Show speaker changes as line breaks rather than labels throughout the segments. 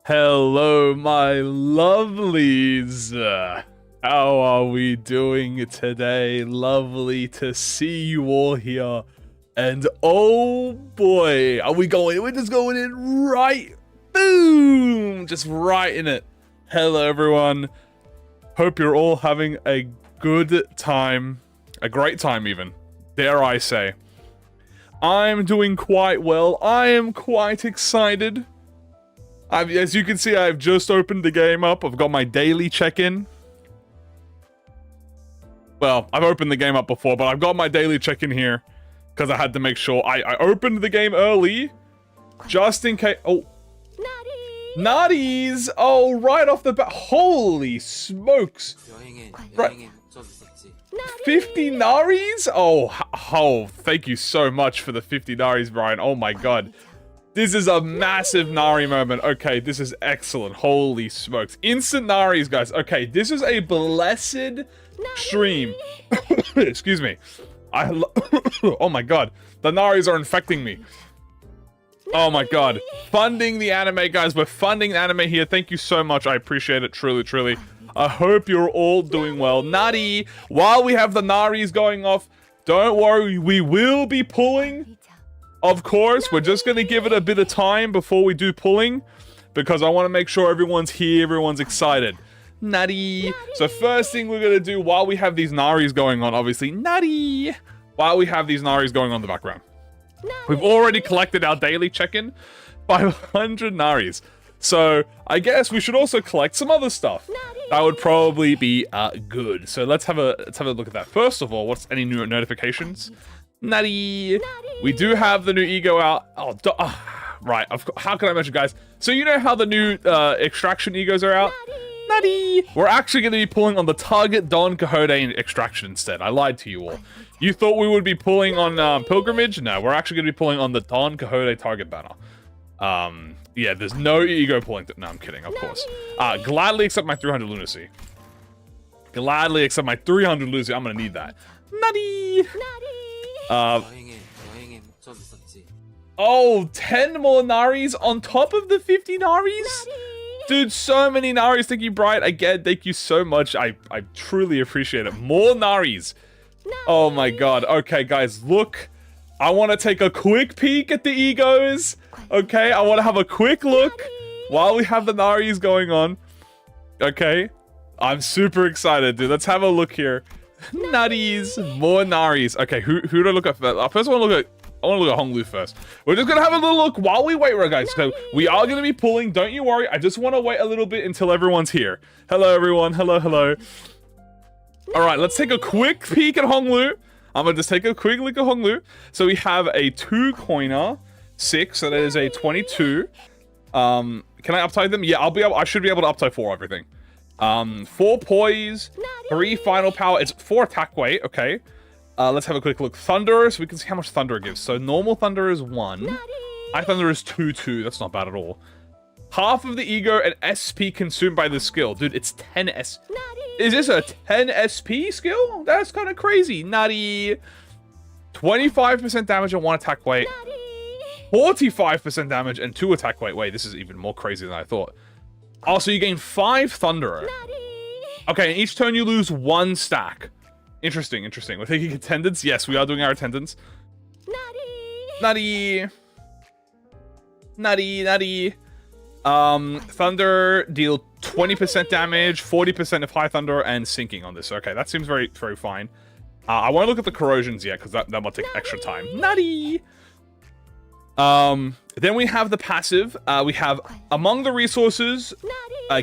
Hello, my lovelies. How are we doing today? Lovely to see you all here. And oh boy, are we going? We're just going in right. Boom! Just right in it. Hello, everyone. Hope you're all having a good time. A great time, even. Dare I say. I'm doing quite well. I am quite excited. As you can see, I've just opened the game up. I've got my daily check-in. Well, I've opened the game up before, but I've got my daily check-in here because I had to make sure. I opened the game early just in case. Oh, Nutties! Oh, right off the bat. Holy smokes! Right. 50 Naris? Oh, thank you so much for the 50 Naris, Brian. Oh my god. This is a massive Nari moment. Okay, this is excellent. Holy smokes. Instant Naris, guys. Okay, this is a blessed stream. Excuse me. Oh my god. The Naris are infecting me. Oh my god. Funding the anime, guys. We're funding the anime here. Thank you so much. I appreciate it. Truly, truly. I hope you're all doing well. Nari, while we have the Naris going off, don't worry. We will be pulling. Of course, we're just going to give it a bit of time before we do pulling, because I want to make sure everyone's here, everyone's excited. Nutty. So first thing we're going to do while we have these Naris going on, obviously, Nutty. While we have these Naris going on in the background. We've already collected our daily check-in, 500 Naris. So I guess we should also collect some other stuff. That would probably be good. So let's have a look at that. First of all, what's any new notifications? Nutty. We do have the new E.G.O out. Right. How can I mention, guys? So you know how the new extraction E.G.Os are out? Nutty. We're actually going to be pulling on the Target Don Quixote extraction instead. I lied to you all. You thought we would be pulling on Pilgrimage? No, we're actually going to be pulling on the Don Quixote Target banner. Yeah, there's no E.G.O pulling. No, I'm kidding, of course. Gladly accept my 300 lunacy. Gladly accept my 300 lunacy. I'm going to need that. Nutty. 10 more Naris on top of the 50 Naris? Dude, so many Naris. Thank you, Brian. Again, thank you so much. I truly appreciate it. More Naris. Oh my god. Okay, guys, look. I want to take a quick peek at the E.G.Os. Okay, I want to have a quick look while we have the Naris going on. Okay, I'm super excited, dude. Let's have a look here. Nutties, more Naris. Okay, who do I look at first? First, I want to look at Honglu first. We're just gonna have a little look while we wait, right, guys? So we are gonna be pulling. Don't you worry. I just want to wait a little bit until everyone's here. Hello, everyone. Hello, hello. All right, let's take a quick peek at Honglu. I'm gonna just take a quick look at Honglu. So we have a 2-coiner, 6. So that is a 22. Can I uptide them? Yeah, I should be able to uptide 4 everything. 4 poise, 3 final power. It's 4 attack weight. Okay. Let's have a quick look. Thunder, so we can see how much Thunder gives. So normal Thunder is 1. High Thunder is 2. That's not bad at all. Half of the E.G.O and SP consumed by the skill. Dude, it's 10 S. Is this a 10 SP skill? That's kind of crazy. Nutty. 25% damage and 1 attack weight. 45% damage and 2 attack weight. Wait, this is even more crazy than I thought. Oh, so you gain 5 Thunder. Okay, and each turn you lose 1 stack. Interesting, interesting. We're taking attendance. Yes, we are doing our attendance. Nutty. Nutty, nutty. Thunder, deal 20% damage, 40% of high thunder, and sinking on this. Okay, that seems very, very fine. I won't look at the corrosions yet, because that might take extra time. Nutty! Then we have the passive. We have, among the resources,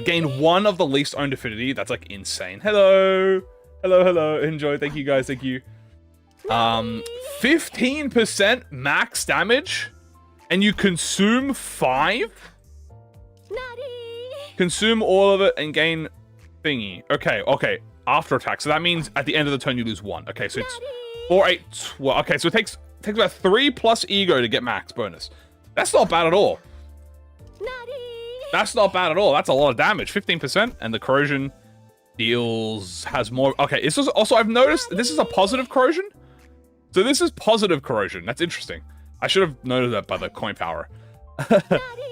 gain 1 of the least owned affinity. That's, like, insane. Hello! Hello, hello. Enjoy. Thank you, guys. Thank you. 15% max damage, and you consume 5? Consume all of it and gain thingy. Okay, okay. After attack. So that means at the end of the turn you lose 1. Okay, so it's 4, 8, 12. Okay, so it takes about 3 plus E.G.O to get max bonus. That's not bad at all. That's not bad at all. That's a lot of damage. 15%, and the corrosion has more. Okay, this is also, I've noticed this is a positive corrosion. So this is positive corrosion. That's interesting. I should have noted that by the coin power.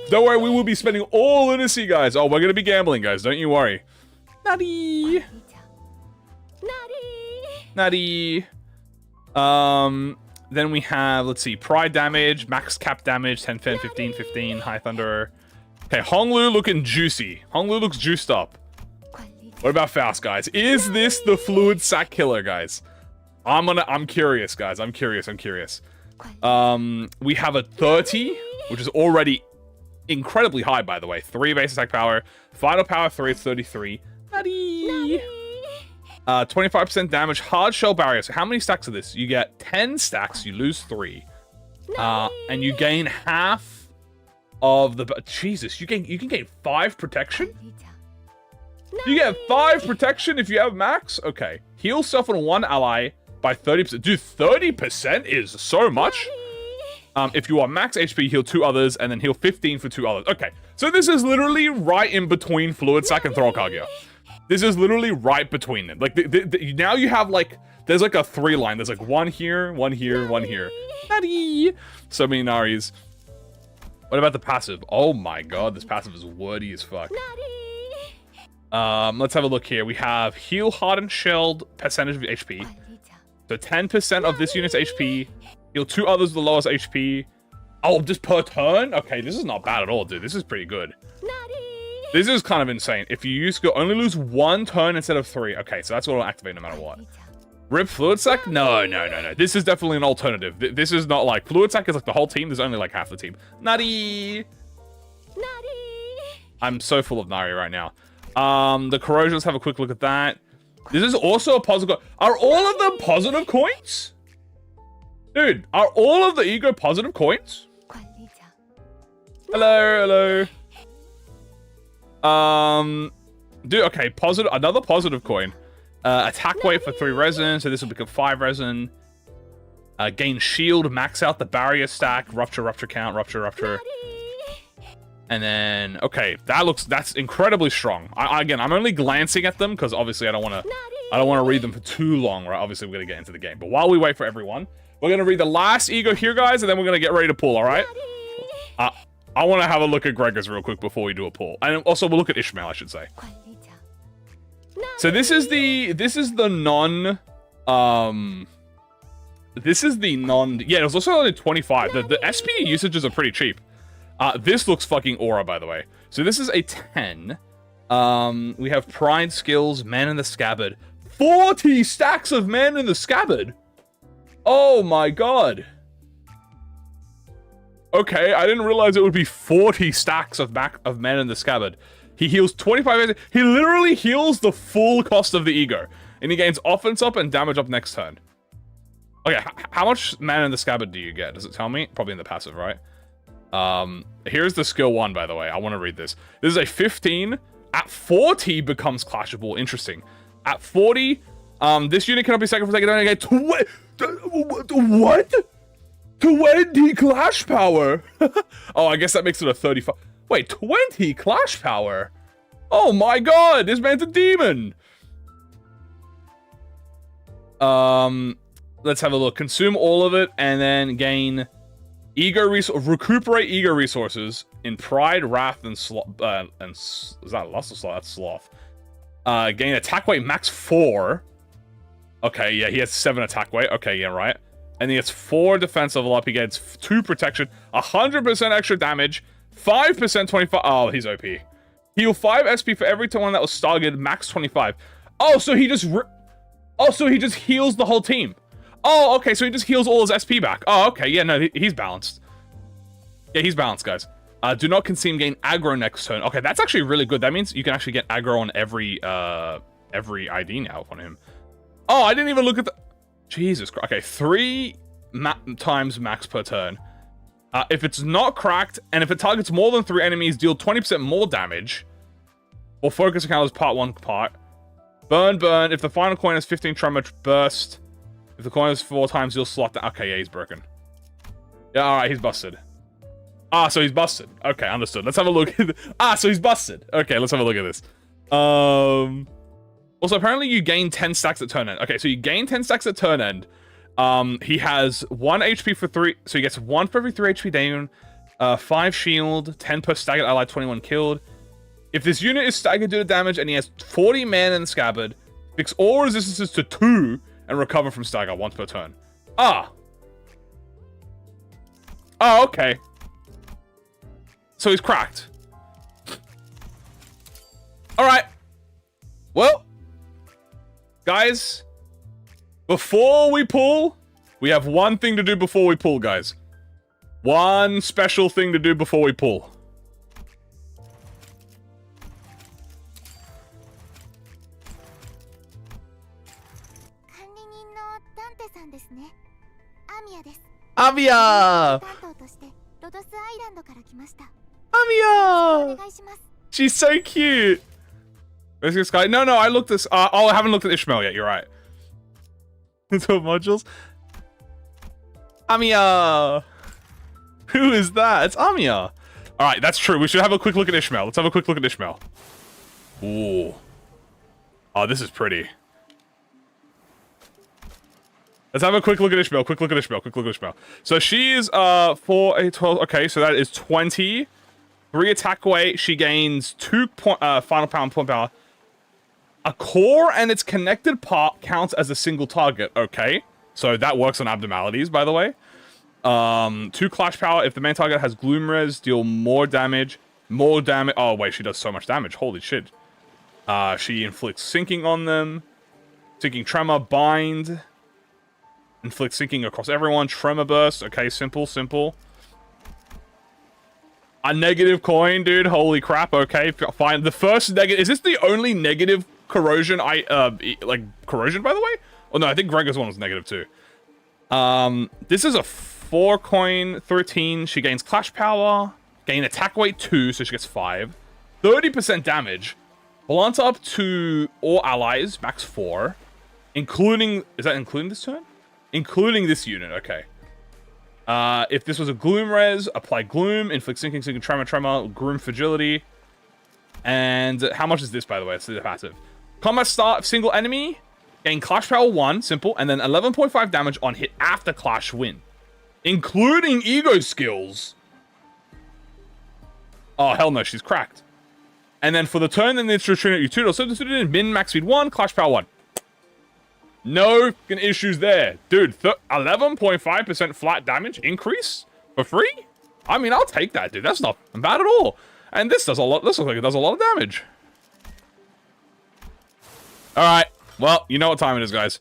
Don't worry, we will be spending all lunacy, guys. Oh, we're going to be gambling, guys. Don't you worry. Nutty. Nutty. Then we have, let's see, Pride damage, max cap damage, 10, 15, 15, High Thunder. Okay, Honglu looking juicy. Honglu looks juiced up. What about Faust, guys? Is this the fluid sack killer, guys? I'm curious, guys. I'm curious. We have a 30, which is already incredibly high, by the way. 3 base attack power. Final power 3 is 33. Nutty. 25% damage, hard shell barrier. So how many stacks of this? You get 10 stacks, you lose 3. And you gain half of the... Jesus, you can gain 5 protection? You get 5 protection if you have max? Okay. Heal self and 1 ally by 30%. Dude, 30% is so much. If you are max HP, heal 2 others, and then heal 15 for 2 others. Okay, so this is literally right in between Fluid Sack and Thrallcargia. This is literally right between them. Like, now you have, like, there's like a 3 line. There's like 1 here, 1 here, 1 here. Nutty! So many Naris. What about the passive? Oh my god, this passive is wordy as fuck. Let's have a look here. We have heal hardened shelled percentage of HP. So 10% of this unit's HP. Heal 2 others with the lowest HP. Oh, just per turn? Okay, this is not bad at all, dude. This is pretty good. This is kind of insane. If you use skill, only lose 1 turn instead of 3. Okay, so that's what will activate no matter what. Rip Fluid Sack? No. This is definitely an alternative. This is not like... Fluid Sack is like the whole team. There's only like half the team. Nutty! I'm so full of Nari right now. The Corrosion, let's have a quick look at that. This is also a positive... Are all of them positive coins? Dude, are all of the E.G.O positive coins? Hello. Dude, okay, positive, another positive coin. Attack weight for 3 resin, so this will become 5 resin. Gain shield, max out the barrier stack, rupture count, rupture. And then, okay, that's incredibly strong. Again, I'm only glancing at them because obviously I don't want to read them for too long, right? Obviously we're gonna get into the game. But while we wait for everyone, we're gonna read the last E.G.O here, guys, and then we're gonna get ready to pull, all right? I want to have a look at Gregor's real quick before we do a pull. And also we'll look at Ishmael, I should say. So this is the non, yeah, it was also only 25. The SP usages are pretty cheap. This looks fucking aura, by the way. So this is a 10. We have Pride skills, Man in the Scabbard. 40 stacks of Man in the Scabbard! Oh my god. Okay, I didn't realize it would be 40 stacks of Man in the Scabbard. He heals 25. He literally heals the full cost of the E.G.O. And he gains offense up and damage up next turn. Okay, how much Man in the Scabbard do you get? Does it tell me? Probably in the passive, right? Here's the skill 1, by the way. I want to read this. This is a 15. At 40 becomes clashable. Interesting. At 40, this unit cannot be sacrificed. Again, what? 20 clash power. Oh, I guess that makes it a 35. Wait, 20 clash power? Oh my god, this man's a demon. Let's have a look. Consume all of it and then gain recuperate E.G.O resources in Pride, Wrath, and Sloth. Is that Lust or Sloth? That's Sloth. Gain attack weight max 4. Okay, yeah, he has 7 attack weight. Okay, yeah, right. And he gets 4 defense level up. He gets 2 protection, 100% extra damage, 5% 25. Oh, he's OP. Heal 5 SP for every one that was targeted, max 25. Oh, so he just heals the whole team. Oh, okay, so he just heals all his SP back. Oh, okay, yeah, no, he's balanced. Yeah, he's balanced, guys. Do not consume gain aggro next turn. Okay, that's actually really good. That means you can actually get aggro on every ID now on him. Oh, I didn't even look at the... Jesus Christ. Okay, 3 times max per turn. If it's not cracked, and if it targets more than 3 enemies, deal 20% more damage. Or focus account as part 1 part. Burn. If the final coin has 15 tremor, burst. If the coin is 4 times, you'll slot that. Okay, yeah, he's broken. Yeah, alright, he's busted. Ah, so he's busted. Okay, understood. Let's have a look. So he's busted. Okay, let's have a look at this. Also, apparently you gain 10 stacks at turn end. Okay, so you gain 10 stacks at turn end. He has 1 HP for 3, so he gets 1 for every 3 HP down. 5 shield, 10 per staggered ally, 21 killed. If this unit is staggered due to damage and he has 40 mana in the scabbard, fix all resistances to 2 and recover from stagger once per turn. Ah. Oh, okay. So he's cracked. Alright. Well, guys, before we pull, we have one thing to do before we pull, guys. One special thing to do before we pull. Amia! Amia! She's so cute. Where's this guy? No, I looked this. Oh, I haven't looked at Ishmael yet. You're right. Into modules. Amia! Who is that? It's Amia. Alright, that's true. We should have a quick look at Ishmael. Let's have a quick look at Ishmael. Ooh. Oh, this is pretty. Let's have a quick look at Ishmael. Quick look at Ishmael. So she is 4, 8, 12. Okay, so that is 20. 3 attack weight. She gains 2 final power and point power. A core and its connected part counts as a single target. Okay. So that works on abnormalities, by the way. 2 clash power. If the main target has gloom res, deal more damage. Oh, wait, she does so much damage. Holy shit. She inflicts sinking on them. Sinking tremor, bind. Inflict sinking across everyone. Tremor burst. Okay, simple. A negative coin, dude. Holy crap. Okay, fine. The first negative. Is this the only negative corrosion corrosion, by the way? Oh, no, I think Gregor's one was negative too. This is a 4 coin, 13. She gains clash power. Gain attack weight 2, so she gets 5. 30% damage. Blunt up to all allies, max 4. Including... Is that including this turn? Including this unit, okay. If this was a gloom res, apply gloom, inflict sinking, tremor, gloom fragility. And how much is this, by the way? It's the passive. Combat start, single enemy, gain clash power 1, simple, and then 11.5 damage on hit after clash win. Including E.G.O skills. Oh, hell no, she's cracked. And then for the turn, then it's return at your tutor. So this is min, max speed 1, clash power 1. No fucking issues there. Dude, 11.5% flat damage increase for free? I mean, I'll take that, dude. That's not bad at all. And this does a lot. This looks like it does a lot of damage. Alright. Well, you know what time it is, guys.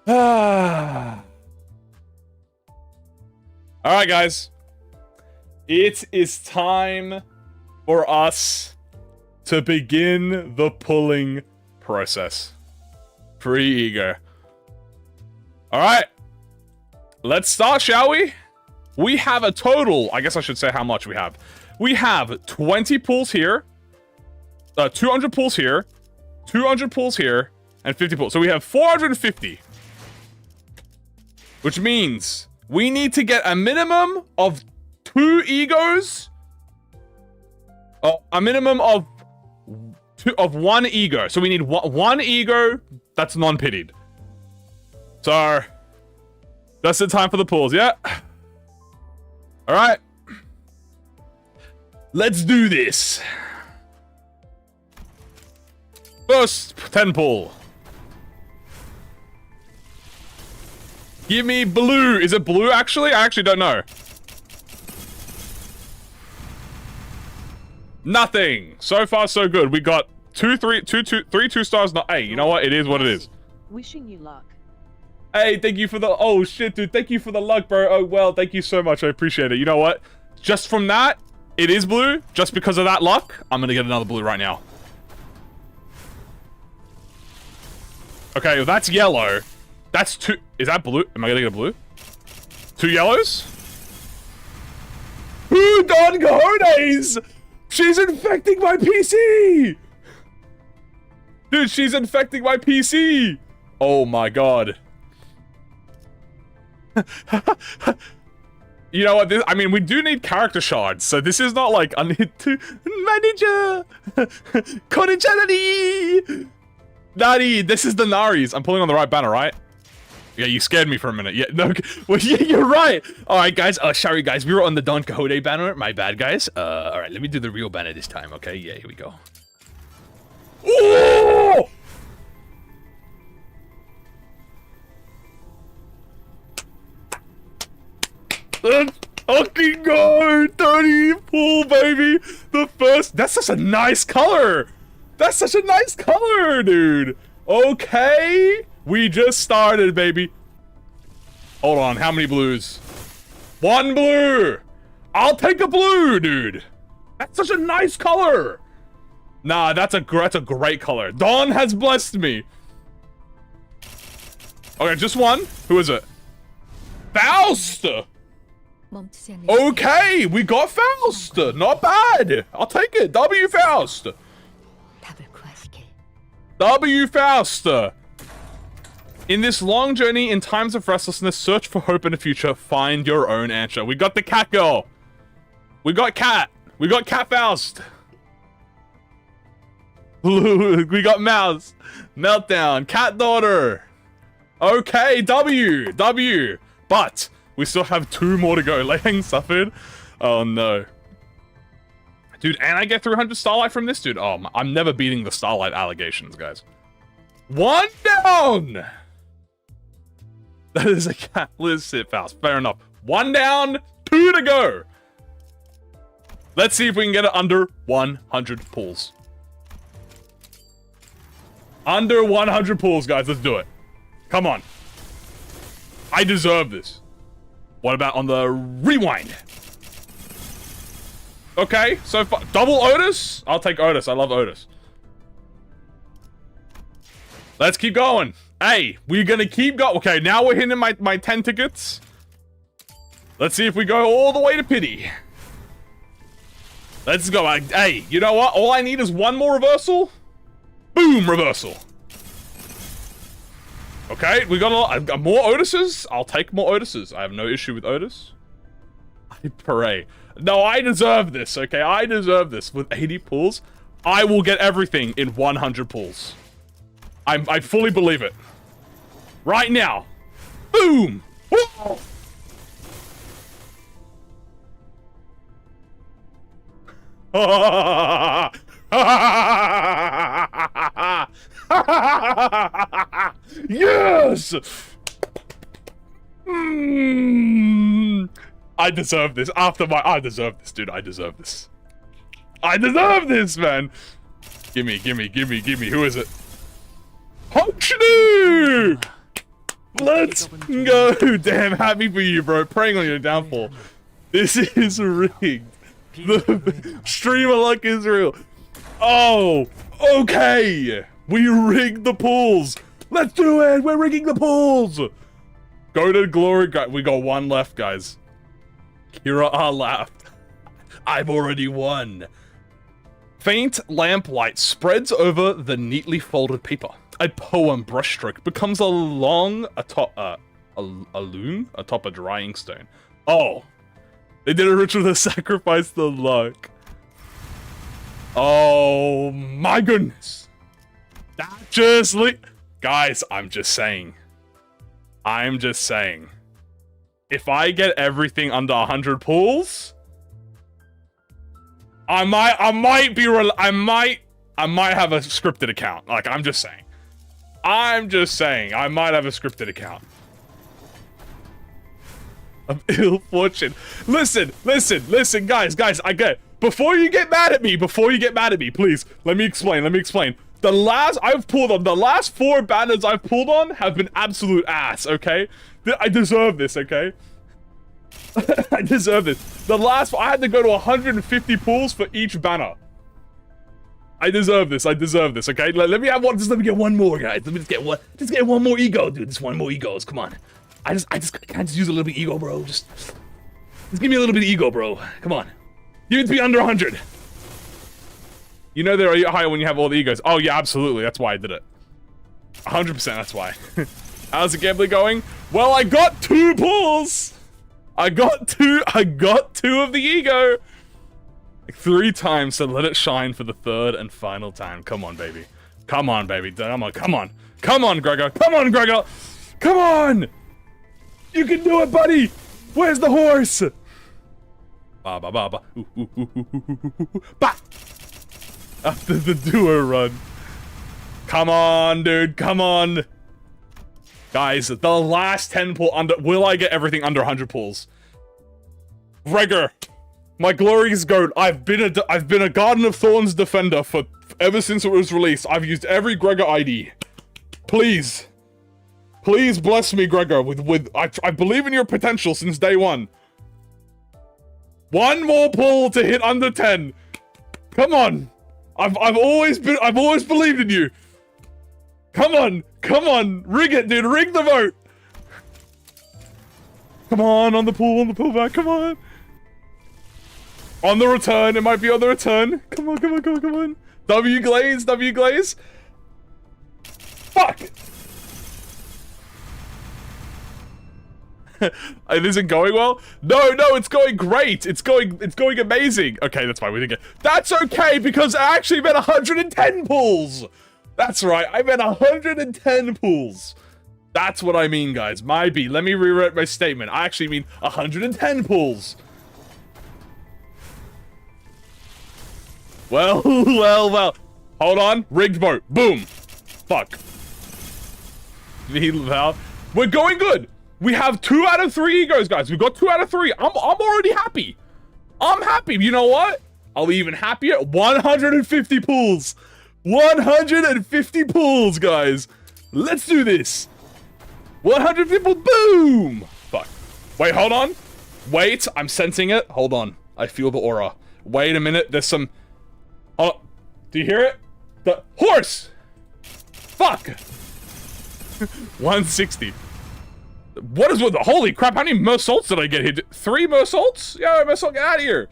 Alright, guys. It is time for us to begin the pulling process. Free E.G.O. Alright. Let's start, shall we? We have a total... I guess I should say how much we have. We have 20 pulls here. 200 pulls here. 200 pulls here. And 50 pulls. So we have 450. Which means we need to get a minimum of 2 E.G.Os. Oh, a minimum of 1 E.G.O. So we need one E.G.O. That's non-pitied. So, that's the time for the pulls, yeah? Alright. Let's do this. First 10 pull. Give me blue. Is it blue, actually? I actually don't know. Nothing. So far, so good. We got 3 2 stars. Not, hey, you know what? It is what it is.
Wishing you luck.
Hey, thank you for the... Oh, shit, dude. Thank you for the luck, bro. Oh, well, thank you so much. I appreciate it. You know what? Just from that, it is blue. Just because of that luck, I'm going to get another blue right now. Okay, well, that's yellow. That's 2... Is that blue? Am I going to get a blue? 2 yellows? Who Don Cojones? She's infecting my PC! Dude, she's infecting my PC! Oh my god. You know what? I mean, we do need character shards, so this is not like I need to manager. Cordiality. Nari, this is the Naris. I'm pulling on the right banner, right? Yeah, you scared me for a minute. Yeah, no, well, yeah, you're right. All right, guys. Sorry, guys. We were on the Don Quixote banner. My bad, guys. All right, let me do the real banner this time, okay? Yeah, here we go. Oh! Let's fucking go! 30 pool, baby! The first... That's such a nice color! That's such a nice color, dude! Okay! We just started, baby. Hold on, how many blues? 1 blue! I'll take a blue, dude! That's such a nice color! Nah, that's a great color. Dawn has blessed me. Okay, just one. Who is it? Faust! Okay, we got Faust! Not bad! I'll take it. W Faust! W Faust! In this long journey, in times of restlessness, search for hope in the future, find your own answer. We got the cat girl. We got cat. We got cat Faust. We got mouse. Meltdown. Cat daughter. Okay, W. But we still have 2 more to go. Lang suffered. Oh no. Dude, and I get 300 Starlight from this dude. Oh, I'm never beating the Starlight allegations, guys. 1 down! That is a cat. Let's sit fast. Fair enough. 1 down, 2 to go. Let's see if we can get it under 100 pulls. Under 100 pulls, guys. Let's do it. Come on. I deserve this. What about on the rewind? Okay, so far. Double Otis? I'll take Otis. I love Otis. Let's keep going. Hey, we're gonna keep going. Okay, now we're hitting my 10 tickets. Let's see if we go all the way to pity. Let's go. Hey, you know what? All I need is 1 more reversal. Boom, reversal. Okay, we got a lot. More Otises? I'll take more Otises. I have no issue with Otis. I pray. No, I deserve this, okay? I deserve this. With 80 pulls, I will get everything in 100 pulls. I fully believe it. Right now. Boom! Woo! Yes! I deserve this. I deserve this, dude. I deserve this. I deserve this, man. Gimme. Who is it? Hokshnoo! Let's go. Damn, happy for you, bro. Praying on your downfall. This is rigged. The streamer luck is real. Oh, okay. We rigged the pools. Let's do it. We're rigging the pools. Go to glory. We got 1 left, guys. Kira laughed. I've already won. Faint lamplight spreads over the neatly folded paper. A poem brushstroke becomes a loom atop a drying stone. Oh, they did a ritual to sacrifice the luck. Oh my goodness. That just guys, I'm just saying. If I get everything under 100 pulls, I might have a scripted account. Like, I'm just saying, I might have a scripted account. Of ill fortune. Listen, guys, I get it. Before you get mad at me, please, let me explain. The last 4 banners I've pulled on have been absolute ass, okay? I deserve this, okay? I deserve this. I had to go to 150 pulls for each banner. I deserve this, okay? Let me have one, let me get 1 more, guys. Let me just get 1 more ego, dude. Just 1 more egos, come on. Can I just use a little bit of ego, bro? Just give me a little bit of ego, bro. Come on. Give it to me under 100. You know they're higher when you have all the egos. Oh yeah, absolutely. That's why I did it. 100%, that's why. How's the gambling going? Well, I got 2 pulls. I got two of the ego. Like 3 times, so let it shine for the 3rd and final time. Come on, baby. Come on, baby. Come on. Come on, Gregor. Come on! You can do it, buddy! Where's the horse? Ba ba ba ba. Ooh, ooh, ooh, ooh, ooh, ooh, ooh. Ba! After the duo run. Come on, dude, come on. Guys, the last 10 pull under. Will I get everything under 100 pulls? Gregor, my glorious goat. I've been a Garden of Thorns defender for ever since it was released. I've used every Gregor ID. Please, please bless me, Gregor. I believe in your potential since day one. One more pull to hit under 10. Come on. I've always believed in you. Come on, rig it, dude, rig the vote. Come on the pullback, come on. On the return, it might be on the return. Come on. W glaze. Fuck! It isn't going well? No, it's going great. It's going amazing. Okay, that's fine, we didn't get... That's okay, because I actually meant 110 pulls! That's right, I meant 110 pulls. That's what I mean, guys. My B. Let me rewrite my statement. I actually mean 110 pulls. Well. Hold on. Rigged boat. Boom. Fuck. We're going good. We have 2 out of 3 egos, guys. We got 2 out of 3. I'm already happy. I'm happy. You know what? I'll be even happier. 150 pulls. 150 pulls, guys. Let's do this. 150 pulls. Boom. Fuck. Wait, hold on. Wait, I'm sensing it. Hold on. I feel the aura. Wait a minute. There's some... Oh, do you hear it? The horse. Fuck. 160. What is with the... Holy crap, how many Mersaults did I get hit? 3 Mersaults? Yeah, Mersault, get out of here.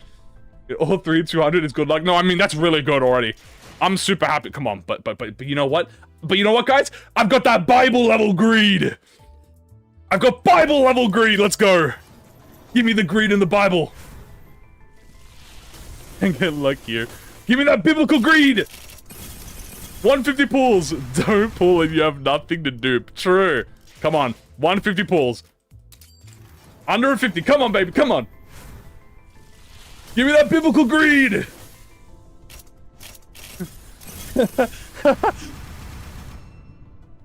All 3 200 is good luck. No, I mean, that's really good already. I'm super happy. Come on, but you know what? But you know what, guys? I've got that Bible level greed. I've got Bible level greed. Let's go. Give me the greed in the Bible. And get luckier. Give me that biblical greed. 150 pulls. Don't pull if you have nothing to do. True. Come on. 150 pulls. Under a 50. Come on, baby. Come on. Give me that biblical greed.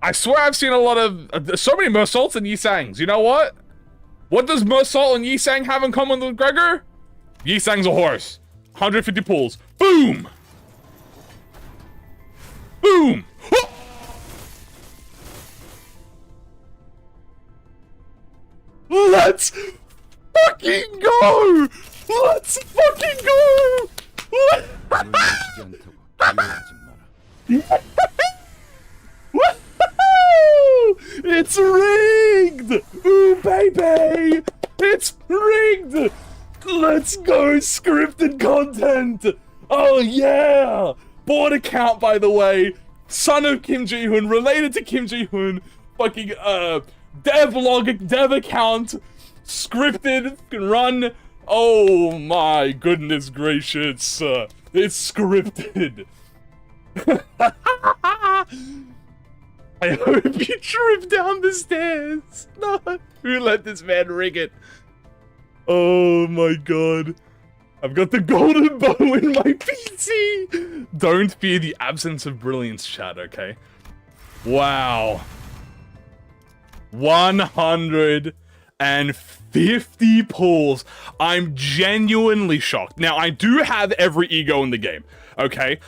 I swear I've seen a lot of... so many Mersaults and Yi-Sangs. You know what? What does Mersault and Yi-Sang have in common with Gregor? Yi-Sang's a horse. 150 pulls. Boom! Boom! Oh! Let's fucking go! Let's fucking go! It's rigged! Ooh, baby! It's rigged! Let's go, scripted content! Oh, yeah! Board account, by the way. Son of Kim Ji-hoon, related to Kim Ji-hoon. Fucking, dev account. Scripted, can run. Oh my goodness gracious. It's scripted. I hope you trip down the stairs. No, who let this man rig it? Oh my god. I've got the golden bow in my PC. Don't fear the absence of brilliance, chat, okay? Wow. 150 pulls. I'm genuinely shocked. Now, I do have every ego in the game, okay?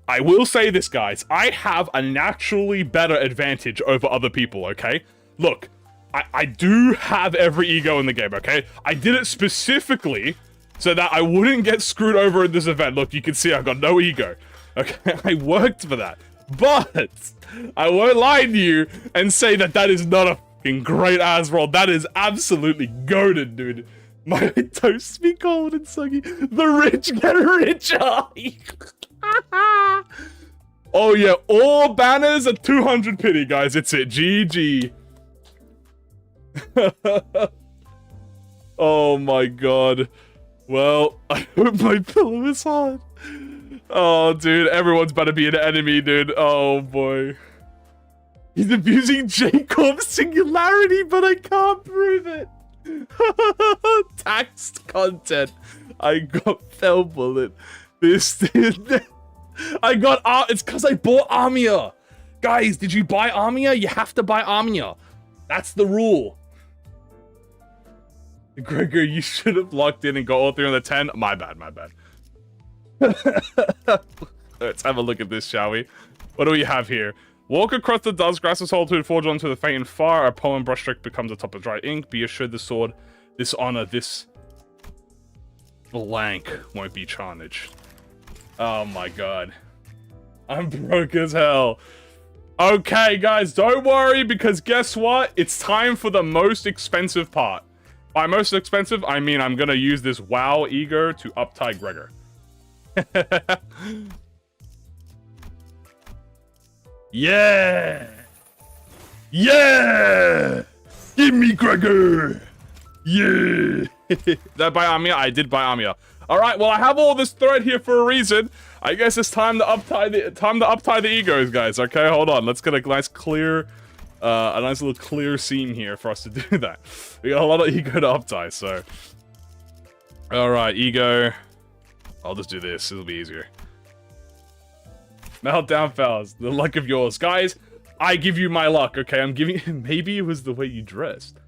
I will say this, guys. I have a naturally better advantage over other people, okay? Look, I do have every ego in the game, okay? I did it specifically so that I wouldn't get screwed over in this event. Look, you can see I've got no ego. Okay, I worked for that. But I won't lie to you and say that that is not a fucking great ass roll. That is absolutely goated, dude. My toast be cold and soggy. The rich get richer. Oh yeah, all banners are 200 pity, guys. It's it. GG. Oh my god. Well, I hope my pillow is hot. Oh, dude, everyone's about to be an enemy, dude. Oh boy. He's abusing Jacob's singularity, but I can't prove it. Taxed content. I got fell bullet. This I got it's because I bought Armia. Guys, did you buy Armia? You have to buy Armia. That's the rule. Gregor, you should have locked in and got all 3 on the 10. My bad, my bad. Let's have a look at this, shall we? What do we have here? Walk across the dusk, grasp a solitude, forge onto the faint and far. A poem brushstroke becomes a top of dry ink. Be assured the sword, this honor, this blank won't be charnaged. Oh my god. I'm broke as hell. Okay, guys, don't worry, because guess what? It's time for the most expensive part. By most expensive, I mean I'm gonna use this WoW E.G.O to uptie Gregor. Yeah! Yeah! Give me Gregor! Yeah! Did I buy Armia? I did buy Armia. Alright, well I have all this thread here for a reason. I guess it's time to uptie the E.G.Os, guys. Okay, hold on. Let's get a nice clear a nice little clear seam here for us to do that. We got a lot of E.G.O to uptie, so. Alright, E.G.O. I'll just do this, it'll be easier. Meltdown fellas, the luck of yours. Guys, I give you my luck, okay? I'm giving you, maybe it was the way you dressed.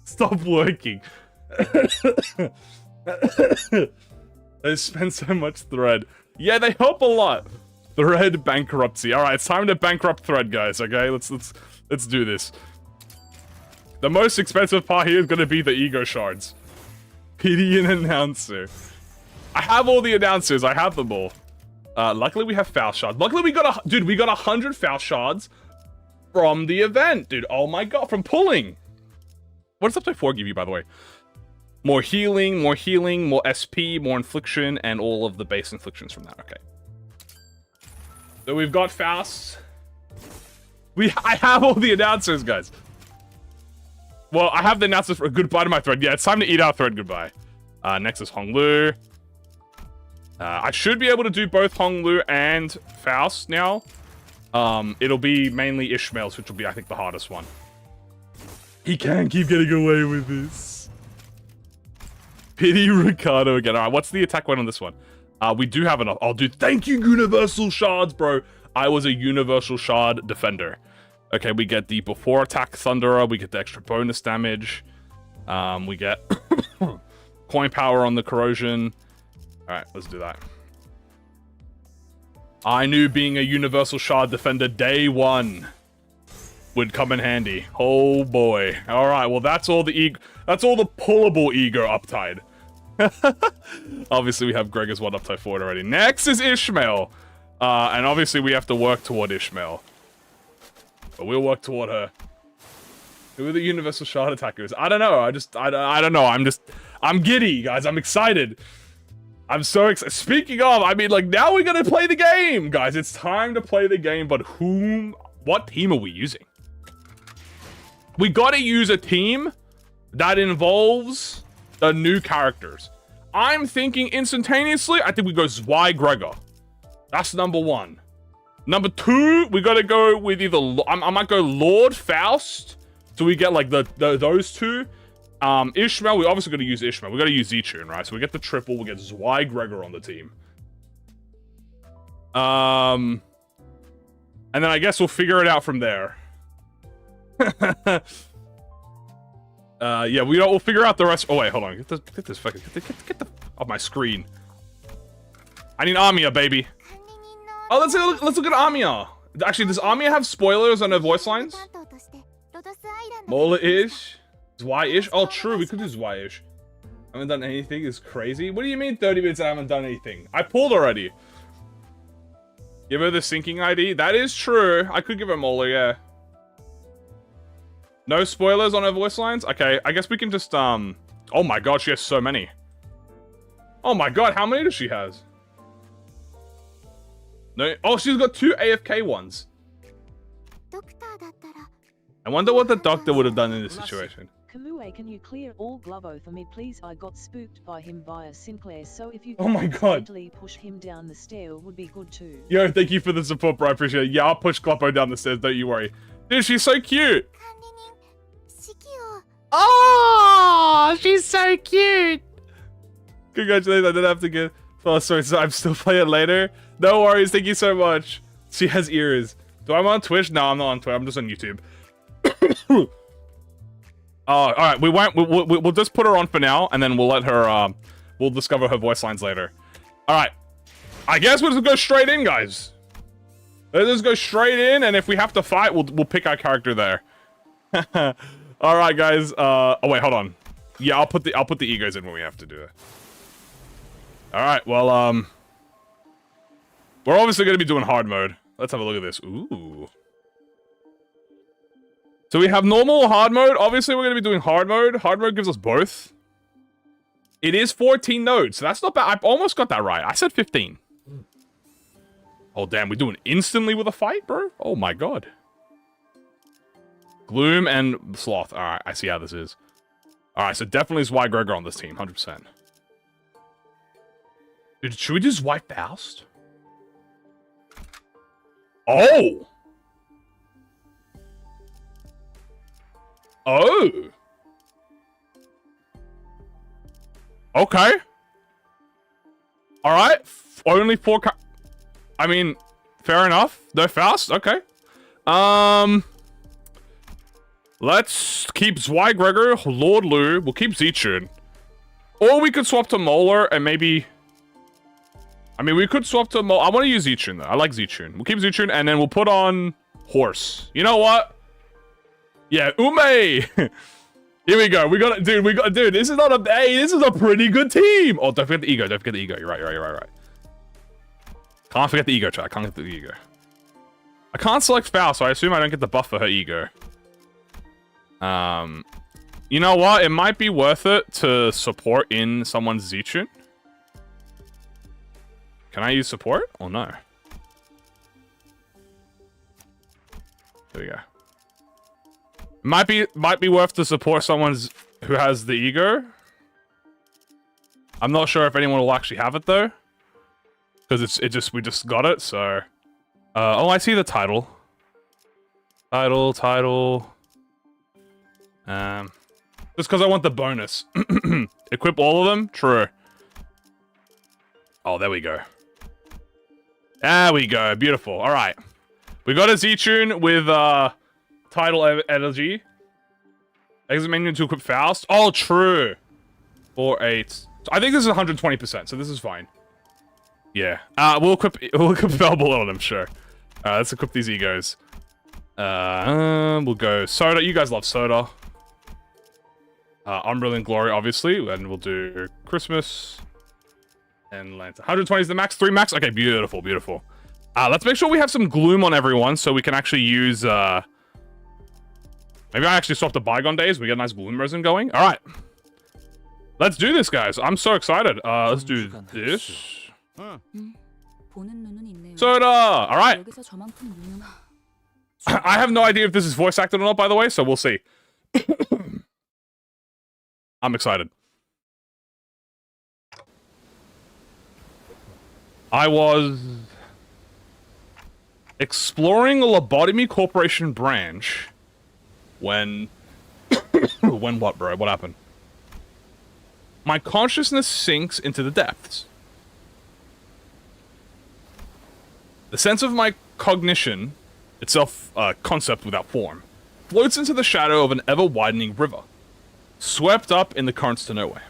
Stop working. They spend so much thread. Yeah, they help a lot. Thread bankruptcy. Alright, it's time to bankrupt thread, guys, okay? Let's do this. The most expensive part here is gonna be the E.G.O shards. PD and announcer. I have all the announcers, I have them all. Luckily we have foul shards. Luckily we got dude, we got 100 foul shards from the event, dude. Oh my god, from pulling. What does Uptime 4 give you, by the way? More healing, more SP, more infliction, and all of the base inflictions from that. Okay. So we've got Faust. I have all the announcers, guys. Well, I have the announcers for a goodbye to my thread. Yeah, it's time to eat our thread goodbye. Next is Honglu. I should be able to do both Honglu and Faust now. It'll be mainly Ishmael's, which will be, I think, the hardest one. He can't keep getting away with this. Pity Ricardo again. Alright, what's the attack weight on this one? We do have enough. Oh, dude, thank you, Universal Shards, bro. I was a Universal Shard defender. Okay, we get the before attack Thunderer. We get the extra bonus damage. We get coin power on the corrosion. Alright, let's do that. I knew being a Universal Shard defender day one would come in handy. Oh boy. Alright, well that's all the pullable E.G.O uptied. Obviously we have Gregor's one uptied forward already. Next is Ishmael. And obviously we have to work toward Ishmael. But we'll work toward her. Who are the Universal Shard attackers? I don't know. I don't know. I'm giddy, guys. I'm excited. I'm so excited. Speaking of, I mean, like, now we're gonna play the game, guys. It's time to play the game, but what team are we using? We gotta use a team that involves the new characters. I'm thinking instantaneously, I think we go Zwei Gregor. That's number one. Number two, we gotta go with either, I might go Lord Faust. So we get like those two. Ishmael, we obviously gotta use Ishmael. We gotta use Z-Tune, right? So we get the triple, we get Zwei Gregor on the team. And then I guess we'll figure it out from there. Yeah, we'll figure out the rest. Oh wait, hold on. Get this fucking get the off my screen. I need Armia, baby. Oh, let's look at Armia. Actually, does Armia have spoilers on her voice lines? Mola-ish? Zwei-ish? Oh, true, we could do Zwei-ish. I haven't done anything, it's crazy. What do you mean 30 minutes I haven't done anything? I pulled already. Give her the sinking ID? That is true. I could give her Mola, yeah. No spoilers on her voice lines? Okay, I guess we can just, oh my god, she has so many. Oh my god, how many does she have? No, oh, she's got 2 AFK ones. I wonder what the doctor would have done in this situation.
Kamui, can you clear all Glovo for me please? I got spooked by him via Sinclair, so if you
Oh
can
my God.
gently push him down the stair would be good too.
Yo, thank you for the support, bro. I appreciate it. Yeah, I'll push Gloppo down the stairs, don't you worry. Dude, she's so cute. Oh, she's so cute. Congratulations, I didn't have to get... Oh, sorry, so I'm still playing later. No worries, thank you so much. She has ears. Do I'm on Twitch? No, I'm not on Twitch. I'm just on YouTube. Oh, all right. We'll just put her on for now, and then we'll let her. We'll discover her voice lines later. All right. I guess we'll just go straight in, guys. Let's just go straight in, and if we have to fight, we'll pick our character there. All right, guys. Oh wait, hold on. Yeah, I'll put the E.G.Os in when we have to do it. All right. Well, we're obviously going to be doing hard mode. Let's have a look at this. Ooh. So we have normal or hard mode. Obviously, we're going to be doing hard mode. Hard mode gives us both. It is 14 nodes, so that's not bad. I almost got that right. I said 15. Oh, damn. We're doing instantly with a fight, bro? Oh, my God. Gloom and Sloth. All right, I see how this is. All right, so definitely Zwei Gregor on this team, 100%. Dude, should we just wipe Faust? Oh! Oh! Okay. Alright. Only 4 I mean, fair enough. No Faust? Okay. Let's keep Zwei Gregor, Lord Lu. We'll keep Zichun. Or we could swap to Molar and maybe... I mean, we could swap to Molar. I want to use Zichun, though. I like Zichun. We'll keep Zichun, and then we'll put on Horse. You know what? Yeah, Ume! Here we go. We got it. Dude, this is not a... Hey, this is a pretty good team! Oh, don't forget the E.G.O. Don't forget the E.G.O. You're right. Can't forget the E.G.O, chat. Can't forget the E.G.O. I can't select Faust, so I assume I don't get the buff for her E.G.O. You know what? It might be worth it to support in someone's Zichun. Can I use support? Oh, no. There we go. Might be worth to support someone's who has the E.G.O. I'm not sure if anyone will actually have it, though. Because we just got it, so... oh, I see the title. Title. Just because I want the bonus. Equip all of them? True. Oh, there we go. There we go. Beautiful. All right. We got a Zichun with title energy. Exit menu to equip Faust. Oh, true. 4-8. I think this is 120%, so this is fine. Yeah. We'll equip Velbal on them, sure. Let's equip these E.G.Os. We'll go Soda. You guys love Soda. Unbrilliant Glory, obviously. And we'll do Christmas. And Lantern. 120 is the max. 3 max. Okay, beautiful, beautiful. Let's make sure we have some Gloom on everyone so we can actually use... Maybe I actually swap to Bygone Days. We get a nice Gloom resin going. All right. Let's do this, guys. I'm so excited. Let's do this. Soda! All right. I have no idea if this is voice acted or not, by the way, so we'll see. I'm excited. I was exploring a Lobotomy Corporation branch when... when what, bro? What happened? My consciousness sinks into the depths. The sense of my cognition, itself a concept without form, floats into the shadow of an ever-widening river, swept up in the currents to nowhere.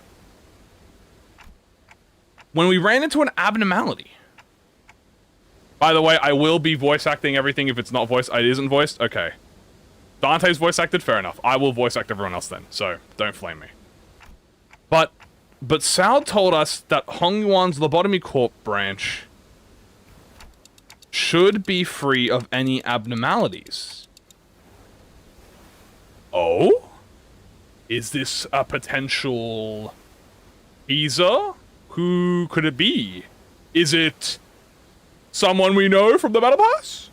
When we ran into an abnormality. By the way, I will be voice acting everything if it's not voiced. It isn't voiced? Okay. Dante's voice acted? Fair enough. I will voice act everyone else then, so don't flame me. But Sao told us that Hong Yuan's Lobotomy Corp branch should be free of any abnormalities. Oh? Is this a potential teaser? Who could it be? Is it someone we know from the Battle Pass?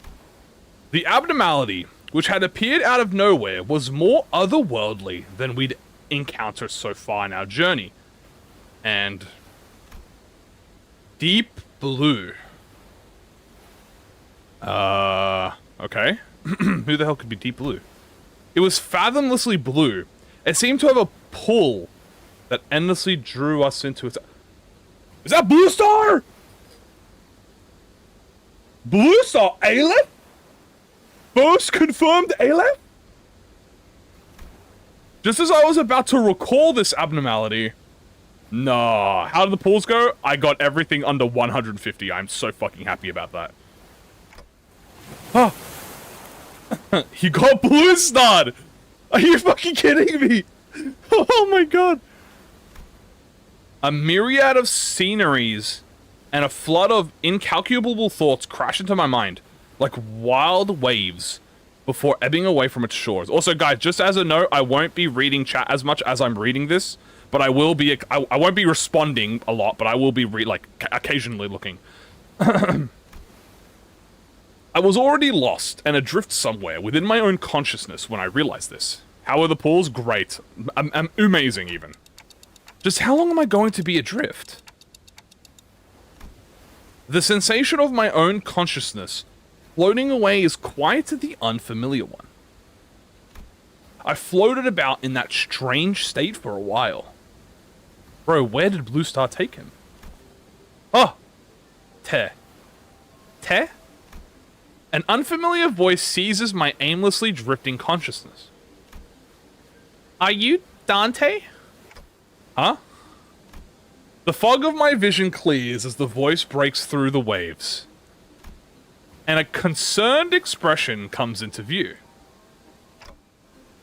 The abnormality, which had appeared out of nowhere, was more otherworldly than we'd encounters so far in our journey. And deep blue. Okay. Who the hell could be deep blue? It was fathomlessly blue. It seemed to have a pull that endlessly drew us into its... Is that Blue Star? Blue Star? Aleph? First confirmed Aleph? Just as I was about to recall this abnormality... Nah. How did the pulls go? I got everything under 150. I'm so fucking happy about that. Huh. He got blue starred! Are you fucking kidding me? Oh my god. A myriad of sceneries and a flood of incalculable thoughts crash into my mind, like wild waves, before ebbing away from its shores. Also, guys, just as a note, I won't be reading chat as much as I'm reading this, but I will be, I won't be responding a lot, but I will be, occasionally looking. I was already lost and adrift somewhere within my own consciousness when I realized this. How are the pools? Great. Amazing, even. Just how long am I going to be adrift? The sensation of my own consciousness floating away is quite the unfamiliar one. I floated about in that strange state for a while. Bro, where did Blue Star take him? Oh! Te. Te? An unfamiliar voice seizes my aimlessly drifting consciousness. Are you Dante? Huh? The fog of my vision clears as the voice breaks through the waves. And a concerned expression comes into view.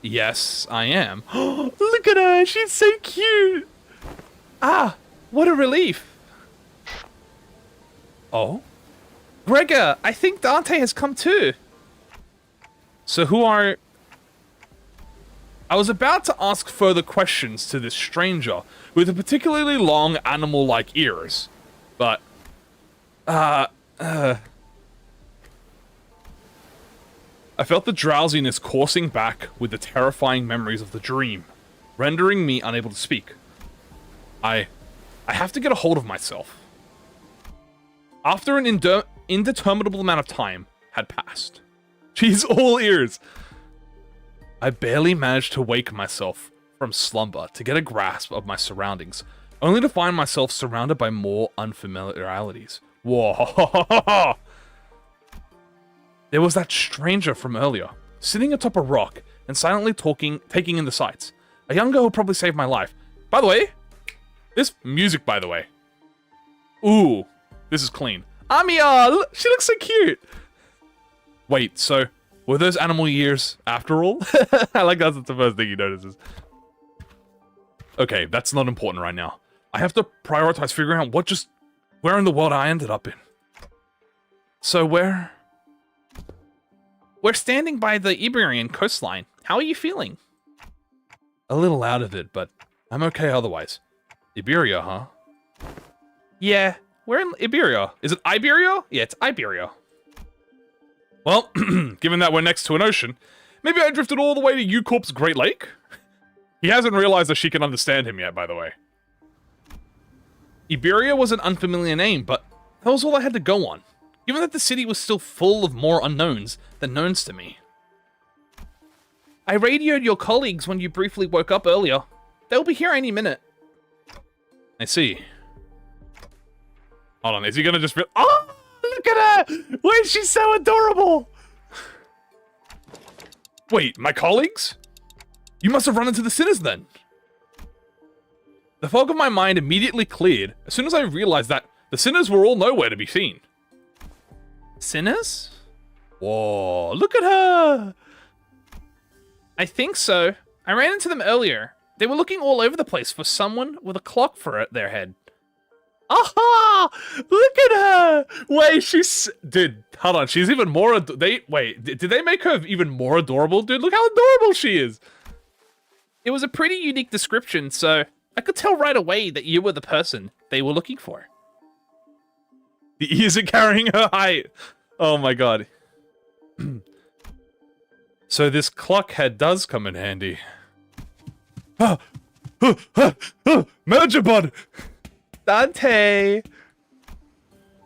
Yes, I am. Look at her! She's so cute! Ah, what a relief. Oh? Gregor, I think Dante has come too. So who are... I was about to ask further questions to this stranger with a particularly long animal-like ears, but... I felt the drowsiness coursing back with the terrifying memories of the dream, rendering me unable to speak. I have to get a hold of myself. After an indeterminable amount of time had passed. She's all ears. I barely managed to wake myself from slumber to get a grasp of my surroundings, only to find myself surrounded by more unfamiliarities. Whoa. There was that stranger from earlier, sitting atop a rock and silently taking in the sights. A young girl who probably saved my life. By the way, this music, by the way. Ooh, this is clean. Amia, she looks so cute. Wait, so were those animal ears after all? I like that's the first thing he notices. Okay, that's not important right now. I have to prioritize figuring out where in the world I ended up in. So we're standing by the Iberian coastline. How are you feeling? A little out of it, but I'm okay otherwise. Iberia, huh? Yeah, we're in Iberia. Is it Iberia? Yeah, it's Iberia. Well, given that we're next to an ocean, maybe I drifted all the way to E.G.O's Great Lake? He hasn't realized that she can understand him yet, by the way. Iberia was an unfamiliar name, but that was all I had to go on, given that the city was still full of more unknowns than knowns to me. I radioed your colleagues when you briefly woke up earlier. They'll be here any minute. I see. Hold on, is he gonna just be- Oh! Look at her! Wait, she's so adorable! Wait, my colleagues? You must have run into the sinners then. The fog of my mind immediately cleared as soon as I realized that the sinners were all nowhere to be seen. Sinners? Whoa, look at her! I think so. I ran into them earlier. They were looking all over the place for someone with a clock for their head. Aha! Look at her! Wait, dude, hold on. She's even more... Wait, did they make her even more adorable? Dude, look how adorable she is! It was a pretty unique description, so I could tell right away that you were the person they were looking for. The ears are carrying her height. Oh my god. So this clock head does come in handy. Oh, Manager bud! Dante!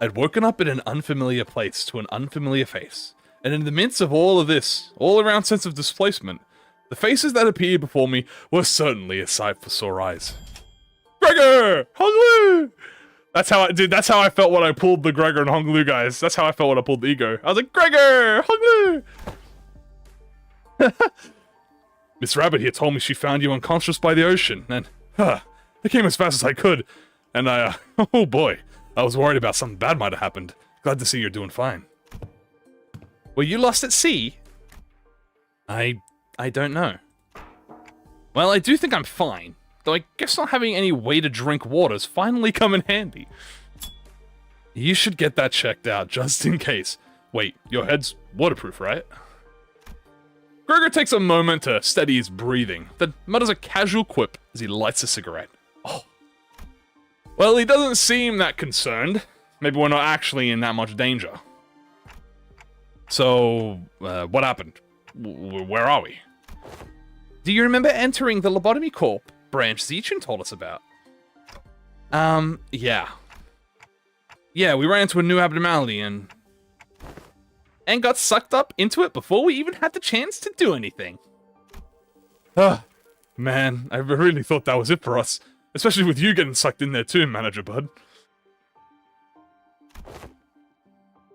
I'd woken up in an unfamiliar place to an unfamiliar face. And in the midst of all of this, all-around sense of displacement, the faces that appeared before me were certainly a sight for sore eyes. Gregor! Honglu! That's how I felt when I pulled the Gregor and Honglu guys. That's how I felt when I pulled the E.G.O. I was like, Gregor! Honglu! Miss Rabbit here told me she found you unconscious by the ocean, and, I came as fast as I could, and oh boy, I was worried about something bad might have happened. Glad to see you're doing fine. Were you lost at sea? I don't know. Well, I do think I'm fine, though I guess not having any way to drink water's finally come in handy. You should get that checked out, just in case. Wait, your head's waterproof, right? Gregor takes a moment to steady his breathing, then mutters a casual quip as he lights a cigarette. Oh. Well, he doesn't seem that concerned. Maybe we're not actually in that much danger. So, what happened? Where are we? Do you remember entering the Lobotomy Corp branch Zeechin told us about? Yeah. Yeah, we ran into a new abnormality and got sucked up into it before we even had the chance to do anything. Man, I really thought that was it for us. Especially with you getting sucked in there too, Manager Bud.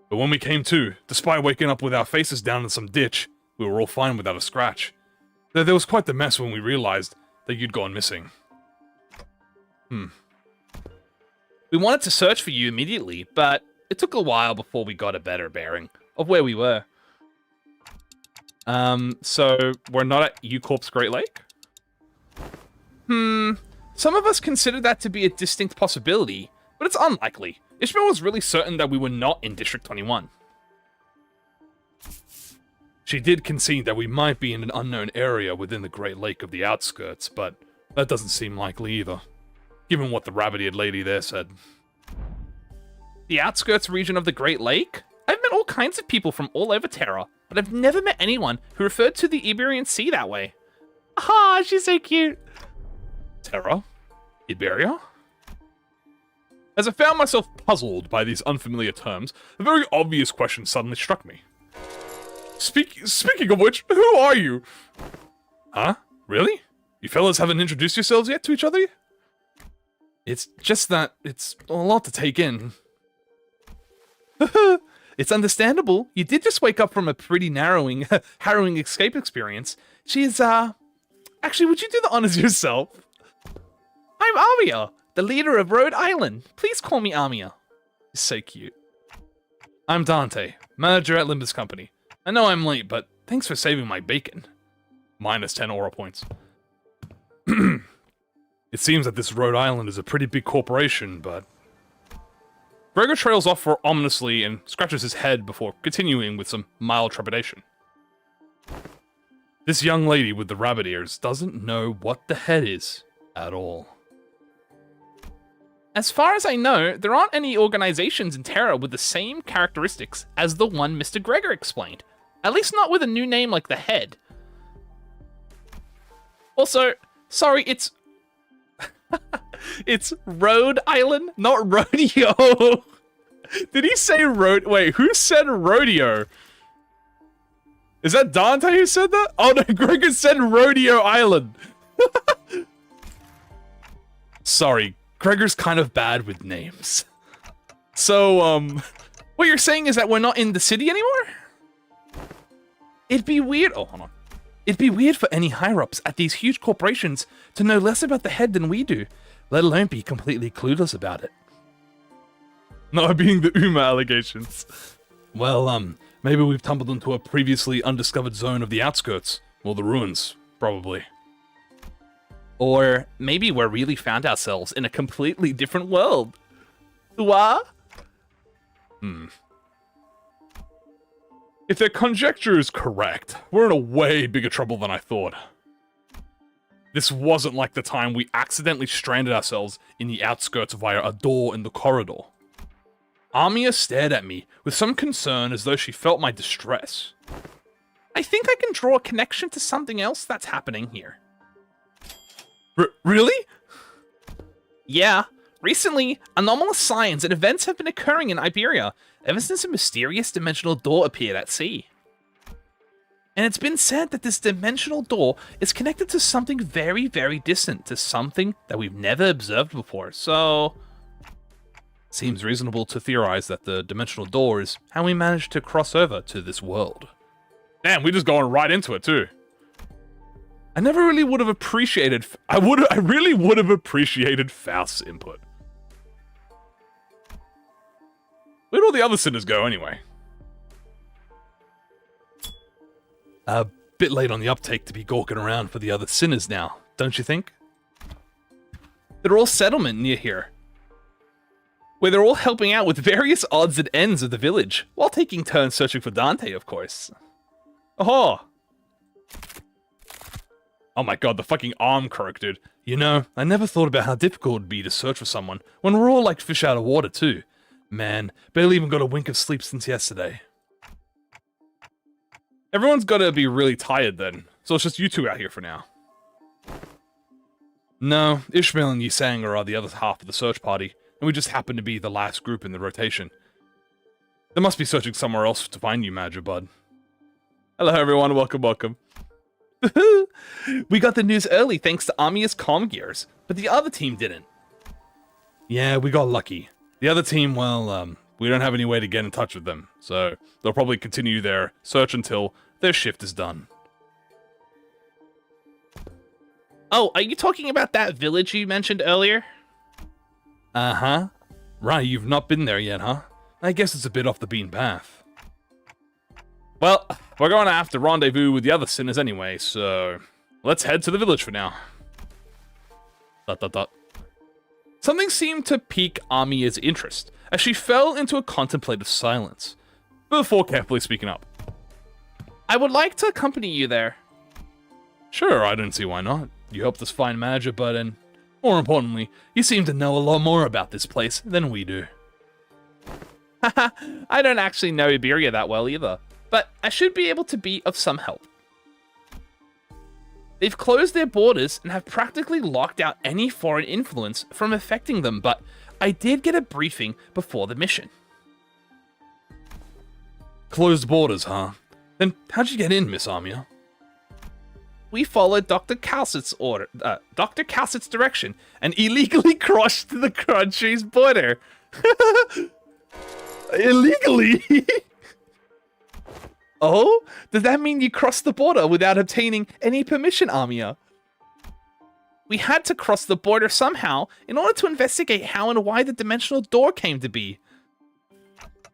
But when we came to, despite waking up with our faces down in some ditch, we were all fine without a scratch. There was quite the mess when we realized that you'd gone missing. We wanted to search for you immediately, but it took a while before we got a better bearing of where we were. So we're not at E.G.O.'s Great Lake? Some of us consider that to be a distinct possibility, but it's unlikely. Ishmael was really certain that we were not in District 21. She did concede that we might be in an unknown area within the Great Lake of the outskirts, but that doesn't seem likely either, given what the rabbit-eared lady there said. The outskirts region of the Great Lake? I've met all kinds of people from all over Terra, but I've never met anyone who referred to the Iberian Sea that way. Ah, she's so cute. Terra? Iberia? As I found myself puzzled by these unfamiliar terms, a very obvious question suddenly struck me. Speaking of which, who are you? Huh? Really? You fellas haven't introduced yourselves yet to each other? It's just that it's a lot to take in. It's understandable. You did just wake up from a pretty harrowing escape experience. She's, actually, would you do the honors yourself? I'm Amia, the leader of Rhode Island. Please call me Amia. It's so cute. I'm Dante, manager at Limbus Company. I know I'm late, but thanks for saving my bacon. Minus 10 aura points. It seems that this Rhode Island is a pretty big corporation, but... Gregor trails off ominously and scratches his head before continuing with some mild trepidation. This young lady with the rabbit ears doesn't know what the head is at all. As far as I know, there aren't any organizations in Terra with the same characteristics as the one Mr. Gregor explained. At least not with a new name like the Head. Also, sorry, it's... it's Rhode Island, not rodeo. Did he say wait, who said rodeo? Is that Dante who said that? Oh no, Gregor said Rodeo Island. Sorry, Gregor's kind of bad with names. So, what you're saying is that we're not in the city anymore? It'd be weird. Oh, hold on. It'd be weird for any higher-ups at these huge corporations to know less about the Head than we do, let alone be completely clueless about it. Not being the Uma allegations. Well, maybe we've tumbled into a previously undiscovered zone of the outskirts, or the ruins, probably. Or maybe we really found ourselves in a completely different world. What? If their conjecture is correct, we're in a way bigger trouble than I thought. This wasn't like the time we accidentally stranded ourselves in the outskirts via a door in the corridor. Amia stared at me with some concern as though she felt my distress. I think I can draw a connection to something else that's happening here.
Really? Yeah. Recently, anomalous signs and events have been occurring in Iberia ever since a mysterious dimensional door appeared at sea. And it's been said that this dimensional door is connected to something very, very distant, to something that we've never observed before, so... Seems reasonable to theorize that the dimensional door is how we managed to cross over to this world.
Damn, we're just going right into it too.
I never really would have appreciated...
I really would have appreciated Faust's input. Where'd all the other sinners go anyway?
A bit late on the uptake to be gawking around for the other sinners now, don't you think? They're all settlement near here, where they're all helping out with various odds and ends of the village, while taking turns searching for Dante, of course.
Oh! Oh my god, the fucking arm croak, dude.
You know, I never thought about how difficult it would be to search for someone, when we're all like fish out of water too. Man, barely even got a wink of sleep since yesterday.
Everyone's gotta be really tired then, so it's just you two out here for now.
No, Ishmael and Yisang are the other half of the search party, and we just happen to be the last group in the rotation.
They must be searching somewhere else to find you, Madger Bud. Hello everyone, welcome, welcome.
We got the news early thanks to Amiya's comm gears, but the other team didn't.
Yeah, we got lucky. The other team, well, we don't have any way to get in touch with them, so they'll probably continue their search until their shift is done.
Oh, are you talking about that village you mentioned earlier?
Uh-huh. Right, you've not been there yet, huh? I guess it's a bit off the beaten path. Well, we're going to have to rendezvous with the other sinners anyway, so let's head to the village for now. ...
Something seemed to pique Amiya's interest, as she fell into a contemplative silence,
before carefully speaking up.
I would like to accompany you there.
Sure, I don't see why not. You helped us find Madger Bud, and
more importantly, you seem to know a lot more about this place than we do. Haha, I don't actually know Iberia that well either, but I should be able to be of some help. They've closed their borders and have practically locked out any foreign influence from affecting them, but I did get a briefing before the mission.
Closed borders, huh? Then how'd you get in, Miss Amiya?
We followed Dr. Calcett's direction and illegally crossed the country's border.
Illegally?
Oh? Does that mean you crossed the border without obtaining any permission, Amiya? We had to cross the border somehow in order to investigate how and why the dimensional door came to be.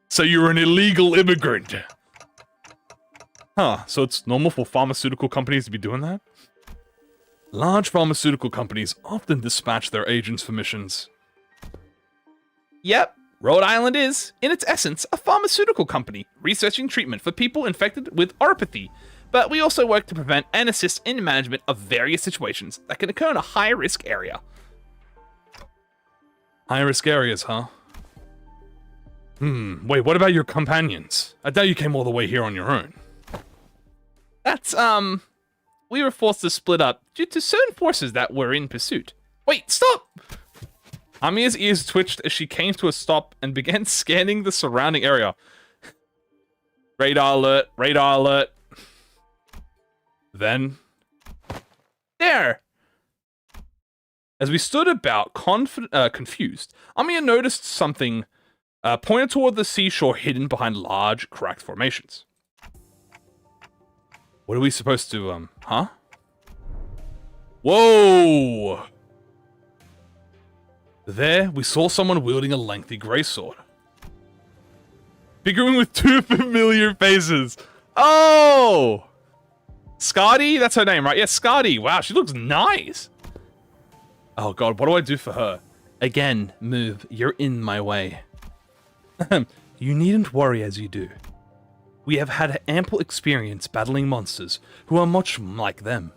So you're an illegal immigrant? Huh, so it's normal for pharmaceutical companies to be doing that? Large pharmaceutical companies often dispatch their agents for missions.
Yep. Rhode Island is, in its essence, a pharmaceutical company, researching treatment for people infected with oropathy, but we also work to prevent and assist in management of various situations that can occur in a high-risk area.
High-risk areas, huh? Wait, what about your companions? I doubt you came all the way here on your own.
That's, we were forced to split up due to certain forces that were in pursuit. Wait, stop!
Amiya's ears twitched as she came to a stop and began scanning the surrounding area. Radar alert, radar alert. Then...
there!
As we stood about confused, Amiya noticed something pointed toward the seashore hidden behind large, cracked formations. What are we supposed to, huh? Whoa! There, we saw someone wielding a lengthy grey sword. Figuring with two familiar faces. Oh! Scotty? That's her name, right? Yeah, Scotty. Wow, she looks nice. Oh god, what do I do for her?
Again, move. You're in my way.
You needn't worry as you do. We have had ample experience battling monsters who are much like them. ...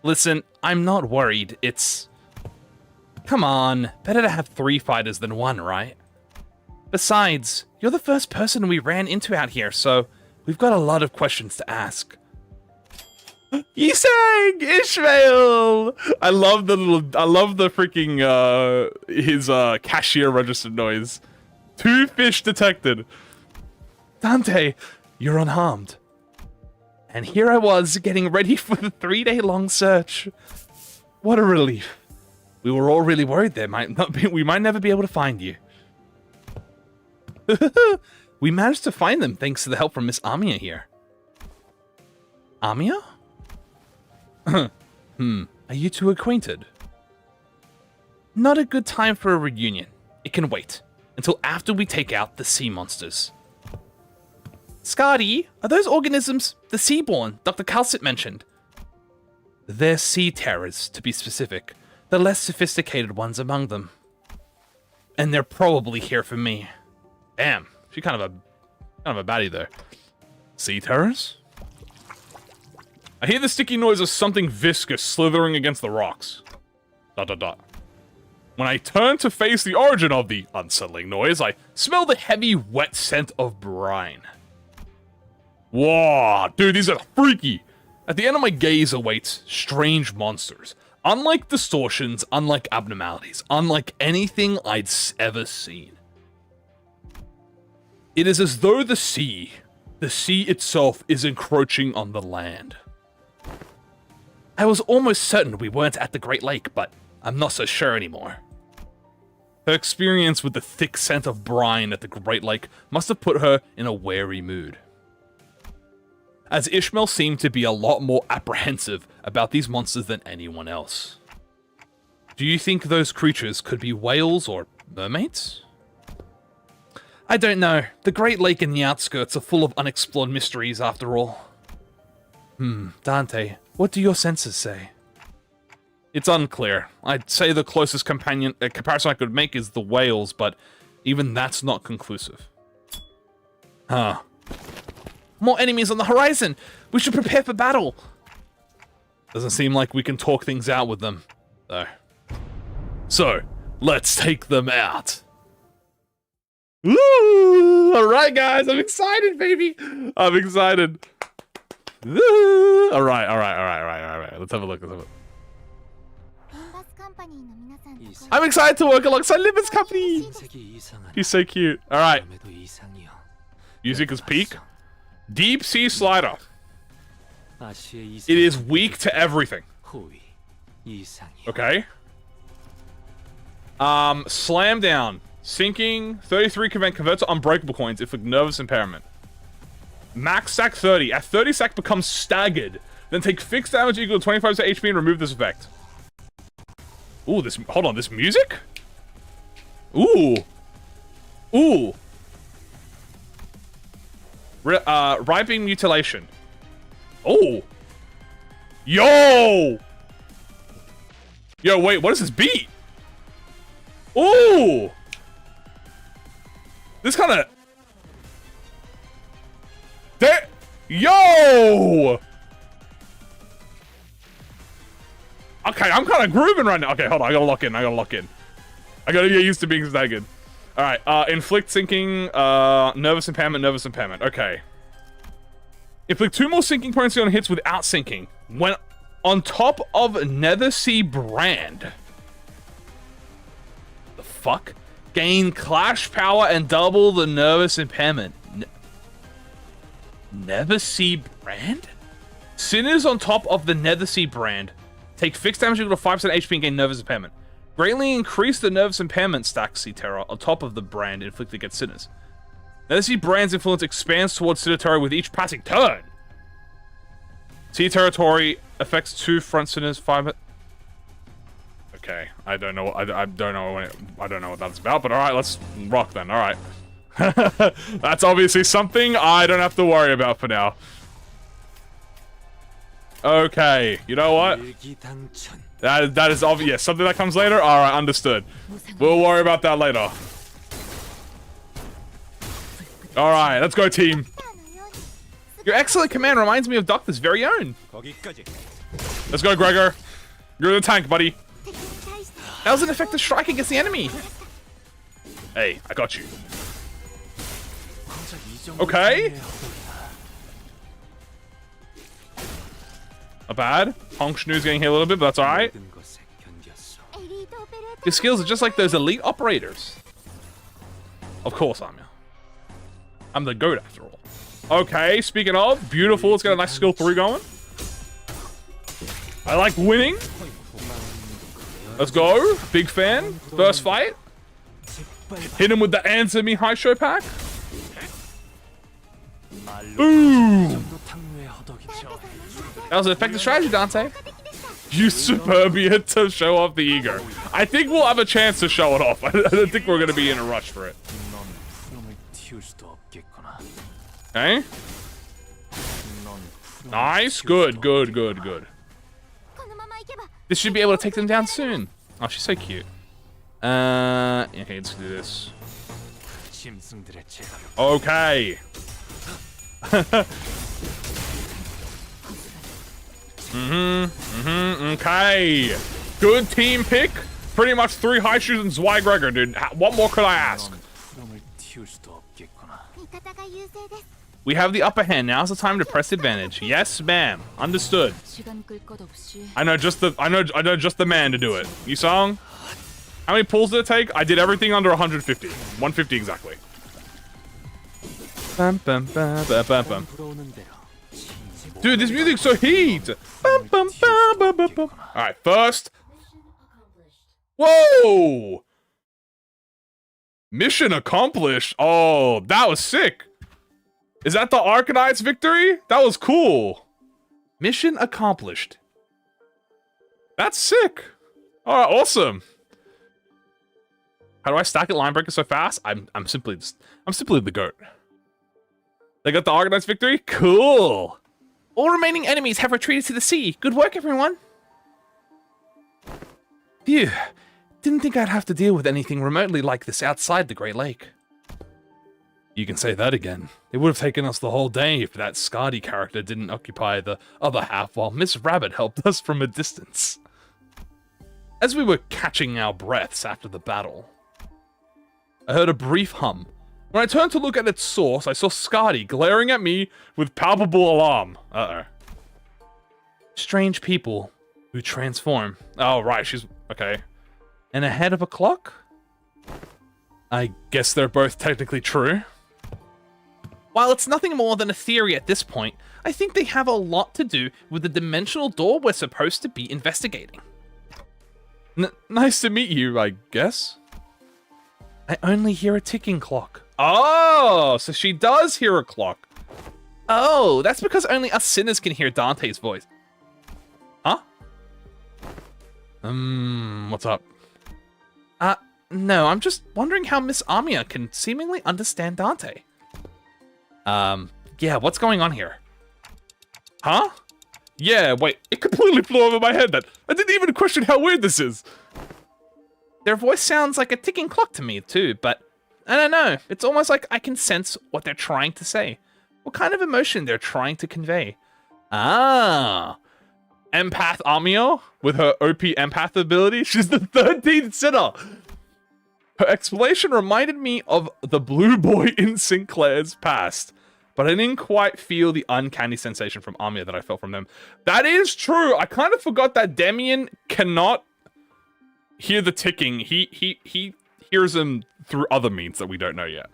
Listen, I'm not worried. It's... Come on, better to have 3 fighters than 1, right? Besides, you're the first person we ran into out here, so we've got a lot of questions to ask.
Yisang! Ishmael! I love the freaking, his, cashier register noise. 2 fish detected. Dante, you're unharmed. And here I was, getting ready for the 3-day-long search. What a relief. We were all really worried we might never be able to find you. We managed to find them thanks to the help from Miss Amia here. Amia? Are you two acquainted? Not a good time for a reunion. It can wait until after we take out the sea monsters. Scotty, are those organisms the seaborn Dr. Calcit mentioned? They're sea terrors, to be specific. The less sophisticated ones among them. And they're probably here for me. Damn, she's kind of a baddie there. Sea terrors? I hear the sticky noise of something viscous slithering against the rocks. ... When I turn to face the origin of the unsettling noise, I smell the heavy, wet scent of brine. Whoa, dude, these are freaky. At the end of my gaze awaits strange monsters. Unlike distortions, unlike abnormalities, unlike anything I'd ever seen. It is as though the sea itself is encroaching on the land. I was almost certain we weren't at the Great Lake, but I'm not so sure anymore. Her experience with the thick scent of brine at the Great Lake must have put her in a wary mood. As Ishmael seemed to be a lot more apprehensive about these monsters than anyone else. Do you think those creatures could be whales or mermaids? I don't know. The Great Lake and the outskirts are full of unexplored mysteries after all. Dante, what do your senses say? It's unclear. I'd say the closest comparison I could make is the whales, but even that's not conclusive. Huh. More enemies on the horizon! We should prepare for battle! Doesn't seem like we can talk things out with them, though. So, let's take them out. Woo! Alright, guys, I'm excited, baby! I'm excited. Alright. Let's have a look. I'm excited to work alongside Limbus Company! He's so cute. Alright. Music is peak. Deep Sea Slider. It is weak to everything. Okay. Slam down. Sinking. 33 convert to unbreakable coins if with nervous impairment. Max stack 30. At 30 stack becomes staggered. Then take fixed damage equal to 25% HP and remove this effect. Ooh, hold on, this music? Ooh. Riping mutilation. Oh. Yo, wait, what is this beat? Ooh. This kind of... Yo! Okay, I'm kind of grooving right now. Okay, hold on, I gotta lock in. I gotta get used to being staggered. Alright, inflict sinking, nervous impairment. Okay. Inflict 2 more sinking points on hits without sinking. When on top of Nethersea Brand. The fuck? Gain clash power and double the nervous impairment. Nethersea Brand? Sinners on top of the Nethersea Brand. Take fixed damage equal to 5% HP and gain nervous impairment. Greatly increase the nervous impairment stack Sea Terror on top of the brand inflicted against sinners. Nethersea Brand's influence expands towards Sea Territory with each passing turn. Sea Territory affects 2 front sinners, 5... Okay, I don't know what that's about, but alright, let's rock then, alright. That's obviously something I don't have to worry about for now. Okay, you know what? That is obvious. Yeah, something that comes later? Alright, understood. We'll worry about that later. Alright, let's go, team. Your excellent command reminds me of Doctor's very own. Let's go, Gregor. You're the tank, buddy. That was an effective strike against the enemy. Hey, I got you. Okay. Not bad. Honk Schnoo's getting hit a little bit, but that's alright. Your skills are just like those elite operators. Of course, I'm the GOAT after all. Okay, speaking of, beautiful. Let's get a nice skill 3 going. I like winning. Let's go. Big fan. First fight. Hit him with the Answer Me High Show pack. Ooh. That was an effective strategy, Dante. Use Superbia to show off the E.G.O. I think we'll have a chance to show it off. I don't think we're going to be in a rush for it. Okay. Nice. Good, good, good, good. This should be able to take them down soon. Oh, she's so cute. Okay, let's do this. Okay. Okay. Good team pick. Pretty much 3 high shoes and Zweigregor, dude. What more could I ask? We have the upper hand. Now's the time to press advantage. Yes, ma'am. Understood. I know just the man to do it. Yusong? How many pulls did it take? I did everything under 150. 150 exactly. Bum, bum, bum, bum, bum, bum. Dude, this music's so heat. Bum, bum, bum, bum, bum, bum. All right, first. Whoa! Mission accomplished. Oh, that was sick. Is that the Arknights victory? That was cool. Mission accomplished. That's sick. All right, awesome. How do I stack it line breaker so fast? I'm simply the GOAT. They got the Arknights victory? Cool. All remaining enemies have retreated to the sea. Good work, everyone. Phew. Didn't think I'd have to deal with anything remotely like this outside the Great Lake. You can say that again. It would have taken us the whole day if that Skadi character didn't occupy the other half while Miss Rabbit helped us from a distance. As we were catching our breaths after the battle, I heard a brief hum. When I turned to look at its source, I saw Skadi glaring at me with palpable alarm. Uh-oh. Strange people who transform. Oh, right, she's... okay. And ahead of a clock? I guess they're both technically true. While it's nothing more than a theory at this point, I think they have a lot to do with the dimensional door we're supposed to be investigating. Nice to meet you, I guess. I only hear a ticking clock. Oh, so she does hear a clock. Oh, that's because only us sinners can hear Dante's voice. Huh? What's up? No, I'm just wondering how Miss Amiya can seemingly understand Dante. Yeah, what's going on here? Huh? Yeah, wait, it completely flew over my head then. I didn't even question how weird this is. Their voice sounds like a ticking clock to me too, but I don't know. It's almost like I can sense what they're trying to say. What kind of emotion they're trying to convey. Ah. Empath Amiya with her OP empath ability. She's the 13th sinner. Her explanation reminded me of the blue boy in Sinclair's past, but I didn't quite feel the uncanny sensation from Amiya that I felt from them. That is true. I kind of forgot that Demian cannot hear the ticking. He hears them through other means that we don't know yet.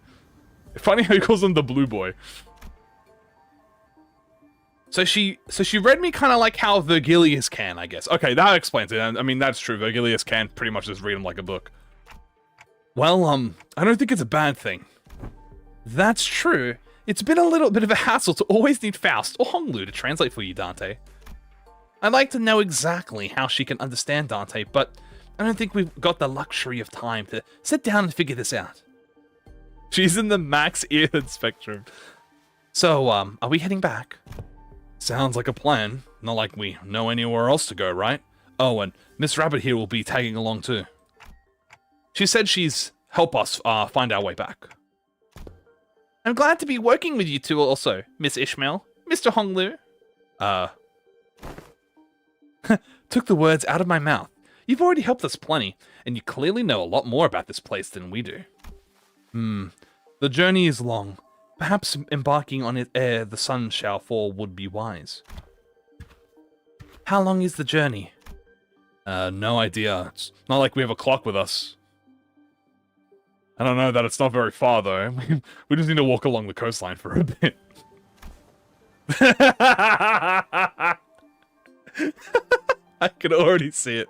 Funny how he calls them the blue boy. So she read me kind of like how Virgilius can, I guess. Okay, that explains it. I mean, that's true. Virgilius can pretty much just read him like a book. Well, I don't think it's a bad thing. That's true. It's been a little bit of a hassle to always need Faust or Honglu to translate for you, Dante. I'd like to know exactly how she can understand Dante, but I don't think we've got the luxury of time to sit down and figure this out. She's in the max eared spectrum. So, are we heading back? Sounds like a plan. Not like we know anywhere else to go, right? Oh, and Miss Rabbit here will be tagging along too. She said she's help us find our way back. I'm glad to be working with you two also, Miss Ishmael, Mr. Honglu. Took the words out of my mouth. You've already helped us plenty, and you clearly know a lot more about this place than we do. The journey is long. Perhaps embarking on it ere the sun shall fall would be wise.
How long is the journey? No idea. It's not like we have a clock with us. I don't know that it's not very far, though. We just need to walk along the coastline for a bit. I can already see it. ...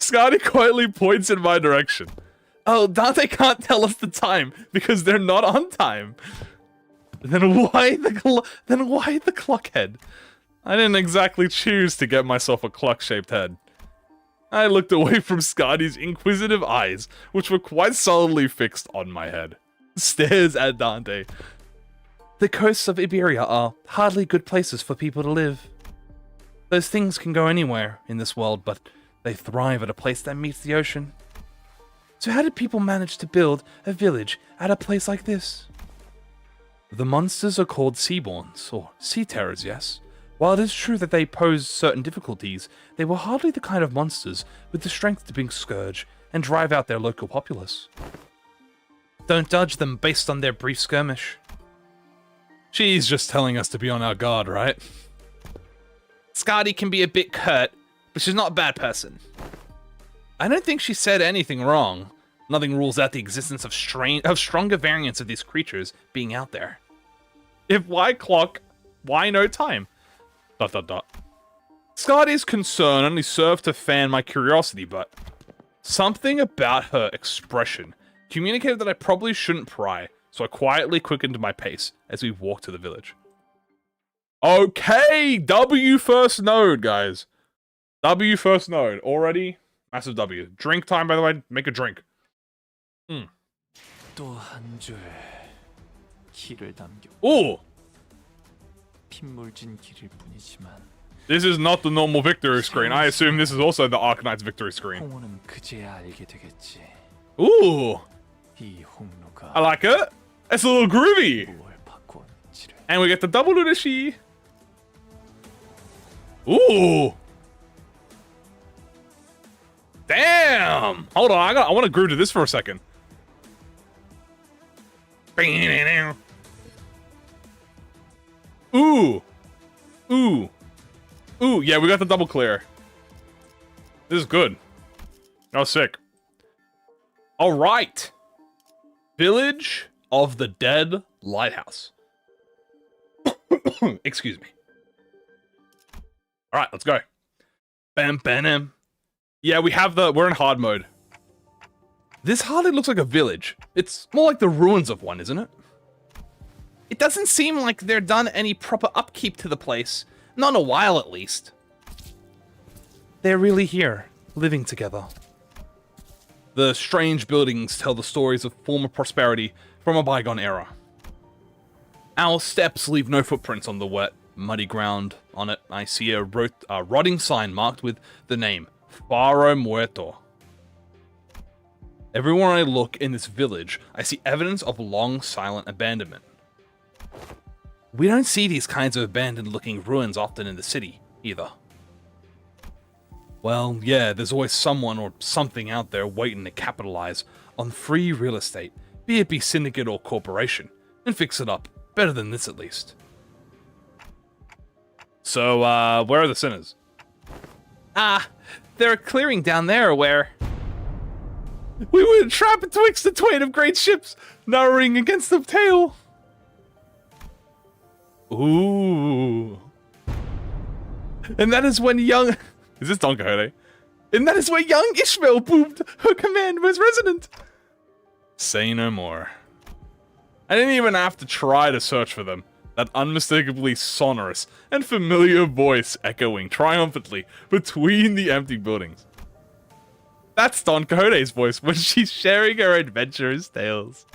Scotty quietly points in my direction. Oh, Dante can't tell us the time because they're not on time. Then why the clock head? I didn't exactly choose to get myself a clock-shaped head. I looked away from Scotty's inquisitive eyes, which were quite solidly fixed on my head. Stares at Dante. The coasts of Iberia are hardly good places for people to live. Those things can go anywhere in this world, but they thrive at a place that meets the ocean. So how did people manage to build a village at a place like this? The monsters are called seaborns, or sea terrors, yes. While it is true that they pose certain difficulties, they were hardly the kind of monsters with the strength to bring scourge and drive out their local populace. Don't judge them based on their brief skirmish. She's just telling us to be on our guard, right? Scotty can be a bit curt, but she's not a bad person. I don't think she said anything wrong. Nothing rules out the existence of stronger variants of these creatures being out there. If why clock, why no time? ... Scotty's concern only served to fan my curiosity, but something about her expression communicated that I probably shouldn't pry, so I quietly quickened my pace as we walked to the village. Okay, W first node, guys. W first node. Already? Massive W. Drink time, by the way. Make a drink. Ooh! This is not the normal victory screen. I assume this is also the Arknights victory screen. Ooh! I like it. It's a little groovy. And we get the double Udashi. Ooh! Damn! Hold on, I want to groove to this for a second. Ooh! Ooh! Ooh, yeah, we got the double clear. This is good. That was sick. Alright. Village of the Dead Lighthouse. Excuse me. Alright, let's go. Bam, bam. Yeah, we're in hard mode. This hardly looks like a village. It's more like the ruins of one, isn't it? It doesn't seem like they're done any proper upkeep to the place. Not in a while, at least. They're really here, living together. The strange buildings tell the stories of former prosperity from a bygone era. Our steps leave no footprints on the wet, muddy ground. On it, I see a rotting sign marked with the name, Faro Muerto. Everywhere I look in this village, I see evidence of long, silent abandonment. We don't see these kinds of abandoned-looking ruins often in the city, either. Well, yeah, there's always someone or something out there waiting to capitalize on free real estate, be it syndicate or corporation, and fix it up. Better than this, at least. So, where are the sinners? They're a clearing down there where... we were trapped betwixt the twain of great ships, narrowing against the tail. Ooh. And that is when young... Is this Don Quixote? And that is where young Ishmael boomed her command was resident. Say no more. I didn't even have to try to search for them. That unmistakably sonorous and familiar voice echoing triumphantly between the empty buildings. That's Don Quixote's voice when she's sharing her adventurous tales.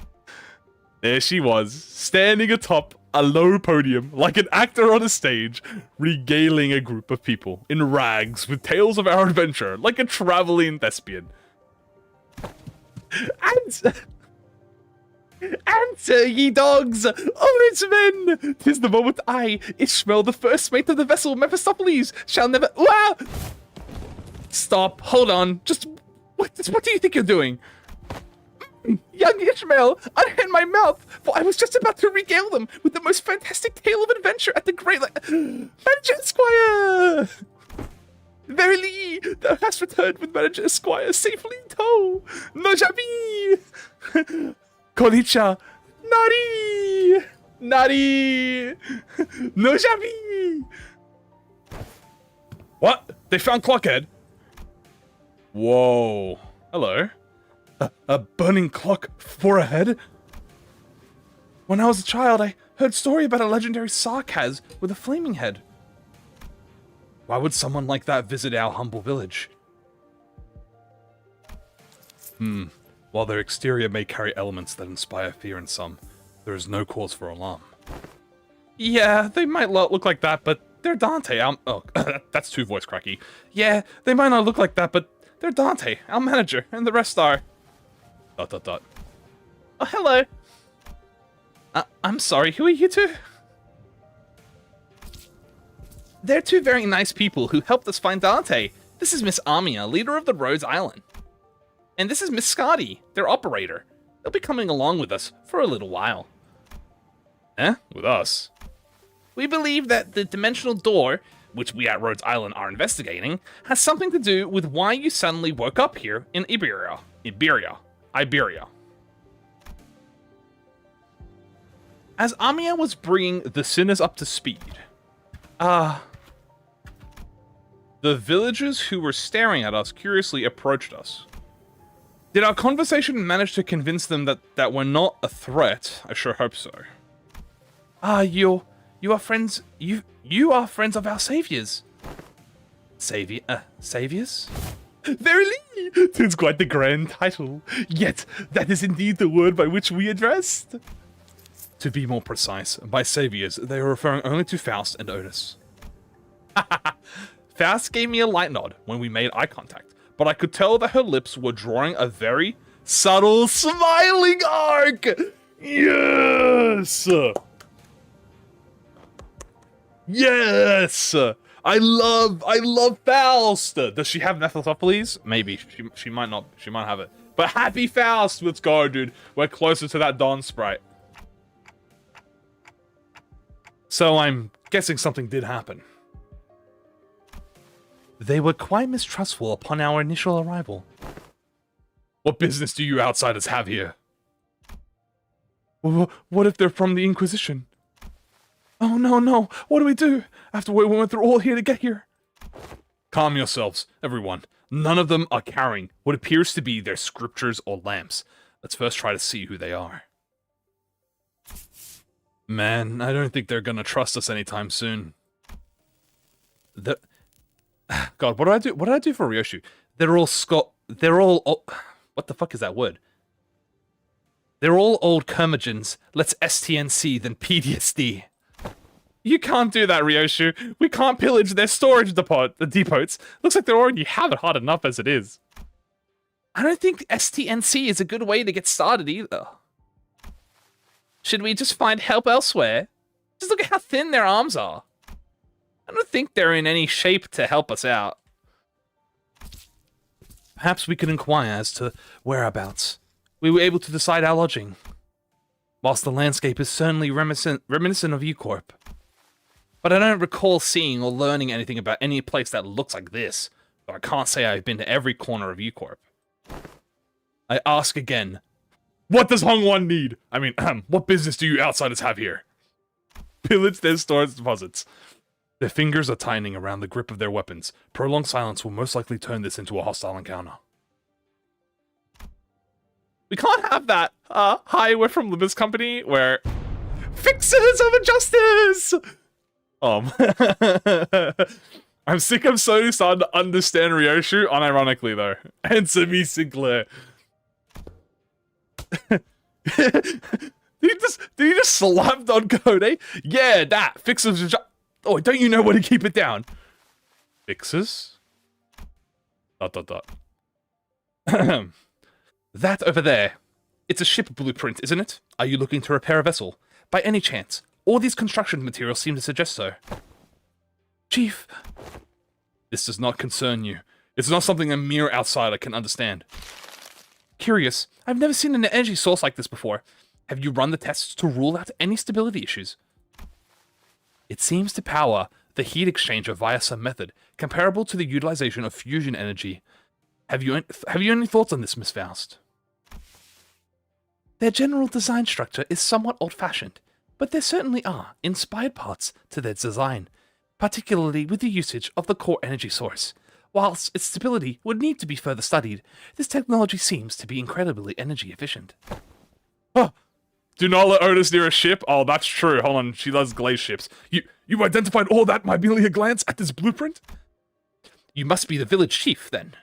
There she was, standing atop a low podium like an actor on a stage, regaling a group of people in rags with tales of our adventure like a traveling thespian. Answer, ye dogs! Honoured men! 'Tis the moment I, Ishmael, the first mate of the vessel Mephistopheles, shall never... Wow! Stop, hold on, just... What do you think you're doing? Young Ishmael, unhand my mouth, for I was just about to regale them with the most fantastic tale of adventure at the great Manager Esquire! Verily, thou hast returned with Manager Esquire safely in tow. Nojabi! Konicha! Nari! Nari! Nojabi! What? They found Clockhead? Whoa. Hello. A burning clock for a head? When I was a child, I heard a story about a legendary Sarkaz with a flaming head. Why would someone like that visit our humble village? While their exterior may carry elements that inspire fear in some, there is no cause for alarm. Yeah, they might look like that, but they're Dante. Oh, that's too voice cracky. Yeah, they might not look like that, but they're Dante, our manager, and the rest are... ... Oh, hello. I'm sorry, who are you two? They're two very nice people who helped us find Dante. This is Miss Amia, leader of the Rhodes Island. And this is Miss Scotty, their operator. They'll be coming along with us for a little while. Eh? With us? We believe that the dimensional door, which we at Rhodes Island are investigating, has something to do with why you suddenly woke up here in Iberia. As Amia was bringing the sinners up to speed, the villagers who were staring at us curiously approached us. Did our conversation manage to convince them that we're not a threat? I sure hope so. You are friends. You are friends of our saviors. Saviors? Verily, 'tis quite the grand title. Yet that is indeed the word by which we addressed. To be more precise, by saviors, they are referring only to Faust and Otis. Faust gave me a light nod when we made eye contact, but I could tell that her lips were drawing a very subtle smiling arc. Yes! Yes! I love Faust! Does she have Mephistopheles? Maybe. She might not. She might have it. But happy Faust! Let's go, dude. We're closer to that Dawn Sprite. So I'm guessing something did happen. They were quite mistrustful upon our initial arrival. What business do you outsiders have here? What if they're from the Inquisition? Oh, no. What do we do after we went through all here to get here? Calm yourselves, everyone. None of them are carrying what appears to be their scriptures or lamps. Let's first try to see who they are. Man, I don't think they're gonna trust us anytime soon. God, what do I do? What did I do for Ryoshu? They're all what the fuck is that word? They're all old curmudgeons. Let's STNC then PTSD. You can't do that, Ryoshu. We can't pillage their storage depots. Looks like they already have it hard enough as it is. I don't think STNC is a good way to get started either. Should we just find help elsewhere? Just look at how thin their arms are. I don't think they're in any shape to help us out. Perhaps we could inquire as to whereabouts. We were able to decide our lodging. Whilst the landscape is certainly reminiscent of E.G.O. But I don't recall seeing or learning anything about any place that looks like this, though I can't say I've been to every corner of E.G.O. I ask again, what does Hong Wan need? I mean, what business do you outsiders have here? Pillage their storage deposits. Their fingers are tightening around the grip of their weapons. Prolonged silence will most likely turn this into a hostile encounter. We can't have that. Hi, we're from Limbus Company, where... Fixers of injustice! I'm sick of Sony starting to understand Ryoshu, unironically though. Answer me, Sinclair. Did you just slap on code, eh? Yeah, that. Fixers of oh, don't you know where to keep it down? Fixers? ... That over there. It's a ship blueprint, isn't it? Are you looking to repair a vessel? By any chance? All these construction materials seem to suggest so. Chief. This does not concern you. It's not something a mere outsider can understand. curious. I've never seen an energy source like this before. Have you run the tests to rule out any stability issues? It seems to power the heat exchanger via some method comparable to the utilization of fusion energy. Have you any thoughts on this, Miss Faust? Their general design structure is somewhat old-fashioned, but there certainly are inspired parts to their design, particularly with the usage of the core energy source. Whilst its stability would need to be further studied, this technology seems to be incredibly energy efficient.
Huh. Do not let Otis near a ship? Oh, that's true. Hold on, she loves glaze ships. You identified all that by merely a glance at this blueprint?
You must be the village chief, then.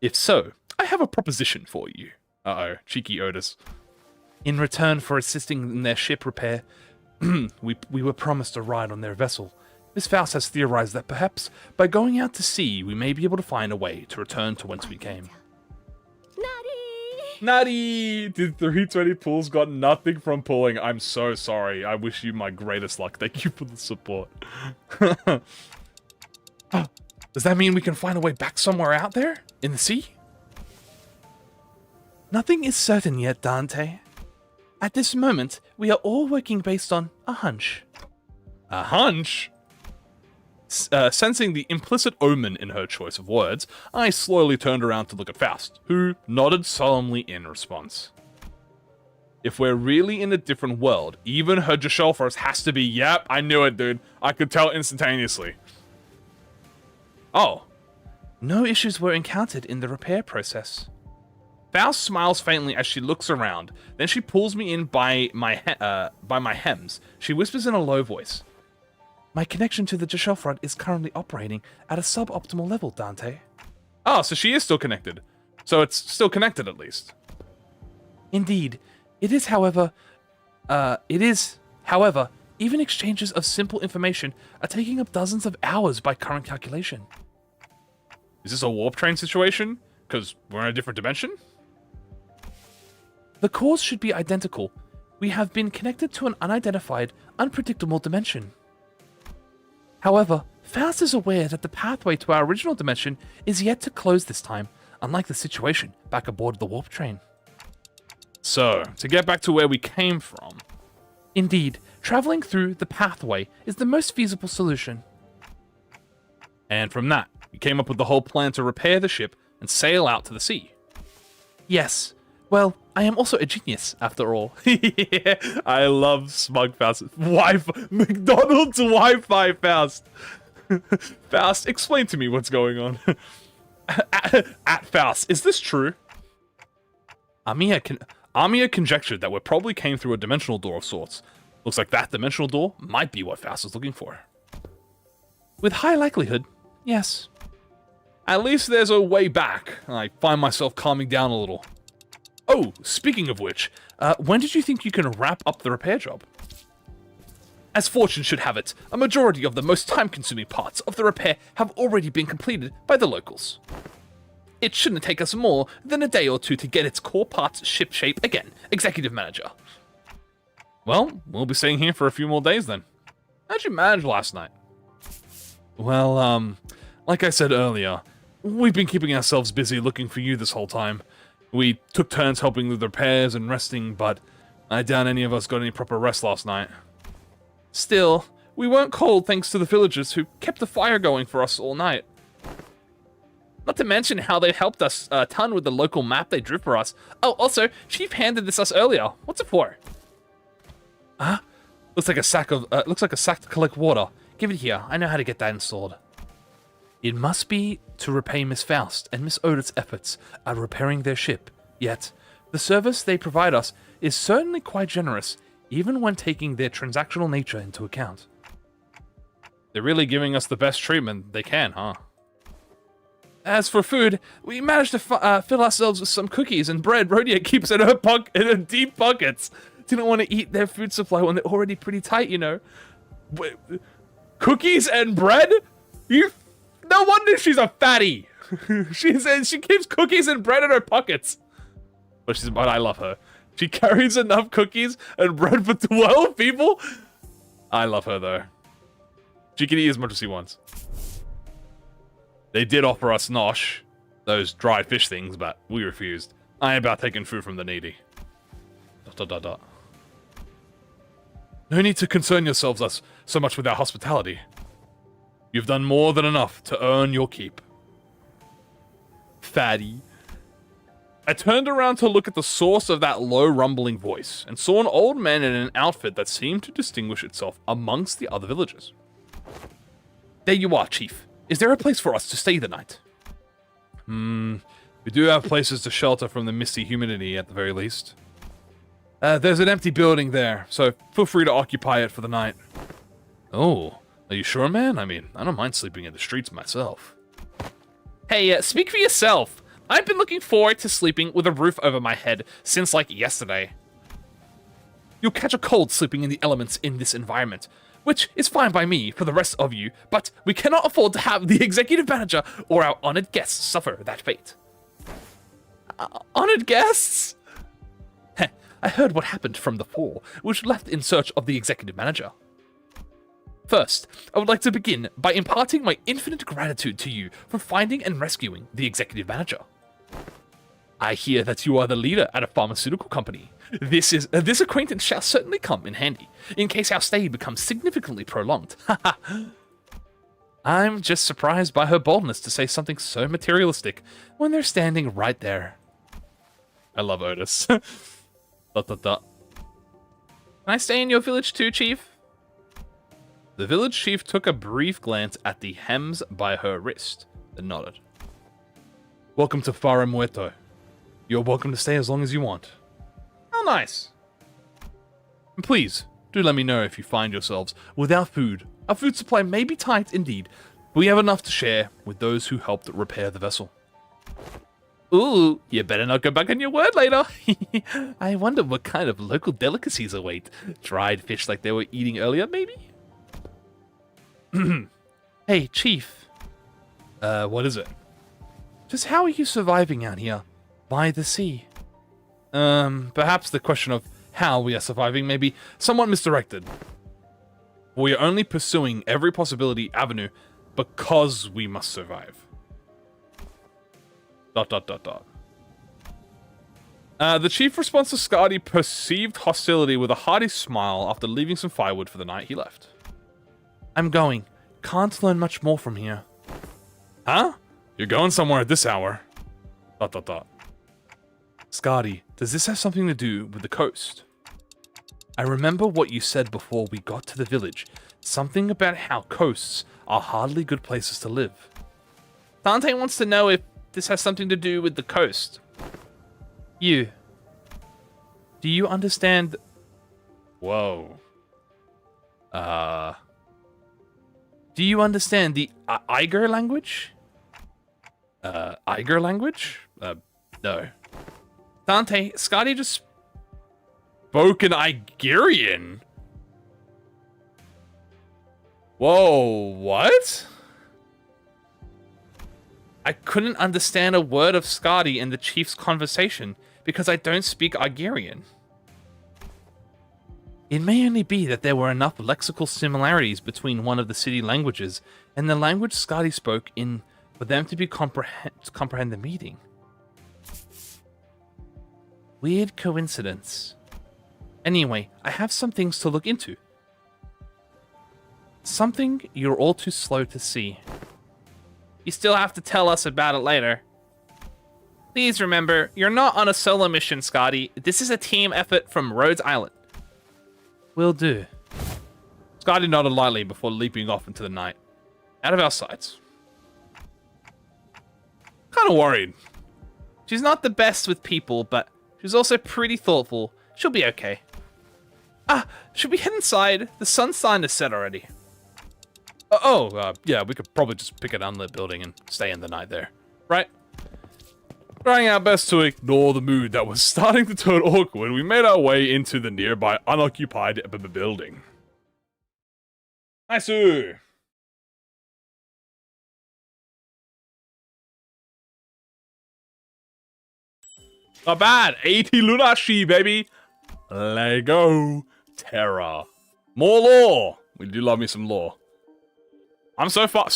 If so, I have a proposition for you.
Uh-oh, cheeky Otis.
In return for assisting in their ship repair, we were promised a ride on their vessel. Miss Faust has theorized that perhaps by going out to sea, we may be able to find a way to return to whence we came.
Nutty! Did 320 pools got nothing from pulling? I'm so sorry. I wish you my greatest luck. Thank you for the support.
Does that mean we can find a way back somewhere out there? In the sea? Nothing is certain yet, Dante. At this moment, we are all working based on a hunch.
A hunch?
Sensing the implicit omen in her choice of words, I slowly turned around to look at Faust, who nodded solemnly in response.
If we're really in a different world, even her Geshelfers has to be, yep, I knew it, dude. I could tell instantaneously.
Oh. No issues were encountered in the repair process. Faust smiles faintly as she looks around, then she pulls me in by my hems. She whispers in a low voice. My connection to the Geshelfrod is currently operating at a suboptimal level, Dante.
Oh, so she is still connected. So it's still connected at least.
Indeed. It is, however, even exchanges of simple information are taking up dozens of hours by current calculation.
Is this a warp train situation? Because we're in a different dimension?
The cause should be identical. We have been connected to an unidentified, unpredictable dimension. However, Faust is aware that the pathway to our original dimension is yet to close this time, unlike the situation back aboard the warp train.
So, to get back to where we came from...
Indeed, traveling through the pathway is the most feasible solution.
And from that, we came up with the whole plan to repair the ship and sail out to the sea.
Yes. Well, I am also a genius, after all.
Yeah, I love smug Faust. McDonald's Wi-Fi Faust. Faust, explain to me what's going on. at Faust, is this true?
Amia conjectured that we probably came through a dimensional door of sorts. Looks like that dimensional door might be what Faust is looking for. With high likelihood, yes.
At least there's a way back. I find myself calming down a little.
Oh, speaking of which, when did you think you can wrap up the repair job? As fortune should have it, a majority of the most time-consuming parts of the repair have already been completed by the locals. It shouldn't take us more than a day or two to get its core parts shipshape again, Executive Manager.
Well, we'll be staying here for a few more days then. How'd you manage last night?
Well, like I said earlier, we've been keeping ourselves busy looking for you this whole time. We took turns helping with the repairs and resting, but I doubt any of us got any proper rest last night. Still, we weren't cold thanks to the villagers who kept the fire going for us all night. Not to mention how they helped us a ton with the local map they drew for us. Oh, also, Chief handed this us earlier. What's it for? Huh? Looks like a sack to collect water. Give it here. I know how to get that installed. It must be to repay Miss Faust and Miss Otis's efforts at repairing their ship. Yet, the service they provide us is certainly quite generous, even when taking their transactional nature into account.
They're really giving us the best treatment they can, huh?
As for food, we managed to fill ourselves with some cookies and bread Rhodia keeps in her deep pockets. Didn't want to eat their food supply when they're already pretty tight, you know.
Wait, cookies and bread? No wonder she's a fatty. She keeps cookies and bread in her pockets. But I love her. She carries enough cookies and bread for 12 people. I love her though. She can eat as much as she wants. They did offer us nosh, those dried fish things, but we refused. I ain't about taking food from the needy. ... No need to concern yourselves so much with our hospitality. You've done more than enough to earn your keep. Fatty. I turned around to look at the source of that low rumbling voice, and saw an old man in an outfit that seemed to distinguish itself amongst the other villagers. There you are, Chief. Is there a place for us to stay the night? We do have places to shelter from the misty humidity at the very least. There's an empty building there, so feel free to occupy it for the night. Oh, are you sure, man? I mean, I don't mind sleeping in the streets myself. Hey, speak for yourself. I've been looking forward to sleeping with a roof over my head since, like, yesterday. You'll catch a cold sleeping in the elements in this environment, which is fine by me for the rest of you, but we cannot afford to have the executive manager or our honored guests suffer that fate. Honored guests? Heh, I heard what happened from the four, which left in search of the executive manager. First, I would like to begin by imparting my infinite gratitude to you for finding and rescuing the executive manager. I hear that you are the leader at a pharmaceutical company. This acquaintance shall certainly come in handy, in case our stay becomes significantly prolonged. I'm just surprised by her boldness to say something so materialistic when they're standing right there. I love Otis. ... Can I stay in your village too, Chief? The village chief took a brief glance at the hems by her wrist, then nodded. Welcome to Fara Muerto. You're welcome to stay as long as you want. How nice. And please, do let me know if you find yourselves without food. Our food supply may be tight indeed, but we have enough to share with those who helped repair the vessel. Ooh, you better not go back on your word later. I wonder what kind of local delicacies await. Dried fish like they were eating earlier, maybe? Hey, Chief. What is it? Just how are you surviving out here by the sea? Perhaps the question of how we are surviving may be somewhat misdirected. We are only pursuing every possibility avenue because we must survive. ... The chief response to Skadi perceived hostility with a hearty smile. After leaving some firewood for the night, he left. I'm going. Can't learn much more from here. Huh? You're going somewhere at this hour. ... Skadi, does this have something to do with the coast? I remember what you said before we got to the village. Something about how coasts are hardly good places to live. Dante wants to know if this has something to do with the coast. You. Do you understand... Whoa. Do you understand the E.G.O language? E.G.O language? No. Dante, Scotty just spoke in Igerian. Whoa, what? I couldn't understand a word of Scotty in the chief's conversation because I don't speak Igerian. It may only be that there were enough lexical similarities between one of the city languages and the language Scotty spoke in for them to be comprehend the meeting. Weird coincidence. Anyway, I have some things to look into. Something you're all too slow to see. You still have to tell us about it later. Please remember, you're not on a solo mission, Scotty. This is a team effort from Rhodes Island. Will do. Scotty nodded lightly before leaping off into the night. Out of our sights. Kind of worried. She's not the best with people, but she's also pretty thoughtful. She'll be okay. Should we head inside? The sun's starting to set already. Yeah, we could probably just pick an unlit building and stay in the night there. Right? Trying our best to ignore the mood that was starting to turn awkward, we made our way into the nearby unoccupied building. Nice. Not bad. 80 Lunashi, baby. Lego Terra. More lore. We do love me some lore. I'm so far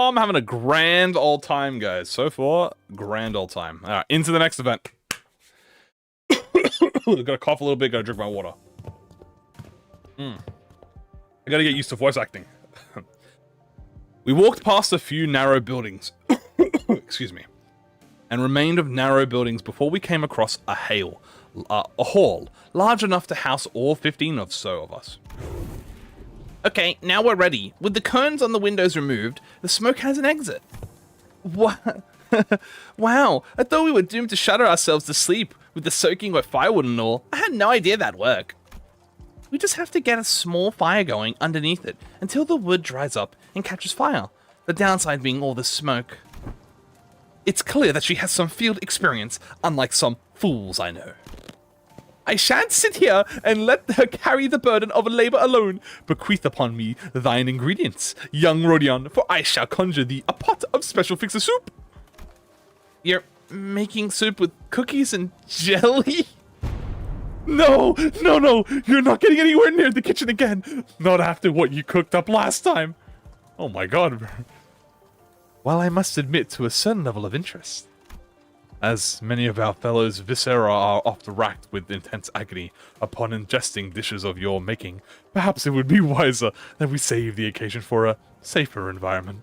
I'm having a grand old time, guys. So far, grand old time. All right, into the next event. Gotta cough a little bit, gotta drink my water. I gotta get used to voice acting. We walked past a few narrow buildings. Excuse me. And remained of narrow buildings before we came across a hall, large enough to house all 15 or so of us. Okay, now we're ready. With the cones on the windows removed, the smoke has an exit. What? Wow, I thought we were doomed to shudder ourselves to sleep with the soaking wet firewood and all. I had no idea that'd work. We just have to get a small fire going underneath it until the wood dries up and catches fire. The downside being all the smoke. It's clear that she has some field experience, unlike some fools I know. I shan't sit here and let her carry the burden of labor alone. Bequeath upon me thine ingredients, young Rodion, for I shall conjure thee a pot of special fixer soup. You're making soup with cookies and jelly? No, no, no, you're not getting anywhere near the kitchen again. Not after what you cooked up last time. Oh my god. While I must admit to a certain level of interest, as many of our fellows' viscera are oft racked with intense agony upon ingesting dishes of your making, perhaps it would be wiser that we save the occasion for a safer environment.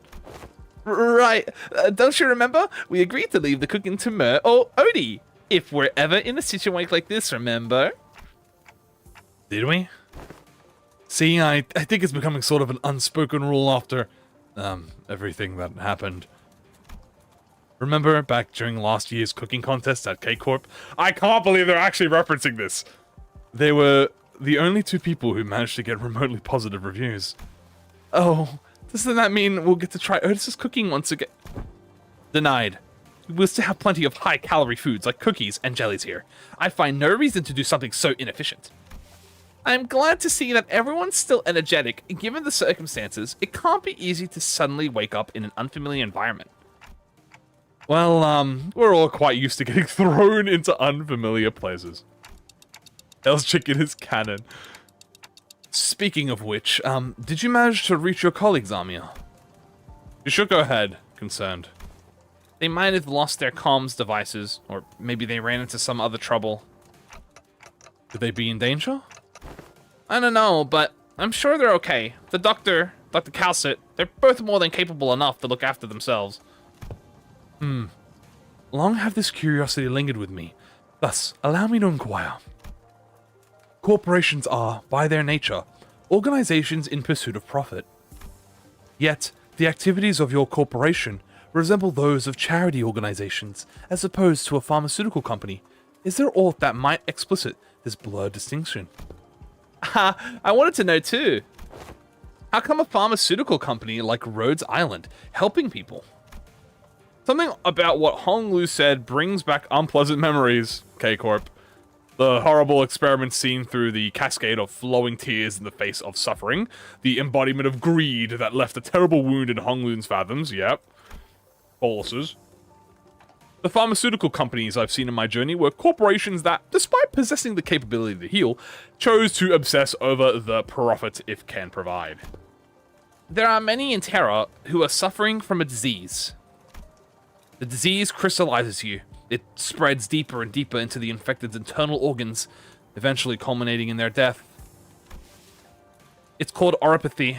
Right, don't you remember? We agreed to leave the cooking to Mer or Odie, if we're ever in a situation like this, remember? Did we? See, I think it's becoming sort of an unspoken rule after, everything that happened. Remember back during last year's cooking contest at K-Corp? I can't believe they're actually referencing this. They were the only two people who managed to get remotely positive reviews. Oh, doesn't that mean we'll get to try Otis's cooking once again? Denied. We'll still have plenty of high-calorie foods like cookies and jellies here. I find no reason to do something so inefficient. I'm glad to see that everyone's still energetic. Given the circumstances, it can't be easy to suddenly wake up in an unfamiliar environment. Well, we're all quite used to getting thrown into unfamiliar places. Hell's Chicken is canon. Speaking of which, did you manage to reach your colleagues, Amia? You shook her head, concerned. They might have lost their comms devices, or maybe they ran into some other trouble. Could they be in danger? I don't know, but I'm sure they're okay. The doctor, Dr. Calcit, they're both more than capable enough to look after themselves. Long have this curiosity lingered with me. Thus, allow me to inquire. Corporations are, by their nature, organizations in pursuit of profit. Yet, the activities of your corporation resemble those of charity organizations, as opposed to a pharmaceutical company. Is there aught that might explicit this blurred distinction? I wanted to know too. How come a pharmaceutical company like Rhodes Island helping people? Something about what Hong Lu said brings back unpleasant memories, K-Corp. The horrible experiment seen through the cascade of flowing tears in the face of suffering. The embodiment of greed that left a terrible wound in Hong Lun's fathoms, yep. Boluses. The pharmaceutical companies I've seen in my journey were corporations that, despite possessing the capability to heal, chose to obsess over the profit if can provide. There are many in Terra who are suffering from a disease. The disease crystallizes you. It spreads deeper and deeper into the infected's internal organs, eventually culminating in their death. It's called oropathy.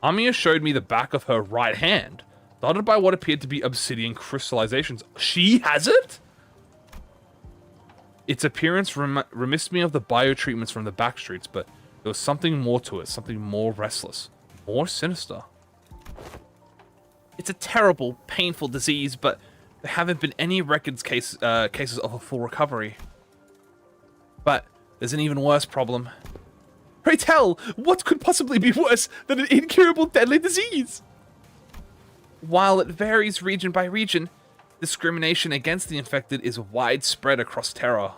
Amiya showed me the back of her right hand, dotted by what appeared to be obsidian crystallizations. She has it? Its appearance remissed me of the biotreatments from the back streets, but there was something more to it, something more restless, more sinister. It's a terrible, painful disease, but there haven't been any cases of a full recovery. But there's an even worse problem. Pray tell, what could possibly be worse than an incurable deadly disease? While it varies region by region, discrimination against the infected is widespread across Terra.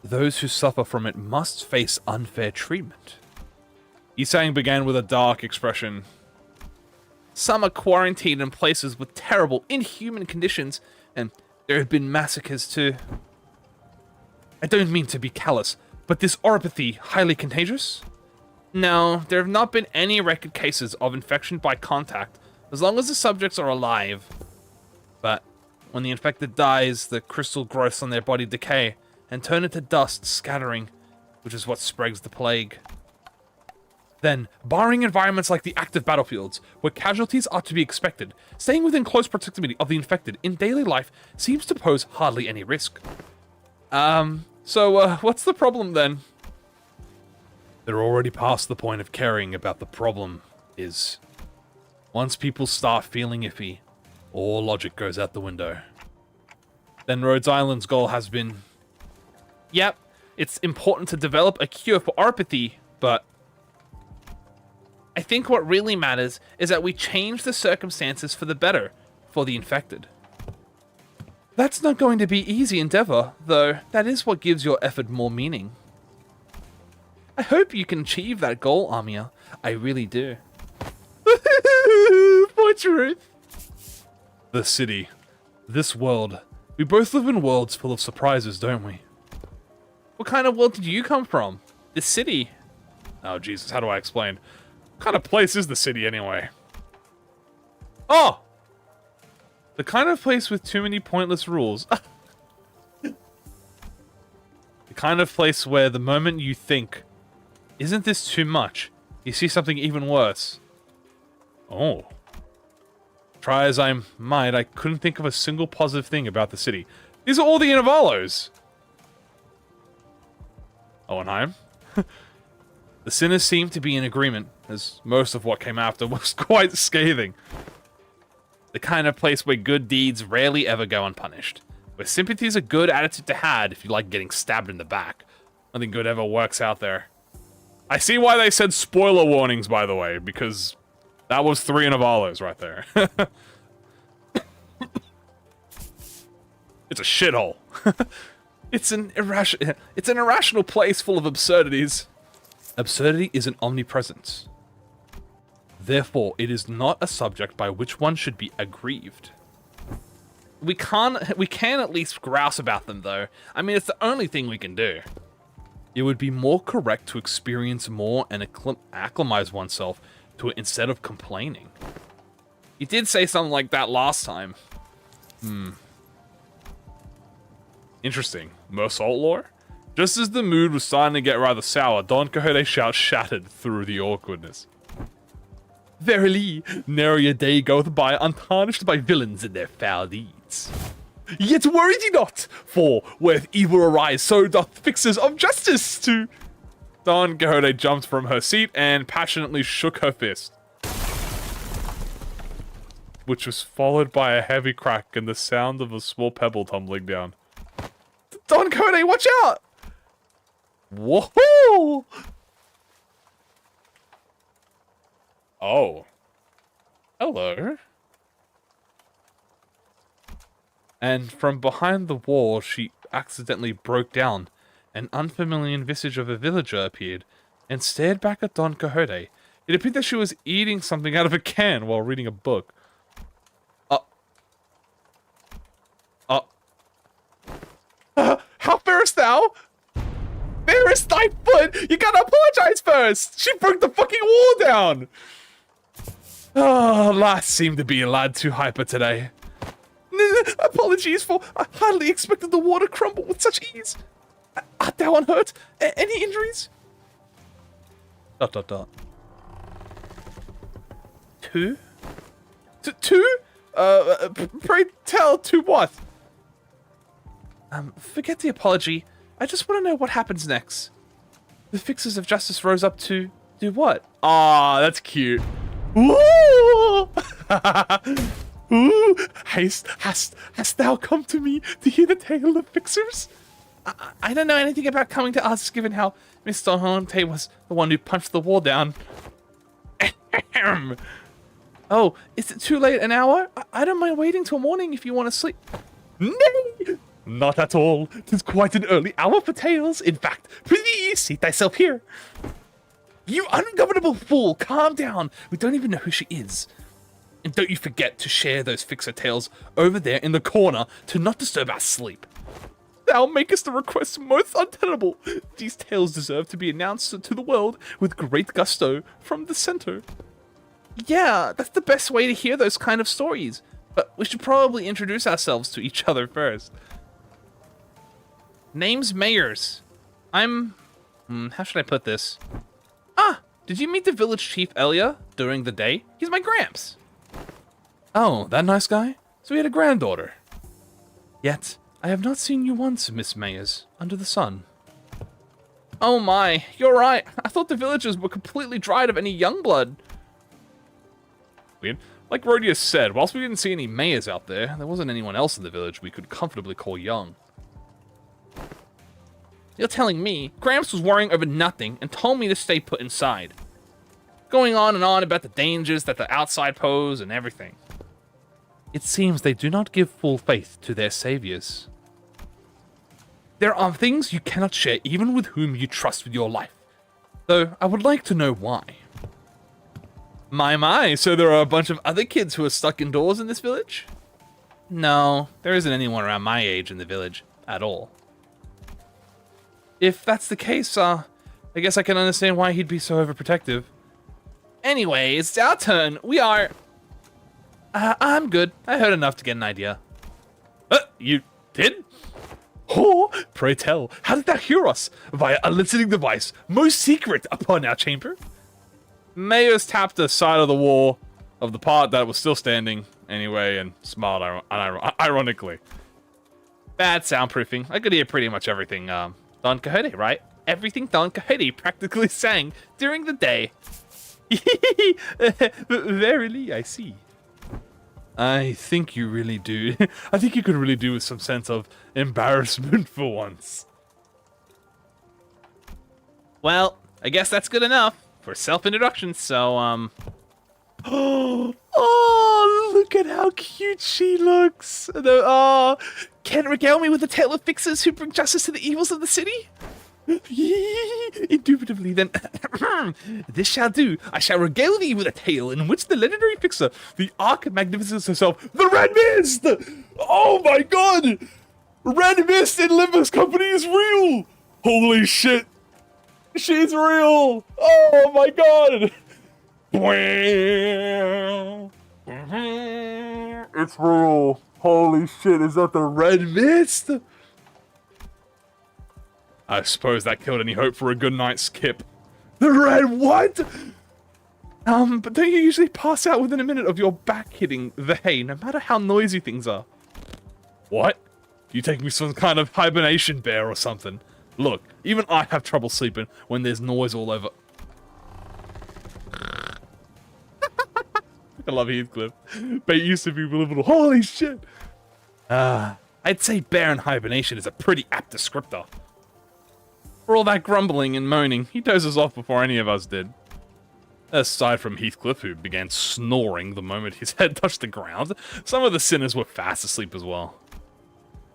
Those who suffer from it must face unfair treatment. Yisang began with a dark expression. Some are quarantined in places with terrible, inhuman conditions, and there have been massacres too. I don't mean to be callous, but this oropathy highly contagious? No, there have not been any record cases of infection by contact, as long as the subjects are alive. But when the infected dies, the crystal growths on their body decay,
and turn into dust, scattering, which is what spreads the plague. Then, barring environments like the active battlefields, where casualties are to be expected, staying within close proximity of the infected in daily life seems to pose hardly any risk. So what's the problem then? They're already past the point of caring about the problem is. Once people start feeling iffy, all logic goes out the window. Then Rhodes Island's goal has been... Yep, it's important to develop a cure for apathy, but... I think what really matters is that we change the circumstances for the better for the infected. That's not going to be easy endeavor, though that is what gives your effort more meaning. I hope you can achieve that goal, Amia. I really do. For truth. The city. This world. We both live in worlds full of surprises, don't we? What kind of world did you come from? This city? Oh, Jesus, how do I explain? What kind of place is the city, anyway? Oh! The kind of place with too many pointless rules. The kind of place where the moment you think, isn't this too much, you see something even worse. Oh. Try as I might, I couldn't think of a single positive thing about the city. These are all the Inavalos! Owenheim? The sinners seem to be in agreement, as most of what came after was quite scathing. The kind of place where good deeds rarely ever go unpunished. Where sympathy is a good attitude to have if you like getting stabbed in the back. Nothing good ever works out there. I see why they said spoiler warnings, by the way, because that was 3 Inavalos right there. It's a shithole. It's an irrational place full of absurdities. Absurdity is an omnipresence. Therefore, it is not a subject by which one should be aggrieved. We can at least grouse about them, though. I mean, it's the only thing we can do. It would be more correct to experience more and acclimatize oneself to it instead of complaining. You did say something like that last time. Interesting. More salt lore? Just as the mood was starting to get rather sour, Don Quixote's shout shattered through the awkwardness. Verily, nary a day goeth by untarnished by villains and their foul deeds. Yet worry ye not, for where evil arise, so doth fixers of justice to... Don Quixote jumped from her seat and passionately shook her fist, which was followed by a heavy crack and the sound of a small pebble tumbling down. Don Quixote, watch out! Whoa! Oh. Hello. And from behind the wall, she accidentally broke down. An unfamiliar visage of a villager appeared and stared back at Don Quixote. It appeared that she was eating something out of a can while reading a book. How farest thou? There is thy foot! You gotta apologize first! She broke the fucking wall down! Oh, lass seemed to be a lad too hyper today. Apologies for I hardly expected the wall to crumble with such ease. Art thou unhurt? Any injuries? ... Two? Two? Pray tell, to what? Forget the apology. I just want to know what happens next. The fixers of justice rose up to do what? Ah, that's cute. Ooh! Ooh! Hast thou come to me to hear the tale of fixers? I don't know anything about coming to us, given how Mr. Hornte was the one who punched the wall down. Oh, is it too late an hour? I don't mind waiting till morning if you want to sleep. Nay! Not at all. 'Tis quite an early hour for tales. In fact, prithee, seat thyself here. You ungovernable fool, calm down. We don't even know who she is. And don't you forget to share those fixer tales over there in the corner to not disturb our sleep. Thou makest the request most untenable. These tales deserve to be announced to the world with great gusto from the center. Yeah, that's the best way to hear those kind of stories. But we should probably introduce ourselves to each other first. Name's Mayors. I'm... how should I put this? Ah! Did you meet the village chief Elia during the day? He's my gramps. Oh, that nice guy? So he had a granddaughter. Yet, I have not seen you once, Miss Mayors, under the sun. Oh my, you're right. I thought the villagers were completely dried of any young blood. Weird. Like Rodius said, whilst we didn't see any mayors out there, there wasn't anyone else in the village we could comfortably call young. You're telling me Gramps was worrying over nothing and told me to stay put inside. Going on and on about the dangers that the outside pose and everything. It seems they do not give full faith to their saviors. There are things you cannot share even with whom you trust with your life. Though I would like to know why. My, so there are a bunch of other kids who are stuck indoors in this village? No, there isn't anyone around my age in the village at all. If that's the case, I guess I can understand why he'd be so overprotective. Anyway, it's our turn. We are... I'm good. I heard enough to get an idea. You did? Oh, pray tell, how did thou hear us? Via a listening device, most secret upon our chamber? Mayors tapped the side of the wall of the part that was still standing anyway and smiled ironically. Bad soundproofing. I could hear pretty much everything Don Quixote, right? Everything Don Quixote practically sang during the day. Verily, I see. I think you really do. I think you could really do with some sense of embarrassment for once. Well, I guess that's good enough for self-introduction, so, Oh, look at how cute she looks. Can regale me with a tale of fixers who bring justice to the evils of the city? Indubitably, then. This shall do. I shall regale thee with a tale in which the legendary fixer, the Arch-Magnificence herself, the Red Mist! Oh my god! Red Mist in Limbus Company is real! Holy shit! She's real! Oh my god! It's real. Holy shit, is that the Red Mist? I suppose that killed any hope for a good night's skip. The Red what? But don't you usually pass out within a minute of your back hitting the hay, no matter how noisy things are? What? You take me some kind of hibernation bear or something? Look, even I have trouble sleeping when there's noise all over. I love Heathcliff. But it used to be believable. Holy shit! I'd say bear in hibernation is a pretty apt descriptor. For all that grumbling and moaning, he dozes off before any of us did. Aside from Heathcliff, who began snoring the moment his head touched the ground, some of the sinners were fast asleep as well.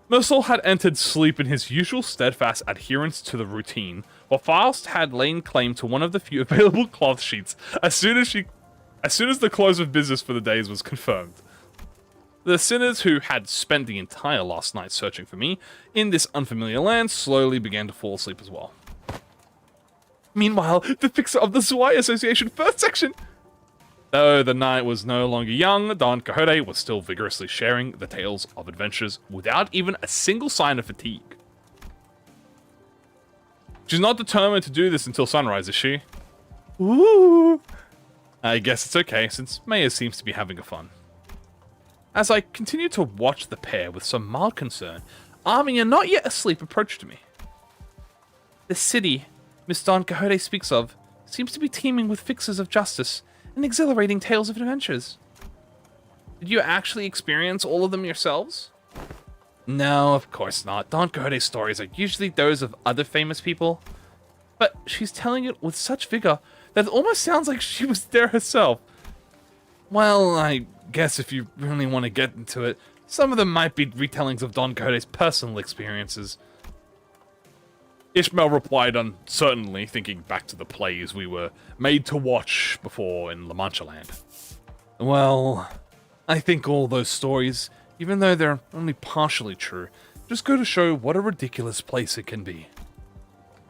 Mersault had entered sleep in his usual steadfast adherence to the routine, while Faust had lain claim to one of the few available cloth sheets as soon as the close of business for the days was confirmed. The sinners who had spent the entire last night searching for me in this unfamiliar land slowly began to fall asleep as well. Meanwhile, the fixer of the Zwei Association First Section! Though the night was no longer young, Don Quixote was still vigorously sharing the tales of adventures without even a single sign of fatigue. She's not determined to do this until sunrise, is she? Ooh! I guess it's okay, since Maya seems to be having a fun. As I continued to watch the pair with some mild concern, Armia, not yet asleep, approached me. The city Miss Don Quixote speaks of seems to be teeming with fixers of justice and exhilarating tales of adventures. Did you actually experience all of them yourselves? No, of course not. Don Quixote's stories are usually those of other famous people, but she's telling it with such vigor that it almost sounds like she was there herself. Well, I guess if you really want to get into it, some of them might be retellings of Don Quixote's personal experiences. Ishmael replied uncertainly, thinking back to the plays we were made to watch before in La Mancha Land. Well, I think all those stories, even though they're only partially true, just go to show what a ridiculous place it can be.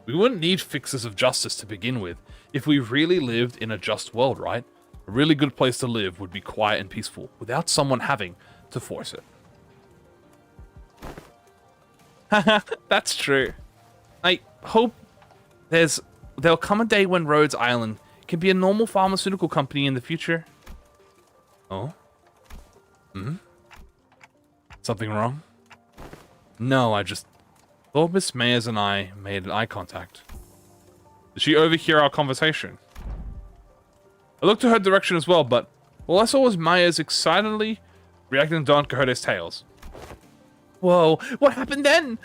We wouldn't need fixers of justice to begin with if we really lived in a just world, right? A really good place to live would be quiet and peaceful, without someone having to force it. That's true. I hope there'll come a day when Rhodes Island can be a normal pharmaceutical company in the future. Oh? Something wrong? No, I just thought Miss Mayers and I made eye contact. Did she overhear our conversation? I looked to her direction as well, but all I saw was Myers excitedly reacting to Don Quixote's tales. Whoa, what happened then?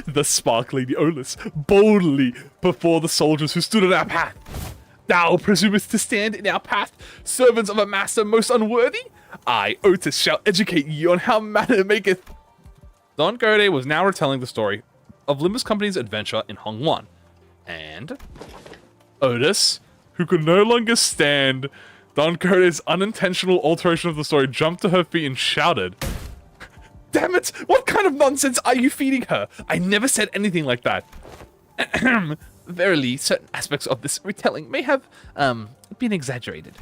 The sparkling Aeolus boldly before the soldiers who stood in our path. Thou presumest to stand in our path, servants of a master most unworthy? I, Otis, shall educate you on how matter maketh. Don Quixote was now retelling the story of Limbus Company's adventure in Hong One. And Otis, who could no longer stand Don Quixote's unintentional alteration of the story, jumped to her feet and shouted, "Damn it! What kind of nonsense are you feeding her? I never said anything like that." Verily, certain aspects of this retelling may have, been exaggerated.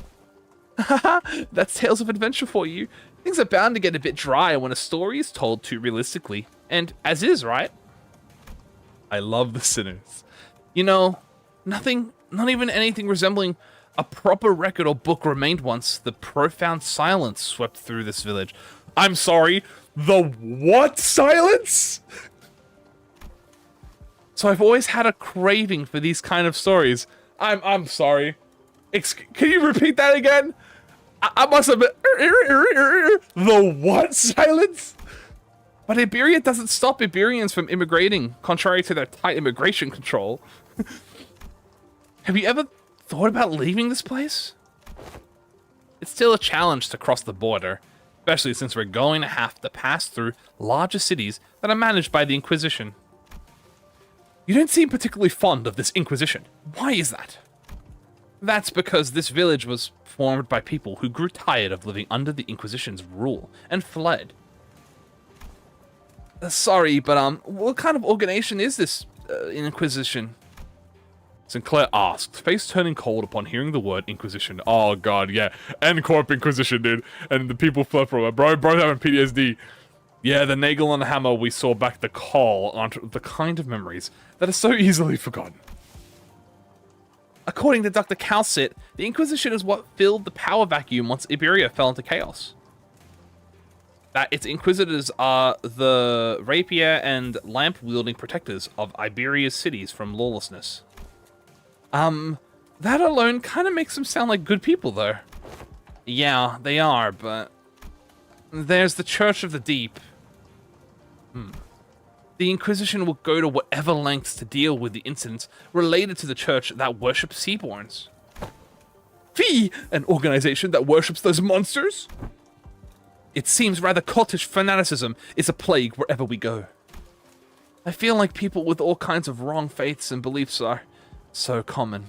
That's Tales of Adventure for you. Things are bound to get a bit dry when a story is told too realistically. And as is, right? I love the sinners. You know, nothing, not even anything resembling a proper record or book remained once the profound silence swept through this village. I'm sorry, the what silence? So I've always had a craving for these kind of stories. I'm sorry. Can you repeat that again? I must have been... The what silence? But Iberia doesn't stop Iberians from immigrating, contrary to their tight immigration control. Have you ever thought about leaving this place? It's still a challenge to cross the border, especially since we're going to have to pass through larger cities that are managed by the Inquisition. You don't seem particularly fond of this Inquisition. Why is that? That's because this village was formed by people who grew tired of living under the Inquisition's rule and fled. Sorry, but what kind of organization is this Inquisition? Sinclair asked, face turning cold upon hearing the word Inquisition. Oh god, yeah. N-Corp Inquisition, dude. And the people fled from it. Bro, both having PTSD. Yeah, the Nagel and the hammer we saw back at the call aren't the kind of memories that are so easily forgotten. According to Dr. Calcit, the Inquisition is what filled the power vacuum once Iberia fell into chaos. That its inquisitors are the rapier and lamp-wielding protectors of Iberia's cities from lawlessness. That alone kind of makes them sound like good people, though. Yeah, they are, but... There's the Church of the Deep. The Inquisition will go to whatever lengths to deal with the incidents related to the church that worships Seaborns. Fee! An organization that worships those monsters? It seems rather cultish fanaticism is a plague wherever we go. I feel like people with all kinds of wrong faiths and beliefs are so common.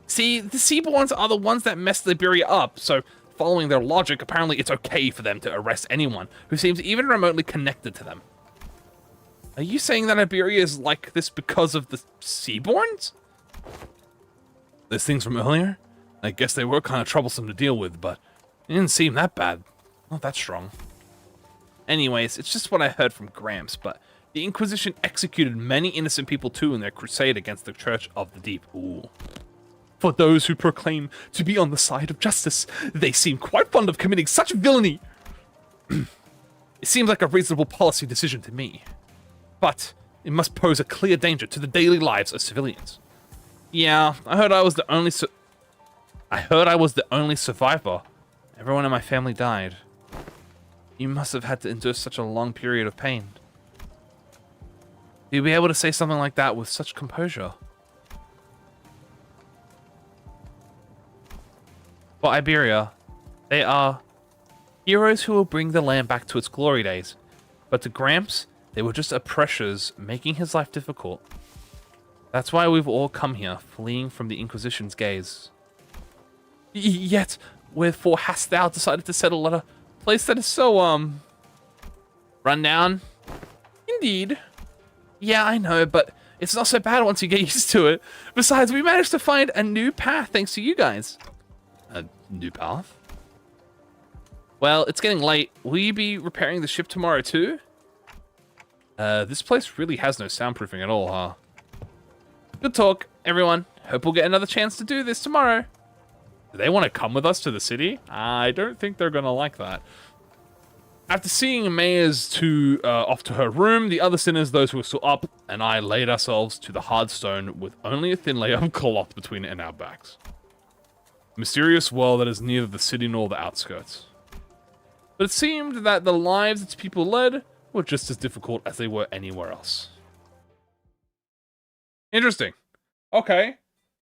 See, the Seaborns are the ones that messed Iberia up, so following their logic, apparently it's okay for them to arrest anyone who seems even remotely connected to them. Are you saying that Iberia is like this because of the Seaborns? Those things from earlier? I guess they were kind of troublesome to deal with, but it didn't seem that bad. Not that strong. Anyways, it's just what I heard from Gramps, but the Inquisition executed many innocent people too in their crusade against the Church of the Deep. Ooh. For those who proclaim to be on the side of justice, they seem quite fond of committing such villainy. It seems like a reasonable policy decision to me. But it must pose a clear danger to the daily lives of civilians. Yeah, I heard I was the only survivor. Everyone in my family died. You must have had to endure such a long period of pain. You'd be able to say something like that with such composure. For Iberia, they are heroes who will bring the land back to its glory days. But to Gramps, they were just oppressors making his life difficult. That's why we've all come here, fleeing from the Inquisition's gaze. Yet, wherefore hast thou decided to settle at a place that is so, run down? Indeed. Yeah, I know, but it's not so bad once you get used to it. Besides, we managed to find a new path thanks to you guys. A new path? Well, it's getting late. Will you be repairing the ship tomorrow too? This place really has no soundproofing at all, huh? Good talk, everyone. Hope we'll get another chance to do this tomorrow. Do they want to come with us to the city? I don't think they're gonna like that. After seeing Maya's off to her room, the other sinners, those who were still up, and I laid ourselves to the hard stone with only a thin layer of cloth between it and our backs. A mysterious world that is neither the city nor the outskirts. But it seemed that the lives its people led were just as difficult as they were anywhere else. Interesting. Okay.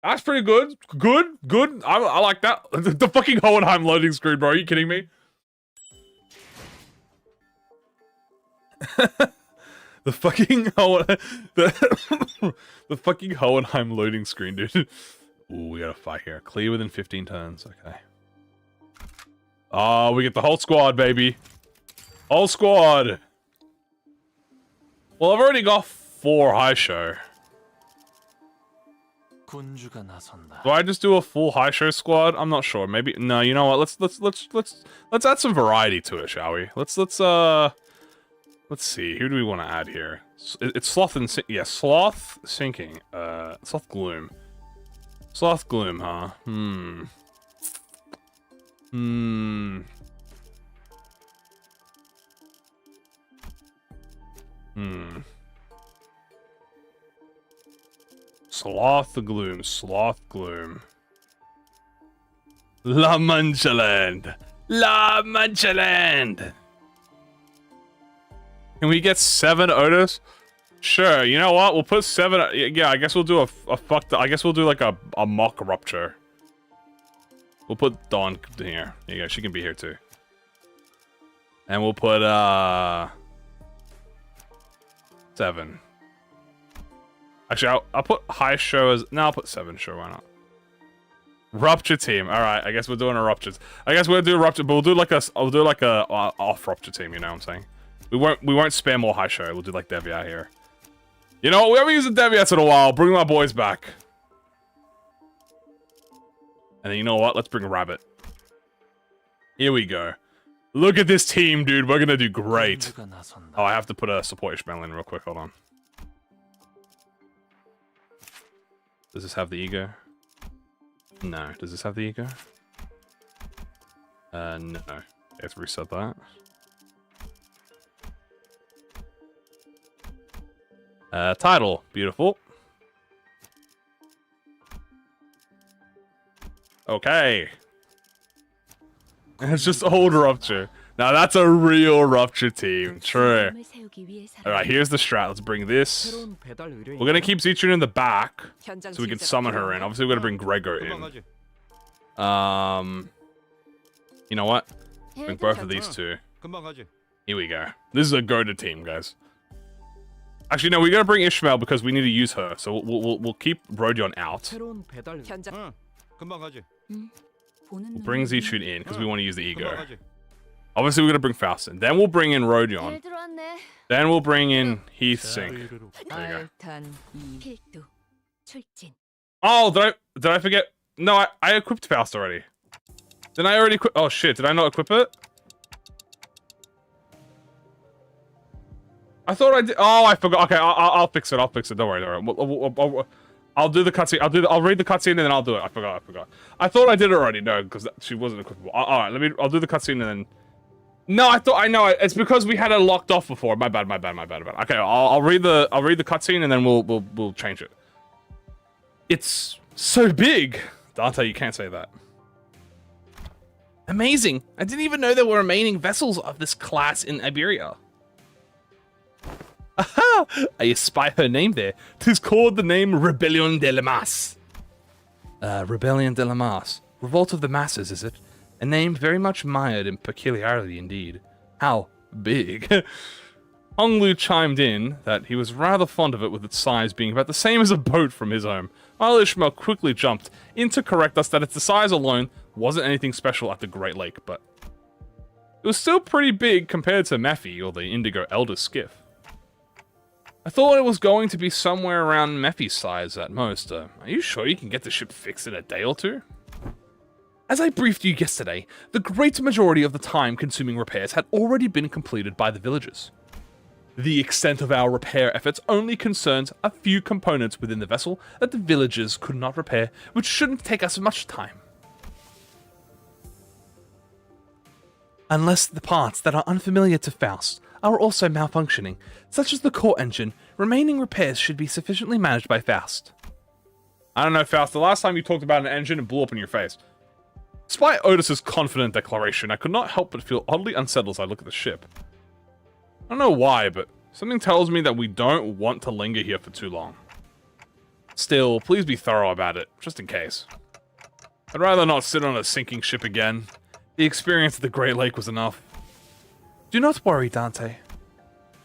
That's pretty good. Good. I like that. The fucking Hohenheim loading screen, bro. Are you kidding me? the fucking the fucking Hohenheim loading screen, dude. Ooh, we got a fight here. Clear within 15 turns. Okay. Oh, we get the whole squad, baby. Whole squad. Well, I've already got 4 high show. Do I just do a full high show squad? I'm not sure. Maybe no. You know what? Let's add some variety to it, shall we? Let's see. Who do we want to add here? It's sloth and sloth sinking. Sloth gloom. Sloth gloom, huh? Sloth gloom. Sloth gloom. La Manchaland. La Manchaland. Can we get 7 Otis? Sure, you know what? We'll put 7. Yeah, I guess we'll do I guess we'll do like a mock rupture. We'll put Dawn here. There you go, she can be here too. And we'll put 7. Actually, I'll put high show as no, I'll put 7, sure, why not? Rupture team. Alright, I guess we're doing a rupture. I guess we'll do a rupture, but we'll do like a off rupture team, you know what I'm saying? We won't spam more high show. We'll do like Deviat here. You know what? We haven't used the Deviats in a while. Bring my boys back. And then you know what? Let's bring a rabbit. Here we go. Look at this team, dude. We're gonna do great. Oh, I have to put a support Ishmael in real quick. Hold on. Does this have the E.G.O? No. Does this have the E.G.O? No. I have to reset that. Title. Beautiful. Okay. It's just old rupture. Now that's a real rupture team. True. Alright, here's the strat. Let's bring this. We're gonna keep Zichun in the back so we can summon her in. Obviously, we're gonna bring Gregor in. You know what? Bring both of these two. Here we go. This is a go-to team, guys. Actually, no, we gotta bring Ishmael because we need to use her. So we'll keep Rodion out. We'll bring Zichun in because we want to use the E.G.O. Obviously, we're gonna bring Faust in. Then we'll bring in Rodion. Then we'll bring in Heath Sink. There you go. Oh, did I forget? No, I equipped Faust already. Didn't I already equip? Oh shit, did I not equip it? I thought I did. Oh, I forgot. Okay, I'll fix it. I'll fix it. Don't worry. Don't worry. I'll do the cutscene. I'll read the cutscene and then I'll do it. I forgot. I thought I did it already. No, because she wasn't equipable. All right, I'll do the cutscene and then. No, I know. It's because we had it locked off before. My bad. Okay, I'll read the cutscene and then we'll change it. It's so big, Dante. You can't say that. Amazing! I didn't even know there were remaining vessels of this class in Iberia. Aha! I espy her name there. 'Tis called the name Rebellion de la Masse. Rebellion de la Masse. Revolt of the Masses, is it? A name very much mired in peculiarity indeed. How big? Honglu chimed in that he was rather fond of it with its size being about the same as a boat from his home, while Ishmael quickly jumped in to correct us that its size alone wasn't anything special at the Great Lake, but it was still pretty big compared to Mephi or the Indigo Elder skiff. I thought it was going to be somewhere around Mephi's size at most. Are you sure you can get the ship fixed in a day or two? As I briefed you yesterday, the great majority of the time-consuming repairs had already been completed by the villagers.
The extent of our repair efforts only concerns a few components within the vessel that the villagers could not repair, which shouldn't take us much time. Unless the parts that are unfamiliar to Faust are also malfunctioning, such as the core engine, remaining repairs should be sufficiently managed by Faust. I don't know, Faust, the last time you talked about an engine, it blew up in your face. Despite Otis's confident declaration, I could not help but feel oddly unsettled as I look at the ship. I don't know why, but something tells me that we don't want to linger here for too long. Still, please be thorough about it, just in case. I'd rather not sit on a sinking ship again. The experience at the Great Lake was enough. Do not worry, Dante.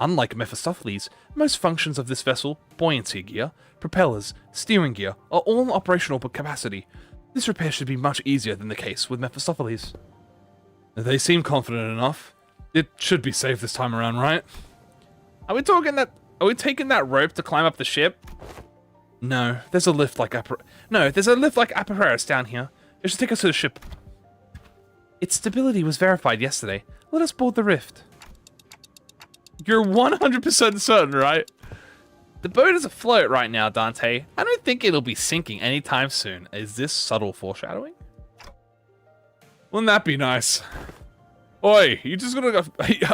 Unlike Mephistopheles, most functions of this vessel, buoyancy gear, propellers, steering gear, are all in operational capacity. This repair should be much easier than the case with Mephistopheles. They seem confident enough. It should be safe this time around, right? Are we taking that rope to climb up the ship? No, there's a lift like apparatus down here. It should take us to the ship. Its stability was verified yesterday. Let us board the rift. You're 100% certain, right? The boat is afloat right now, Dante. I don't think it'll be sinking anytime soon. Is this subtle foreshadowing? Wouldn't that be nice? Oi, you just gonna go,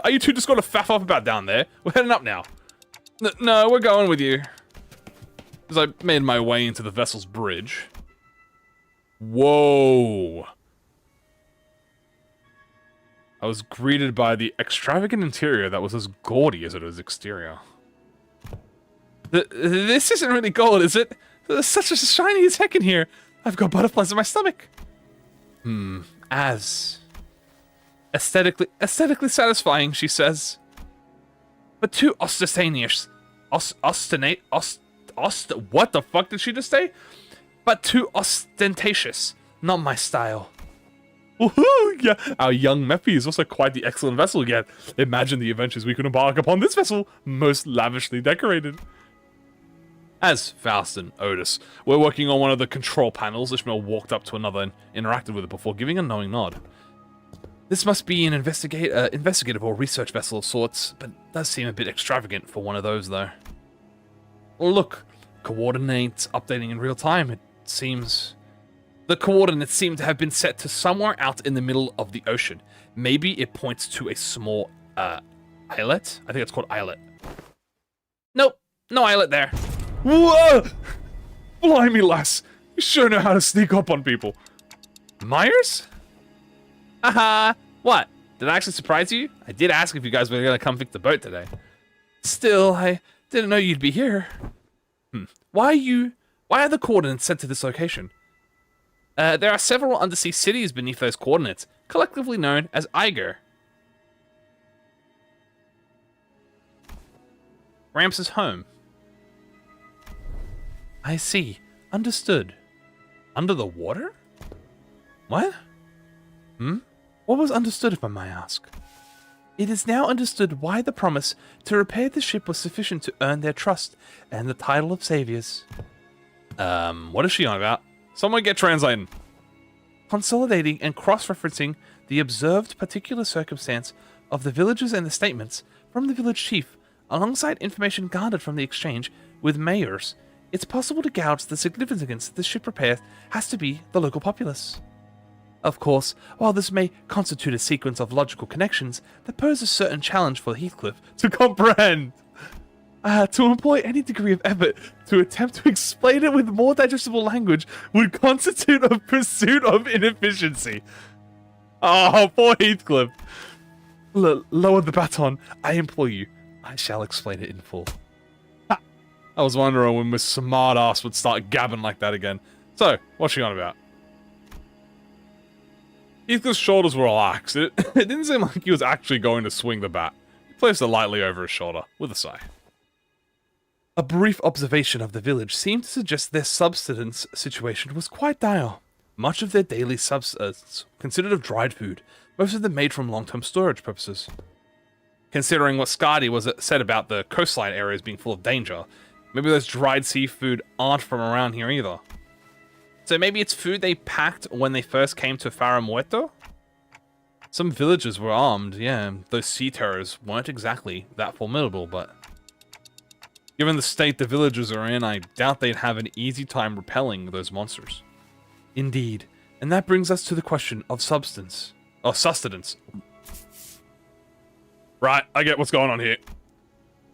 are you two just gonna faff off about down there? We're heading up now. No, we're going with you. As I made my way into the vessel's bridge. Whoa. I was greeted by the extravagant interior that was as gaudy as it was exterior. This isn't really gold, is it? It's such a shiny as heck in here. I've got butterflies in my stomach. As aesthetically satisfying, she says. But too ostentatious. What the fuck did she just say? But too ostentatious. Not my style. Woohoo! Yeah, our young Mephi is also quite the excellent vessel again. Imagine the adventures we could embark upon this vessel, most lavishly decorated. As Faust and Otis were working on one of the control panels, Ishmael walked up to another and interacted with it before giving a knowing nod. This must be an investigative or research vessel of sorts, but it does seem a bit extravagant for one of those, though. Look, coordinates updating in real time, it seems. The coordinates seem to have been set to somewhere out in the middle of the ocean. Maybe it points to a small, islet? I think it's called islet. Nope, no islet there. Whoa! Blimey, lass. You sure know how to sneak up on people. Myers? Haha. What? Did I actually surprise you? I did ask if you guys were gonna come fix the boat today. Still, I didn't know you'd be here. Why are the coordinates sent to this location? There are several undersea cities beneath those coordinates, collectively known as E.G.O. Ramps' home. I see. Understood. Under the water? What? What was understood, if I may ask? It is now understood why the promise to repair the ship was sufficient to earn their trust and the title of saviors. What is she on about? Someone get translating. Consolidating and cross-referencing the observed particular circumstance of the villagers and the statements from the village chief, alongside information garnered from the exchange with mayors, it's possible to gauge the significance the ship repair has to be the local populace. Of course, while this may constitute a sequence of logical connections that pose a certain challenge for Heathcliff to comprehend, to employ any degree of effort to attempt to explain it with more digestible language would constitute a pursuit of inefficiency. Oh, poor Heathcliff. Lower the baton, I implore you. I shall explain it in full. Ha! I was wondering when Miss Smartass would start gabbing like that again. So, what's she on about? Heathcliff's shoulders were relaxed. It didn't seem like he was actually going to swing the bat. He placed it lightly over his shoulder, with a sigh. A brief observation of the village seemed to suggest their subsistence situation was quite dire. Much of their daily subsistence consisted of dried food, most of them made from long-term storage purposes. Considering what Scardy was said about the coastline areas being full of danger, maybe those dried seafood aren't from around here either. So maybe it's food they packed when they first came to Faro Muerto?
Some villagers were armed, yeah. Those sea terrors weren't exactly that formidable, but given the state the villagers are in, I doubt they'd have an easy time repelling those monsters. Indeed. And that brings us to the question of sustenance. Right, I get what's going on here.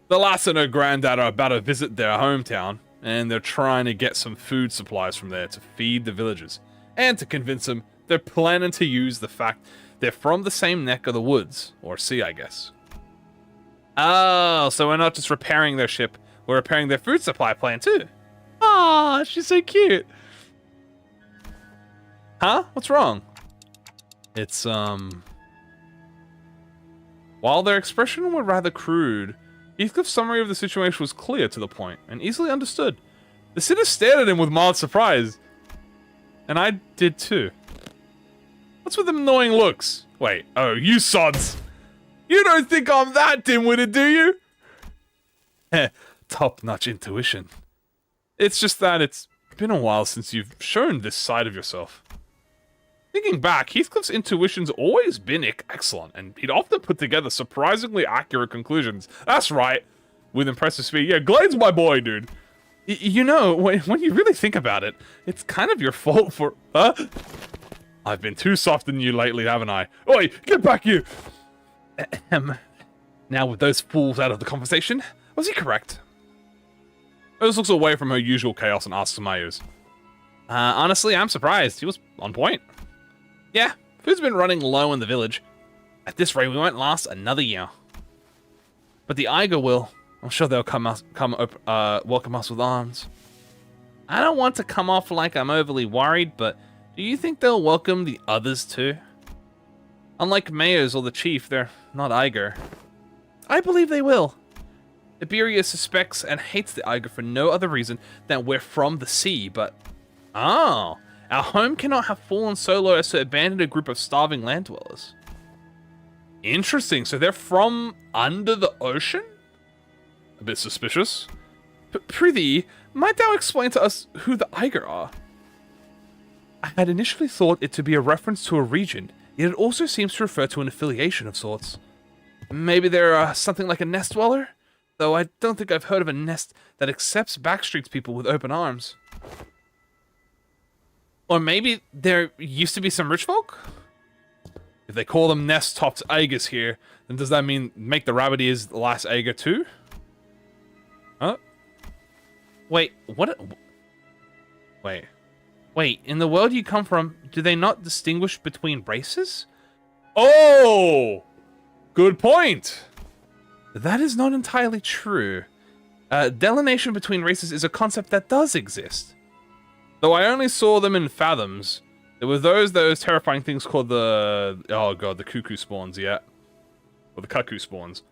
The lass and her granddad are about to visit their hometown, and they're trying to get some food supplies from there to feed the villagers. And to convince them, they're planning to use the fact they're from the same neck of the woods, or sea, I guess. Oh, so we're not just repairing their ship, we're repairing their food supply plan too. Ah, she's so cute. Huh? What's wrong? It's, While their expression were rather crude, Heathcliff's summary of the situation was clear to the point, and easily understood. The sitter stared at him with mild surprise. And I did too. What's with them annoying looks? Wait, oh, you sods! You don't think I'm that dim-witted, do you? Heh, top-notch intuition. It's just that it's been a while since you've shown this side of yourself. Thinking back, Heathcliff's intuition's always been excellent, and he'd often put together surprisingly accurate conclusions. That's right, with impressive speed. Yeah, Glade's my boy, dude. You know, when you really think about it, it's kind of your fault for... Huh? I've been too soft on you lately, haven't I? Oi, get back you! Now with those fools out of the conversation, was he correct? Rose looks away from her usual chaos and asks Mayus. Honestly, I'm surprised. He was on point. Yeah, food's been running low in the village. At this rate, we won't last another year. But the E.G.O will. I'm sure they'll welcome us with arms. I don't want to come off like I'm overly worried, but do you think they'll welcome the others too? Unlike mayors or the chief, they're not E.G.O. I believe they will. Iberia suspects and hates the E.G.O for no other reason than we're from the sea, but... Oh, our home cannot have fallen so low as to abandon a group of starving land dwellers. Interesting, so they're from under the ocean? A bit suspicious. Prithee, might thou explain to us who the E.G.O are? I had initially thought it to be a reference to a region, yet it also seems to refer to an affiliation of sorts. Maybe they're something like a nest dweller? Though I don't think I've heard of a nest that accepts backstreets people with open arms. Or maybe there used to be some rich folk? If they call them nest-topped E.G.Os here, then does that mean make the rabbit ears the last E.G.O too? Huh? Wait, what? Wait, in the world you come from, do they not distinguish between races? Oh! Good point! That is not entirely true. Delineation between races is a concept that does exist. Though I only saw them in fathoms, there were those terrifying things called the... Oh god, the cuckoo spawns, yeah. Or the cuckoo spawns.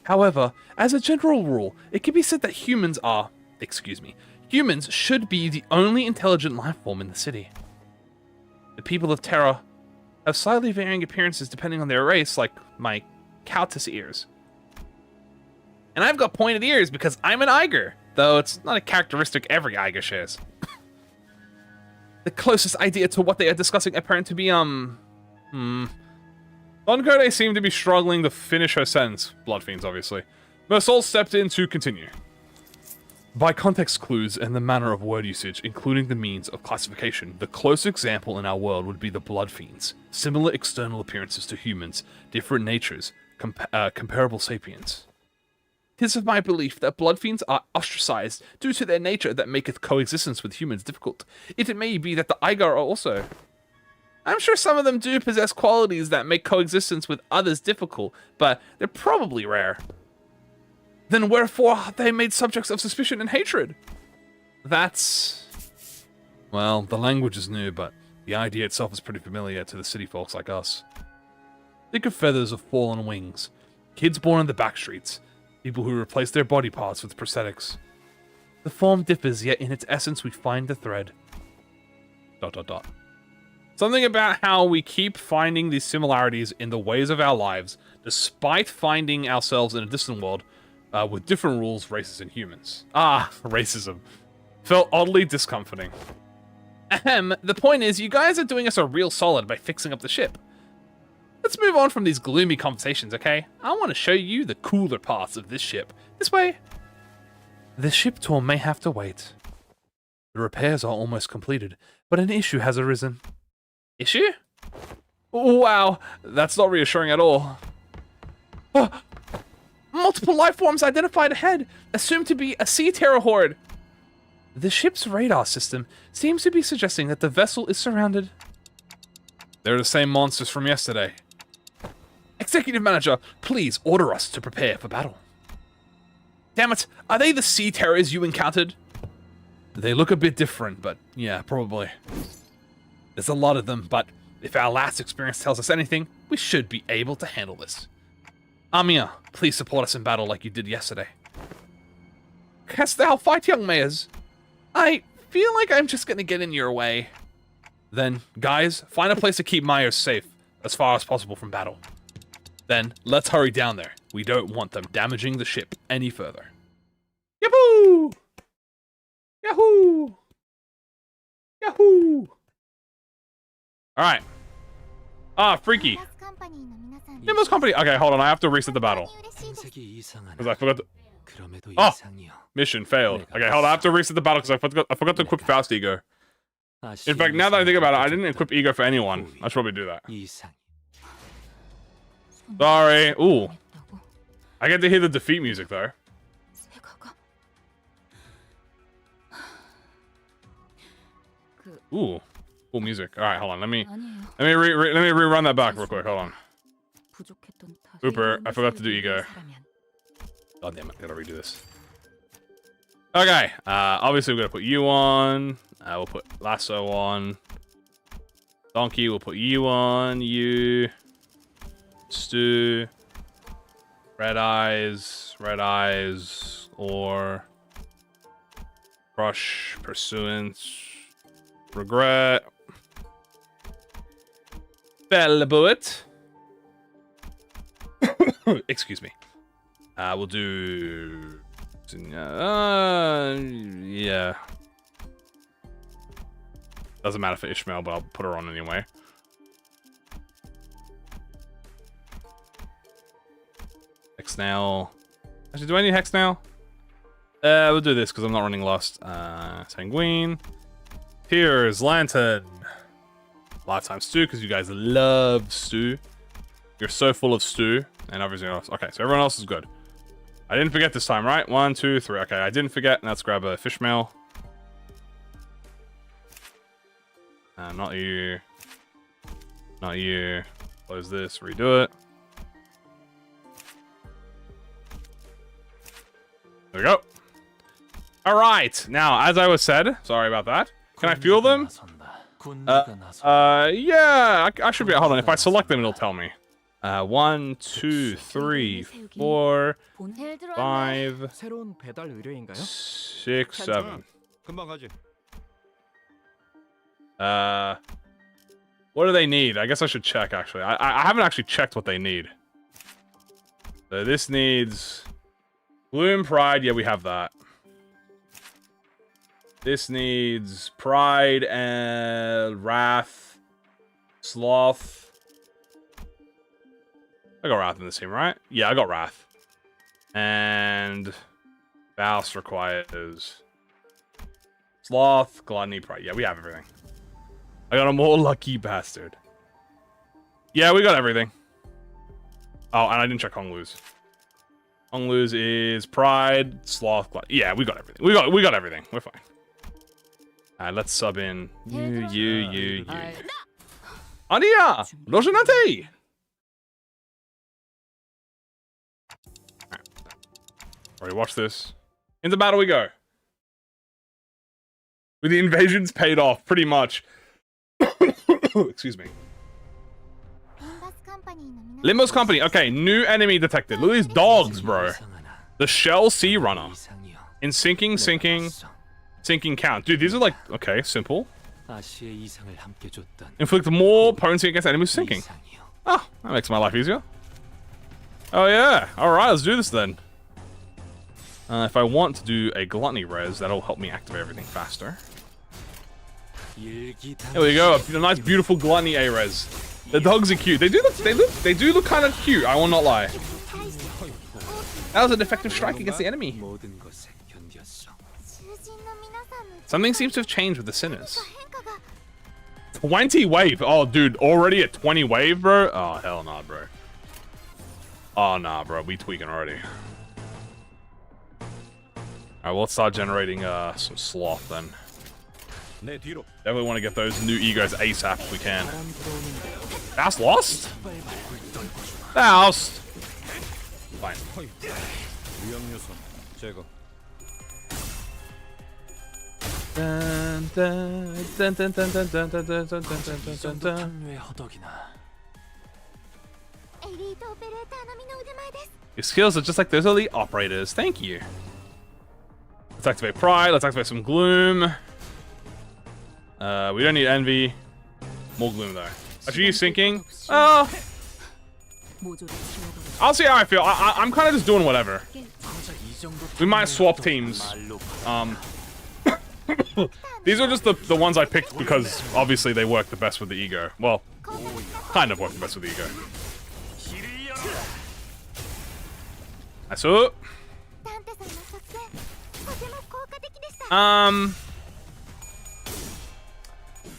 However, as a general rule, it can be said that humans are... Humans should be the only intelligent life form in the city. The people of Terra have slightly varying appearances depending on their race, like my Countess ears. And I've got pointed ears because I'm an E.G.O, though it's not a characteristic every E.G.O shares. The closest idea to what they are discussing apparent to be, Doncode seemed to be struggling to finish her sentence. Blood fiends, obviously. Mersol stepped in to continue. By context clues and the manner of word usage, including the means of classification, the close example in our world would be the blood fiends. Similar external appearances to humans, different natures, comparable sapiens. 'Tis of my belief that blood fiends are ostracized due to their nature that maketh coexistence with humans difficult. It may be that the E.G.O are also. I'm sure some of them do possess qualities that make coexistence with others difficult, but they're probably rare. Then wherefore are they made subjects of suspicion and hatred? That's... Well, the language is new, but the idea itself is pretty familiar to the city folks like us. Think of feathers of fallen wings, kids born in the backstreets, people who replace their body parts with prosthetics. The form differs, yet in its essence we find the thread. ... Something about how we keep finding these similarities in the ways of our lives, despite finding ourselves in a distant world, with different rules, races, and humans. Ah, racism. Felt oddly discomforting. Ahem, the point is, you guys are doing us a real solid by fixing up the ship. Let's move on from these gloomy conversations, okay? I want to show you the cooler parts of this ship. This way. The ship tour may have to wait. The repairs are almost completed, but an issue has arisen. Issue? Wow, that's not reassuring at all. Oh, multiple life forms identified ahead, assumed to be a sea terror horde. The ship's radar system seems to be suggesting that the vessel is surrounded. They're the same monsters from yesterday. Executive Manager, please order us to prepare for battle. Damn it, are they the sea terrors you encountered? They look a bit different, but yeah, probably. There's a lot of them, but if our last experience tells us anything, we should be able to handle this. Amia, please support us in battle like you did yesterday. Canst thou fight, young mayors? I feel like I'm just gonna get in your way. Then, guys, find a place to keep Myers safe, as far as possible from battle. Then, let's hurry down there. We don't want them damaging the ship any further. Yahoo! Yahoo! Yahoo! Alright. Ah, freaky. Limbus Company. Okay, hold on. I have to reset the battle. Because I forgot to... Oh! Mission failed. Okay, hold on. I have to reset the battle because I forgot to equip Fast E.G.O. In fact, now that I think about it, I didn't equip E.G.O for anyone. I should probably do that. Sorry. Ooh. I get to hear the defeat music, though. Ooh. Cool music. Alright, hold on. Let me rerun that back real quick. Hold on. Ooper, I forgot to do E.G.O. Oh damn it, I gotta redo this. Okay, obviously we're gonna put you on. We'll put Lasso on. Donkey, we'll put you on. You. Stu. Red Eyes, or Crush, Pursuance, Regret, Bellabut. Excuse me. We'll do... yeah. Doesn't matter for Ishmael, but I'll put her on anyway. Hexnail. Actually, do I need Hexnail? We'll do this because I'm not running Lust. Sanguine. Tears, Lantern. Lifetime Stew because you guys love stew. You're so full of stew and everything else. Okay, so everyone else is good. I didn't forget this time, right? 1, 2, 3. Okay, I didn't forget. Let's grab a Fishmail. Not you. Not you. Close this. Redo it. There we go. All right. Now, as I was said, sorry about that. Can I fuel them? Yeah. I should be. Hold on. If I select them, it'll tell me. 1, 2, 3, 4, 5, 6, 7. What do they need? I guess I should check, actually. I haven't actually checked what they need. So this needs... Gloom, Pride. Yeah, we have that. This needs Pride and Wrath. Sloth. I got Wrath in this team, right? Yeah, I got Wrath. And... Faust requires... Sloth, Gluttony, Pride. Yeah, we have everything. I got a more lucky bastard. Yeah, we got everything. Oh, and I didn't check Honglu's. Honglu's is Pride, Sloth, Gluttony. Yeah, we got everything. We got everything. We're fine. Alright, let's sub in you. Ania! Rojanate! Alright, watch this. Into battle we go. With the invasions paid off, pretty much. Excuse me. Limbus Company. Okay, new enemy detected. Look at these dogs, bro. The Shell Sea Runner. In sinking count. Dude, these are like, okay, simple. Inflict more potency against enemies sinking. Oh, that makes my life easier. Oh yeah. Alright, let's do this then. If I want to do a Gluttony res, that'll help me activate everything faster. There we go, a nice beautiful Gluttony A-res.
The dogs are cute. They do look kind of cute. I will not lie. That was an effective strike against the enemy. Something seems to have changed with the sinners. 20 wave. Oh, dude, already at 20 wave, bro. Oh, hell nah, bro. Oh, nah, bro. We tweaking already. Alright, we'll start generating some sloth then. Definitely want to get those new E.G.Os ASAP if we can. That's lost? Lost. Fine. Dun, dun, dun, dun, dun, dun, dun, dun, dun, dun, dun, dun. Your skills are just like those elite operators. Thank you. Let's activate Pride. Let's activate some Gloom. We don't need Envy. More Gloom though. Actually, you sinking? Oh. I'll see how I feel. I'm kind of just doing whatever. We might swap teams. These are just the ones I picked because obviously they work the best with the E.G.O. Well, kind of work the best with the E.G.O. Nice up.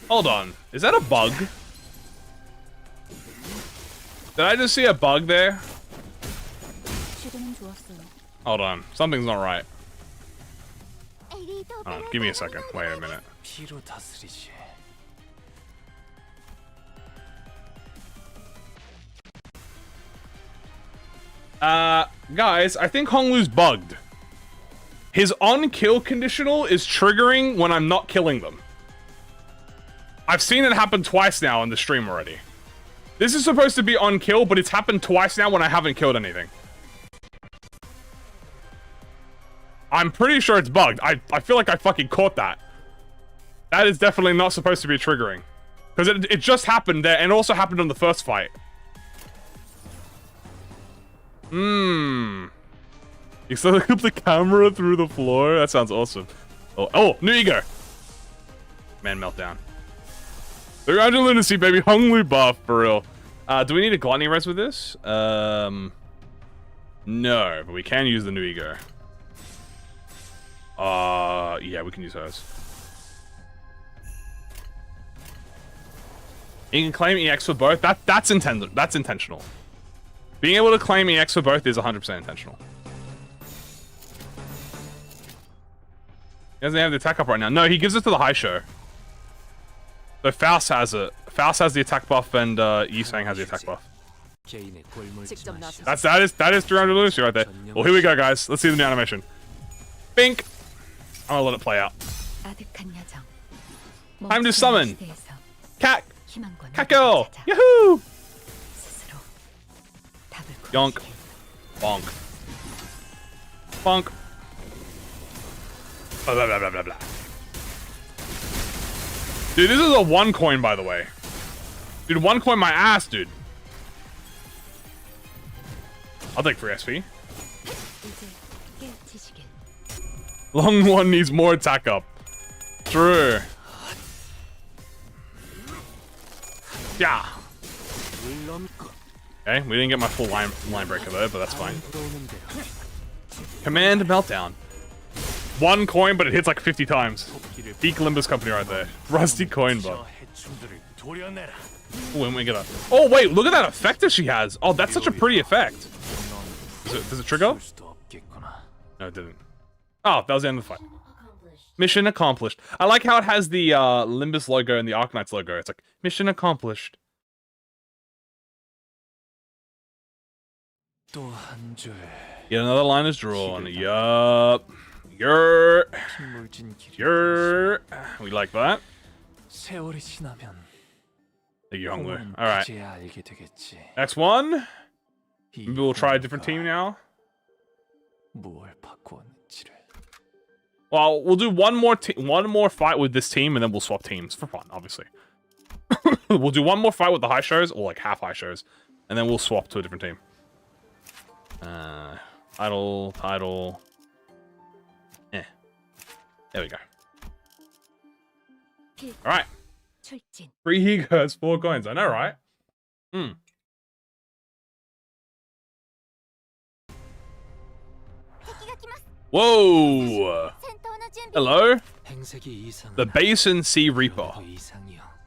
Hold on. Is that a bug? Did I just see a bug there? Hold on. Something's not right. Hold on. Give me a second. Wait a minute. Guys, I think Honglu's bugged. His on-kill conditional is triggering when I'm not killing them. I've seen it happen twice now in the stream already. This is supposed to be on kill, but it's happened twice now when I haven't killed anything. I'm pretty sure it's bugged. I feel like I fucking caught that. That is definitely not supposed to be triggering. Because it just happened there, and it also happened on the first fight. You still look up the camera through the floor? That sounds awesome. Oh, new E.G.O. Man, meltdown. 300 lunacy, baby. Honglu buff, for real. Do we need a gluttony res with this? No, but we can use the new E.G.O. Yeah, we can use hers. You can claim EX for both. That's intentional. Being able to claim EX for both is 100% intentional. He doesn't have the attack up right now. No, he gives it to the high show. So Faust has it. Faust has the attack buff, and Yisang has the attack buff. That is 300 lunacy right there. Well, here we go, guys. Let's see the new animation. Bink. I'm gonna let it play out. Time to summon. Cat girl. Yahoo! Yonk. Bonk. Bonk. Blah, blah, blah, blah, blah, blah. Dude, this is a 1 coin, by the way. Dude, 1 coin my ass, dude. I'll take free SP. Long one needs more attack up. True. Yeah. Okay, we didn't get my full line breaker there, but that's fine. Command meltdown. 1 coin, but it hits like 50 times. Peak Limbus company right there. Rusty coin buff. Oh, and we get a... Oh, wait, look at that effect that she has. Oh, that's such a pretty effect. Does it trigger? No, it didn't. Oh, that was the end of the fight. Mission accomplished. I like how it has the Limbus logo and the Arknights logo. It's like, mission accomplished. Yet another line is drawn. Yup. Yer. We like that. Thank you, Honglu. Alright. Next one. Maybe we'll try a different team now. Well, we'll do one more fight with this team, and then we'll swap teams for fun, obviously. We'll do one more fight with the high shows, or like half high shows, and then we'll swap to a different team. Title. There we go. Alright. 3 E.G.Os, 4 coins. I know, right? Hmm. Whoa! Hello? The Basin Sea Reaper.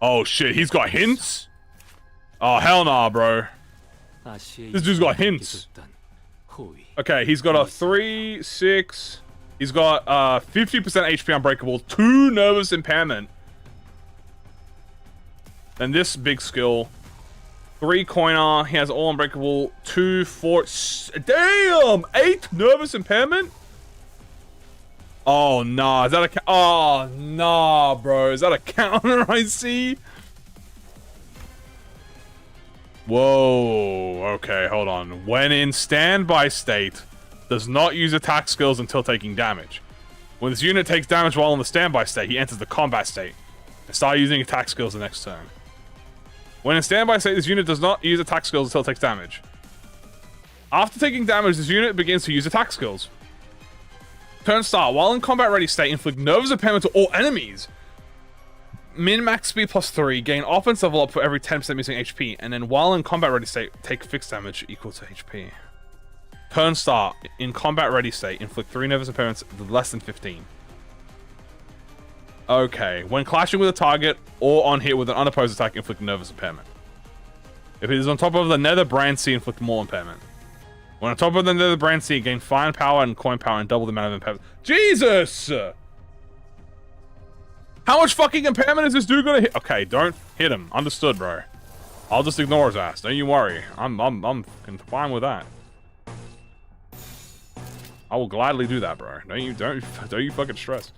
Oh shit, he's got hints? Oh hell nah, bro. This dude's got hints. Okay, he's got a 3, 6. He's got 50% HP unbreakable, 2 nervous impairment. And this big skill. 3 coiner, he has all unbreakable, 2, 4, damn! 8 nervous impairment? Oh nah, is that a oh nah, bro, is that a counter I see? Whoa, okay, hold on. When in standby state, does not use attack skills until taking damage. When this unit takes damage while in the standby state, he enters the combat state and start using attack skills the next turn. When in standby state, this unit does not use attack skills until it takes damage. After taking damage, this unit begins to use attack skills. Turn start. While in combat ready state, inflict nervous impairment to all enemies. Min-max speed +3. Gain offense level up for every 10% missing HP. And then while in combat ready state, take fixed damage equal to HP. Turn start. In combat ready state, inflict 3 nervous impairments less than 15. Okay. When clashing with a target or on hit with an unopposed attack, inflict nervous impairment. If it is on top of the nether brand C, inflict more impairment. When on top of the nether brand C, gain fine power and coin power and double the amount of impairment. Jesus! How much fucking impairment is this dude gonna hit? Okay, don't hit him. Understood, bro. I'll just ignore his ass. Don't you worry. I'm fine with that. I will gladly do that, bro. Don't you fucking stress.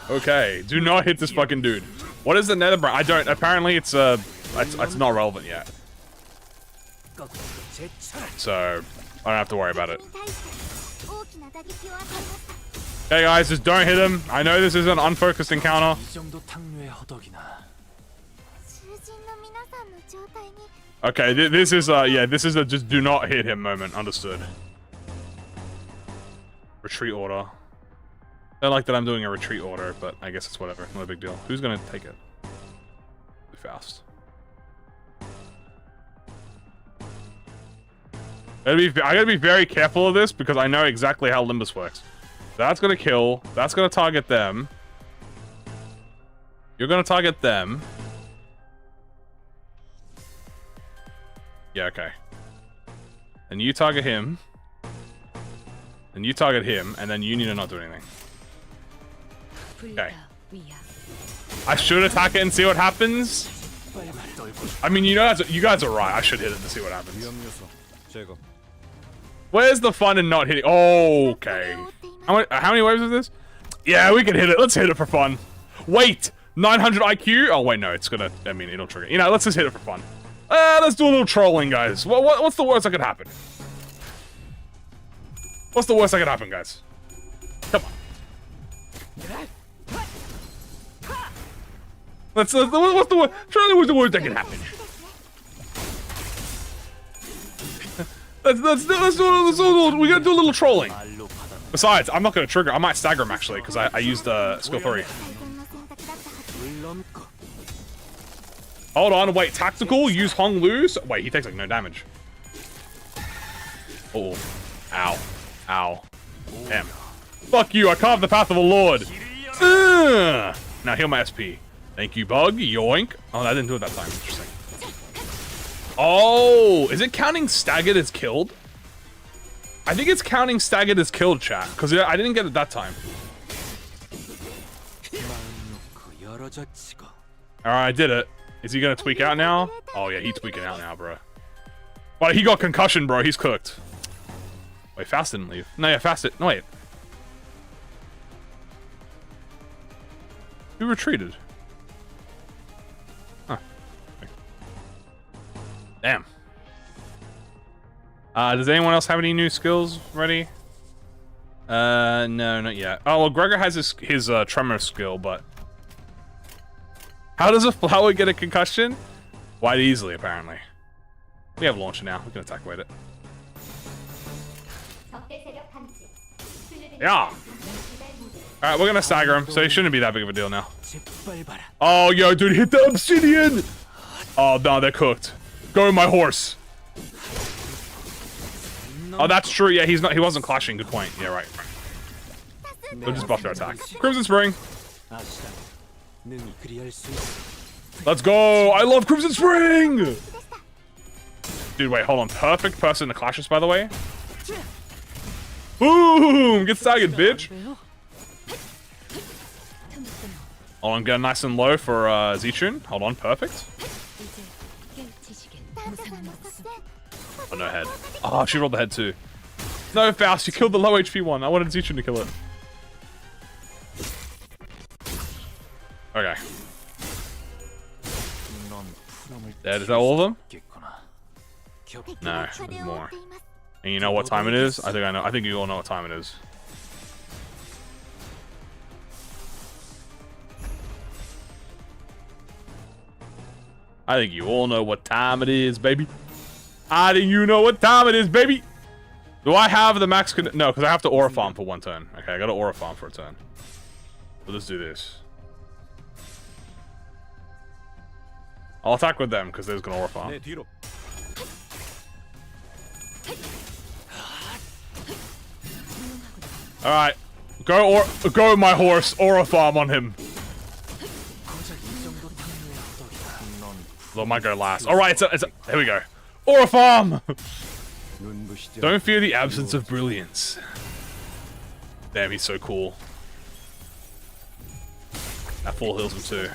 Okay, do not hit this fucking dude. What is the nether brand? I don't. Apparently, it's not relevant yet. So I don't have to worry about it. Okay, guys, just don't hit him. I know this is an unfocused encounter. Okay, this is yeah, this is a just do not hit him moment. Understood. Retreat order. I don't like that I'm doing a retreat order, but I guess it's whatever. Not a big deal. Who's gonna take it? Be fast. I gotta be very careful of this because I know exactly how Limbus works. That's gonna kill. That's gonna target them. You're gonna target them. Yeah, okay. And you target him. And you target him, and then you need to not do anything. Okay. I should attack it and see what happens. I mean, you guys are right. I should hit it to see what happens. Where's the fun in not hitting? Oh, okay. How many waves is this? Yeah, we can hit it. Let's hit it for fun. Wait, 900 IQ? Oh, wait, no, it's gonna, I mean, it'll trigger. You know, let's just hit it for fun. Let's do a little trolling, guys. What's the worst that could happen? What's the worst that could happen, guys? Come on. What's the worst? Surely what's the worst that could happen? Let's do we gotta do a little trolling. Besides, I'm not gonna trigger. I might stagger him actually, because I used skill 3. Hold on, wait, tactical, use Hong Lu's. Wait, he takes like no damage. Oh, ow, ow, damn. Fuck you, I carved the path of a lord. Now heal my SP. Thank you, bug, yoink. Oh, that didn't do it that time, interesting. Oh, is it counting staggered as killed? I think it's counting staggered as killed, chat, because I didn't get it that time. Alright, I did it. Is he gonna tweak out now? Oh yeah, he's tweaking out now, bro. But he got concussion, bro. He's cooked. Wait, Fast didn't leave. No, yeah, Fast it. No, wait. Who retreated? Huh. Damn. Does anyone else have any new skills ready? No, not yet. Oh, well, Gregor has his tremor skill, but... How does a flower get a concussion? Quite easily, apparently. We have launcher now. We can attack with it. Yeah! Alright, we're gonna stagger him, so he shouldn't be that big of a deal now. Oh, yo, dude, hit the obsidian! Oh, no, they're cooked. Go, my horse. Oh, that's true. Yeah, he wasn't clashing. Good point. Yeah, right. They'll just buff their attack. Crimson Spring. Let's go. I love Crimson Spring. Dude, wait, hold on. Perfect person to clash us, by the way. Boom! Get staggered, bitch. Hold on, get nice and low for Zichun. Hold on, perfect. Oh, no head. Oh, she rolled the head too. No, Faust, you killed the low HP one. I wanted Zichun to kill it. Okay. Dead. Is that all of them? No, there's more. And you know what time it is? I think I know. I think you all know what time it is. I think you all know what time it is, baby. I think you know what time it is, baby. Do I have the max? No, because I have to aura farm for one turn. Okay, I got to aura farm for a turn. So let's do this. I'll attack with them because they're going to aura farm. Alright. Go my horse. Aura farm on him. Well, might go last. Alright, here we go. Aura farm! Don't fear the absence of brilliance. Damn, he's so cool. That full heals him too.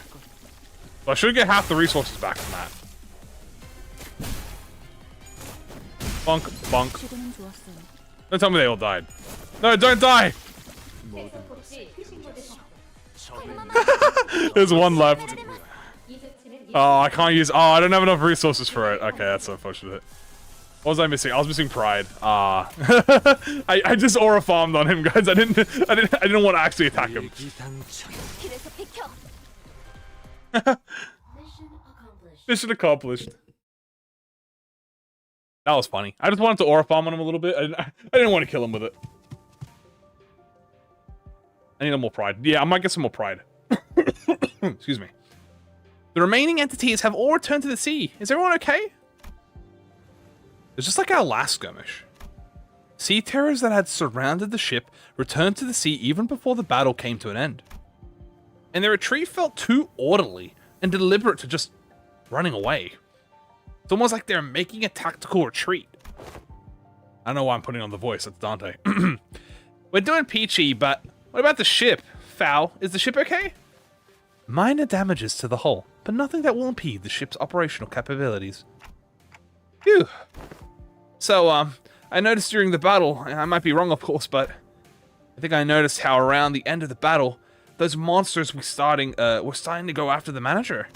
But I should get half the resources back from that. Bonk, bonk. Don't tell me they all died. No, don't die! There's one left. Oh, I can't use... Oh, I don't have enough resources for it. Okay, that's unfortunate. What was I missing? I was missing pride. Ah. I just aura farmed on him, guys. I didn't want to actually attack him. Mission accomplished. That was funny. I just wanted to aura farm on him a little bit. I didn't want to kill him with it. I need more pride. Yeah, I might get some more pride. Excuse me. The remaining entities have all returned to the sea. Is everyone okay? It's just like our last skirmish. Sea terrors that had surrounded the ship returned to the sea even before the battle came to an end. And their retreat felt too orderly and deliberate to just running away. It's almost like they're making a tactical retreat. I don't know why I'm putting on the voice, that's Dante. We're doing peachy, but what about the ship? Foul, is the ship okay? Minor damages to the hull, but nothing that will impede the ship's operational capabilities. Phew. So, I noticed during the battle, I might be wrong of course, but I think I noticed how around the end of the battle, those monsters were starting to go after the manager.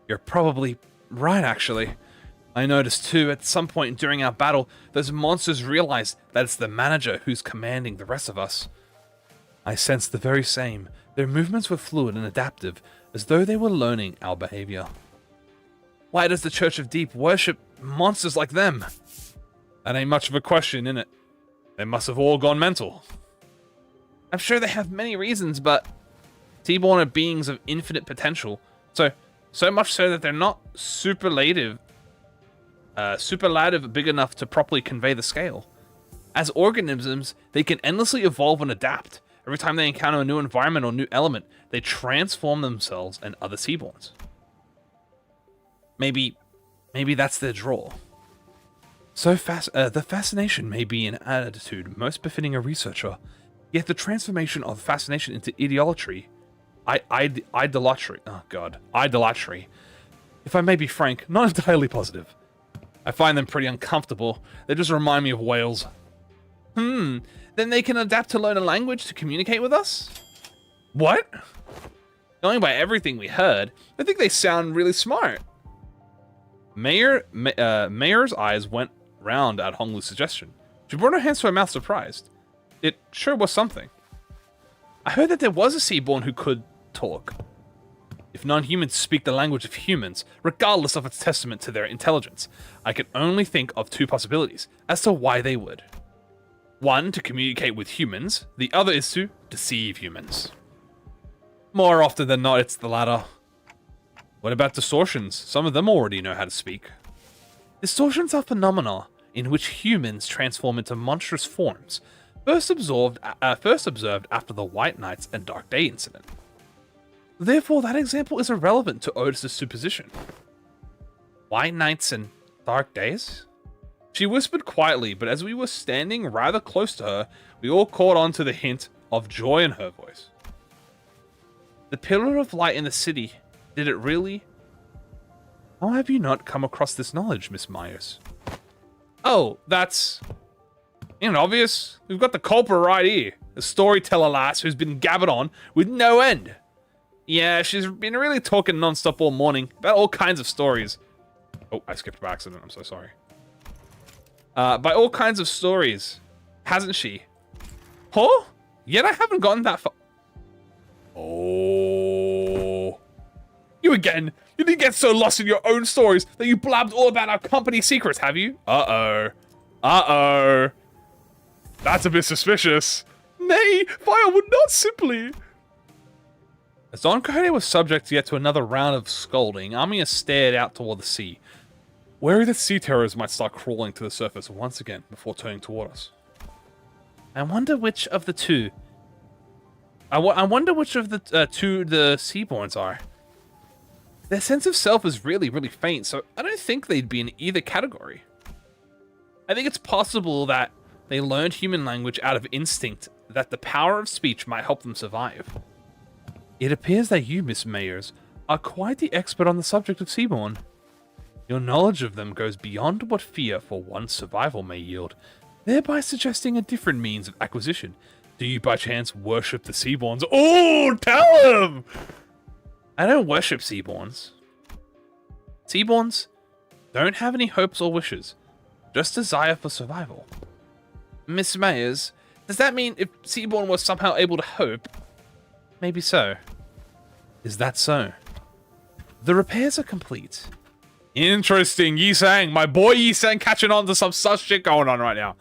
You're probably right, actually. I noticed too, at some point during our battle, those monsters realized that it's the manager who's commanding the rest of us. I sensed the very same. Their movements were fluid and adaptive, as though they were learning our behavior. Why does the Church of Deep worship monsters like them? That ain't much of a question, innit? They must have all gone mental. I'm sure they have many reasons, but T-Born are beings of infinite potential, so much so that they're not superlative big enough to properly convey the scale. As organisms, they can endlessly evolve and adapt. Every time they encounter a new environment or new element, they transform themselves and other Seaborns. Maybe that's their draw. So the fascination may be an attitude most befitting a researcher, yet the transformation of fascination into idolatry, idolatry, if I may be frank, not entirely positive. I find them pretty uncomfortable. They just remind me of whales. Then they can adapt to learn a language to communicate with us? What? Going by everything we heard, I think they sound really smart. Mayor's eyes went round at Honglu's suggestion. She brought her hands to her mouth, surprised. It sure was something. I heard that there was a Seaborn who could talk. If non-humans speak the language of humans, regardless of its testament to their intelligence, I can only think of two possibilities as to why they would. One, to communicate with humans. The other is to deceive humans. More often than not, it's the latter.
What about distortions? Some of them already know how to speak. Distortions are phenomena in which humans transform into monstrous forms, first observed after the White Knights and Dark Day incident. Therefore, that example is irrelevant to Otis's supposition. White Knights and Dark Days? She whispered quietly, but as we were standing rather close to her, we all caught on to the hint of joy in her voice. The pillar of light in the city, did it really? How have you not come across this knowledge, Miss Myers? Oh, that's obvious. We've got the culprit right here. A storyteller lass who's been gabbered on with no end. Yeah, she's been really talking non-stop all morning about all kinds of stories. Oh, I skipped by accident. I'm so sorry. By all kinds of stories, hasn't she? Huh? Yet I haven't gotten that far. Oh. You again. You didn't get so lost in your own stories that you blabbed all about our company secrets, have you? Uh-oh. Uh-oh. That's a bit suspicious. Nay, fire would not simply... As Don Quixote was subject to yet to another round of scolding, Amia stared out toward the sea, wary that sea terrors might start crawling to the surface once again before turning toward us. I wonder which of the two... I wonder which of the two the Seaborns are. Their sense of self is really, really faint, so I don't think they'd be in either category. I think it's possible that they learned human language out of instinct, that the power of speech might help them survive. It appears that you, Miss Mayers, are quite the expert on the subject of Seaborn. Your knowledge of them goes beyond what fear for one's survival may yield, thereby suggesting a different means of acquisition. Do you by chance worship the Seaborns? Oh, tell him! I don't worship Seaborns. Seaborns don't have any hopes or wishes, just desire for survival. Miss Mayers, does that mean if Seaborn was somehow able to hope? Maybe so. Is that so? The repairs are complete. Interesting, Yi-Sang. My boy Yi-Sang catching on to some sus shit going on right now.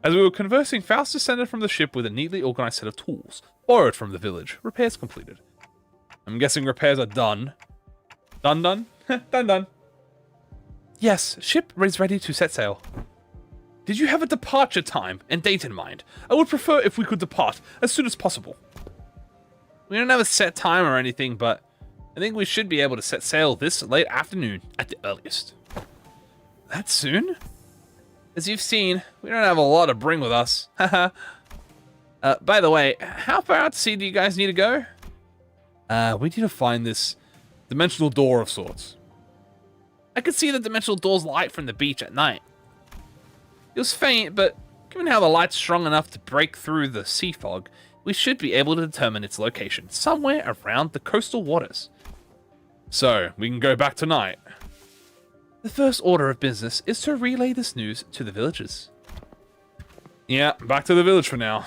As we were conversing, Faust descended from the ship with a neatly organized set of tools, borrowed from the village. Repairs completed. I'm guessing repairs are done. Done? Done. Yes, ship is ready to set sail. Did you have a departure time and date in mind? I would prefer if we could depart as soon as possible. We don't have a set time or anything, but I think we should be able to set sail this late afternoon at the earliest. That soon? As you've seen, we don't have a lot to bring with us. Haha. By the way, how far out to sea do you guys need to go? We need to find this dimensional door of sorts. I could see the dimensional door's light from the beach at night. It was faint, but given how the light's strong enough to break through the sea fog, we should be able to determine its location somewhere around the coastal waters. So, we can go back tonight. The first order of business is to relay this news to the villagers. Yeah, back to the village for now.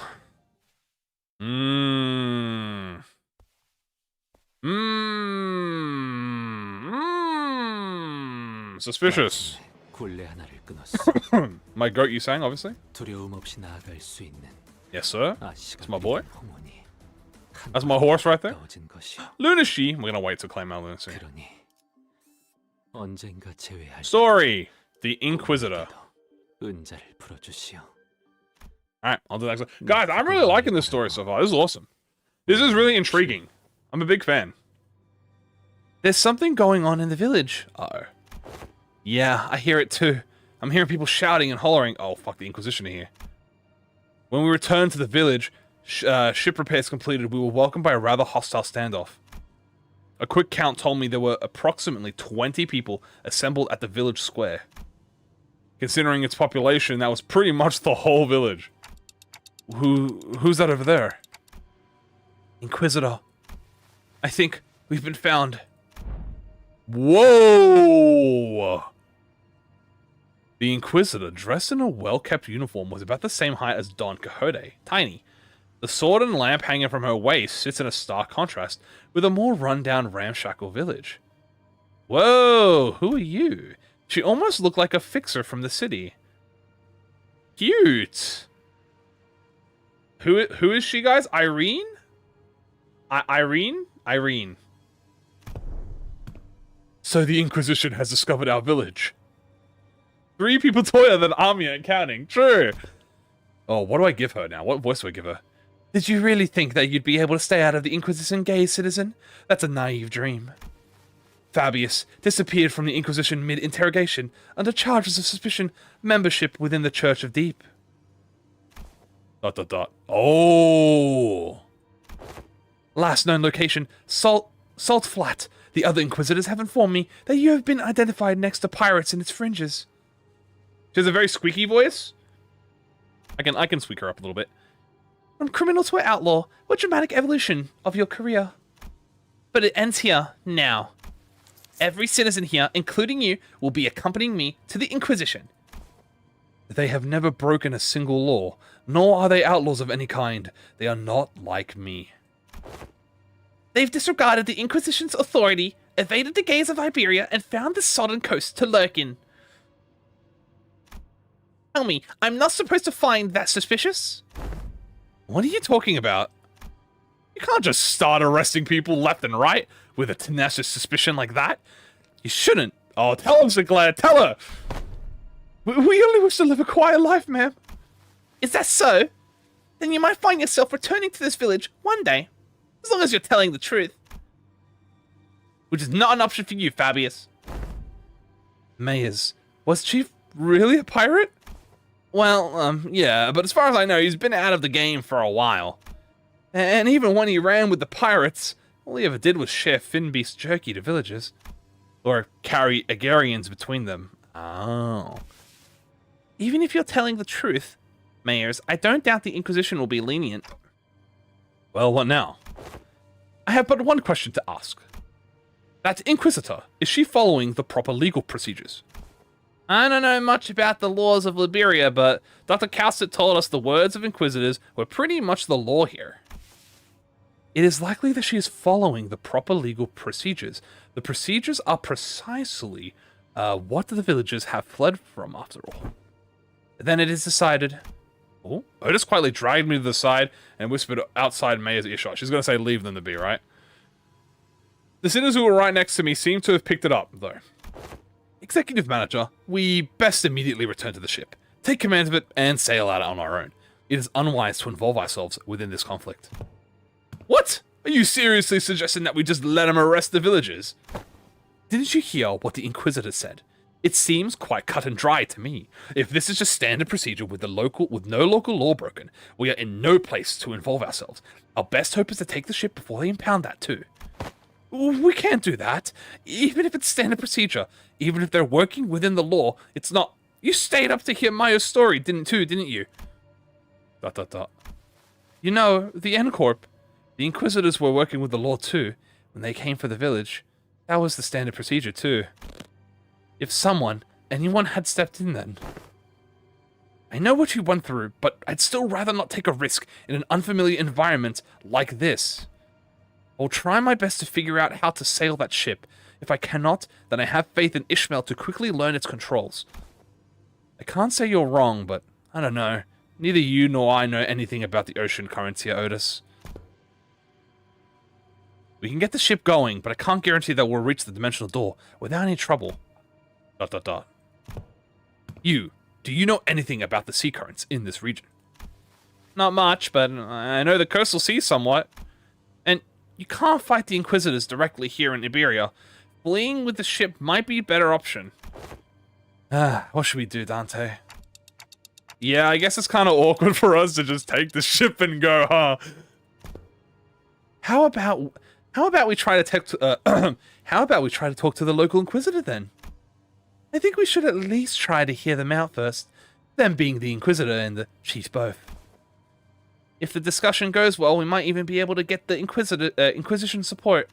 Suspicious. My goat you sang, obviously. Yes, sir. That's my boy. That's my horse right there. Lunacy. We're gonna wait to claim our lunacy. Story. The Inquisitor. Alright, on to the next one. Guys, I'm really liking this story so far. This is awesome. This is really intriguing. I'm a big fan. There's something going on in the village. Uh-oh. Yeah, I hear it too. I'm hearing people shouting and hollering. Oh, fuck, the Inquisition are here. When we returned to the village, ship repairs completed, we were welcomed by a rather hostile standoff. A quick count told me there were approximately 20 people assembled at the village square. Considering its population, that was pretty much the whole village. Who's that over there? Inquisitor. I think we've been found. Whoa! The Inquisitor, dressed in a well-kept uniform, was about the same height as Don Quixote, tiny. The sword and lamp hanging from her waist sits in a stark contrast with a more run-down, ramshackle village. Whoa, who are you? She almost looked like a fixer from the city. Cute! Who is she, guys? Irene? Irene?
So the Inquisition has discovered our village. 3 people taller than army and counting. True. Oh, what do I give her now? What voice do I give her? Did you really think that you'd be able to stay out of the Inquisition gaze, citizen? That's a naive dream. Fabius disappeared from the Inquisition mid-interrogation under charges of suspicion membership within the Church of Deep. ... Oh. Last known location, Salt Flat. The other Inquisitors have informed me that you have been identified next to pirates in its fringes. She has a very squeaky voice. I can squeak her up a little bit. From criminal to outlaw, what dramatic evolution of your career. But it ends here, now. Every citizen here, including you, will be accompanying me to the Inquisition. They have never broken a single law, nor are they outlaws of any kind. They are not like me. They've disregarded the Inquisition's authority, evaded the gaze of Iberia, and found this sodden coast to lurk in. Tell me, I'm not supposed to find that suspicious? What are you talking about? You can't just start arresting people left and right with a tenacious suspicion like that. You shouldn't. Oh, tell him, Sinclair, tell her! We only wish to live a quiet life, ma'am. Is that so? Then you might find yourself returning to this village one day. As long as you're telling the truth. Which is not an option for you, Fabius. Mayors, was Chief really a pirate? Well, yeah, but as far as I know, he's been out of the game for a while. And even when he ran with the pirates, all he ever did was share Finbeast jerky to villagers. Or carry Agarians between them. Oh. Even if you're telling the truth, Mayors, I don't doubt the Inquisition will be lenient. Well, what now? I have but one question to ask. That Inquisitor, is she following the proper legal procedures? I don't know much about the laws of Liberia, but Dr. Cowsett told us the words of Inquisitors were pretty much the law here. It is likely that she is following the proper legal procedures. The procedures are precisely what the villagers have fled from, after all. Then it is decided... Oh, Otis quietly dragged me to the side and whispered outside Mayor's earshot. She's going to say leave them to be, right? The sinners who were right next to me seem to have picked it up, though. Executive Manager, we best immediately return to the ship, take command of it, and sail out on our own. It is unwise to involve ourselves within this conflict. What? Are you seriously suggesting that we just let them arrest the villagers? Didn't you hear what the Inquisitor said? It seems quite cut and dry to me. If this is just standard procedure with no local law broken, we are in no place to involve ourselves. Our best hope is to take the ship before they impound that too. We can't do that. Even if it's standard procedure, even if they're working within the law, it's not... You stayed up to hear Mayo's story, didn't you? ... You know, the N-Corp, the Inquisitors were working with the law too. When they came for the village, that was the standard procedure too. If anyone had stepped in then. I know what you went through, but I'd still rather not take a risk in an unfamiliar environment like this. I'll try my best to figure out how to sail that ship. If I cannot, then I have faith in Ishmael to quickly learn its controls. I can't say you're wrong, but I don't know. Neither you nor I know anything about the ocean currents here, Otis. We can get the ship going, but I can't guarantee that we'll reach the dimensional door without any trouble. ... Do you know anything about the sea currents in this region? Not much, but I know the coastal sea somewhat. And you can't fight the Inquisitors directly here in Iberia. Fleeing with the ship might be a better option. What should we do, Dante? Yeah, I guess it's kind of awkward for us to just take the ship and go, huh? How about we try to talk to the local Inquisitor then? I think we should at least try to hear them out first, them being the Inquisitor and the Chief both. If the discussion goes well, we might even be able to get the Inquisition support.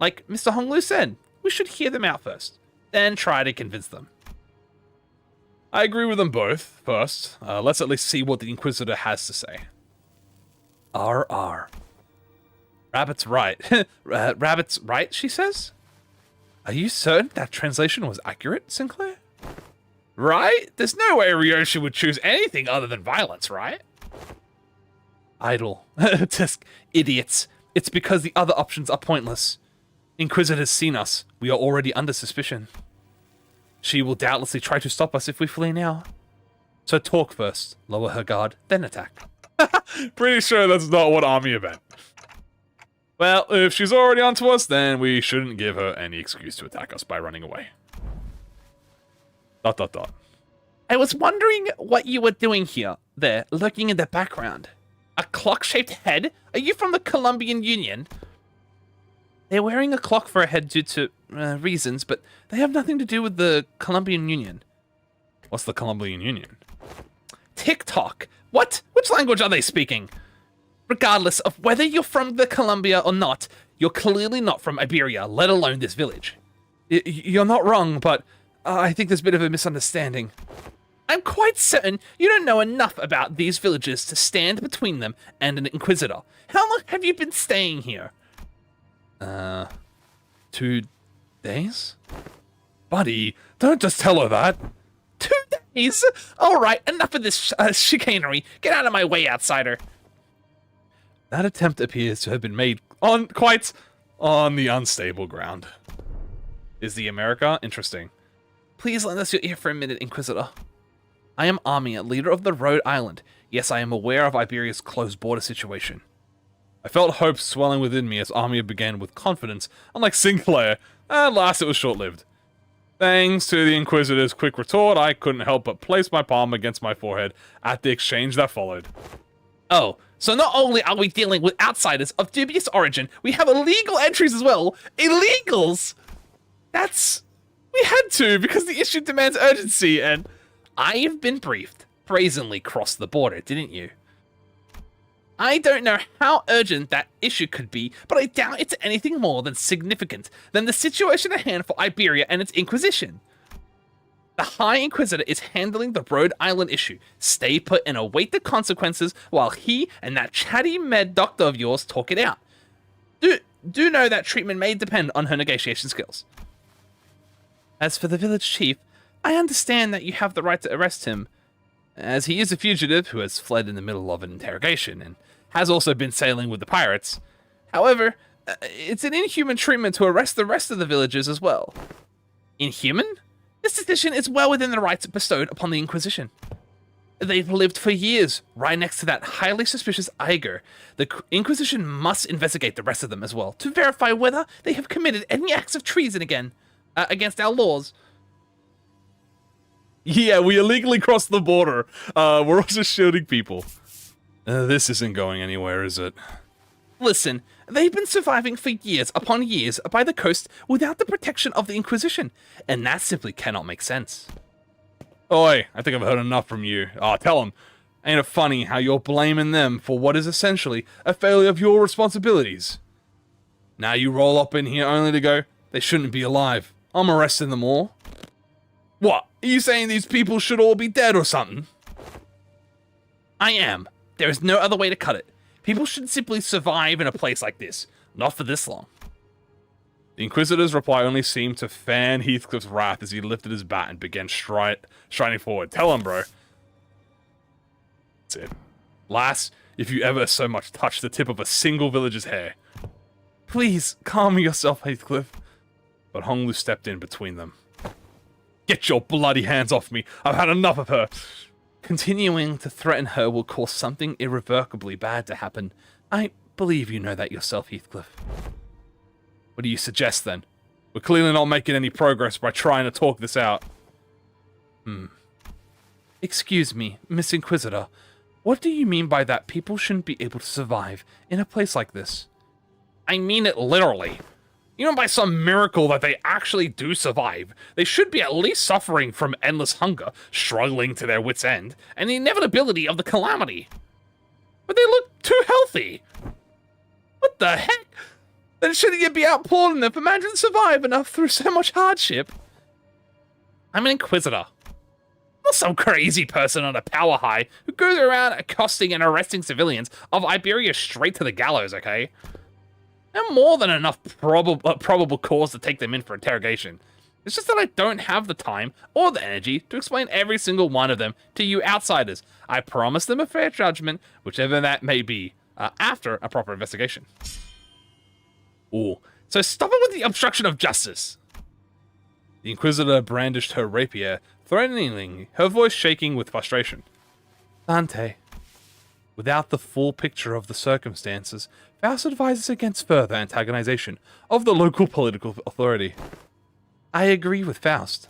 Like Mr. Honglu said, we should hear them out first, then try to convince them. I agree with them both. First, let's at least see what the Inquisitor has to say. R. Rabbit's right. Rabbit's right, she says? Are you certain that translation was accurate, Sinclair? Right? There's no way Ryosha would choose anything other than violence, right? Idle. Tisk, idiots. It's because the other options are pointless.
Inquisitor has seen us. We are already under suspicion. She will doubtlessly try to stop us if we flee now. So talk first, lower her guard, then attack.
Pretty sure that's not what Amiya meant. Well, if she's already onto us, then we shouldn't give her any excuse to attack us by running away. ...
I was wondering what you were doing here, there, lurking in the background. A clock-shaped head? Are you from the Colombian Union? They're wearing a clock for a head due to reasons, but they have nothing to do with the Colombian Union.
What's the Colombian Union?
TikTok. What? Which language are they speaking? Regardless of whether you're from the Colombia or not, you're clearly not from Iberia, let alone this village.
You're not wrong, but I think there's a bit of a misunderstanding.
I'm quite certain you don't know enough about these villages to stand between them and an Inquisitor. How long have you been staying here?
2 days? Buddy, don't just tell her that.
2 days? Alright, enough of this chicanery. Get out of my way, outsider.
That attempt appears to have been made quite on the unstable ground. Is the America? Interesting.
Please lend us your ear for a minute, Inquisitor. I am Amiya, leader of the Rhode Island. Yes, I am aware of Iberia's closed border situation.
I felt hope swelling within me as Amiya began with confidence. Unlike Sinclair, at last it was short-lived. Thanks to the Inquisitor's quick retort, I couldn't help but place my palm against my forehead at the exchange that followed.
Oh, so not only are we dealing with outsiders of dubious origin, we have illegal entries as well. Illegals! We had to, because the issue demands urgency, and I've been briefed. Brazenly crossed the border, didn't you? I don't know how urgent that issue could be, but I doubt it's anything more than significant than the situation at hand for Iberia and its Inquisition. The High Inquisitor is handling the Rhode Island issue. Stay put and await the consequences while he and that chatty med doctor of yours talk it out. Do know that treatment may depend on her negotiation skills. As for the village chief, I understand that you have the right to arrest him, as he is a fugitive who has fled in the middle of an interrogation and has also been sailing with the pirates. However, it's an inhuman treatment to arrest the rest of the villagers as well. Inhuman? This decision is well within the rights bestowed upon the Inquisition. They've lived for years right next to that highly suspicious E.G.O. The Inquisition must investigate the rest of them as well to verify whether they have committed any acts of treason against our laws.
Yeah, we illegally crossed the border. We're also shooting people. This isn't going anywhere, is it?
Listen, they've been surviving for years upon years by the coast without the protection of the Inquisition, and that simply cannot make sense.
Oi, I think I've heard enough from you. Tell them. Ain't it funny how you're blaming them for what is essentially a failure of your responsibilities? Now you roll up in here only to go, they shouldn't be alive. I'm arresting them all. What? Are you saying these people should all be dead or something?
I am. There is no other way to cut it. People should simply survive in a place like this. Not for this long.
The Inquisitor's reply only seemed to fan Heathcliff's wrath as he lifted his bat and began striding forward. Tell him, bro. That's it. Lass, if you ever so much touch the tip of a single villager's hair. Please, calm yourself, Heathcliff. But Honglu stepped in between them. Get your bloody hands off me. I've had enough of her.
Continuing to threaten her will cause something irrevocably bad to happen. I believe you know that yourself, Heathcliff.
What do you suggest, then? We're clearly not making any progress by trying to talk this out.
Excuse me, Miss Inquisitor. What do you mean by that people shouldn't be able to survive in a place like this?
I mean it literally. You know, by some miracle that they actually do survive, they should be at least suffering from endless hunger, struggling to their wits' end, and the inevitability of the calamity. But they look too healthy. What the heck? Then shouldn't you be outpouring them for managing to survive enough through so much hardship? I'm an Inquisitor. Not some crazy person on a power high who goes around accosting and arresting civilians of Iberia straight to the gallows, okay? And more than enough probable cause to take them in for interrogation. It's just that I don't have the time or the energy to explain every single one of them to you outsiders. I promise them a fair judgment, whichever that may be, after a proper investigation. Ooh,
So stop it with the obstruction of justice. The Inquisitor brandished her rapier, threateningly, her voice shaking with frustration. Dante, without the full picture of the circumstances, Faust advises against further antagonization of the local political authority. I agree with Faust.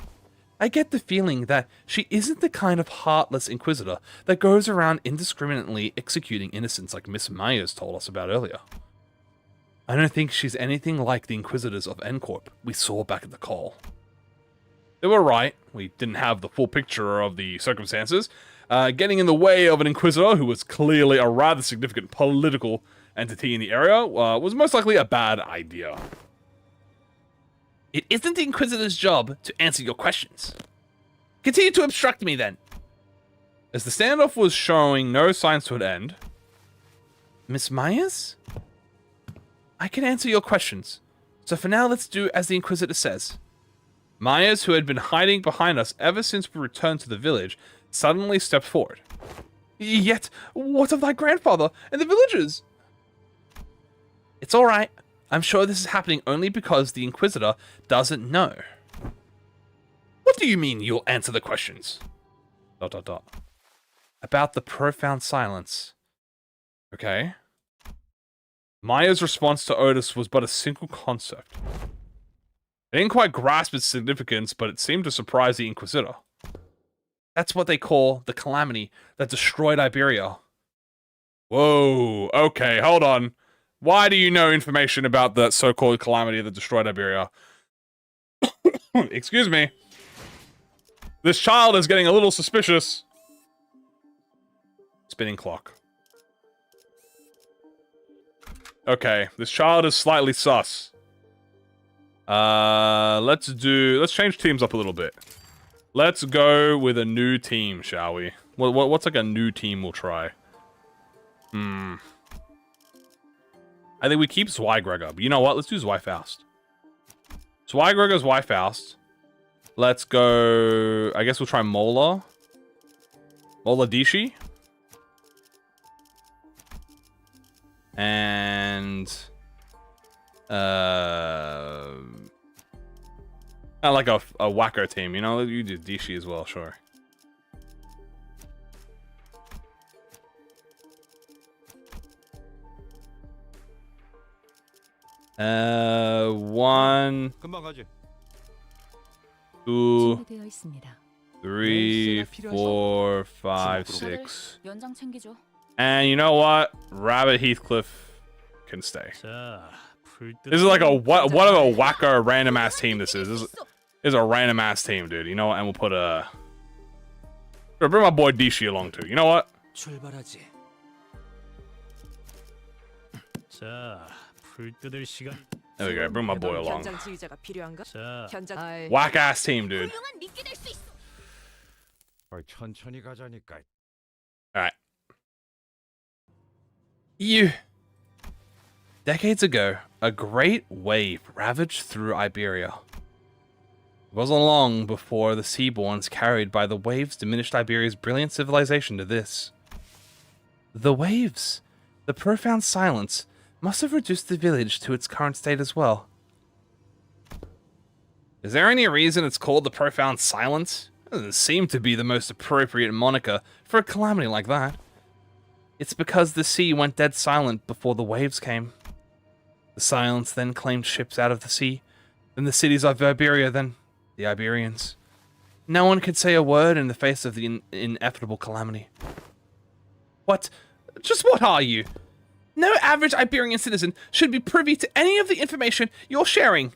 I get the feeling that she isn't the kind of heartless Inquisitor that goes around indiscriminately executing innocents like Miss Myers told us about earlier. I don't think she's anything like the Inquisitors of N-Corp we saw back at the call. They were right. We didn't have the full picture of the circumstances. Getting in the way of an Inquisitor who was clearly a rather significant political entity in the area was most likely a bad idea. It isn't the Inquisitor's job to answer your questions. Continue to obstruct me then. As the standoff was showing no signs to an end, Miss Myers? I can answer your questions. So for now, let's do as the Inquisitor says. Myers, who had been hiding behind us ever since we returned to the village, suddenly stepped forward. Yet, what of thy grandfather and the villagers? It's all right. I'm sure this is happening only because the Inquisitor doesn't know. What do you mean you'll answer the questions? ... About the profound silence. Okay. Myers' response to Otis was but a single concept. I didn't quite grasp its significance, but it seemed to surprise the Inquisitor. That's what they call the calamity that destroyed Iberia. Whoa, okay, hold on. Why do you know information about that so-called calamity that destroyed Iberia? Excuse me. This child is getting a little suspicious. Spinning clock. Okay, this child is slightly sus. Let's change teams up a little bit. Let's go with a new team, shall we? What's like a new team we'll try? I think we keep Zweigregor, but you know what? Let's do Zweifaust. Zweigregor, Zweifaust. Let's go... I guess we'll try Mola. Mola Dishi. And... I like a wacko team, you know? You do Dishi as well, sure. One, 2, 3, 4, 5, 6. And you know what? Rabbit Heathcliff can stay. This is like a what of a wacko random ass team this is. This is a random ass team, dude. You know what? And we'll put a... Bring my boy Dishi along too. You know what? There we go. Bring my boy along. Whack ass team, dude. Alright. Decades ago, a great wave ravaged through Iberia. It wasn't long before the Seaborns carried by the waves diminished Iberia's brilliant civilization to this. The waves, the profound silence, must have reduced the village to its current state as well. Is there any reason it's called the Profound Silence? It doesn't seem to be the most appropriate moniker for a calamity like that. It's because the sea went dead silent before the waves came. The silence then claimed ships out of the sea, then the cities of Iberia, then the Iberians. No one could say a word in the face of the inevitable calamity. What? Just what are you? No average Iberian citizen should be privy to any of the information you're sharing.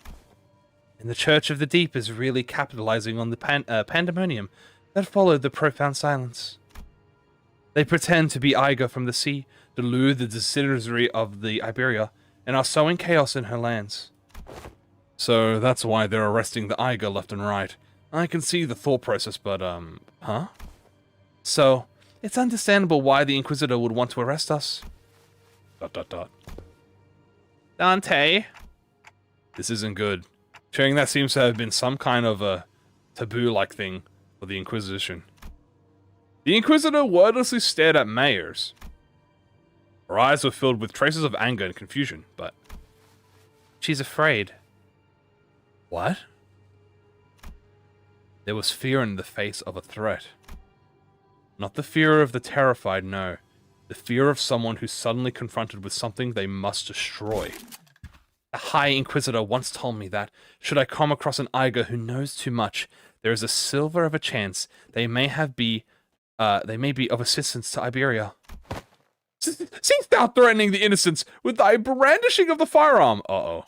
And the Church of the Deep is really capitalizing on the pandemonium that followed the profound silence. They pretend to be E.G.O from the sea, to lure the distillery of the Iberia, and are sowing chaos in her lands. So that's why they're arresting the E.G.O left and right. I can see the thought process, but, huh? So, it's understandable why the Inquisitor would want to arrest us. ... Dante? This isn't good. Sharing that seems to have been some kind of a taboo-like thing for the Inquisition. The Inquisitor wordlessly stared at Mayers. Her eyes were filled with traces of anger and confusion, but... She's afraid. What? There was fear in the face of a threat. Not the fear of the terrified, no. The fear of someone who's suddenly confronted with something they must destroy. The High Inquisitor once told me that, should I come across an E.G.O who knows too much, there is a silver of a chance they may be of assistance to Iberia. Seems thou threatening the innocents with thy brandishing of the firearm. Uh-oh.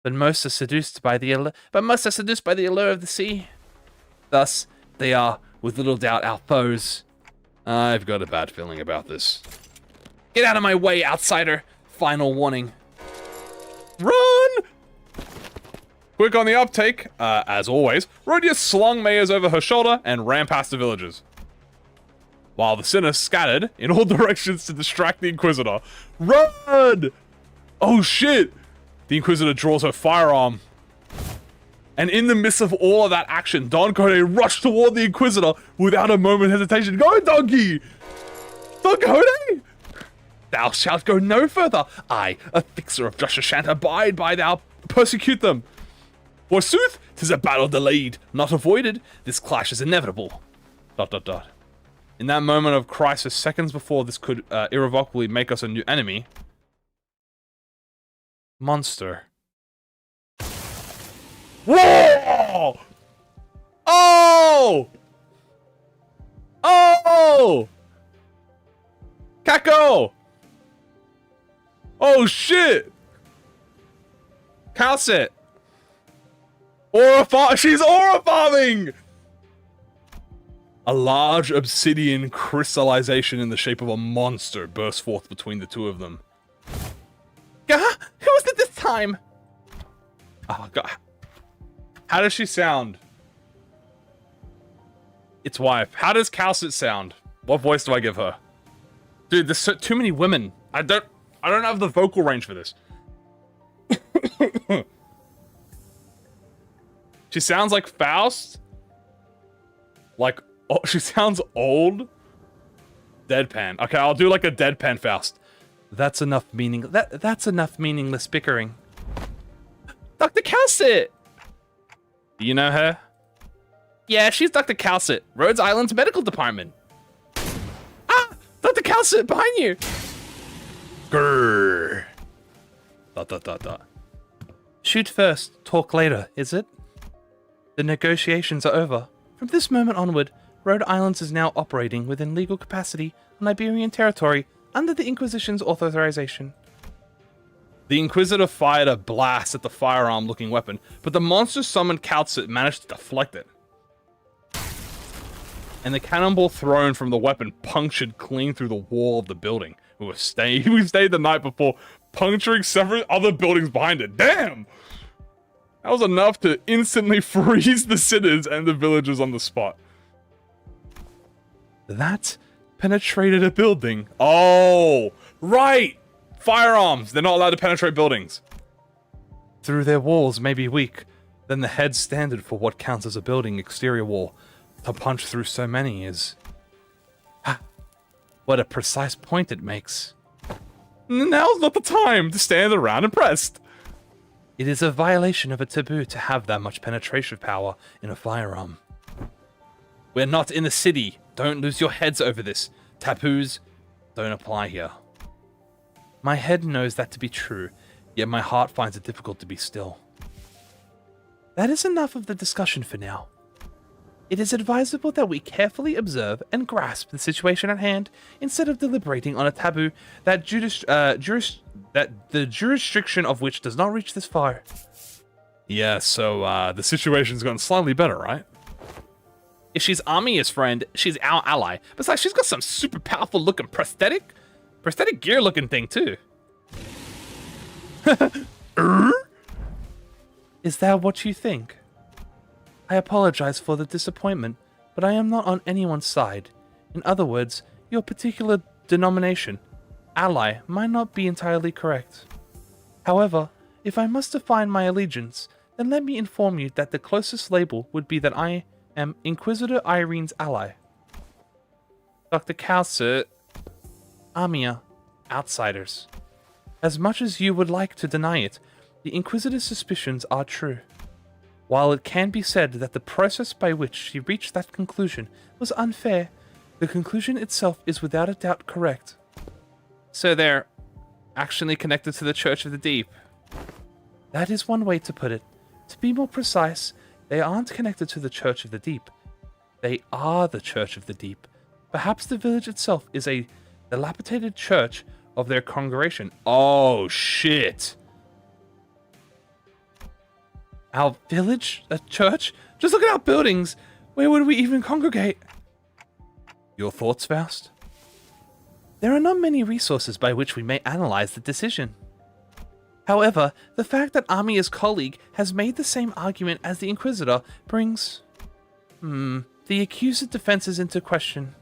But most are seduced by the allure of the sea. Thus, they are, with little doubt, our foes. I've got a bad feeling about this. Get out of my way, outsider! Final warning. Run! Quick on the uptake, as always, Rhodia slung Mayers over her shoulder and ran past the villagers. While the sinners scattered in all directions to distract the Inquisitor. Run! Oh shit! The Inquisitor draws her firearm. And in the midst of all of that action, Don Quixote rushed toward the Inquisitor without a moment's hesitation. Go, donkey! Don Quixote! Thou shalt go no further. I, a fixer of justice, shan't abide by thou persecute them. Forsooth, 'tis a battle delayed, not avoided. This clash is inevitable. ... In that moment of crisis, seconds before this could irrevocably make us a new enemy. Monster. Whoa! Oh! Oh! Kako! Oh shit! Calcit! She's aura farming! A large obsidian crystallization in the shape of a monster burst forth between the two of them. Who was it this time? Oh god. How does she sound? Its wife. How does Calcit sound? What voice do I give her? Dude, there's too many women. I don't have the vocal range for this. She sounds like Faust. Like, oh, she sounds old. Deadpan. Okay, I'll do like a deadpan Faust. That's enough meaningless bickering. Dr. Calcit! Do you know her? Yeah, she's Dr. Calcit, Rhodes Island's medical department. Ah! Dr. Calcit, behind you! Grrr. ... Shoot first, talk later, is it? The negotiations are over. From this moment onward, Rhode Island is now operating within legal capacity on Iberian territory under the Inquisition's authorization. The Inquisitor fired a blast at the firearm-looking weapon, but the monster summoned Calcit managed to deflect it. And the cannonball thrown from the weapon punctured clean through the wall of the building. We stayed the night before, puncturing several other buildings behind it. Damn! That was enough to instantly freeze the sinners and the villagers on the spot. That penetrated a building. Oh, right! Firearms! They're not allowed to penetrate buildings. Through their walls may be weak, then the head standard for what counts as a building exterior wall. To punch through so many is... Ah, what a precise point it makes. Now's not the time to stand around impressed. It is a violation of a taboo to have that much penetration power in a firearm. We're not in the city. Don't lose your heads over this. Taboos don't apply here. My head knows that to be true, yet my heart finds it difficult to be still. That is enough of the discussion for now. It is advisable that we carefully observe and grasp the situation at hand instead of deliberating on a taboo that the jurisdiction of which does not reach this far. Yeah, so the situation's gotten slightly better, right? If she's Amiya's friend, she's our ally. Besides, she's got some super powerful looking prosthetic gear looking thing too. Is that what you think? I apologize for the disappointment, but I am not on anyone's side. In other words, your particular denomination, ally, might not be entirely correct. However, if I must define my allegiance, then let me inform you that the closest label would be that I am Inquisitor Irene's ally. Dr. Calcit, Amiya, outsiders. As much as you would like to deny it, the Inquisitor's suspicions are true. While it can be said that the process by which she reached that conclusion was unfair, the conclusion itself is without a doubt correct. So they're actually connected to the Church of the Deep? That is one way to put it. To be more precise, they aren't connected to the Church of the Deep. They are the Church of the Deep. Perhaps the village itself is a dilapidated church of their congregation. Oh, shit. Our village? A church? Just look at our buildings. Where would we even congregate? Your thoughts, Faust? There are not many resources by which we may analyze the decision. However, the fact that Amiya's colleague has made the same argument as the Inquisitor brings... the accused's defenses into question.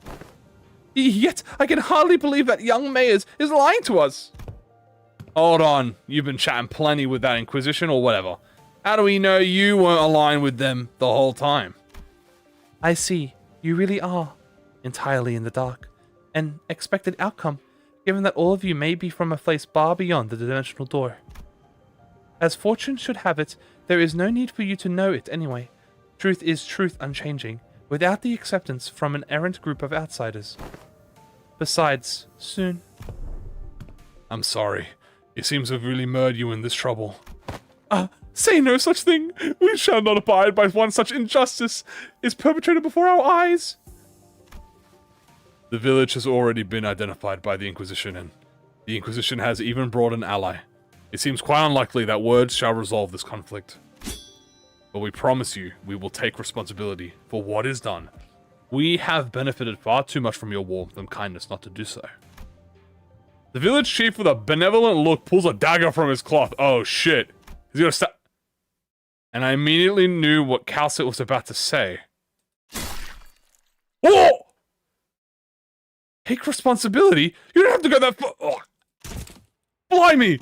Yet, I can hardly believe that young Mayers is lying to us! Hold on, you've been chatting plenty with that Inquisition or whatever. How do we know you weren't aligned with them the whole time? I see, you really are entirely in the dark. An expected outcome, given that all of you may be from a place far beyond the dimensional door. As fortune should have it, there is no need for you to know it anyway. Truth is truth unchanging, without the acceptance from an errant group of outsiders. Besides, soon... I'm sorry. It seems to have really murdered you in this trouble. Say no such thing! We shall not abide by one such injustice is perpetrated before our eyes! The village has already been identified by the Inquisition, and the Inquisition has even brought an ally. It seems quite unlikely that words shall resolve this conflict. But we promise you, we will take responsibility for what is done. We have benefited far too much from your warmth and kindness not to do so. The village chief with a benevolent look pulls a dagger from his cloth. Oh shit. He's gonna stab... And I immediately knew what Calcit was about to say. Oh! Take responsibility? You don't have to go that far. Oh. Blimey!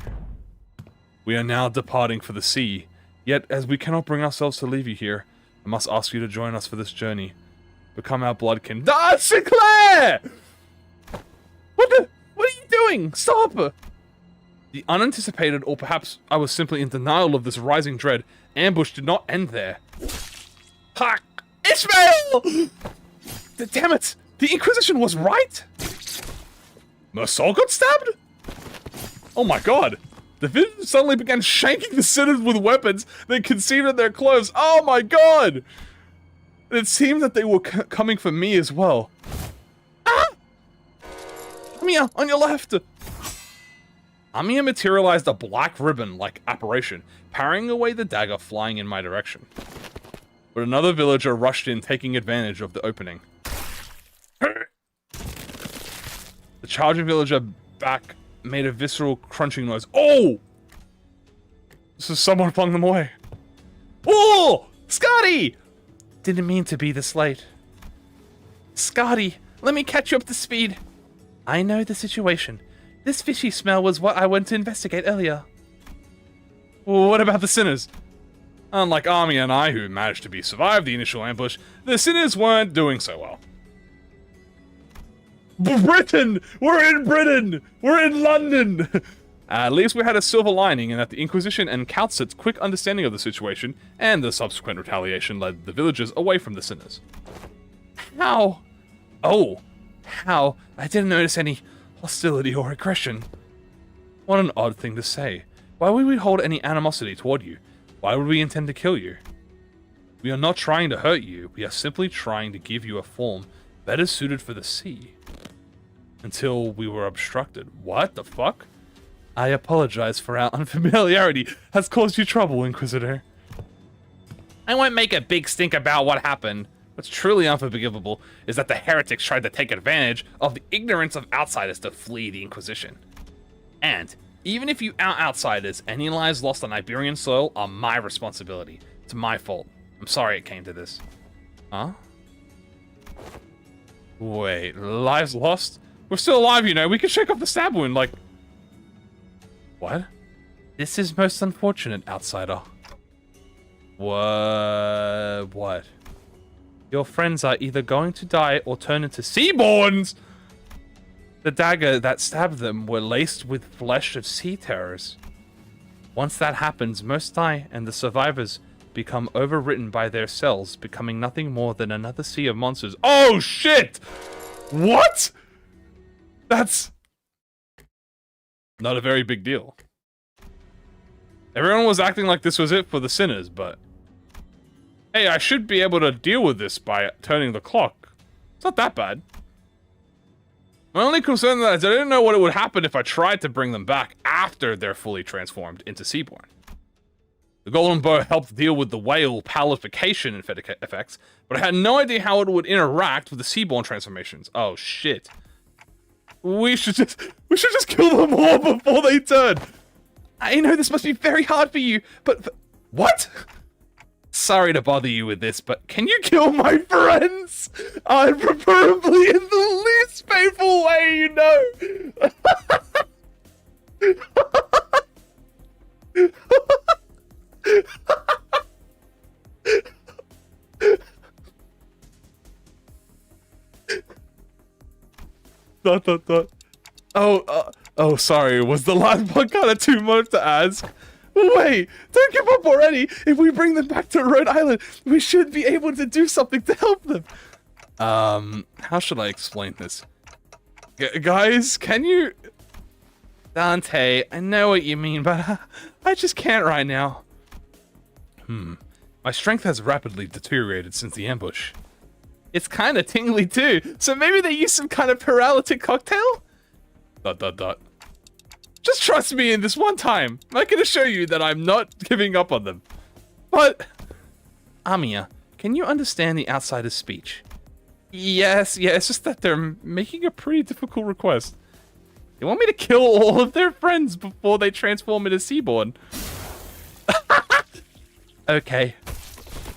We are now departing for the sea. Yet, as we cannot bring ourselves to leave you here, I must ask you to join us for this journey. Become our bloodkin. Ah, Sinclair! What are you doing? Stop! The unanticipated, or perhaps I was simply in denial of this rising dread, ambush did not end there. Ha! Ishmael! Damn it! The Inquisition was right? Mersault got stabbed? Oh my god! The village suddenly began shanking the sinners with weapons they concealed in their clothes. Oh my god! It seemed that they were coming for me as well. Ah! Amiya, on your left! Amiya materialized a black ribbon-like apparition, parrying away the dagger flying in my direction. But another villager rushed in, taking advantage of the opening. The charging villager back made a visceral crunching noise. Oh! So someone flung them away. Oh! Scotty! Didn't mean to be this late. Scotty, let me catch you up to speed. I know the situation. This fishy smell was what I went to investigate earlier. Well, what about the sinners? Unlike Army and I, who managed to survive the initial ambush, the sinners weren't doing so well. Britain! We're in Britain! We're in London! At least we had a silver lining in that the Inquisition and Calcit's quick understanding of the situation and the subsequent retaliation led the villagers away from the sinners. How? Oh, how? I didn't notice any hostility or aggression. What an odd thing to say. Why would we hold any animosity toward you? Why would we intend to kill you? We are not trying to hurt you, we are simply trying to give you a form better suited for the sea. Until we were obstructed. What the fuck? I apologize for our unfamiliarity has caused you trouble, Inquisitor. I won't make a big stink about what happened. What's truly unforgivable is that the heretics tried to take advantage of the ignorance of outsiders to flee the Inquisition. And, even if you are outsiders, any lives lost on Iberian soil are my responsibility. It's my fault. I'm sorry it came to this. Huh? Wait, lives lost? We're still alive, you know. We can shake off the stab wound, like... What? This is most unfortunate, outsider. What? Your friends are either going to die or turn into seaborns! The dagger that stabbed them were laced with flesh of sea terrors. Once that happens, most die, and the survivors become overwritten by their cells, becoming nothing more than another sea of monsters. Oh shit! What? That's not a very big deal. Everyone was acting like this was it for the sinners, but hey, I should be able to deal with this by turning the clock. It's not that bad. My only concern is I didn't know what would happen if I tried to bring them back after they're fully transformed into Seaborn. The golden bow helped deal with the whale palification effects, but I had no idea how it would interact with the Seaborn transformations. Oh shit. We should just kill them all before they turn. I know this must be very hard for you, but what? Sorry to bother you with this, but can you kill my friends? Preferably in the least painful way, you know. Oh, sorry. Was the last one kind of too much to ask? Wait, don't give up already. If we bring them back to Rhode Island, we should be able to do something to help them. How should I explain this? Guys, can you... Dante, I know what you mean, but I just can't right now. My strength has rapidly deteriorated since the ambush. It's kind of tingly too, so maybe they used some kind of paralytic cocktail? ... Just trust me in this one time. I can assure you that I'm not giving up on them. But... Amiya, can you understand the outsider's speech? Yes, it's just that they're making a pretty difficult request. They want me to kill all of their friends before they transform into Seaborn. Okay.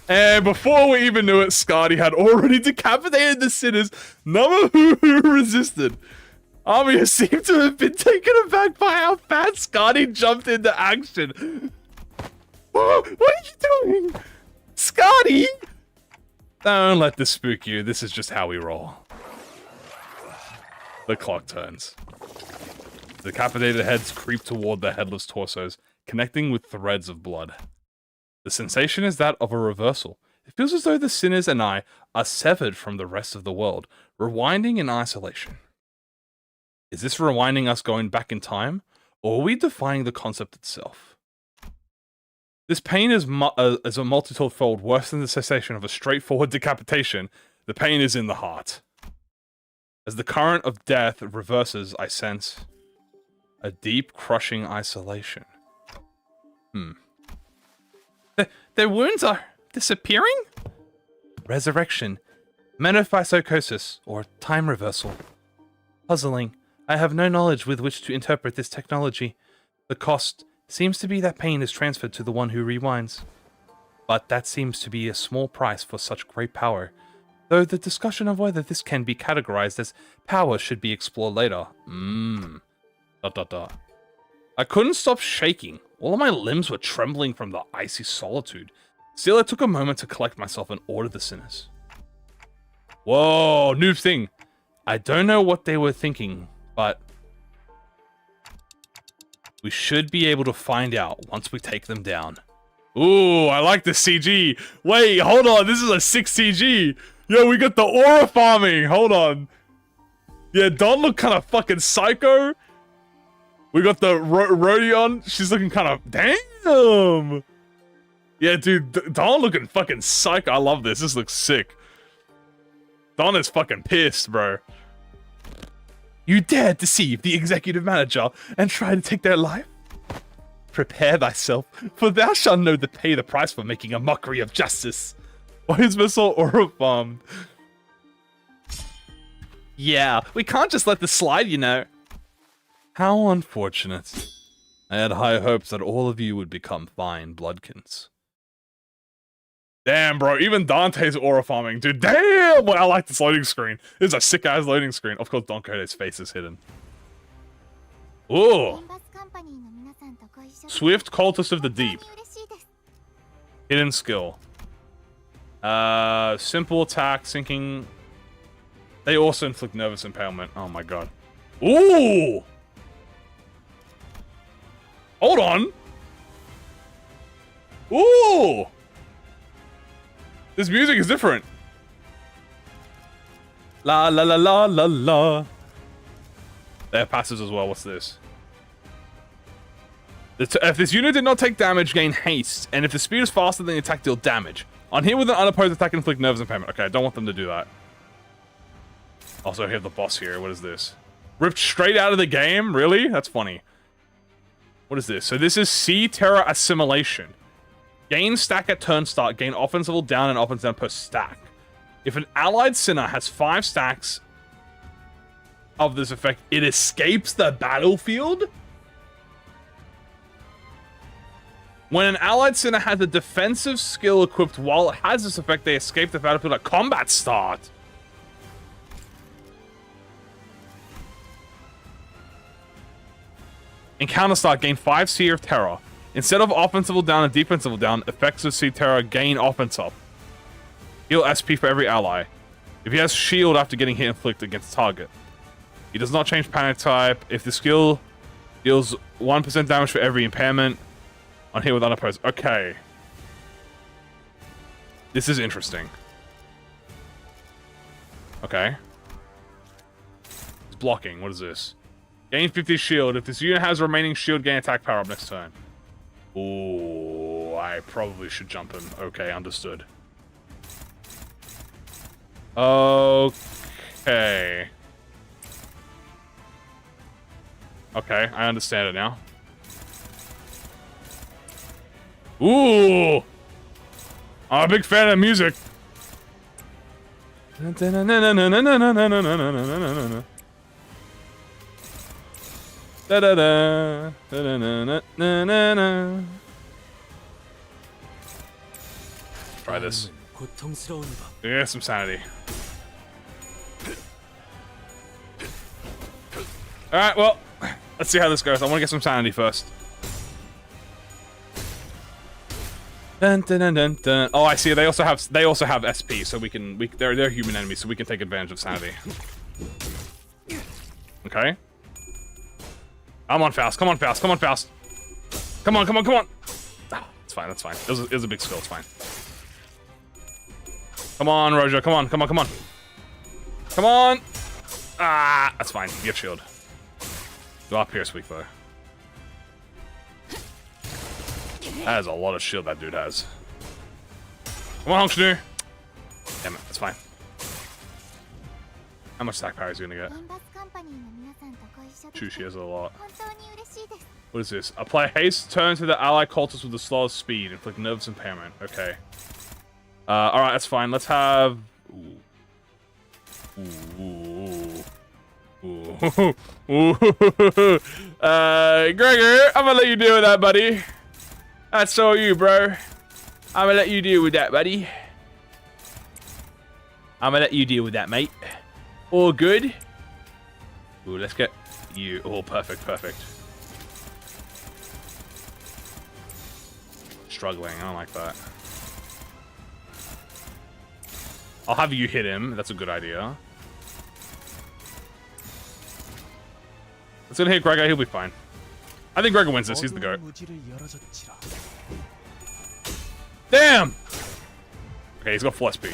And before we even knew it, Scotty had already decapitated the sinners, none of who resisted. Amiya seemed to have been taken aback by how fast Scotty jumped into action. Whoa, what are you doing? Scotty! Don't let this spook you, this is just how we roll. The clock turns. The decapitated heads creep toward the headless torsos, connecting with threads of blood. The sensation is that of a reversal. It feels as though the sinners and I are severed from the rest of the world, rewinding in isolation. Is this rewinding us going back in time, or are we defining the concept itself? This pain is a multitude-fold worse than the cessation of a straightforward decapitation. The pain is in the heart. As the current of death reverses, I sense a deep, crushing isolation. Their wounds are disappearing? Resurrection, metaphysicosis, or time reversal. Puzzling. I have no knowledge with which to interpret this technology. The cost seems to be that pain is transferred to the one who rewinds. But that seems to be a small price for such great power, though the discussion of whether this can be categorized as power should be explored later. I couldn't stop shaking. All of my limbs were trembling from the icy solitude. Still, it took a moment to collect myself and order the sinners. Whoa, new thing. I don't know what they were thinking, but we should be able to find out once we take them down. Ooh, I like the CG. Wait, hold on. This is a 6 CG. Yo, we got the aura farming. Hold on. Yeah, Dawn look kind of fucking psycho. We got the Rodion. She's looking kind of... Damn. Yeah, dude. Dawn looking fucking psycho. I love this. This looks sick. Dawn is fucking pissed, bro. You dared deceive the executive manager and try to take their life? Prepare thyself, for thou shalt know to pay the price for making a mockery of justice. Why is Missile aura farmed? Yeah, we can't just let this slide, you know. How unfortunate. I had high hopes that all of you would become fine bloodkins. Damn, bro, even Dante's aura farming, dude. Damn! Well, I like this loading screen. This is a sick-ass loading screen. Of course, Don Quixote's face is hidden. Ooh. Swift Cultist of the Deep. Hidden skill. Simple attack, sinking. They also inflict nervous impalement. Oh my god. Ooh! Hold on!
Ooh! This music is different. La la la la la la. They have passives as well. What's this? If this unit did not take damage, gain haste. And if the speed is faster than the attack, deal damage. On here with an unopposed attack, inflict nerves impairment. Okay, I don't want them to do that. Also, I have the boss here. What is this? Ripped straight out of the game? Really? That's funny. What is this? So this is Sea Terror Assimilation. Gain stack at turn start. Gain offense level down and offense down per stack. If an allied sinner has 5 stacks of this effect, it escapes the battlefield? When an allied sinner has a defensive skill equipped while it has this effect, they escape the battlefield at combat start. Encounter start, gain 5 Sea of Terror. Instead of offensive down and defensive down, effects of Sea Terror gain offense up. Heal SP for every ally. If he has shield after getting hit, inflict against target. He does not change panic type. If the skill deals 1% damage for every impairment. On here with unopposed. Okay. This is interesting. Okay. It's blocking. What is this? Gain 50 shield. If this unit has remaining shield, gain attack power up next turn. Ooh, I probably should jump him. Okay, understood. Okay. Okay, I understand it now. Ooh! I'm a big fan of music. Try this. Yeah, some sanity. Alright, well, let's see how this goes. I want to get some sanity first. Dun, dun, dun, dun, dun. Oh, I see. They also have SP, so they're human enemies, so we can take advantage of sanity. Okay. Come on, Faust. Come on, Faust. Come on, Faust. Come on, come on, come on. Ah, it's fine. That's fine. It was a big skill. It's fine. Come on, Rojo. Come on, come on, come on. Come on. Ah, that's fine. You have shield. Go up here, weak though. That is a lot of shield that dude has. Come on, Honkshnoo. Damn it, that's fine. How much stack power is he gonna get? Shoo, she has a lot. What is this? Apply haste, turn to the ally cultist with the slowest speed, inflict nerves impairment. Okay. Alright, that's fine. Let's have... Ooh. Ooh. Ooh. Ooh. Gregor, I'm gonna let you deal with that, buddy. That's all you, bro. I'm gonna let you deal with that, buddy. I'm gonna let you deal with that, mate. All good. Ooh, let's get you. Oh, perfect, perfect. Struggling, I don't like that. I'll have you hit him. That's a good idea. Let's gonna hit Gregor. He'll be fine. I think Gregor wins this. He's the GOAT. Damn! Okay, he's got full SP.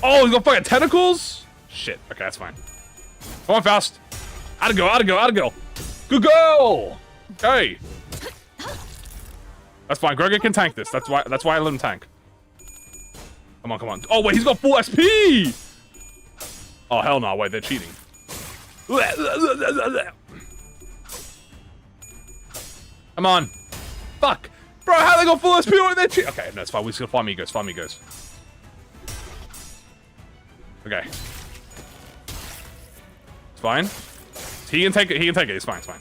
Oh, he's got fucking tentacles? Shit. Okay, that's fine. Come on, Faust. Out to go, out to go, out to go. Good goal! Okay. That's fine. Gregor can tank this. That's why I let him tank. Come on, come on. Oh, wait, he's got full SP! Oh, hell no. Wait, they're cheating. Come on. Fuck. Bro, how they got full SP when they're cheating? Okay, no, it's fine. We just gotta find E.G.Os. Find E.G.Os. Okay. It's fine. He can take it. He can take it. It's fine. It's fine.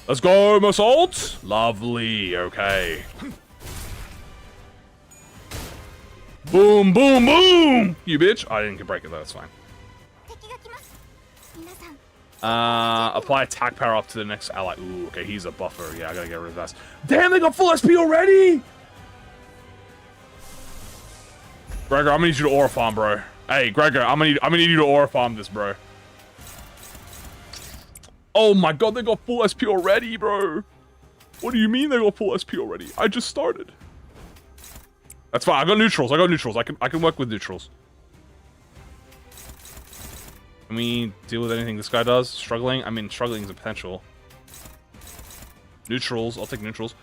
Let's go, Massault. Lovely. Okay. Boom, boom, boom. You bitch. I didn't break it though. That's fine. Apply attack power up to the next ally. Ooh, okay, he's a buffer. Yeah, I gotta get rid of that. Damn, they got full SP already! Gregor, I'm gonna need you to aura farm, bro. Hey, Gregor, I'm gonna need you to aura farm this, bro. Oh my god, they got full SP already, bro. What do you mean they got full SP already? I just started. That's fine. I got neutrals. I got neutrals. I can work with neutrals. Can we deal with anything this guy does? Struggling? I mean, struggling is a potential. Neutrals. I'll take neutrals.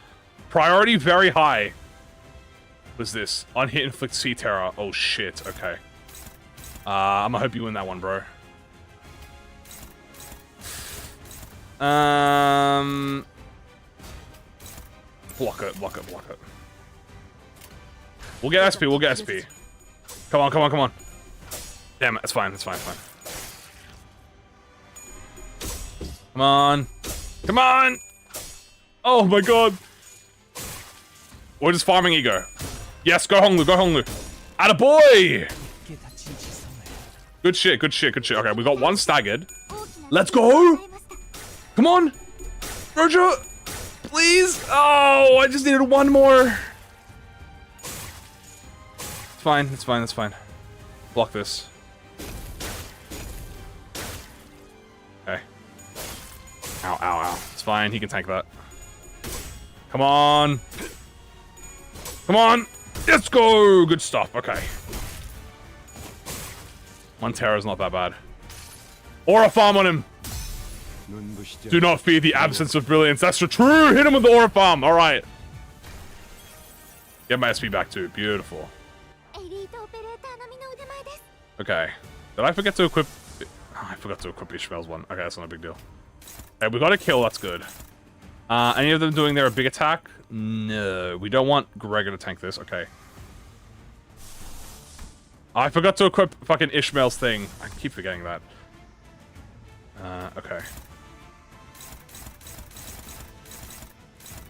Priority very high. What's this? Unhit inflict sea terror. Oh shit. Okay. I'm gonna hope you win that one, bro. Block it, block it, block it. We'll get SP, we'll get SP. Come on, come on, come on. Damn it, it's fine, it's fine, it's fine. Come on. Come on! Oh my god. We're just farming E.G.O. Yes, go Honglu, go Honglu. Attaboy! Good shit, good shit, good shit. Okay, we got one staggered. Let's go! Come on! Roger! Please! Oh, I just needed one more. It's fine, it's fine, it's fine. Block this. Okay. Ow, ow, ow. It's fine, he can tank that. Come on! Come on! Let's go! Good stuff, okay. One Terror's not that bad. Aura farm on him! Do not fear the absence of brilliance. That's true! Hit him with the aura farm! Alright. Get my SP back too. Beautiful. Okay. Did I forget to equip... Oh, I forgot to equip Ishmael's one. Okay, that's not a big deal. Okay, we got a kill. That's good. Any of them doing their big attack? No. We don't want Gregor to tank this. Okay. I forgot to equip fucking Ishmael's thing. I keep forgetting that. Okay.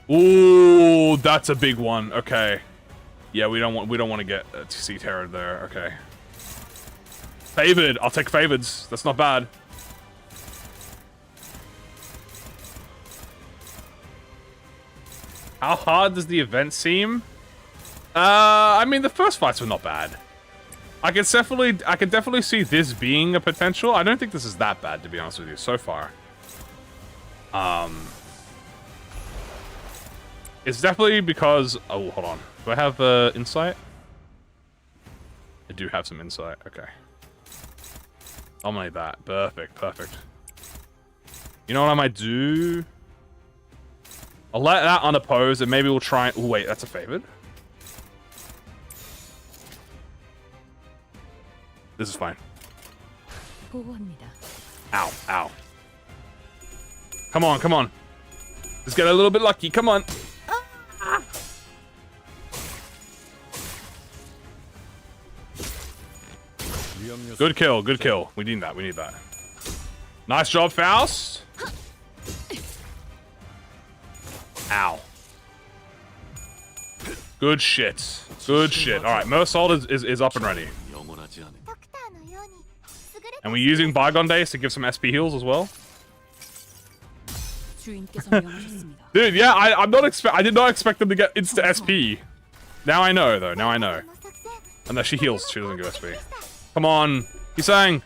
Ooh, that's a big one. Okay. Yeah, we don't want to get sea terror there. Okay. Favored. I'll take favorids. That's not bad. How hard does the event seem? I mean, the first fights were not bad. I can definitely see this being a potential. I don't think this is that bad, to be honest with you, so far. It's definitely because... Oh, hold on. Do I have insight? I do have some insight. Okay. Dominate that. Perfect, perfect. You know what I might do? I'll let that unopposed, and maybe we'll try... Oh, wait, that's a favored? This is fine. Ow, ow. Come on, come on. Let's get a little bit lucky. Come on. Good kill, good kill. We need that, we need that. Nice job, Faust. Ow. Good shit. Good shit. Alright, Mersault is up and ready. And we're using Bygone Days to give some SP heals as well. Dude, yeah, I did not expect them to get insta SP. Now I know, though. Now I know. Unless she heals, she doesn't give SP. Come on. He's saying.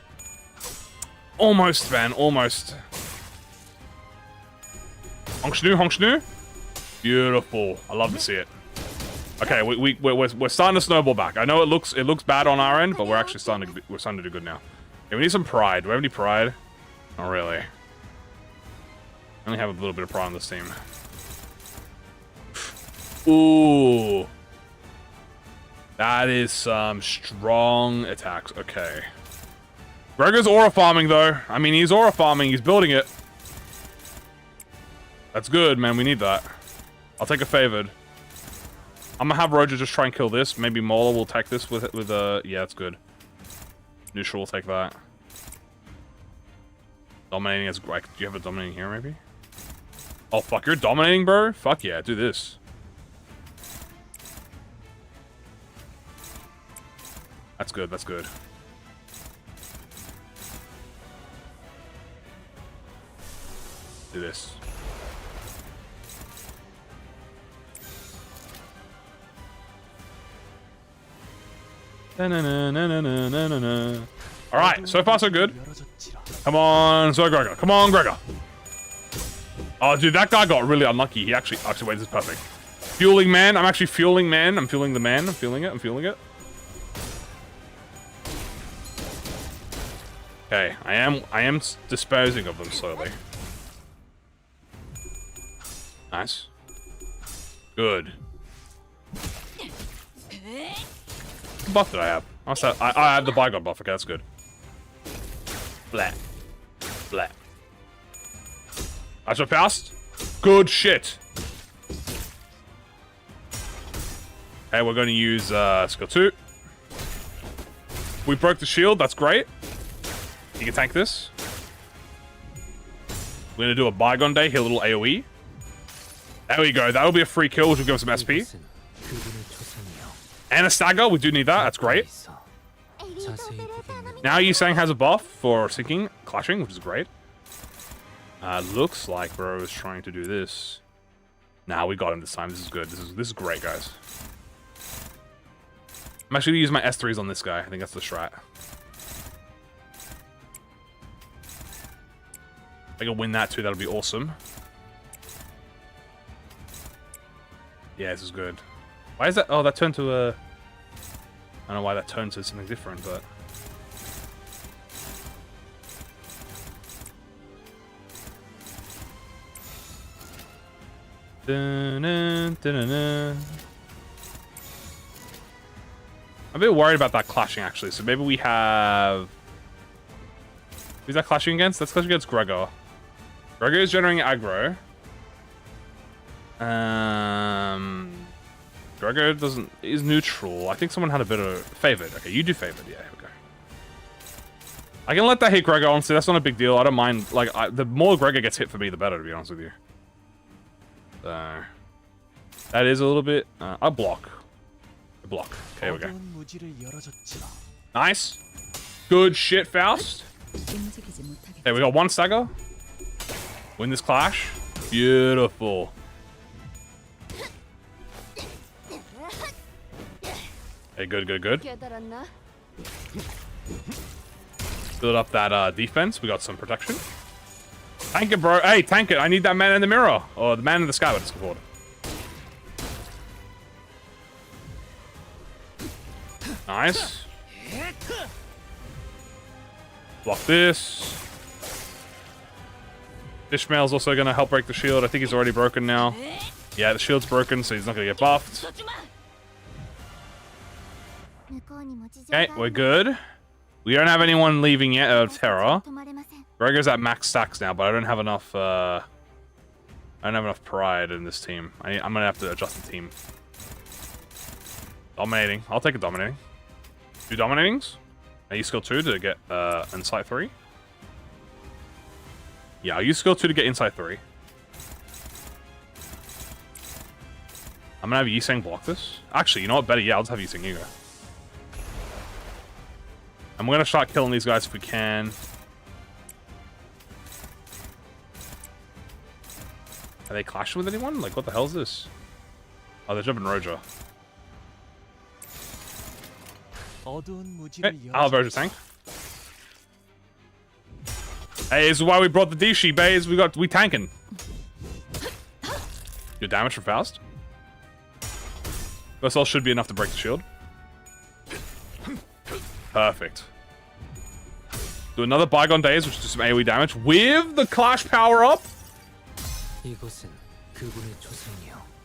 Almost, man. Almost. Honk Shnu, Honk Shnu. Beautiful. I love to see it. Okay, we're starting to snowball back. I know it looks bad on our end, but we're actually starting to do good now. Okay, we need some pride. Do we have any pride? Not really. I only have a little bit of pride on this team. Ooh. That is some strong attacks. Okay. Gregor's aura farming, though. I mean, he's aura farming. He's building it. That's good, man. We need that. I'll take a favored. I'm gonna have Roger just try and kill this. Maybe Mola will take this with yeah, that's good. Neutral will take that. Dominating as... Like, do you have a dominating here, maybe? Oh, fuck. You're dominating, bro? Fuck yeah. Do this. That's good. That's good. Do this. Alright, so far so good. Come on, so Gregor. Come on, Gregor. Oh, dude, that guy got really unlucky. He actually wait, this is perfect. Fueling man. I'm actually fueling man. I'm fueling the man. I'm feeling it. I'm feeling it. Okay, I am disposing of them slowly. Nice. Good. What buff did I have? I have the Bygone buff. Okay, that's good. Blah. Blah. That's what passed. Good shit. Okay, we're going to use skill 2. We broke the shield. That's great. You can tank this. We're going to do a Bygone Day, hit a little AoE. There we go. That'll be a free kill, which will give us some SP. And a stagger. We do need that. That's great. Now Yisang has a buff for sinking, clashing, which is great. Looks like bro is trying to do this. Nah, we got him this time. This is good. This is great, guys. I'm actually going to use my S3s on this guy. I think that's the strat. If I can win that too, that'll be awesome. Yeah, this is good. Why is that? Oh, that turned to a... I don't know why that turned to something different, but... Dun-dun, dun-dun-dun. I'm a bit worried about that clashing, actually. So maybe we have... Who's that clashing against? That's clashing against Gregor. Gregor is generating aggro. Gregor is neutral. I think someone had a bit of favored. Okay, you do favored. Yeah, here we go. I can let that hit Gregor, honestly. That's not a big deal. I don't mind. Like, the more Gregor gets hit for me, the better, to be honest with you. So, that is a little bit... I'll block. A block. Okay, here we go. Nice. Good shit, Faust. Okay, we got one stagger. Win this clash. Beautiful. Okay, good, good, good. Build up that defense. We got some protection. Tank it, bro. Hey, tank it. I need that man in the mirror. Or the man in the sky, what it's called. Nice. Block this. Ishmael's also going to help break the shield. I think he's already broken now. Yeah, the shield's broken, so he's not going to get buffed. Okay, we're good. We don't have anyone leaving yet. Terra. Gregor's at max stacks now, but I don't have enough. I don't have enough pride in this team. I'm gonna have to adjust the team. Dominating. I'll take a dominating. 2 dominatings. I use skill 2 to get insight 3. Yeah, I'll use skill 2 to get insight 3. I'm gonna have Yiseng block this. Actually, you know what? Better, yeah, I'll just have Yiseng E.G.O. And we're gonna start killing these guys if we can. Are they clashing with anyone? Like, what the hell is this? Oh, they're jumping Roja. Okay, I'll have Roja tank. Hey, this is why we brought the Dishi, bays. We tanking. Good damage from Faust. First all should be enough to break the shield. Perfect. Do another Bygone Days, which does some AoE damage with the Clash power up.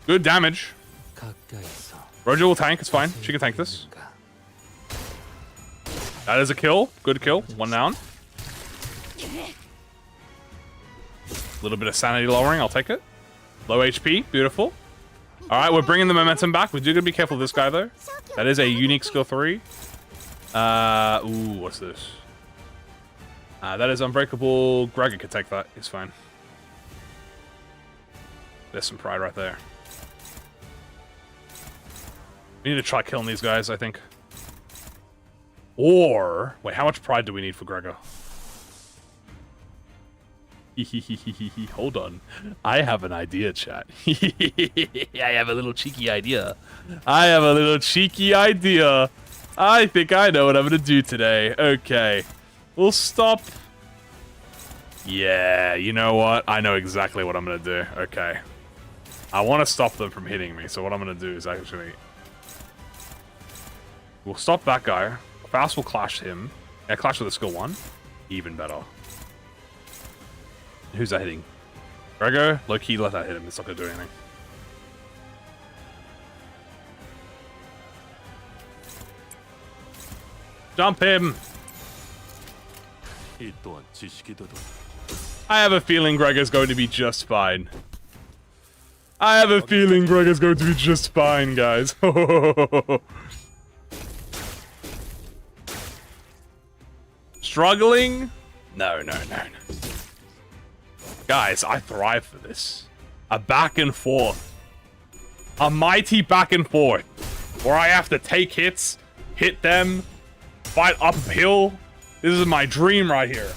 Good damage. Roja will tank, it's fine. She can tank this. That is a kill. Good kill. 1 down. A little bit of sanity lowering, I'll take it. Low HP, beautiful. Alright, we're bringing the momentum back. We do gotta be careful of this guy, though. That is a unique skill 3. Ooh, what's this? That is unbreakable. Gregor could take that. It's fine. There's some pride right there. We need to try killing these guys, I think. Or... Wait, how much pride do we need for Gregor? Hold on. I have an idea, chat. I have a little cheeky idea. I think I know what I'm going to do today. Okay. We'll stop. Yeah, you know what? I know exactly what I'm going to do. Okay. I want to stop them from hitting me, so what I'm going to do is actually... We'll stop that guy. Faust will clash him. Yeah, clash with the skill 1. Even better. Who's that hitting? Grego? Low-key, let that hit him. It's not going to do anything. Jump him! I have a feeling Gregor's going to be just fine. I have a feeling Gregor's going to be just fine, guys. Struggling? No. Guys, I thrive for this. A back and forth. A mighty back and forth. Where I have to take hits, hit them, fight uphill. This is my dream right here.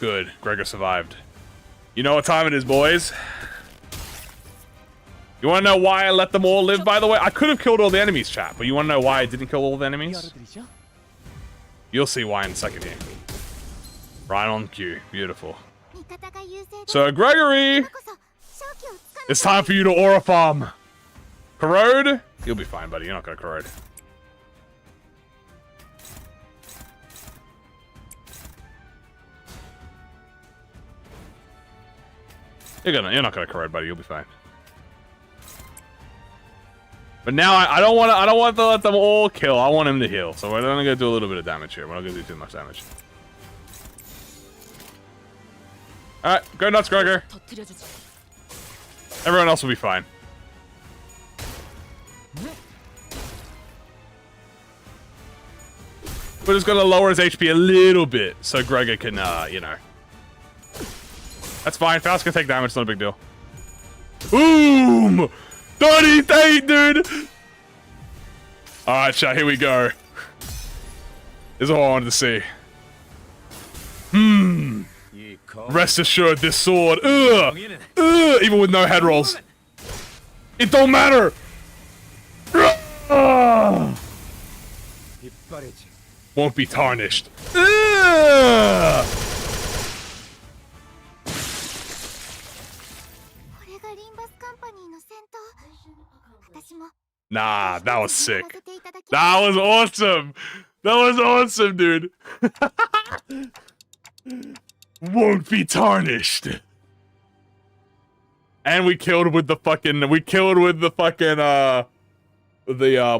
Good. Gregor survived. You know what time it is, boys. You want to know why I let them all live, by the way? I could have killed all the enemies, chat, but you want to know why I didn't kill all the enemies? You'll see why in a second here. Right on cue. Beautiful. So, Gregory! It's time for you to aura farm. Corrode? You'll be fine, buddy. You're not going to corrode. You're not gonna corrode, buddy. You'll be fine. But now I don't want to let them all kill. I want him to heal. So we're only gonna do a little bit of damage here. We're not gonna do too much damage. All right, go nuts, Gregor. Everyone else will be fine. We're just gonna lower his HP a little bit so Gregor can, you know. That's fine. Faust can take damage. It's not a big deal. Boom! 38, dude! Alright, chat. Here we go. This is all I wanted to see. Rest assured, this sword. Even with no head rolls. It don't matter! Won't be tarnished. Nah, that was sick. That was awesome. That was awesome, dude. Won't be tarnished. And we killed with the fucking, what do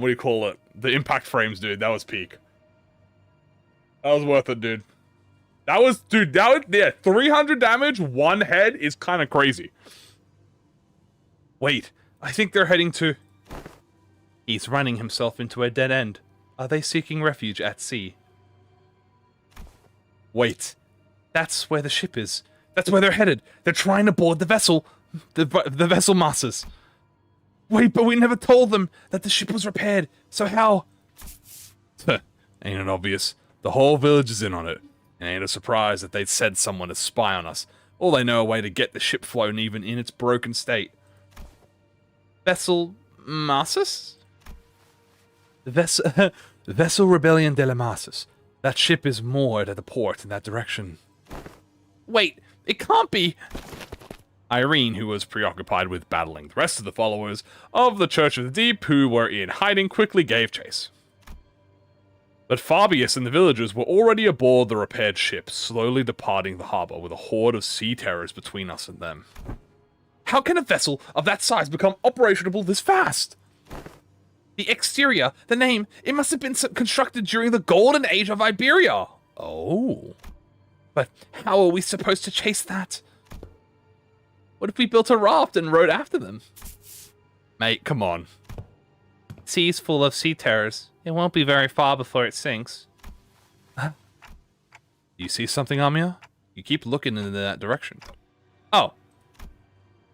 you call it? The impact frames, dude. That was peak. That was worth it, dude. Yeah, 300 damage, one head is kind of crazy. Wait, I think they're heading to... He's running himself into a dead end. Are they seeking refuge at sea? Wait, that's where the ship is. That's where they're headed. They're trying to board the vessel. The vessel masters. Wait, but we never told them that the ship was repaired. So how? Ain't it obvious? The whole village is in on it. It ain't a surprise that they'd send someone to spy on us. All they know a way to get the ship flown even in its broken state. Vessel Masters? The Vessel Rebellion de la Masters. That ship is moored at the port in that direction. Wait, it can't be! Irene, who was preoccupied with battling the rest of the followers of the Church of the Deep, who were in hiding, quickly gave chase. But Fabius and the villagers were already aboard the repaired ship, slowly departing the harbor with a horde of sea terrors between us and them. How can a vessel of that size become operational this fast? The exterior, the name, it must have been constructed during the golden age of Iberia. Oh. But how are we supposed to chase that? What if we built a raft and rode after them? Mate, come on. Sea's full of sea terrors. It won't be very far before it sinks. Huh? You see something, Amia? You keep looking in that direction. Oh.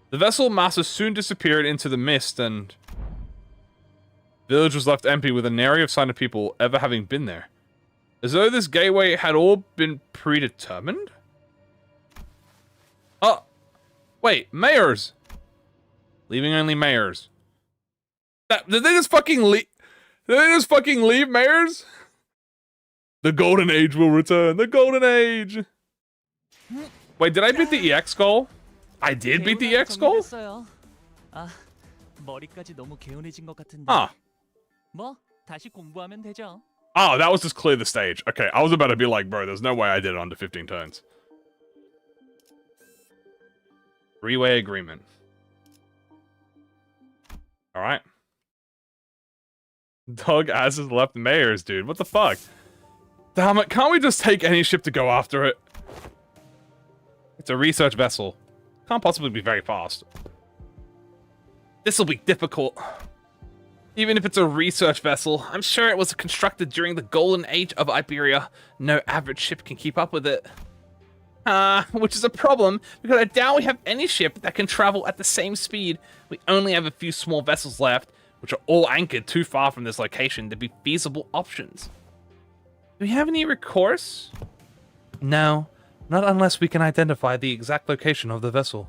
The vessel masses soon disappeared into the mist and... village was left empty with a nary of sign of people ever having been there. As though this gateway had all been predetermined? Oh! Wait, mayors! Leaving only mayors. Did they just fucking leave? Did they just fucking leave mayors? The golden age will return. The golden age! Wait, did I beat the EX goal? I did beat the EX goal?
아, 머리까지 너무 개운해진 것 같은데.
Ah.
뭐 다시 공부하면 되죠.
Oh, that was just clear the stage. Okay, I was about to be like, bro, there's no way I did it under 15 turns. Three-way agreement. Alright. Doug as his left mayors, dude. What the fuck? Damn it, can't we just take any ship to go after it? It's a research vessel. Can't possibly be very fast. This'll be difficult. Even if it's a research vessel, I'm sure it was constructed during the golden age of Iberia. No average ship can keep up with it. Which is a problem, because I doubt we have any ship that can travel at the same speed. We only have a few small vessels left, which are all anchored too far from this location to be feasible options. Do we have any recourse? No, not unless we can identify the exact location of the vessel.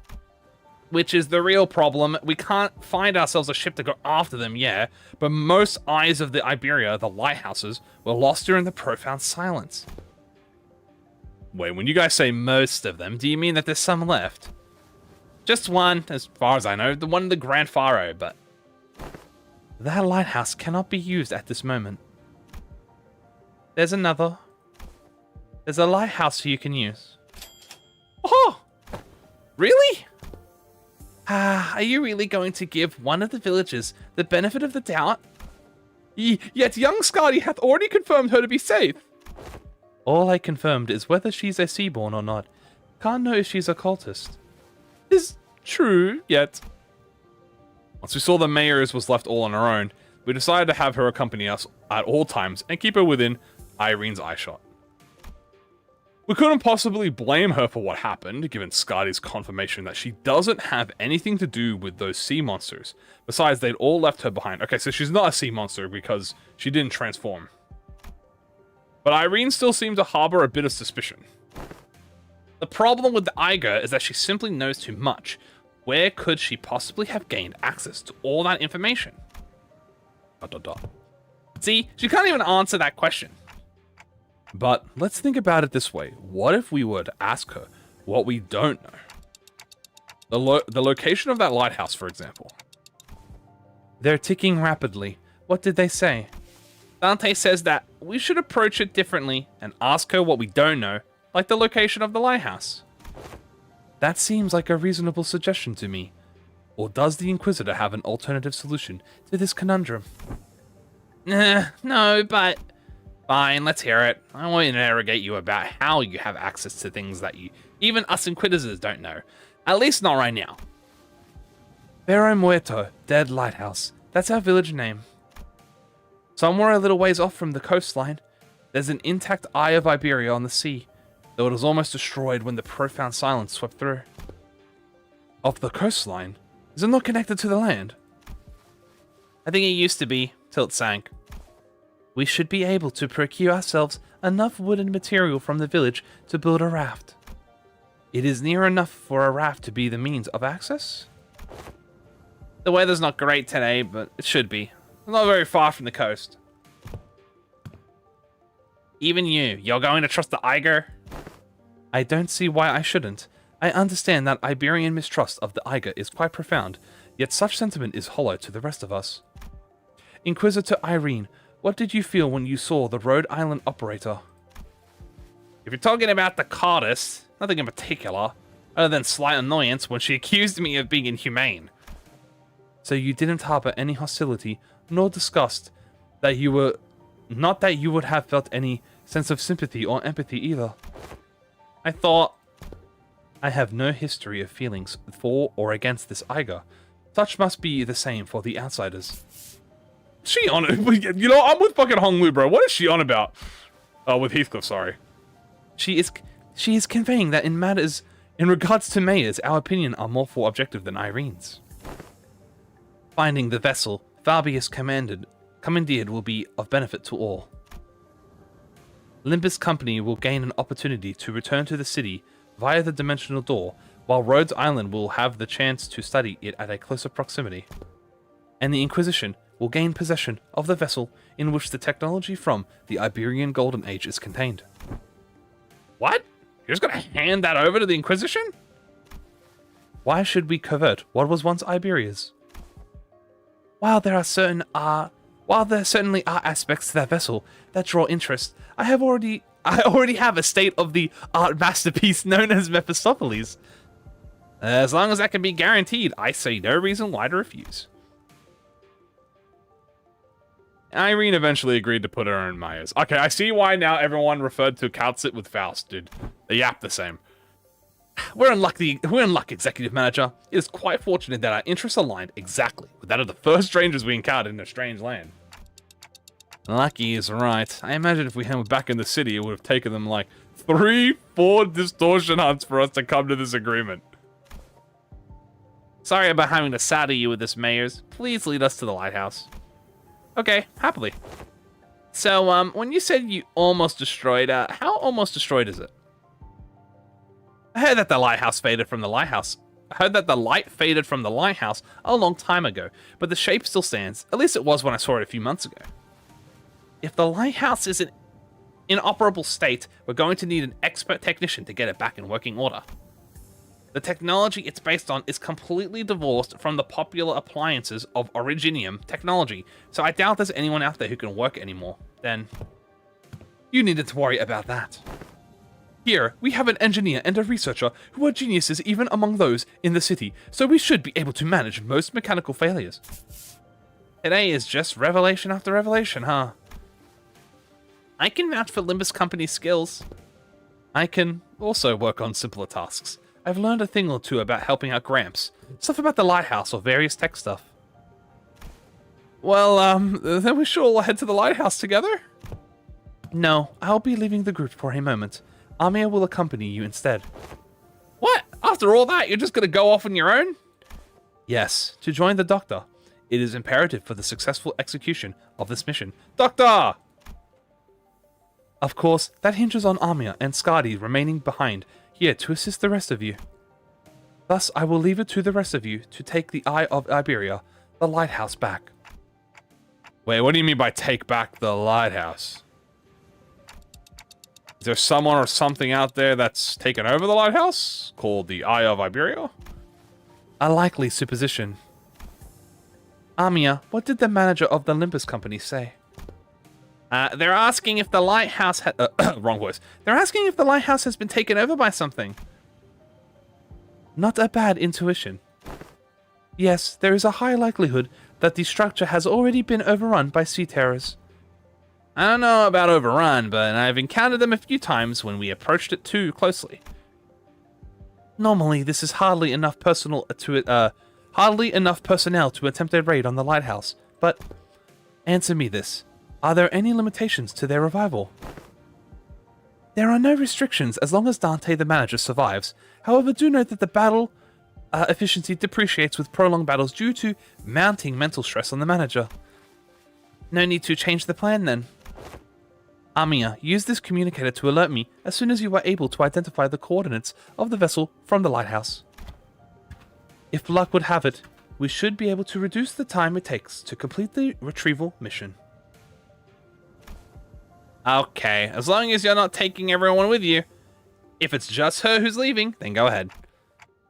Which is the real problem. We can't find ourselves a ship to go after them, yeah, but most eyes of the Iberia, the lighthouses, were lost during the profound silence. Wait, when you guys say most of them, do you mean that there's some left? Just one, as far as I know, the one in the Grand Faro, but... That lighthouse cannot be used at this moment. There's another. There's a lighthouse you can use. Oh! Really? Are you really going to give one of the villagers the benefit of the doubt? Yet young Skadi hath already confirmed her to be safe. All I confirmed is whether she's a seaborn or not. Can't know if she's a cultist. Is true, yet. Once we saw the mayors was left all on her own, we decided to have her accompany us at all times and keep her within Irene's eyeshot. We couldn't possibly blame her for what happened, given Skadi's confirmation that she doesn't have anything to do with those sea monsters. Besides, they'd all left her behind. Okay, so she's not a sea monster because she didn't transform. But Irene still seemed to harbor a bit of suspicion. The problem with the E.G.O is that she simply knows too much. Where could she possibly have gained access to all that information? ... See, she can't even answer that question. But let's think about it this way. What if we were to ask her what we don't know? The location of that lighthouse, for example. They're ticking rapidly. What did they say? Dante says that we should approach it differently and ask her what we don't know, like the location of the lighthouse. That seems like a reasonable suggestion to me. Or does the Inquisitor have an alternative solution to this conundrum? No, but... Fine, let's hear it. I won't interrogate you about how you have access to things that even us Inquisitors don't know. At least not right now. Ferro Muerto, Dead Lighthouse. That's our village name. Somewhere a little ways off from the coastline, there's an intact Eye of Iberia on the sea, though it was almost destroyed when the profound silence swept through. Off the coastline? Is it not connected to the land? I think it used to be, till it sank. We should be able to procure ourselves enough wooden material from the village to build a raft. It is near enough for a raft to be the means of access? The weather's not great today, but it should be. Not very far from the coast. Even you're going to trust the E.G.O? I don't see why I shouldn't. I understand that Iberian mistrust of the E.G.O is quite profound, yet such sentiment is hollow to the rest of us. Inquisitor Irene, what did you feel when you saw the Rhode Island operator? If you're talking about the Cardis, nothing in particular, other than slight annoyance when she accused me of being inhumane. So you didn't harbor any hostility, nor disgust, that you were... Not that you would have felt any sense of sympathy or empathy either. I thought... I have no history of feelings for or against this E.G.O. Such must be the same for the outsiders. She on it? You know, I'm with fucking Honglu, bro. What is she on about? Oh, with Heathcliff, sorry. She is conveying that in matters in regards to mayors, our opinion are more for objective than Irene's. Finding the vessel Fabius commandeered will be of benefit to all. Limbus Company will gain an opportunity to return to the city via the dimensional door, while Rhodes Island will have the chance to study it at a closer proximity. And the Inquisition will gain possession of the vessel in which the technology from the Iberian Golden Age is contained. What? You're just gonna hand that over to the Inquisition?
Why should we covert what was once Iberia's? While there certainly are aspects to that vessel that draw interest, I already have a state-of-the-art masterpiece known as Mephistopheles. As long as that can be guaranteed, I see no reason why to refuse. Irene eventually agreed to put her in Maya's. Okay, I see why now everyone referred to Kaltsit with Faust, dude. They yap the same. We're in luck, Executive Manager. It is quite fortunate that our interests aligned exactly with that of the first strangers we encountered in a strange land. Lucky is right. I imagine if we were back in the city, it would have taken them like 3-4 distortion hunts for us to come to this agreement. Sorry about having to saddle you with this, Mayors. Please lead us to the lighthouse. Okay, happily. So, when you said you almost destroyed, how almost destroyed is it? I heard that the lighthouse faded from the lighthouse. I heard that the light faded from the lighthouse a long time ago, but the shape still stands. At least it was when I saw it a few months ago. If the lighthouse is in inoperable state, we're going to need an expert technician to get it back in working order. The technology it's based on is completely divorced from the popular appliances of Originium technology, so I doubt there's anyone out there who can work anymore. Then, you needed to worry about that. Here, we have an engineer and a researcher who are geniuses even among those in the city, so we should be able to manage most mechanical failures. Today is just revelation after revelation, huh? I can vouch for Limbus Company's skills. I can also work on simpler tasks. I've learned a thing or two about helping out Gramps. Stuff about the lighthouse or various tech stuff. Well, then we should all head to the lighthouse together? No, I'll be leaving the group for a moment. Amia will accompany you instead. What? After all that, you're just gonna go off on your own? Yes, to join the Doctor. It is imperative for the successful execution of this mission. Doctor! Of course, that hinges on Amia and Skadi remaining behind here to assist the rest of you. Thus, I will leave it to the rest of you to take the Eye of Iberia, the lighthouse, back. Wait, what do you mean by take back the lighthouse? Is there someone or something out there that's taken over the lighthouse? Called the Eye of Iberia? A likely supposition. Amia, what did the manager of the Limbus company say? They're asking if the lighthouse wrong voice. They're asking if the lighthouse has been taken over by something. Not a bad intuition. Yes, there is a high likelihood that the structure has already been overrun by sea terrors. I don't know about overrun, but I've encountered them a few times when we approached it too closely. Normally, this is hardly enough personnel to attempt a raid on the lighthouse, but answer me this. Are there any limitations to their revival? There are no restrictions as long as Dante the manager survives. However, do note that the battle efficiency depreciates with prolonged battles due to mounting mental stress on the manager. No need to change the plan then. Amia, use this communicator to alert me as soon as you are able to identify the coordinates of the vessel from the lighthouse. If luck would have it, we should be able to reduce the time it takes to complete the retrieval mission. Okay, as long as you're not taking everyone with you. If it's just her who's leaving, then go ahead.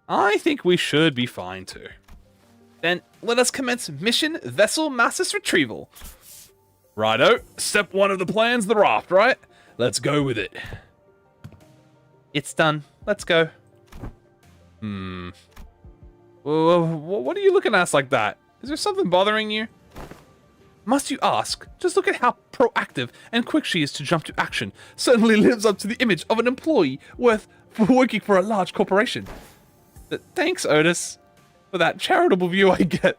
I think we should be fine too. Then let us commence mission Vessel Masses Retrieval. Righto, step 1 of the plan's the raft, right? Let's go with it. It's done. Let's go. What are you looking at us like that? Is there something bothering you? Must you ask? Just look at how proactive and quick she is to jump to action. Certainly lives up to the image of an employee worth working for a large corporation. Thanks, Otis, for that charitable view I get.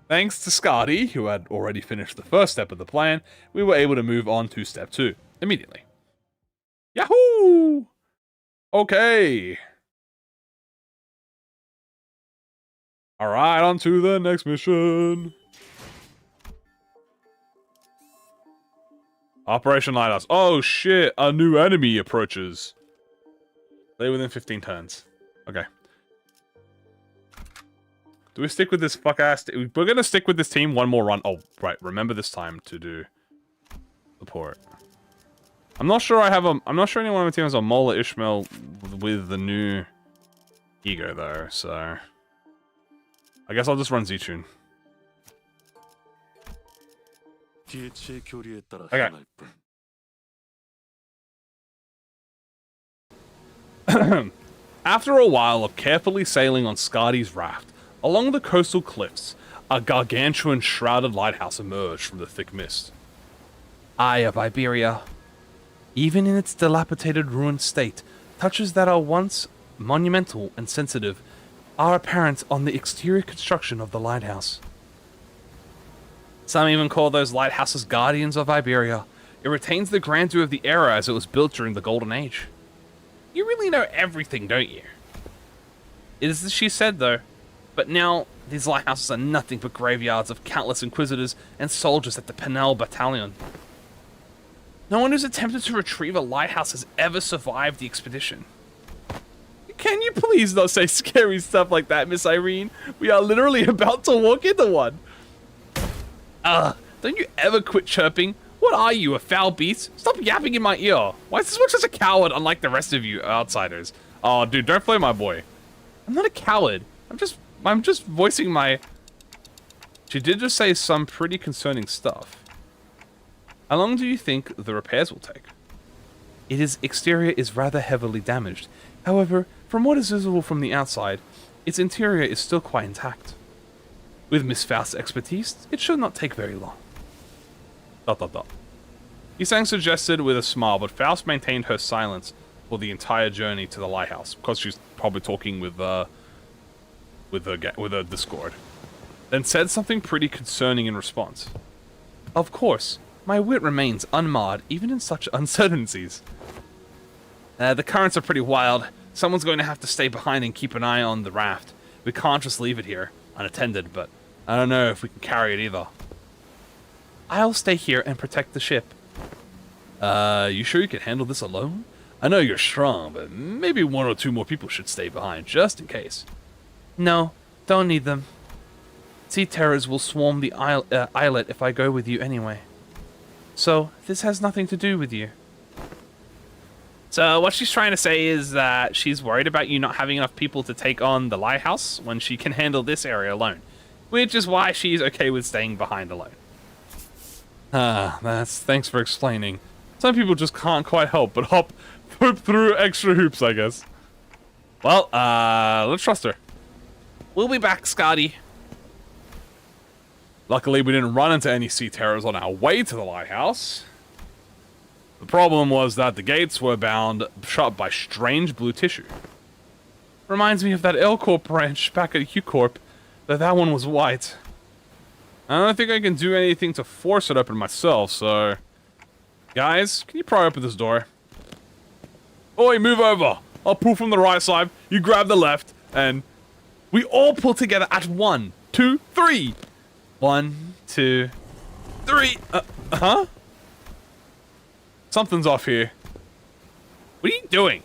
Thanks to Skadi, who had already finished the first step of the plan, we were able to move on to step 2 immediately. Yahoo! Okay. Alright, on to the next mission. Operation Lighthouse. Oh shit, a new enemy approaches. Play within 15 turns. Okay. Do we stick with this fuck-ass... We're gonna stick with this team one more run. Oh, right. Remember this time to do the port. I'm not sure I have a... I'm not sure anyone on my team has a Mola Ishmael with the new
E.G.O though, so I guess I'll just run Z-Tune. Okay. After a while of carefully sailing on Skadi's raft, along the coastal cliffs, a gargantuan shrouded lighthouse emerged from the thick mist. Eye of Iberia. Even in its dilapidated ruined state, touches that are once monumental and sensitive are apparent on the exterior construction of the lighthouse. Some even call those lighthouses guardians of Iberia. It retains the grandeur of the era as it was built during the Golden Age. You really know everything, don't you? It is as she said, though. But now, these lighthouses are nothing but graveyards of countless inquisitors and soldiers at the Penel Battalion. No one who's attempted to retrieve a lighthouse has ever survived the expedition. Can you please not say scary stuff like that, Miss Irene? We are literally about to walk into one. Don't you ever quit chirping? What are you, a foul beast? Stop yapping in my ear. Why is this one such a coward unlike the rest of you outsiders? Oh, dude, don't play my boy. I'm not a coward. I'm just voicing my... She did just say some pretty concerning stuff. How long do you think the repairs will take? Its exterior is rather heavily damaged. However, from what is visible from the outside, its interior is still quite intact. With Miss Faust's expertise, it should not take very long. ... Yisang suggested with a smile, but Faust maintained her silence for the entire journey to the lighthouse, because she's probably talking with her Discord. Then said something pretty concerning in response. Of course, my wit remains unmarred even in such uncertainties. The currents are pretty wild. Someone's going to have to stay behind and keep an eye on the raft. We can't just leave it here, unattended, but I don't know if we can carry it either. I'll stay here and protect the ship. You sure you can handle this alone? I know you're strong, but maybe one or two more people should stay behind, just in case. No, don't need them. Sea terrors will swarm the islet if I go with you anyway. So, this has nothing to do with you. So, what she's trying to say is that she's worried about you not having enough people to take on the lighthouse when she can handle this area alone. Which is why she's okay with staying behind alone. Thanks for explaining. Some people just can't quite help but hoop through extra hoops, I guess. Well, let's trust her. We'll be back, Skadi. Luckily, we didn't run into any sea terrors on our way to the lighthouse. The problem was that the gates were bound shut by strange blue tissue. Reminds me of that L-Corp branch back at U-Corp, though that one was white. I don't think I can do anything to force it open myself, so... Guys, can you pry open this door? Oi, move over! I'll pull from the right side, you grab the left, and... we all pull together at 1, 2, 3! 1, 2, 3! Huh? Something's off here. What are you doing?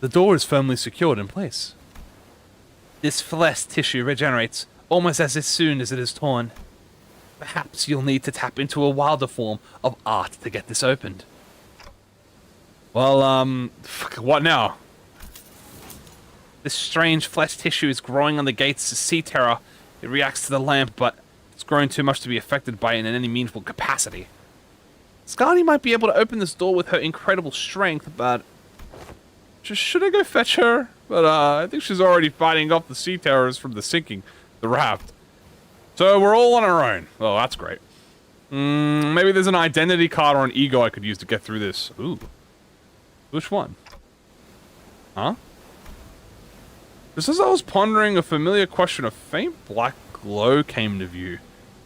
The door is firmly secured in place. This flesh tissue regenerates almost as soon as it is torn. Perhaps you'll need to tap into a wilder form of art to get this opened. Well, what now? This strange flesh tissue is growing on the gates to sea terror. It reacts to the lamp, but it's growing too much to be affected by it in any meaningful capacity. Skadi might be able to open this door with her incredible strength, but... should I go fetch her? But, I think she's already fighting off the sea terrors from the sinking, the raft. So, we're all on our own. Oh, that's great. Maybe there's an identity card or an E.G.O I could use to get through this. Ooh. Which one? Huh? Just as I was pondering, a familiar question, a faint black glow came to view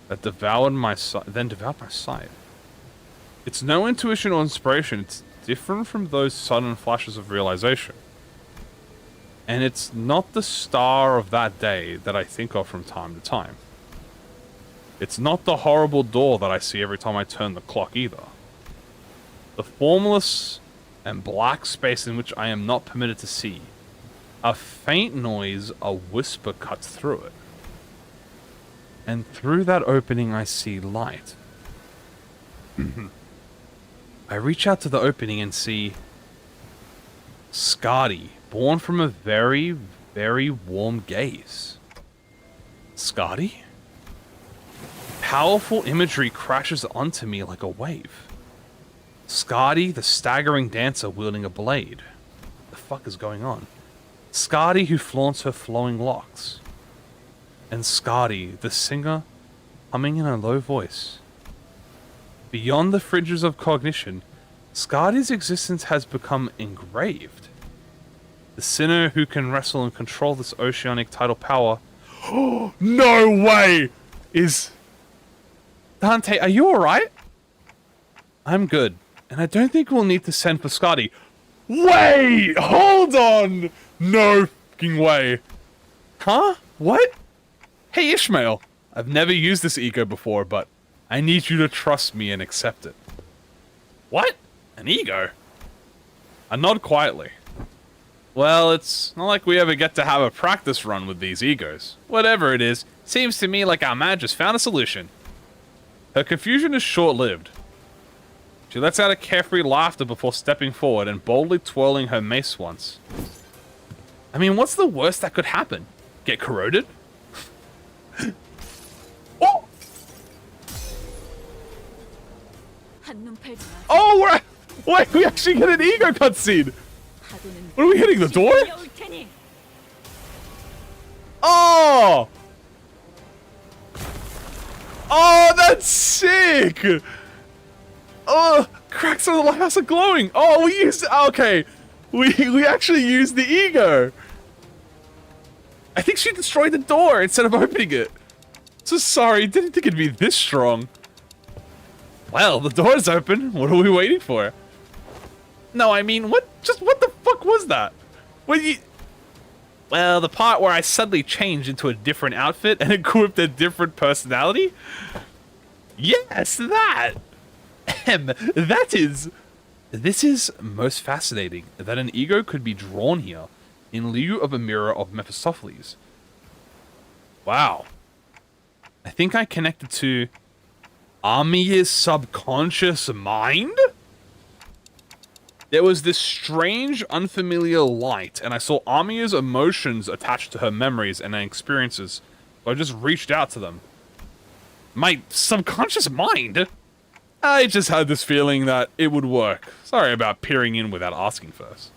that devoured my sight. It's no intuition or inspiration, it's different from those sudden flashes of realization. And it's not the star of that day that I think of from time to time. It's not the horrible door that I see every time I turn the clock either. The formless and black space in which I am not permitted to see. A faint noise, a whisper cuts through it. And through that opening I see light. I reach out to the opening and see Skadi
born from a very, very warm gaze. Skadi? Powerful imagery crashes onto me like a wave. Skadi, the staggering dancer wielding a blade. What the fuck is going on? Skadi, who flaunts her flowing locks. And Skadi, the singer, humming in a low voice. Beyond the fringes of cognition, Skadi's existence has become engraved. The sinner who can wrestle and control this oceanic tidal power. No way! Is... Dante, are you alright? I'm good, and I don't think we'll need to send for Skadi. Wait! Hold on! No fucking way. Huh? What? Hey Ishmael, I've never used this E.G.O before, but I need you to trust me and accept it. What? An E.G.O? I nod quietly. Well, it's not like we ever get to have a practice run with these E.G.Os. Whatever it is, seems to me like our man just found a solution. Her confusion is short-lived. She lets out a carefree laughter before stepping forward and boldly twirling her mace once. I mean, what's the worst that could happen? Get corroded? Oh! Oh, wait, we actually get an E.G.O cutscene! What are we hitting, the door? Oh! Oh, that's sick! Oh, cracks on the lighthouse are glowing! Oh, we used... Okay. We actually used the E.G.O. I think she destroyed the door instead of opening it. So sorry, didn't think it'd be this strong. Well, the door's open. What are we waiting for? No, I mean, what the fuck was that? When you... Well, the part where I suddenly changed into a different outfit and equipped a different personality? Yes, that! That is... This is most fascinating, that an E.G.O could be drawn here, in lieu of a mirror of Mephistopheles. Wow. I think I connected to... Amiya's subconscious mind? There was this strange, unfamiliar light, and I saw Amiya's emotions attached to her memories and experiences, so I just reached out to them. My subconscious mind? I just had this feeling that it would work. Sorry about peering in without asking first.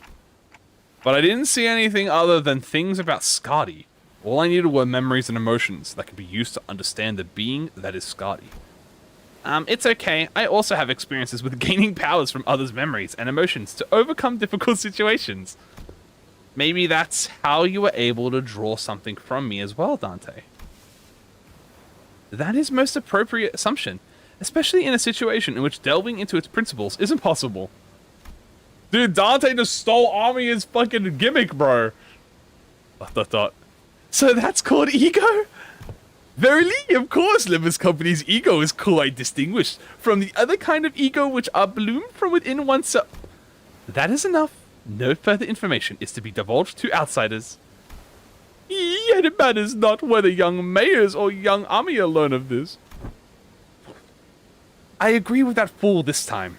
But I didn't see anything other than things about Skadi. All I needed were memories and emotions that could be used to understand the being that is Skadi. It's okay. I also have experiences with gaining powers from others' memories and emotions to overcome difficult situations. Maybe that's how you were able to draw something from me as well, Dante. That is most appropriate assumption, especially in a situation in which delving into its principles isn't possible. Dude, Dante just stole Amiya's fucking gimmick, bro. ... So that's called E.G.O? Verily, of course, Limbus Company's E.G.O is quite distinguished from the other kind of E.G.O which are bloomed from within oneself. That is enough. No further information is to be divulged to outsiders. Yet it matters not whether young mayors or young Amiya learn of this. I agree with that fool this time.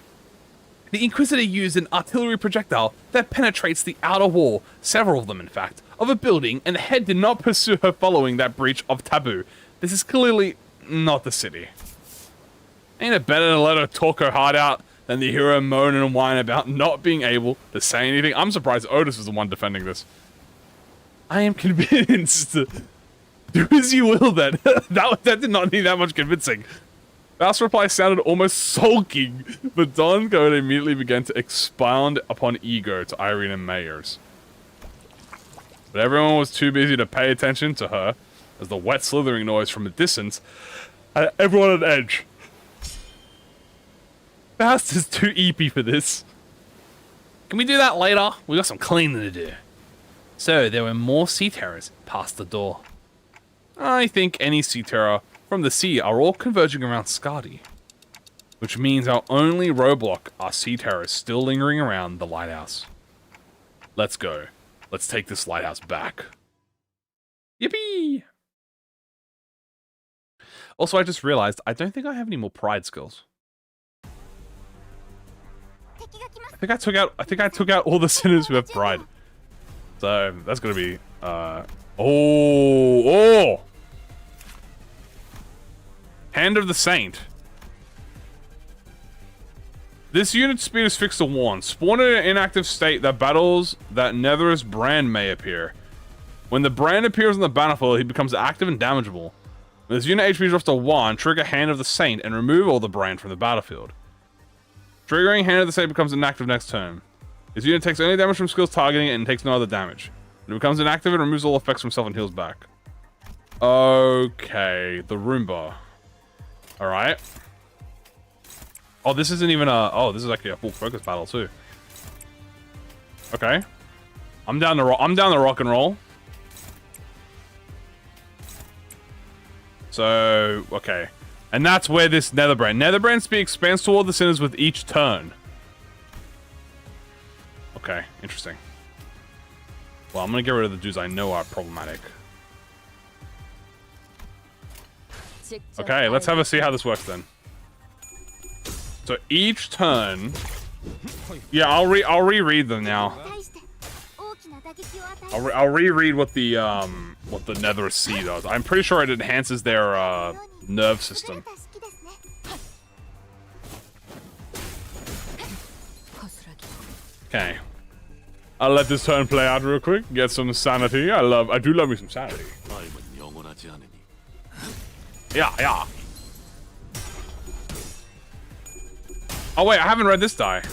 The Inquisitor used an artillery projectile that penetrates the outer wall, several of them in fact, of a building, and the head did not pursue her following that breach of taboo. This is clearly not the city. Ain't it better to let her talk her heart out than to hear her moan and whine about not being able to say anything? I'm surprised Otis is the one defending this. I am convinced. Do as you will then. that did not need that much convincing. Faust's reply sounded almost sulking, but Don Code immediately began to expound upon E.G.O to Irene and Mayers. But everyone was too busy to pay attention to her, as the wet slithering noise from a distance had everyone on edge. Faust is too eepy for this. Can we do that later? We got some cleaning to do. So there were more sea terrors past the door. I think any sea terror from the sea are all converging around Skadi, which means our only roadblock are sea terrors still lingering around the lighthouse. Let's go. Let's take this lighthouse back. Yippee! Also, I just realized I don't think I have any more pride skills. I think I took out all the sinners who have pride.
So that's gonna be oh. Hand of the Saint. This unit's speed is fixed to 1. Spawn in an inactive state that battles that Netherist brand may appear. When the brand appears on the battlefield, he becomes active and damageable. When this unit HP drops to 1, trigger Hand of the Saint and remove all the brand from the battlefield. Triggering Hand of the Saint becomes inactive next turn. This unit takes only damage from skills targeting it and takes no other damage. When it becomes inactive, it removes all effects from itself and heals back. Okay, the Roomba. Alright. Oh, this isn't even a... Oh, this is actually a full focus battle too. Okay. I'm down to rock and roll. So, okay. And that's where this Netherbrand speed expands toward the sinners with each turn. Okay, interesting. Well, I'm gonna get rid of the dudes I know are problematic. Okay, let's have a see how this works then. So each turn... Yeah, I'll reread them now. I'll reread what the Nether Sea does. I'm pretty sure it enhances their nerve system. Okay. I'll let this turn play out real quick. Get some sanity. I do love me some sanity. Yeah. Oh wait, I haven't read this die.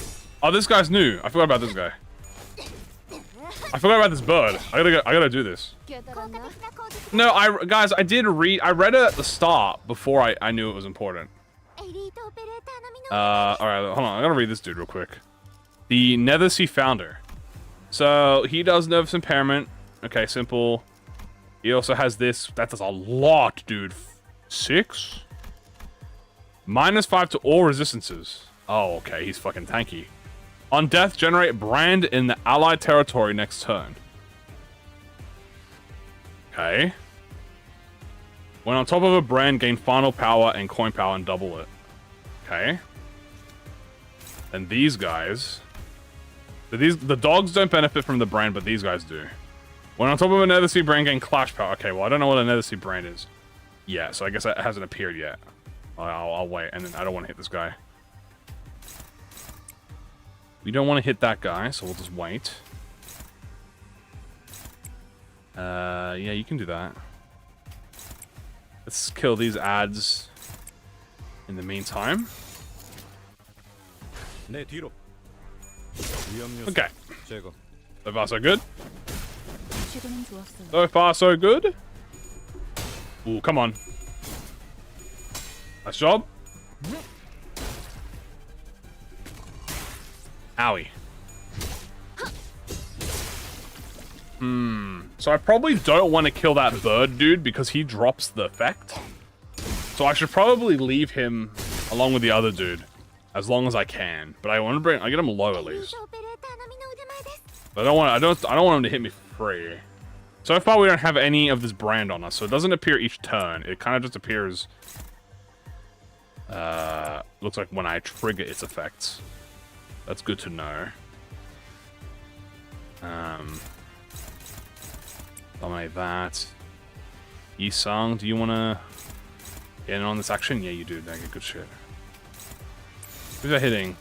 Oh, this guy's new. I forgot about this guy. I forgot about this bird. I gotta do this. No, guys, I read it at the start before I knew it was important. Alright, hold on. I gotta read this dude real quick. The Nethersea Founder. So, he does nervous impairment. Okay, simple. He also has this. That does a lot, dude. 6? -5 to all resistances. Oh, okay. He's fucking tanky. On death, generate brand in the allied territory next turn. Okay. When on top of a brand, gain final power and coin power and double it. Okay. And these guys... The dogs don't benefit from the brand, but these guys do. When on top of a Nethersea brand, gain clash power. Okay, well, I don't know what a Nethersea brand is. Yeah, so I guess that hasn't appeared yet. I'll wait, and then I don't want to hit this guy. We don't want to hit that guy, so we'll just wait. Yeah, you can do that. Let's kill these ads in the meantime. Okay. So far, so good. So far, so good. Ooh, come on. Nice job. Owie. So I probably don't want to kill that bird dude because he drops the effect. So I should probably leave him along with the other dude as long as I can. But I want to I get him low at least. But I don't want him to hit me free. So far we don't have any of this brand on us, so it doesn't appear each turn. It kind of just appears looks like when I trigger its effects. That's good to know. Something like that. Yi-Sung, do you want to get in on this action? Yeah, you do. Dang it, good shit. Who's that hitting?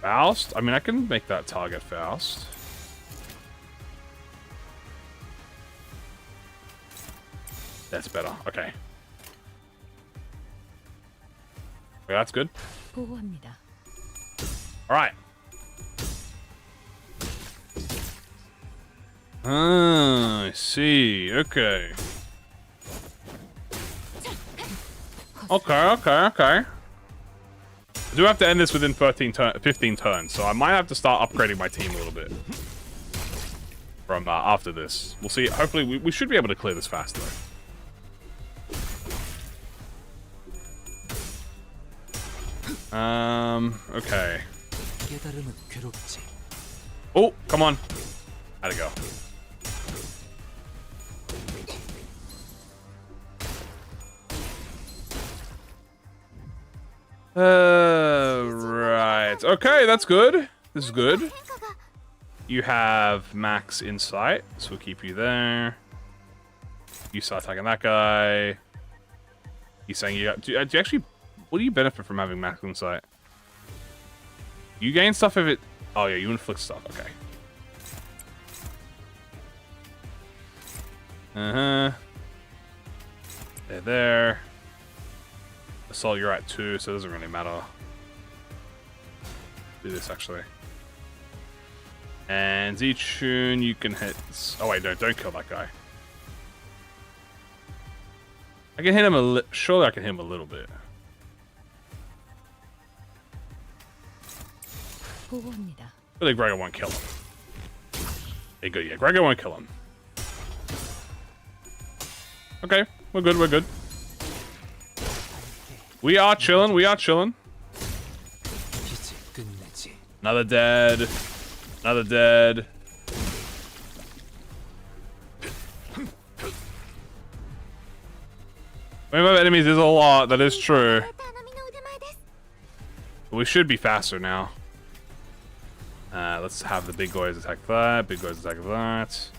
Faust? I mean, I can make that target Faust. That's better. Okay. Okay, that's good. Alright. I see. Okay. Okay. I do have to end this within 15 turns, so I might have to start upgrading my team a little bit. From after this. We'll see. Hopefully, we should be able to clear this fast, though. Okay. Oh, come on. How'd it go? Right. Okay, that's good. This is good. you have max insight, so we'll keep you there. You start attacking that guy. He's saying you got... Do you actually... What do you benefit from having max insight? You gain stuff if it... Oh yeah, you inflict stuff. Okay. Uh-huh. They're there. Assault, you're at 2, so it doesn't really matter. Do this, actually. And Z-Tune, you can hit... Oh wait, no, don't kill that guy. I can hit him surely I can hit him a little bit. Really, Gregor won't kill him. Yeah, good, yeah, Gregor won't kill him. Okay, we're good, we're good. We are chilling, we are chilling. Another dead. Another dead. We have enemies is a lot, that is true. But we should be faster now. Let's have the big guys attack that, big guys attack that.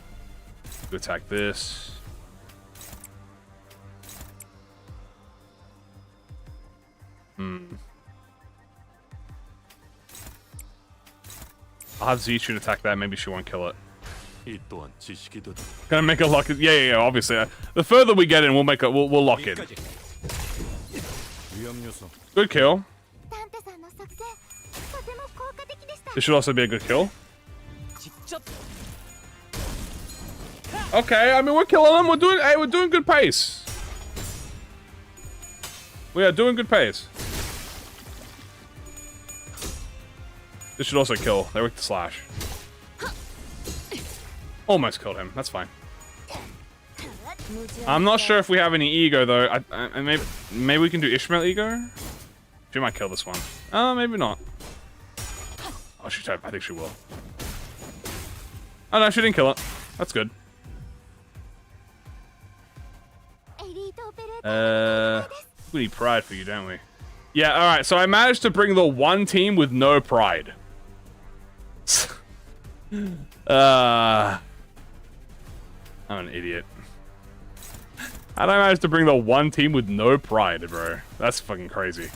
Go attack this. I'll have Z-Tune attack that, maybe she won't kill it. Gonna make a lock. Yeah, obviously. The further we get in, we'll make it. We'll lock in. Good kill. This should also be a good kill. Okay, I mean we're killing them. We're doing good pace. We are doing good pace. This should also kill. They work the slash. Almost killed him. That's fine. I'm not sure if we have any E.G.O though. Maybe we can do Ishmael E.G.O. She might kill this one. Maybe not. Oh, I think she will. Oh no, she didn't kill it. That's good. We need pride for you, don't we? Yeah. All right. So I managed to bring the one team with no pride. I'm an idiot. How did I manage to bring the one team with no pride, bro? That's fucking crazy.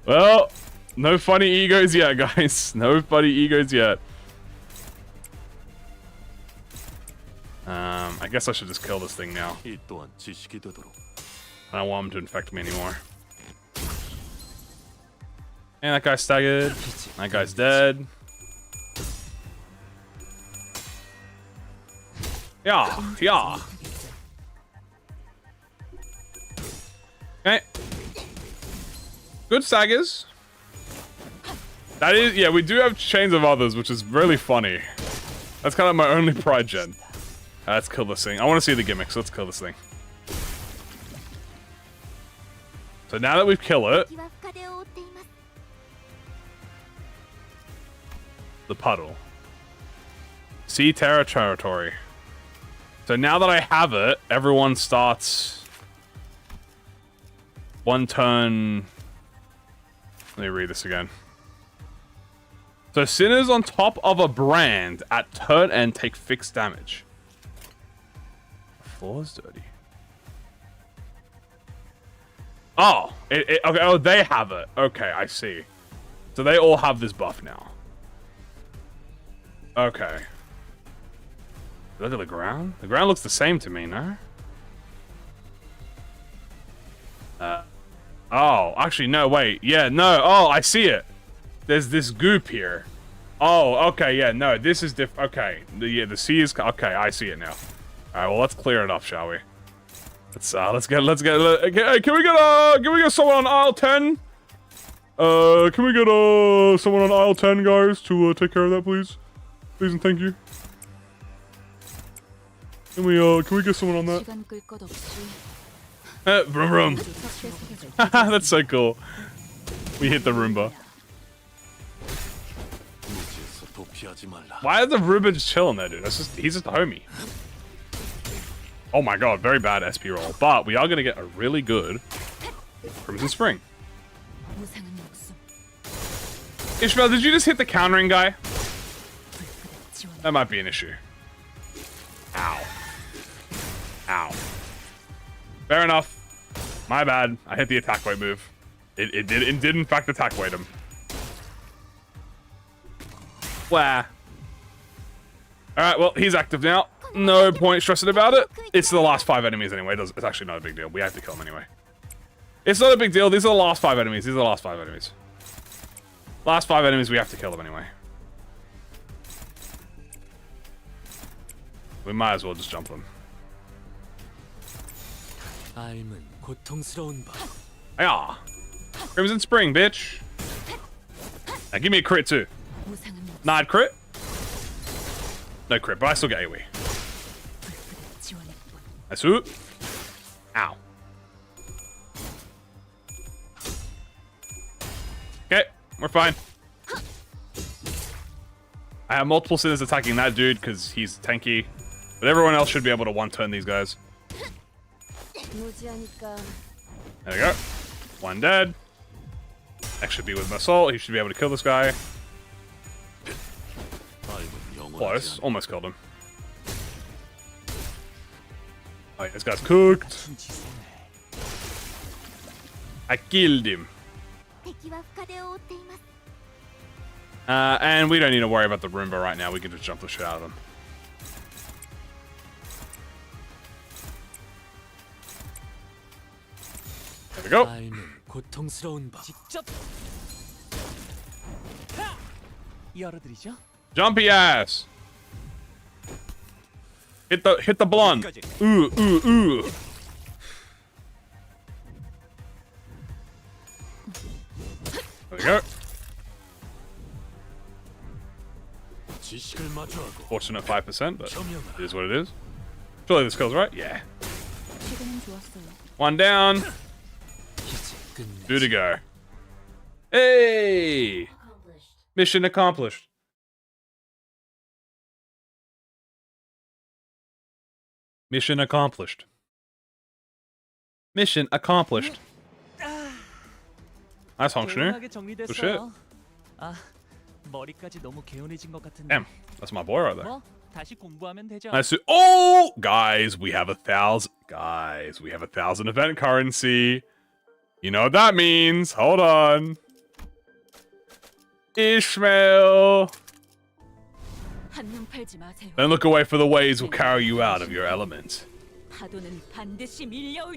Well, no funny E.G.Os yet, guys. No funny E.G.Os yet. I guess I should just kill this thing now. I don't want him to infect me anymore. And that guy's staggered. That guy's dead. Yeah. Okay. Good staggers. That is, yeah, we do have chains of others, which is really funny. That's kind of my only pride gen. Let's kill this thing. I want to see the gimmicks. Let's kill this thing. So now that we've killed it, the puddle. Sea Terra territory. So now that I have it, everyone starts one turn. Let me read this again. So sinners on top of a brand at turn end take fixed damage. The floor is dirty. Oh, okay. Oh, they have it. Okay, I see. So they all have this buff now. Okay. Look at the ground. The ground looks the same to me, no? Oh, actually, no, wait. Yeah, no. Oh, I see it. There's this goop here. Oh, okay, yeah, no, this is different. Okay, the sea is... Okay, I see it now. Alright, well, let's clear it up, shall we? Let's get... Okay, can we get someone on aisle 10? Can we get, someone on aisle 10, guys, to, take care of that, please? Please and thank you. Can we get someone on that? Vroom vroom. That's so cool. We hit the Roomba. Why is the Roomba just chilling there, dude? He's just a homie. Oh my god, very bad SP roll. But we are gonna get a really good Crimson Spring. Ishmael, did you just hit the countering guy? That might be an issue. Ow. Ow. Fair enough. My bad. I hit the attack weight move. It did in fact attack weight him. Wah. Alright, well, he's active now. No point stressing about it. It's the last 5 enemies anyway. It's actually not a big deal. We have to kill them anyway. It's not a big deal. These are the last 5 enemies. These are the last 5 enemies. Last 5 enemies, we have to kill them anyway. We might as well just jump them. Yeah. Crimson Spring, bitch. Now give me a crit too. Not crit. No crit, but I still get AoE. Nice. Ow. Okay, we're fine. I have multiple sinners attacking that dude because he's tanky. But everyone else should be able to one-turn these guys. There we go. One dead. Next should be with Masol. He should be able to kill this guy. Close. Almost killed him. Oh, yeah, this guy's cooked. I killed him. And we don't need to worry about the Roomba right now. We can just jump the shit out of them. There we go. Jumpy ass. Hit the blonde. Ooh, ooh, ooh. There we go. Fortunate 5%, but it is what it is. Surely this kills, right? Yeah. One down. 2 to go. Hey! Mission accomplished. Mission accomplished. Mission accomplished. Nice functioner. Good shit. Damn, that's my boy right there. Nice. Oh, guys, we have 1,000. Guys, we have 1,000 event currency. You know what that means. Hold on. Ishmael. Don't look away, for the waves will carry you out of your element.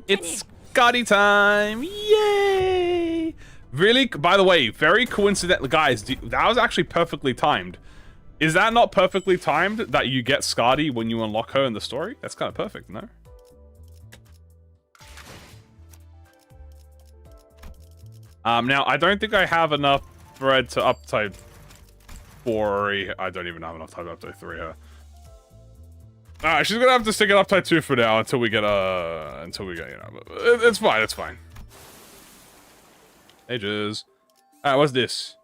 It's Scotty time. Yay! Really? By the way, very coincidental. Guys, that was actually perfectly timed. Is that not perfectly timed that you get Scotty when you unlock her in the story? That's kind of perfect, no? Now, I don't think I have enough thread to uptype 4. I don't even have enough time to uptype 3 her. Alright, she's gonna have to stick it uptype 2 for now until we get, you know, it's fine, it's fine. Ages. Alright, what's this?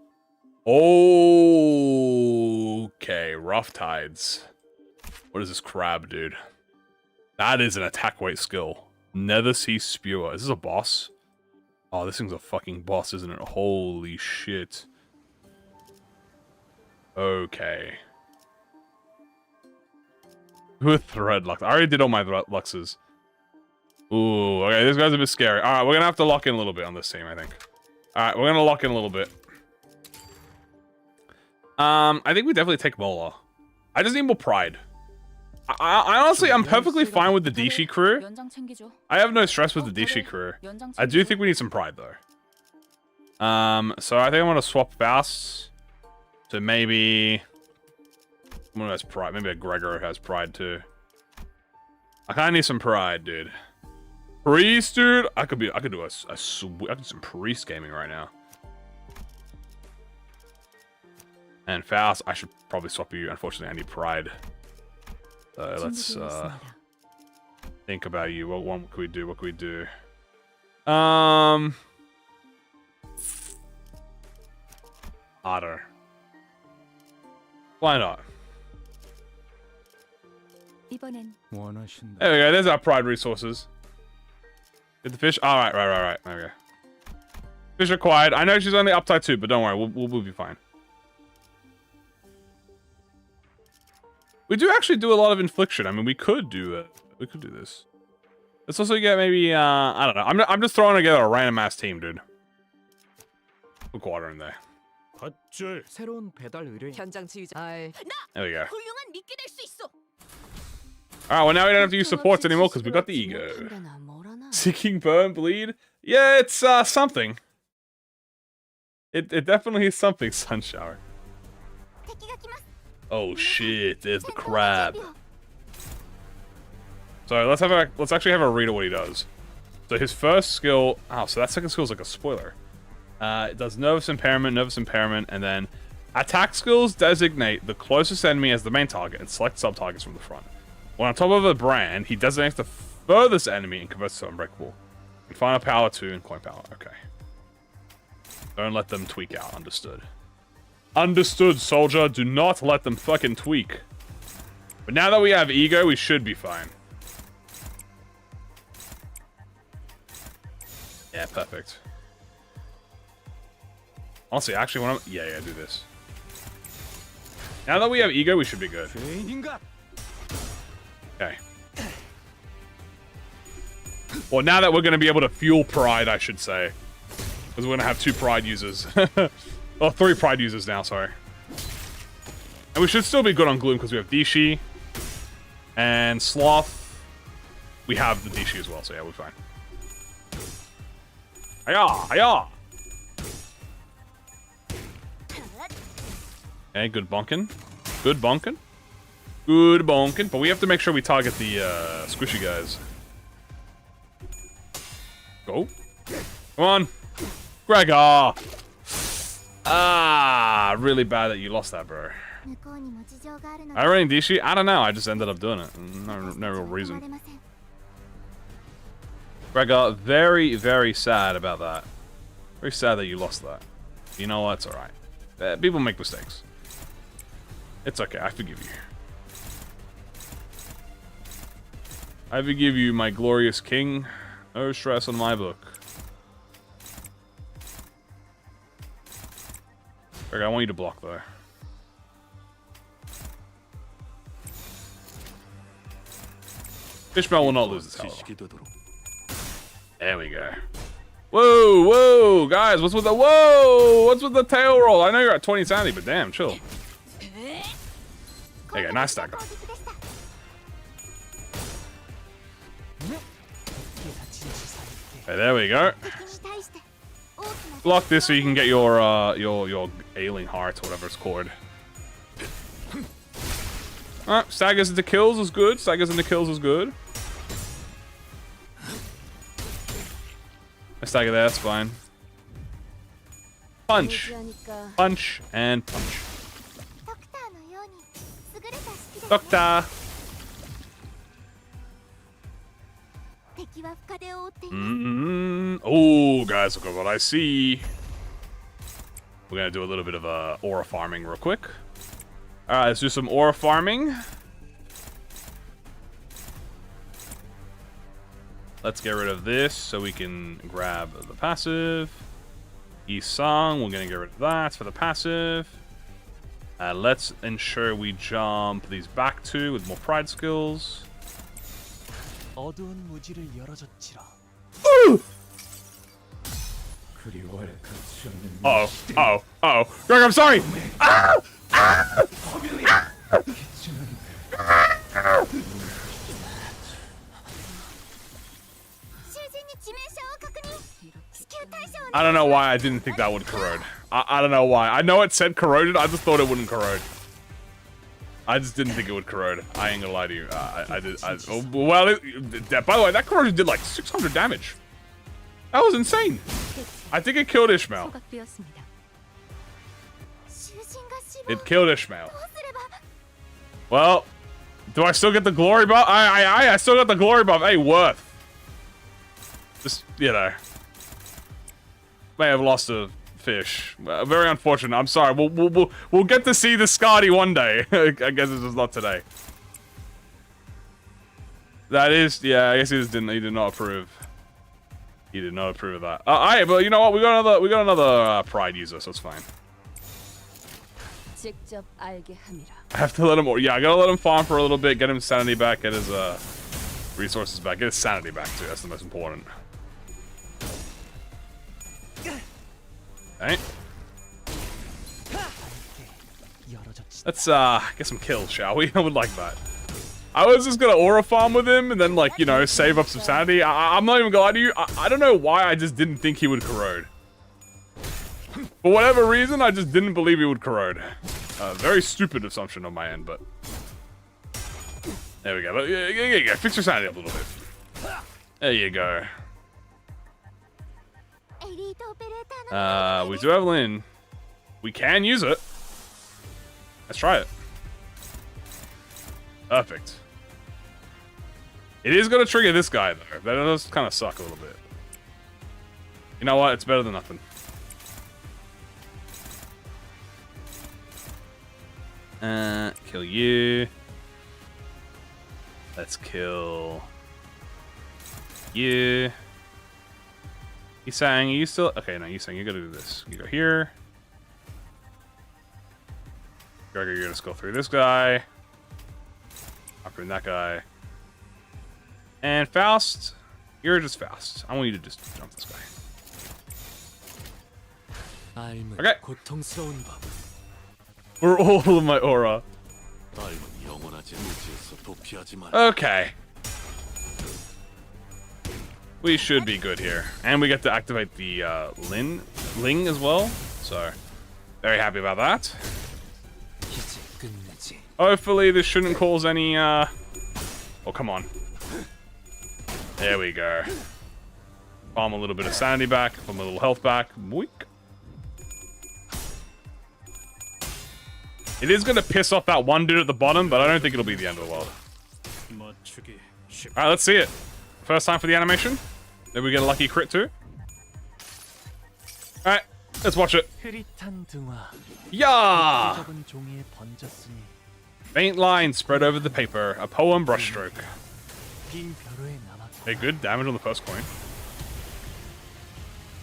Okay, Rough Tides. What is this crab, dude? That is an attack weight skill. Nether Sea Spewer. Is this a boss? Oh, this thing's a fucking boss, isn't it? Holy shit. Okay. With Thread Lux. I already did all my Luxes. Ooh, okay, this guy's a bit scary. Alright, we're gonna have to lock in a little bit on this team, I think. Alright, we're gonna lock in a little bit. I think we definitely take Mola. I just need more pride. I honestly, I'm perfectly fine with the Dishi crew. I have no stress with the Dishi crew. I do think we need some pride, though. So I think I want to swap Faust to maybe... Someone who has pride. Maybe a Gregor has pride, too. I kind of need some pride, dude. Priest, dude? I could do I could do some priest gaming right now. And Faust, I should probably swap you. Unfortunately, I need pride. So let's think about you. What one could we do? What could we do? Otter. Why not? There we go. There's our pride resources. Get the fish. All right, right. Okay. Fish acquired. I know she's only uptide 2, but don't worry. We'll be fine. We do actually do a lot of infliction. I mean, we could do this. Let's also get maybe, I don't know. I'm just throwing together a random ass team, dude. Put Quadra in there.
새로운 배달 의뢰.
현장 치유자. 아이.
There we go.
훌륭한 미끼 될 수 있어.
Alright, well now we don't have to use supports anymore because we got the E.G.O. Seeking burn, bleed? Yeah, it's something. It definitely is something, Sun Shower. Oh shit, there's the crab. So let's actually have a read of what he does. So his first skill, oh, so that second skill is like a spoiler. It does nervous impairment, and then attack skills designate the closest enemy as the main target and select sub-targets from the front. When on top of a brand, he designates the furthest enemy and converts it to unbreakable. And final power 2 and coin power, okay. Don't let them tweak out, understood. Understood, soldier, do not let them fucking tweak. But now that we have E.G.O, we should be fine. Yeah, perfect. Honestly, actually, when I'm... Yeah, do this. Now that we have E.G.O, we should be good. Okay. Well, now that we're going to be able to fuel Pride, I should say. Because we're going to have 2 Pride users. Oh, 3 Pride users now, sorry. And we should still be good on Gloom because we have Dishi. And Sloth. We have the Dishi as well, so yeah, we're fine. Hiya! Hiya! Okay, good bonkin'. Good bonkin'. Good bonkin'. But we have to make sure we target the squishy guys. Go. Come on. Gregor! Ah, really bad that you lost that, bro. I running Dishi? I don't know. I just ended up doing it. No real reason. Gregor, very, very sad about that. Very sad that you lost that. You know what? It's alright. People make mistakes. It's okay. I forgive you. I forgive you, my glorious king. No stress on my book. Okay, I want you to block though. Fishmail will not lose this hell. There we go. Whoa, whoa, guys, what's with the what's with the tail roll? I know you're at 20 sanity, but damn, chill. There you go, nice stagger. Okay, there we go. Block this so you can get your ailing heart, whatever it's called. Alright, staggers into kills is good. Staggers into kills is good. I stagger there, that's fine. Punch. Punch and punch. Doctor. Oh, guys, look at what I see. We're gonna do a little bit of aura farming real quick. Alright, let's do some aura farming. Let's get rid of this so we can grab the passive. Isang, we're gonna get rid of that for the passive. Let's ensure we jump these back 2 with more pride skills.
어두운 무지를 열어줬지라.
Uh-oh. Greg, I'm sorry! Ah! Ah! I don't know why I didn't think that would corrode. I don't know why. I know it said corroded, I just thought it wouldn't corrode. I just didn't think it would corrode. I ain't gonna lie to you. By the way, that corrosion did like 600 damage. That was insane. I think it killed Ishmael. It killed Ishmael. Well, do I still get the glory buff? I still got the glory buff. Hey, worth. Just, you know. May have lost a fish. Very unfortunate. I'm sorry. We'll get to see the Scotty one day. I guess it's just not today. That is, yeah. I guess he did not approve. He did not approve of that. Alright, but you know what? We got another pride user, so it's fine.
직접 알게 함이라.
I have to let him... Yeah, I gotta let him farm for a little bit, get him sanity back, get his resources back, get his sanity back too. That's the most important. Okay. Let's get some kills, shall we? I would like that. I was just gonna aura farm with him and then, like, you know, save up some sanity. I'm not even gonna lie to you. I don't know why I just didn't think he would corrode. For whatever reason, I just didn't believe he would corrode. Very stupid assumption on my end, but... There we go. But, yeah, fix your sanity up a little bit. There you go. We do have Lin. We can use it. Let's try it. Perfect. It is going to trigger this guy, though. That does kind of suck a little bit. You know what? It's better than nothing. Kill you. Let's kill you. He's saying, are you still... Okay, no, you're saying you gotta do this. You go here. Gregor, you're gonna just go through this guy. After that guy. And Faust, you're just Faust. I want you to just jump this guy. Okay. For all of my aura. Okay. We should be good here. And we get to activate the Ling as well. So, very happy about that. Hopefully this shouldn't cause any, Oh, come on. There we go. Farm a little bit of sanity back, farm a little health back. Boink. It is going to piss off that one dude at the bottom, but I don't think it'll be the end of the world. Alright, let's see it. First time for the animation. Then we get a lucky crit too. Alright, let's watch it. Yeah! Faint lines spread over the paper. A poem brushstroke. Okay, good damage on the first coin.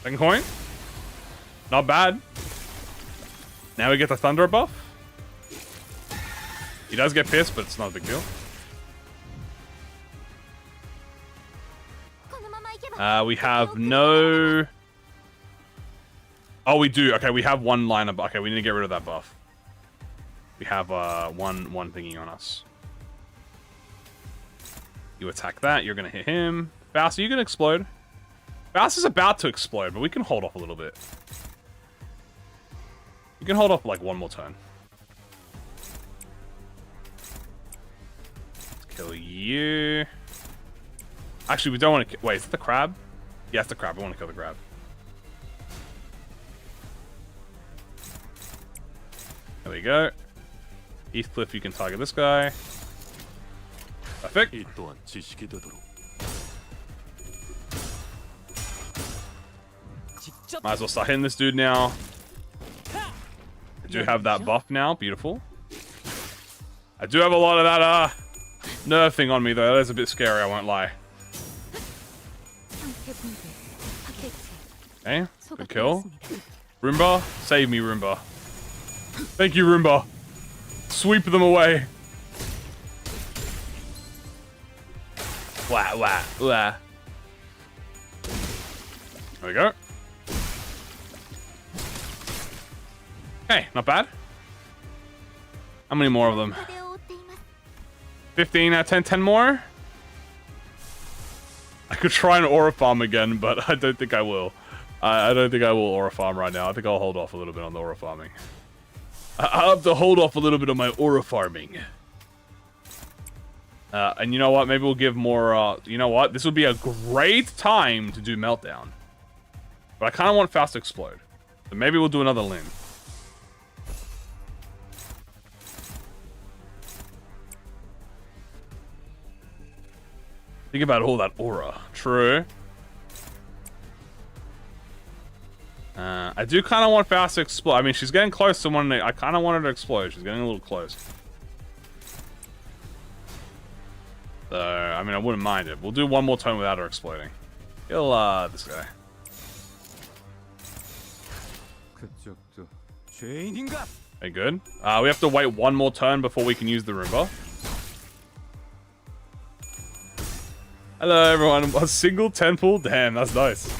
Second coin. Not bad. Now we get the thunder buff. He does get pissed, but it's not a big deal. We have no... Oh, we do. Okay, we have one line of... Okay, we need to get rid of that buff. We have one thingy on us. You attack that, you're going to hit him. Faust, are you going to explode? Faust is about to explode, but we can hold off a little bit. We can hold off like one more turn. Let's kill you. Actually, we don't want to... Wait, is it the crab? Yeah, it's the crab. We want to kill the crab. There we go. Heathcliff, you can target this guy. Perfect. Might as well start hitting this dude now. I do have that buff now. Beautiful. I do have a lot of that nerve thing on me, though. That is a bit scary, I won't lie. Okay, good kill. Roomba, save me, Roomba. Thank you, Roomba. Sweep them away. Wah, wah, wah. There we go. Okay, not bad. How many more of them? 15 out of 10, 10 more? I could try and aura farm again, but I don't think I will. I don't think I will aura farm right now. I think I'll hold off a little bit on the aura farming. I'll have to hold off a little bit on my aura farming. And you know what? Maybe we'll give more... you know what? This would be a great time to do Meltdown. But I kind of want Faust to explode. So maybe we'll do another Lin. Think about all that aura. True. I do kind of want Faust to explode. I mean, she's getting close to one. I kind of want her to explode. She's getting a little close. So, I mean, I wouldn't mind it. We'll do one more turn without her exploding. Kill, this guy. Okay, good. We have to wait one more turn before we can use the Roomba. Hello, everyone. A single 10 pull? Damn, that's nice.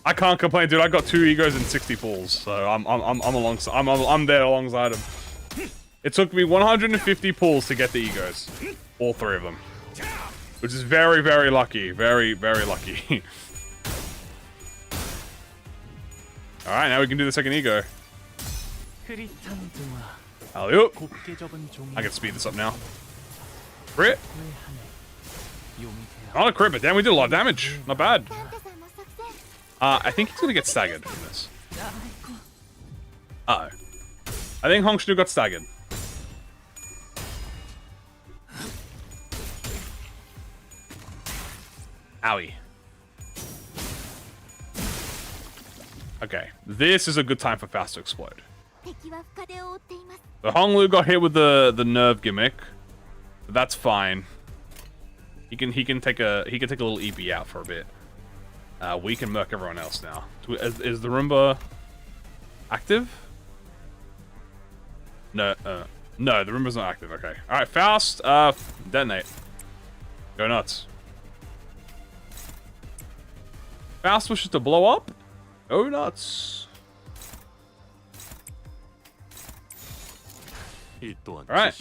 I can't complain, dude. I got 2 egos and 60 pulls, so I'm alongside. I'm there alongside him. It took me 150 pulls to get the egos, all 3 of them, which is very, very lucky. Very, very lucky. All right, now we can do the second ego. Alley-oop. I can speed this up now. Crit. Not a crit, but damn, we did a lot of damage. Not bad. I think he's gonna get staggered from this. Uh-oh. I think Hongshnu got staggered. Owie. Okay, this is a good time for Faust to explode. The Honglu got hit with the nerve gimmick, but that's fine. He can take a little EP out for a bit. We can murk everyone else now. Is the Roomba active? No, no, the Roomba's not active. Okay, all right, Faust, detonate. Go nuts. Faust wishes to blow up. Go nuts. Alright.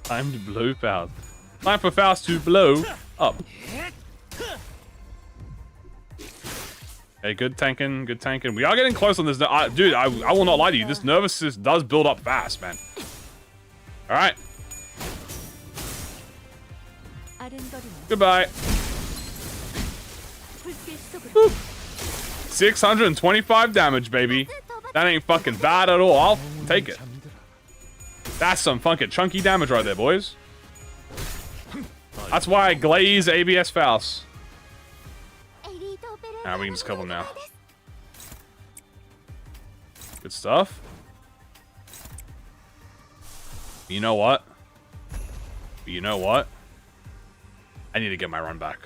Time to blow Faust. Time for Faust to blow up. Hey, good tanking, good tanking. We are getting close on this. Dude, I will not lie to you. This nervousness does build up fast, man. Alright. Goodbye. Woo. 625 damage, baby. That ain't fucking bad at all. I'll take it. That's some fucking chunky damage right there, boys. That's why I glaze ABS Faust. Alright, we can just kill them now. Good stuff. You know what? You know what? I need to get my run back.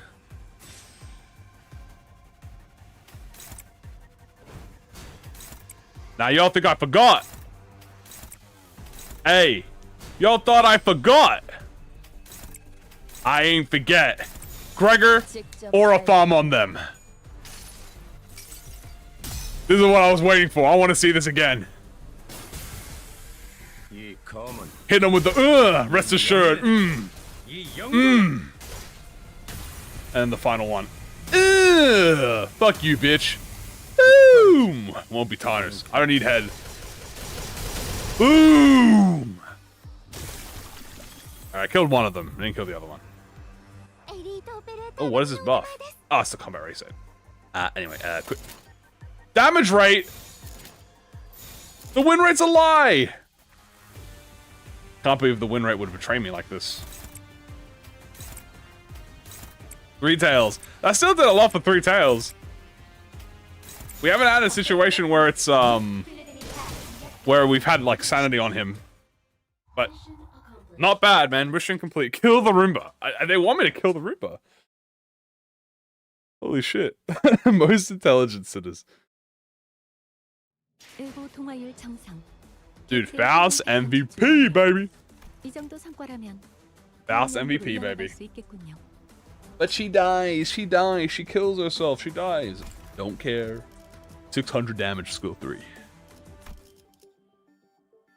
Now y'all think I forgot. Hey, y'all thought I forgot. I ain't forget. Gregor or a farm on them. This is what I was waiting for. I want to see this again. Hit him with the rest assured. And the final one. Fuck you, bitch. Boom! Won't be tarnished. I don't need head. Boom! Alright, I killed one of them. I didn't kill the other one. Oh, what is this buff? Oh, it's the combat rate set. Anyway, quick. Damage rate! The win rate's a lie! Can't believe the win rate would betray me like this. 3 tails. I still did a lot for 3 tails. We haven't had a situation where it's, where we've had, like, sanity on him. But, not bad, man. Mission complete. Kill the Roomba. They want me to kill the Roomba. Holy shit. Most intelligent sitters. Dude, Faust MVP, baby. Faust MVP, baby. But she dies. She dies. She kills herself. She dies. Don't care. 600 damage, skill 3.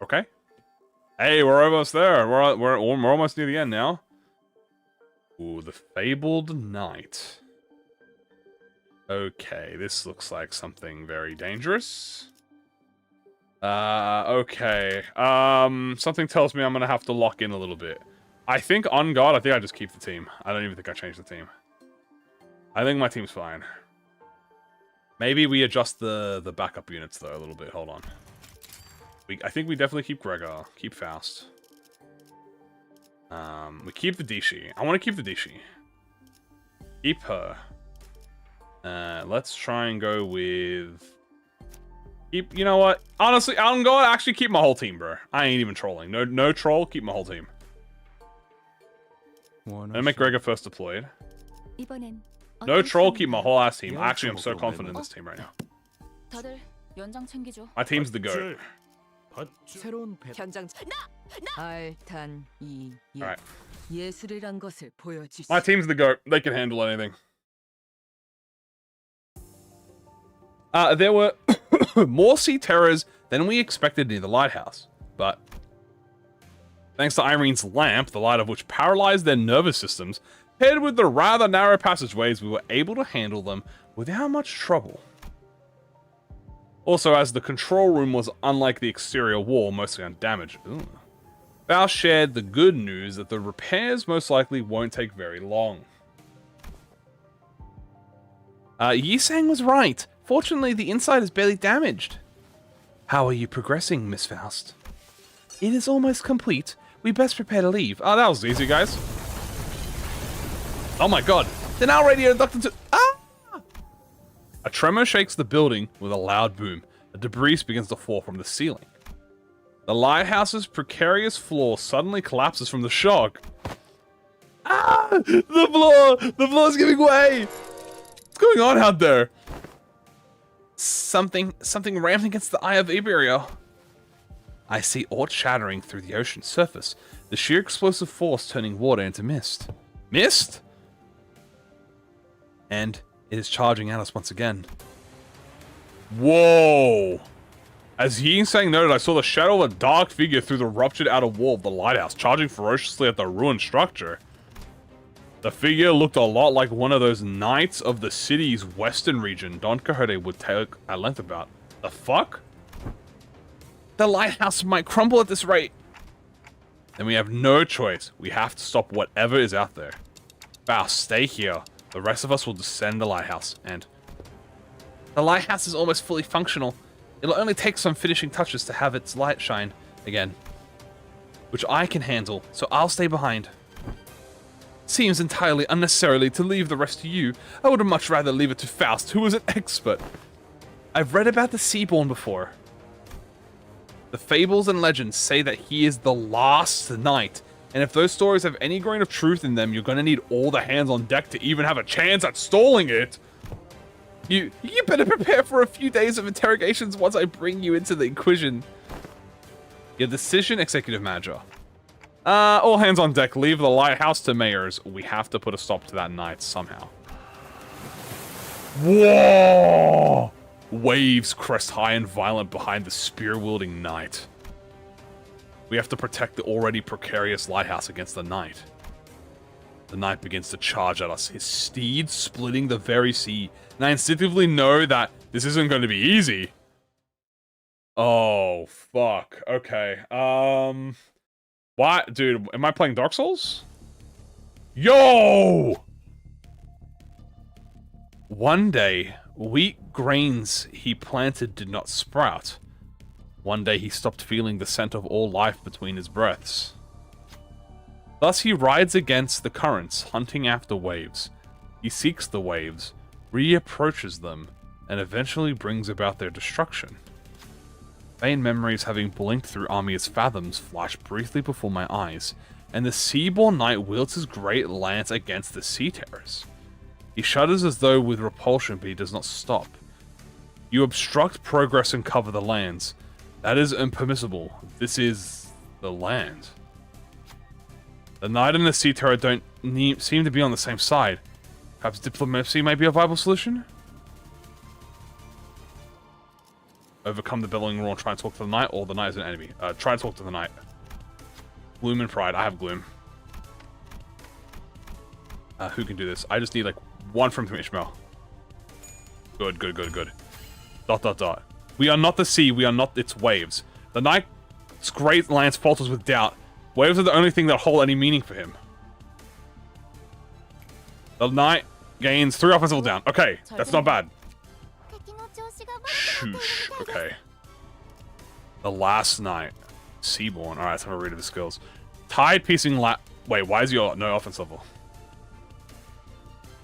Okay. Hey, we're almost there. We're almost near the end now. Ooh, the Fabled Knight. Okay, this looks like something very dangerous. Okay. Something tells me I'm gonna have to lock in a little bit. I think on God, I think I just keep the team. I don't even think I changed the team. I think my team's fine. Maybe we adjust the backup units though a little bit. Hold on. I think we definitely keep Gregor. Keep Faust. We keep the Dishi. I want to keep the Dishi. Keep her. Let's try and go with. Keep. You know what? Honestly, I'm going to actually keep my whole team, bro. I ain't even trolling. No troll. Keep my whole team. I'm gonna make Gregor first deployed. No troll. Keep my whole ass team. Actually, I'm so confident in this team right now.
연장 챙기죠.
My team's the GOAT.
새로운 배
현장 알탄 이
Alright.
예술이란 것을 보여주시.
My team's the GOAT. They can handle anything. There were more sea terrors than we expected near the lighthouse, but thanks to Irene's lamp, the light of which paralyzed their nervous systems, paired with the rather narrow passageways, we were able to handle them without much trouble. Also, as the control room was unlike the exterior wall, mostly undamaged, Val shared the good news that the repairs most likely won't take very long. Yisang was right. Fortunately, the inside is barely damaged. How are you progressing, Miss Faust? It is almost complete. We best prepare to leave. Oh, that was easy, guys. Oh my god. They're now ready to duct into... Ah! A tremor shakes the building with a loud boom. The debris begins to fall from the ceiling. The lighthouse's precarious floor suddenly collapses from the shock. Ah! The floor! The floor's giving way! What's going on out there? Something rammed against the eye of Iberia. I see ore shattering through the ocean's surface, the sheer explosive force turning water into mist. Mist? And it is charging at us once again. Whoa! As Ying-Sang noted, I saw the shadow of a dark figure through the ruptured outer wall of the lighthouse, charging ferociously at the ruined structure. The figure looked a lot like one of those knights of the city's western region Don Quixote would take at length about. The fuck? The lighthouse might crumble at this rate. Then we have no choice. We have to stop whatever is out there. Faust, stay here. The rest of us will descend the lighthouse, and... The lighthouse is almost fully functional. It'll only take some finishing touches to have its light shine again. Which I can handle, so I'll stay behind. Seems entirely unnecessarily to leave the rest to you. I would much rather leave it to Faust, who is an expert. I've read about the Seaborn before. The fables and legends say that he is the last knight, and if those stories have any grain of truth in them, you're gonna need all the hands on deck to even have a chance at stalling it. You better prepare for a few days of interrogations once I bring you into the Inquisition. Your decision, Executive Manager. All hands on deck, leave the lighthouse to Mayors. We have to put a stop to that knight somehow. Whoa! Waves crest high and violent behind the spear-wielding knight. We have to protect the already precarious lighthouse against the knight. The knight begins to charge at us, his steed splitting the very sea, and I instinctively know that this isn't going to be easy. Oh, fuck. Okay, What? Dude, am I playing Dark Souls? Yo! One day, wheat grains he planted did not sprout. One day he stopped feeling the scent of all life between his breaths. Thus he rides against the currents, hunting after waves. He seeks the waves, reapproaches them, and eventually brings about their destruction. Vain memories having blinked through Armia's fathoms flash briefly before my eyes, and the Seaborn Knight wields his great lance against the sea terrors. He shudders as though with repulsion, but he does not stop. You obstruct progress and cover the lands. That is impermissible. This is the land. The Knight and the Sea Terror don't seem to be on the same side. Perhaps diplomacy might be a viable solution? Overcome the bellowing roar and try and talk to the Knight, or the Knight is an enemy. Try and talk to the Knight. Gloom and Pride. I have Gloom. Who can do this? I just need, like, one from Ishmael. Good, good, good, good. ... We are not the sea, we are not its waves. The Knight's great lance falters with doubt. Waves are the only thing that hold any meaning for him. The Knight gains 3 offensive down. Okay, that's not bad. Shoosh. Okay. The last Knight. Seaborn. Alright, let's have a read of the skills. Tide piercing wait, why is your no offense level?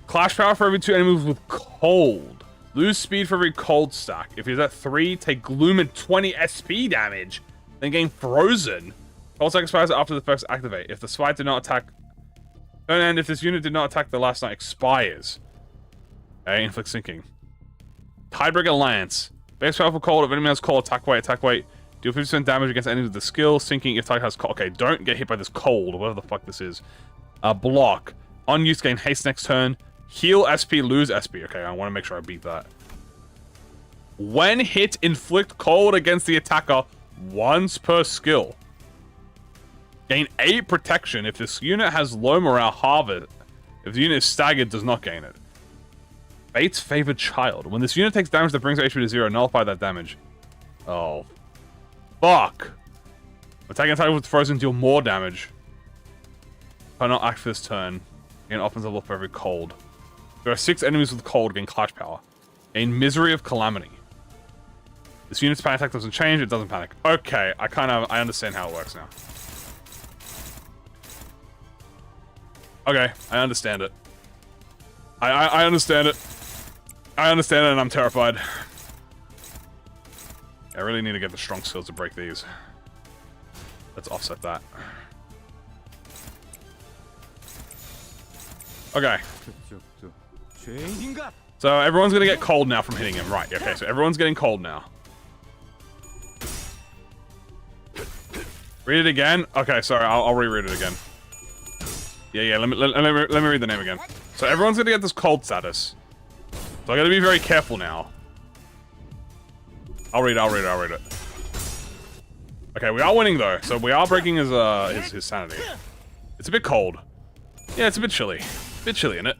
Clash power for every 2 enemies with cold. Lose speed for every cold stack. If he's at 3, take gloom and 20 SP damage. Then gain frozen. Cold stack expires after the first activate. If the spite did not attack... And if this unit did not attack the last Knight, expires. Okay, inflict sinking. Tidebreaker Lance. Base powerful cold. If enemy has cold, attack weight. Deal 50% damage against enemies with the skill. Sinking if target has cold. Okay, don't get hit by this cold, whatever the fuck this is. Block. Unused, gain haste next turn. Heal SP, lose SP. Okay, I want to make sure I beat that. When hit, inflict cold against the attacker once per skill. Gain 8 protection. If this unit has low morale, halve it. If the unit is staggered, does not gain it. Fate's favored child. When this unit takes damage that brings HP to 0, nullify that damage. Oh. Fuck. Attacking attack with frozen deal more damage. Cannot act for this turn. Gain offensive level for every cold. There are 6 enemies with cold, gain clash power. Gain misery of calamity. This unit's panic attack doesn't change, it doesn't panic. Okay, I understand how it works now. Okay, I understand it. I understand it. I understand it and I'm terrified. I really need to get the strong skills to break these. Let's offset that. Okay. So everyone's gonna get cold now from hitting him. Right, okay, so everyone's getting cold now. Read it again? Okay, sorry, I'll reread it again. Yeah, let me read the name again. So everyone's gonna get this cold status. So I gotta be very careful now. I'll read it. Okay, we are winning though, so we are breaking his sanity. It's a bit cold. Yeah, it's a bit chilly. A bit chilly, isn't it?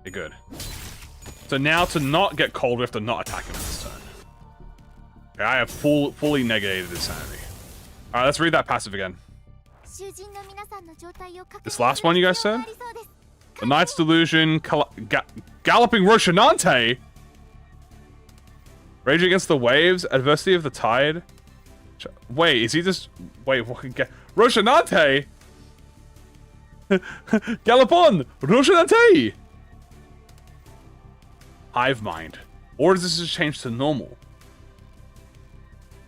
Okay, good. So now to not get cold, we have to not attack him this turn. Okay, I have fully negated his sanity. Alright, let's read that passive again. This last one you guys said? The Knight's Delusion, Galloping Rocinante? Rage Against the Waves, Adversity of the Tide? Wait, is he just... Wait, what? Rocinante? Gallopon! Rocinante! Hive Mind. Or does this just change to normal?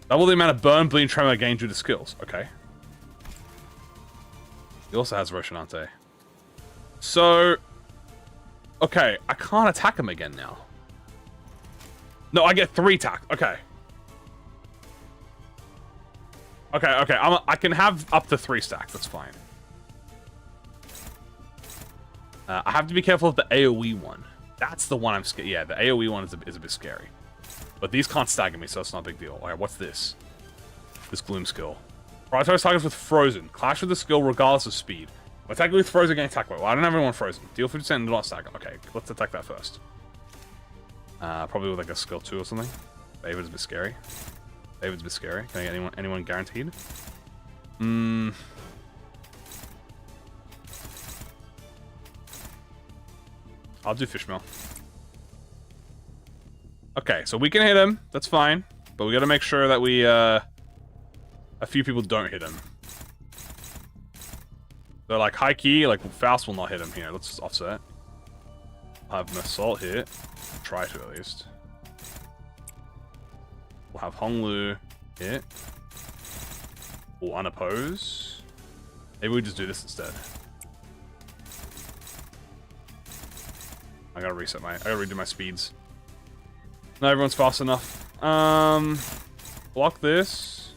Double the amount of burn, bleed, tremor gained due to skills. Okay. He also has Rocinante. So... Okay, I can't attack him again now. No, I get 3 attack. Okay. Okay. I can have up to 3 stacks. That's fine. I have to be careful of the AoE one. That's the one I'm scared. Yeah, the AoE one is a bit scary. But these can't stagger me, so it's not a big deal. Alright, what's this? This Gloom skill. Prioritize targets with Frozen. Clash with the skill regardless of speed. When attacking with Frozen, gain attack weight. Well, I don't have anyone Frozen. Deal 50% and do not stagger. Okay, let's attack that first. Probably with like a skill 2 or something. David's a bit scary. Can I get anyone guaranteed? I'll do Fishmail. Okay, so we can hit him. That's fine. But we gotta make sure that we, a few people don't hit him. So like high key, like Faust will not hit him here. Let's just offset. I'll have Assault hit. Try to at least. We'll have Honglu hit. We'll unoppose. Maybe we just do this instead. I gotta redo my speeds. No, everyone's fast enough. Block this.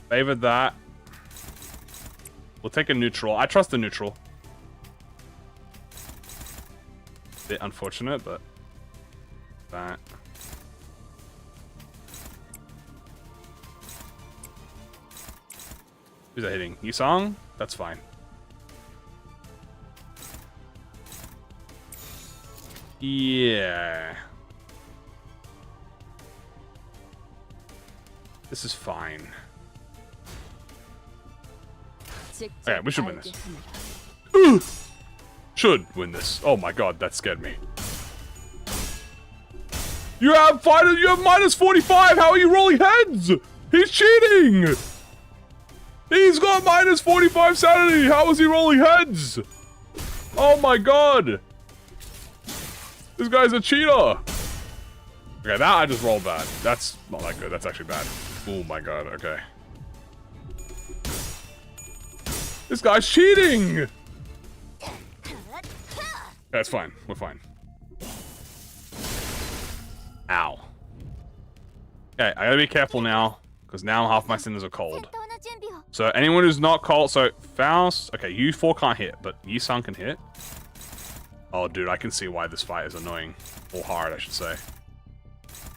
Favor that. We'll take a neutral. I trust the neutral. Bit unfortunate, but that. Who's that hitting? Yusong? That's fine. Yeah. This is fine. Okay, we should win this. Ooh! Should win this. Oh my god, that scared me. You have minus 45! How are you rolling heads? He's cheating! He's got minus 45 sanity! How is he rolling heads? Oh my god! This guy's a cheater! Okay, that I just rolled bad. That's not that good. That's actually bad. Oh my god, okay. This guy's cheating! That's fine. We're fine. Okay, I gotta be careful now, because now half my cinders are cold. So anyone who's not cold, so Faust, okay, you 4 can't hit, but Yi-san can hit. Oh, dude, I can see why this fight is annoying. Or hard, I should say.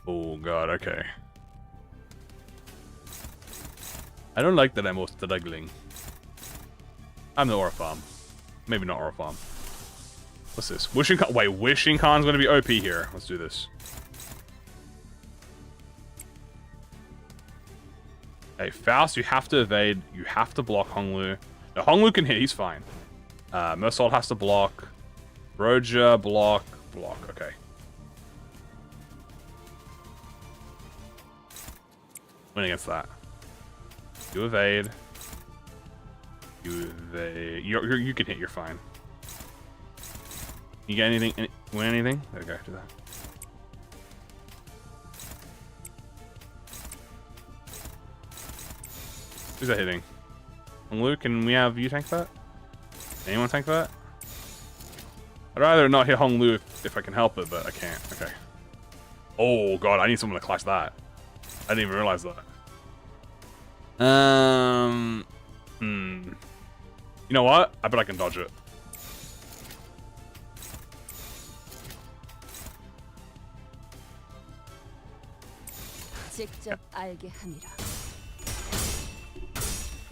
Oh, God, okay. I don't like that I'm struggling. I'm the Aura Farm. Maybe not Aura Farm. What's this? Wishing Khan. Wait, Wishing Khan's gonna be OP here. Let's do this. Hey, Faust, you have to evade. You have to block Honglu. No, Honglu can hit. He's fine. Mersault has to block. Roja, block. Okay. Win against that. You evade. You evade. You can hit. You're fine. You get anything? Win anything? Okay, do that. Who's that hitting? Luke, can we have you tank that? Anyone tank that? I'd rather not hit Hong Lu if I can help it, but I can't. Okay. Oh god, I need someone to clutch that. I didn't even realize that. You know what? I bet I can dodge it.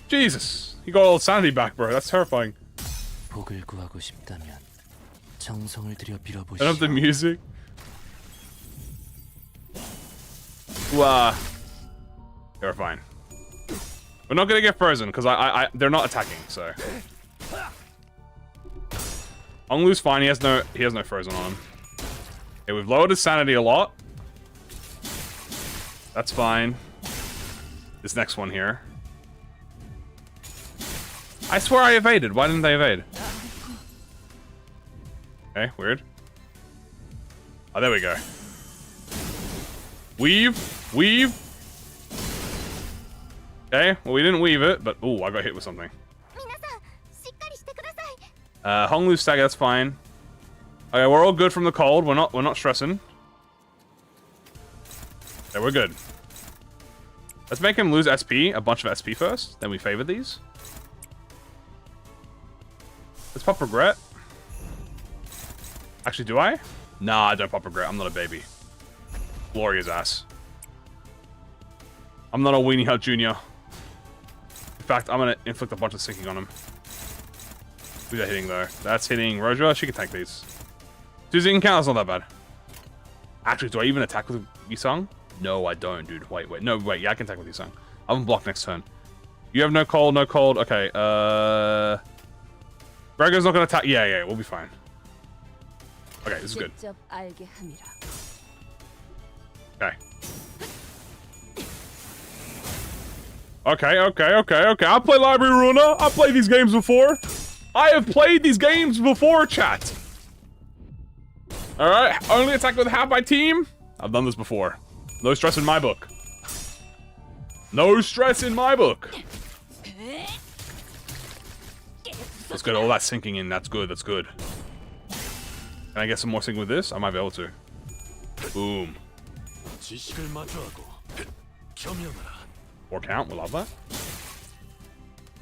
Jesus! He got all his sanity back, bro. That's terrifying.
복을 구하고 싶다면 정성을 들여
I don't have
빌어보시오.
the music. Wow. They're fine. We're not gonna get frozen because they're not attacking, so. Honglu's fine. He has no frozen on him. Okay, we've lowered his sanity a lot. That's fine. This next one here. I swear I evaded. Why didn't they evade? Okay, weird. Oh, there we go. Weave. Okay, well we didn't weave it, but ooh, I got hit with something. Honglu stagger, that's fine. Okay, we're all good from the cold. We're not stressing. Okay, we're good. Let's make him lose SP, a bunch of SP first. Then we favor these. Let's pop regret. Actually, do I? Nah, I don't pop regret. I'm not a baby. Gloria's ass. I'm not a Weenie Hut Jr. In fact, I'm gonna inflict a bunch of sinking on him. Who's that hitting though? That's hitting Roja. She can tank these. Suzy can count. That's not that bad. Actually, do I even attack with Yisung? No, I don't, dude. Wait. No, wait. Yeah, I can attack with Yisung. I'm gonna block next turn. You have no cold. Okay. Grego's not gonna attack. Yeah. We'll be fine. Okay, this is good. Okay. I play Library Ruiner. I played these games before. I have played these games before, chat. Alright, only attack with half my team. I've done this before. No stress in my book. No stress in my book. Let's get all that sinking in. That's good. Can I get some more sinking with this? I might be able to. Boom. 4 count, we'll love that.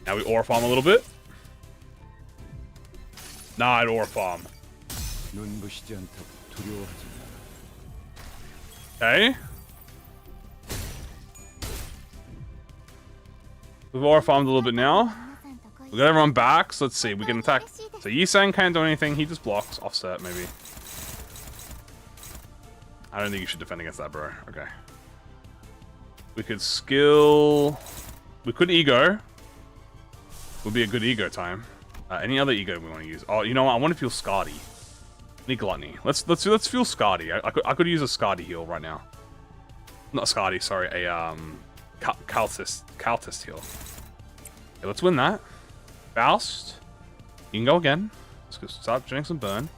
Now we aura farm a little bit. Nah, I'd aura farm. Okay. We've aura farmed a little bit now. We got everyone back, so let's see. We can attack. So Yisang can't do anything. He just blocks. Offset, maybe. I don't think you should defend against that, bro. Okay. We could skill. We could E.G.O. Would be a good E.G.O time. Any other E.G.O we want to use? Oh, you know what? I want to feel Scardy. Need Gluttony. Let's feel Scardy. I could use a Scardy heal right now. Not Scardy, sorry. A Caltist heal. Okay, let's win that. Faust. You can go again. Let's go start doing some burn.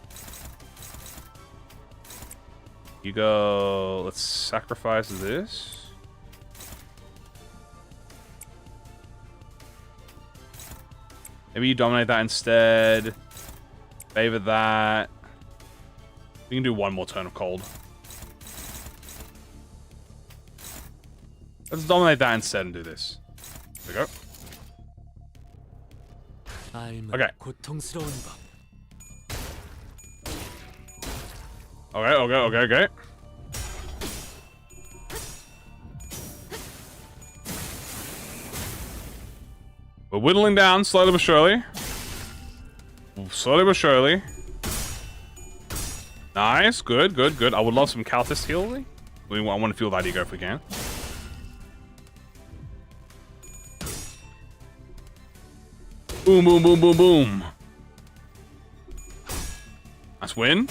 You go. Let's sacrifice this. Maybe you dominate that instead. Favor that. We can do one more turn of cold. Let's dominate that instead and do this. There we go. Okay. Okay. We're whittling down slowly but surely. Slowly but surely. Nice. Good. I would love some Calthist healing. I want to feel that E.G.O if we can. Boom. Nice win.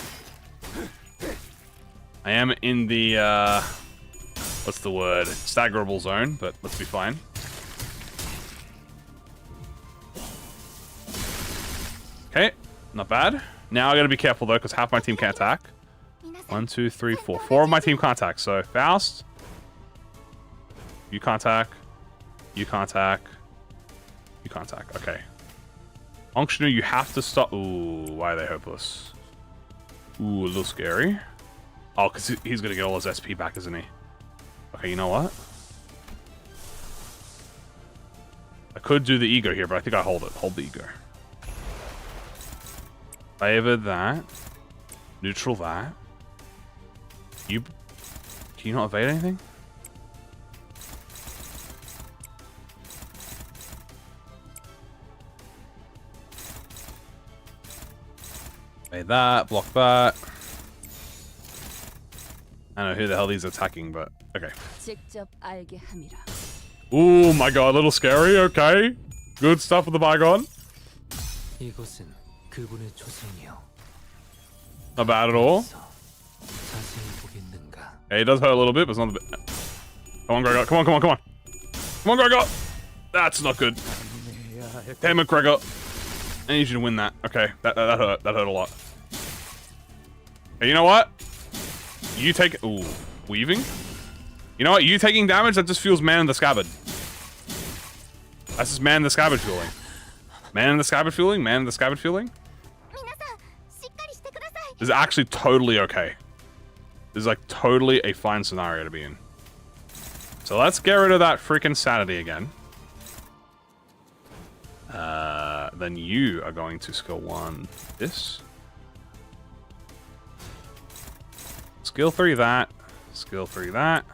I am in the, what's the word? Staggerable zone, but let's be fine. Okay, not bad. Now I gotta be careful though, because half my team can't attack. 1, 2, 3, 4. 4 of my team can't attack, so Faust. You can't attack. You can't attack. You can't attack. Okay. Functioner, you have to stop. Ooh, why are they hopeless? Ooh, a little scary. Oh, because he's going to get all his SP back, isn't he? Okay, you know what? I could do the E.G.O here, but I think I hold it. Hold the E.G.O. Favor that. Neutral that. Can you not evade anything? Evade that. Block that. I don't know who the hell he's attacking, but okay. Oh my god, a little scary. Okay. Good stuff with the bygone. Not bad at all. Yeah, he does hurt a little bit, but it's not a bit. Come on, Gregor. Come on. Come on, Gregor. That's not good. Damn it, Gregor. I need you to win that. Okay, that hurt. That hurt a lot. Hey, you know what? You take... Ooh, weaving? You know what? You taking damage, that just fuels Man in the Scabbard. That's just Man in the Scabbard fueling. Man in the Scabbard fueling? Man in the Scabbard fueling? This is actually totally okay. This is like totally a fine scenario to be in. So let's get rid of that freaking sanity again. Then you are going to skill 1 this. Skill 3 that. Skill 3 that.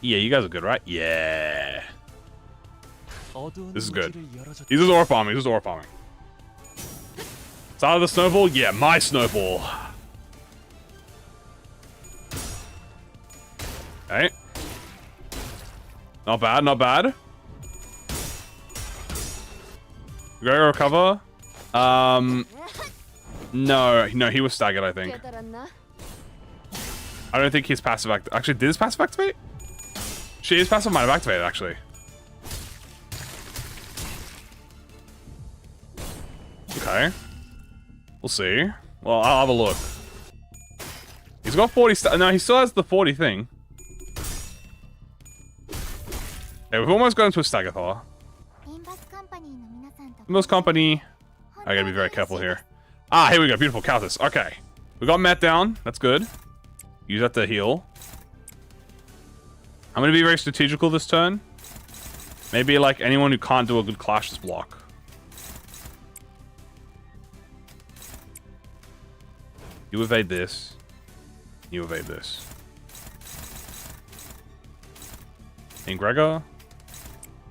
Yeah, you guys are good, right? Yeah. This is good. He's just orb farming. He's just orb farming. Start of the snowball? Yeah, my snowball. Okay. Not bad, not bad. Go recover. No, he was staggered, I think. I don't think he's passive activate. Actually, did his passive activate? His passive might have activated, actually. Okay. We'll see. Well, I'll have a look. He's got 40 no, he still has the 40 thing. Okay, we've almost got into a Stagathor. Limbus company. I gotta be very careful here. Ah, here we go. Beautiful Calthus. Okay. We got Matt down. That's good. Use that to heal. I'm gonna be very strategical this turn. Maybe like anyone who can't do a good clash just block. You evade this. You evade this. And Gregor.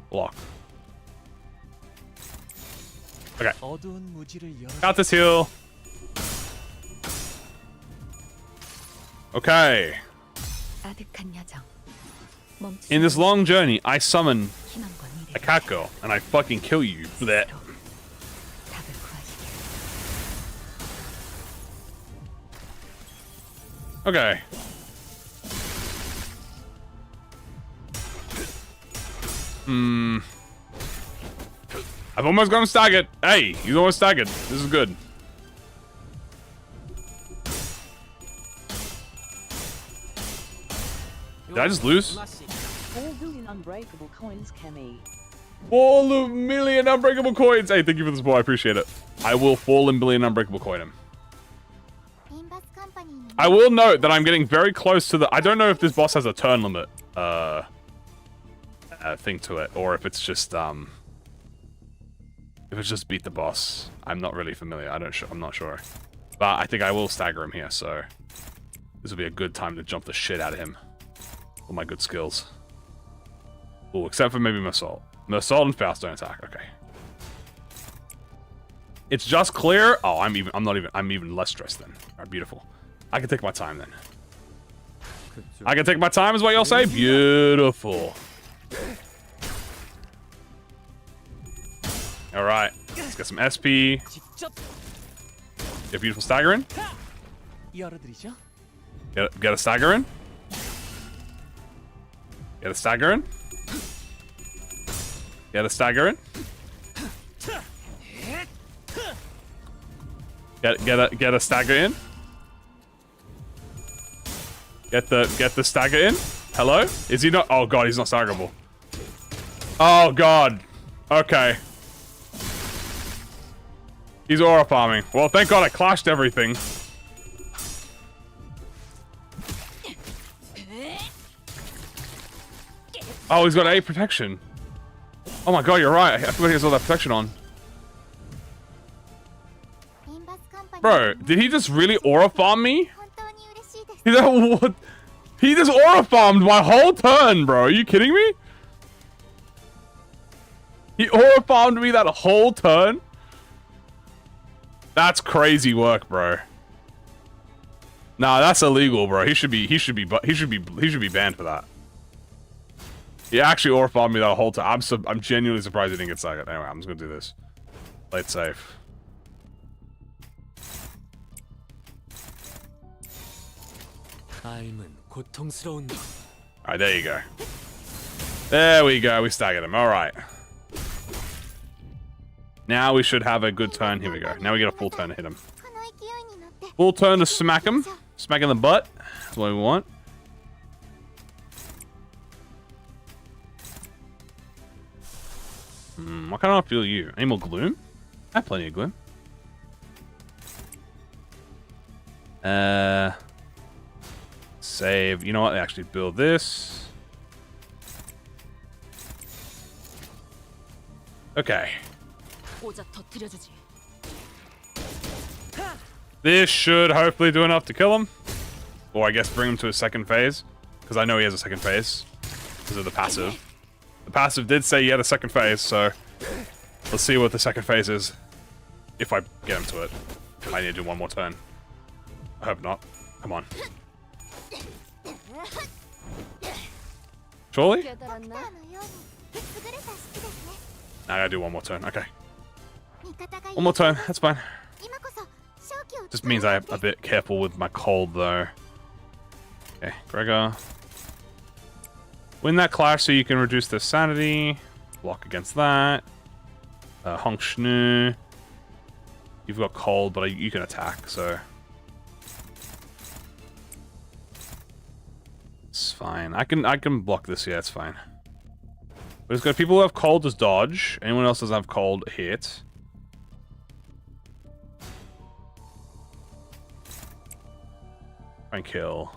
Block. Okay. Got this heal. Okay. In this long journey, I summon a cat girl, and I fucking kill you for that. Okay. I've almost got him staggered. Hey, he's almost staggered. This is good. Did I just lose?
4 billion unbreakable coins, Kamui.
4 million unbreakable coins. Hey, thank you for the support. I appreciate it. I will 4 billion unbreakable coin him. I will note that I'm getting very close to the... I don't know if this boss has a turn limit thing to it, or if it's just beat the boss. I'm not really familiar. I'm not sure. But I think I will stagger him here, so this will be a good time to jump the shit out of him. All my good skills. Oh, except for maybe Mersault. Mersault and Faust don't attack. Okay. It's just clear. Oh, I'm even less stressed then. All right, beautiful. I can take my time then. I can take my time is what y'all say? Beautiful. Alright. Let's get some SP. Get a beautiful stagger in. Get a stagger in. Get a stagger in. Get a stagger in. Get a stagger in. Get the stagger in. Hello? Is he not? Oh god, he's not staggerable. Oh god. Okay. He's aura farming. Well, thank god I clashed everything. Oh, he's got 8 protection. Oh my god, you're right. I forgot he has all that protection on. Bro, did he just really aura farm me? He just aura farmed my whole turn, bro. Are you kidding me? He aura farmed me that whole turn? That's crazy work, bro. Nah, that's illegal, bro. He should be banned for that. He actually aura farmed me that whole time. I'm genuinely surprised he didn't get staggered. Anyway, I'm just gonna do this. Play it safe. Alright, there you go. There we go, we staggered him. Alright. Now we should have a good turn. Here we go. Now we get a full turn to hit him. Full turn to smack him. Smack in the butt. That's what we want. What kind of feel you? Any more gloom? I have plenty of gloom. Save. You know what? Actually build this. Okay. This should hopefully do enough to kill him. Or I guess bring him to a second phase. Because I know he has a second phase. Because of the passive. The passive did say he had a second phase, so... Let's see what the second phase is. If I get him to it. I need to do one more turn. I hope not. Come on. Surely? Now I gotta do one more turn. Okay. One more turn. That's fine. Just means I'm a bit careful with my cold, though. Okay, Gregor. Win that clash so you can reduce their sanity. Block against that. Hong Shnu. You've got cold, but you can attack, so... It's fine. I can block this, yeah, it's fine. But it's got people who have cold just dodge. Anyone else doesn't have cold, hit. Try and kill.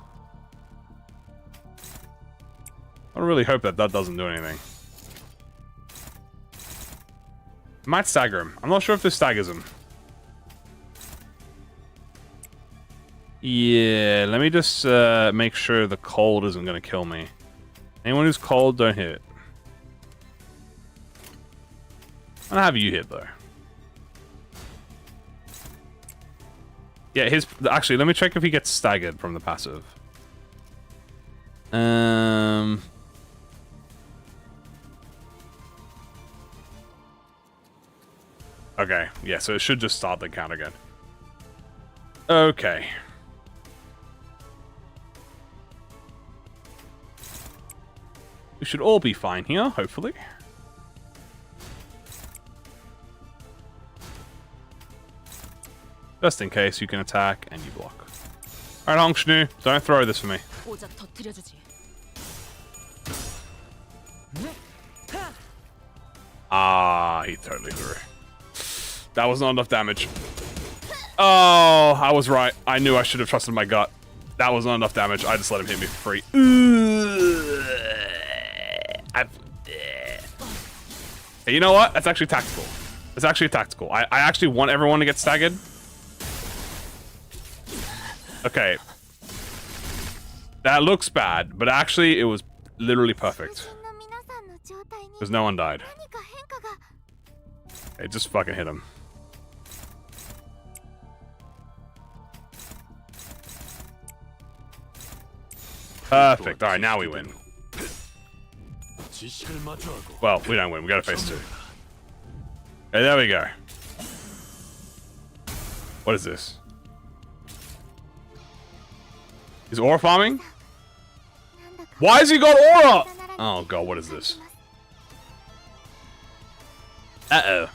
I really hope that doesn't do anything. Might stagger him. I'm not sure if this staggers him. Yeah, let me just make sure the cold isn't going to kill me. Anyone who's cold, don't hit. I'm going to have you hit, though. Yeah, actually, let me check if he gets staggered from the passive. Okay, yeah, so it should just start the count again. Okay. We should all be fine here, hopefully. Just in case, you can attack and you block. Alright, Hong Shnu, don't throw this for me. Ah, he totally threw. That was not enough damage. Oh, I was right. I knew I should have trusted my gut. That was not enough damage. I just let him hit me for free. Hey, you know what? That's actually tactical. It's actually tactical. I actually want everyone to get staggered. Okay. That looks bad, but actually it was literally perfect. Because no one died. Hey, just fucking hit him. Perfect. Alright, now we win. Well, we don't win. We got to phase 2. Hey, there we go. What is this? Is aura farming? Why has he got aura? Oh god, what is this? Uh-oh.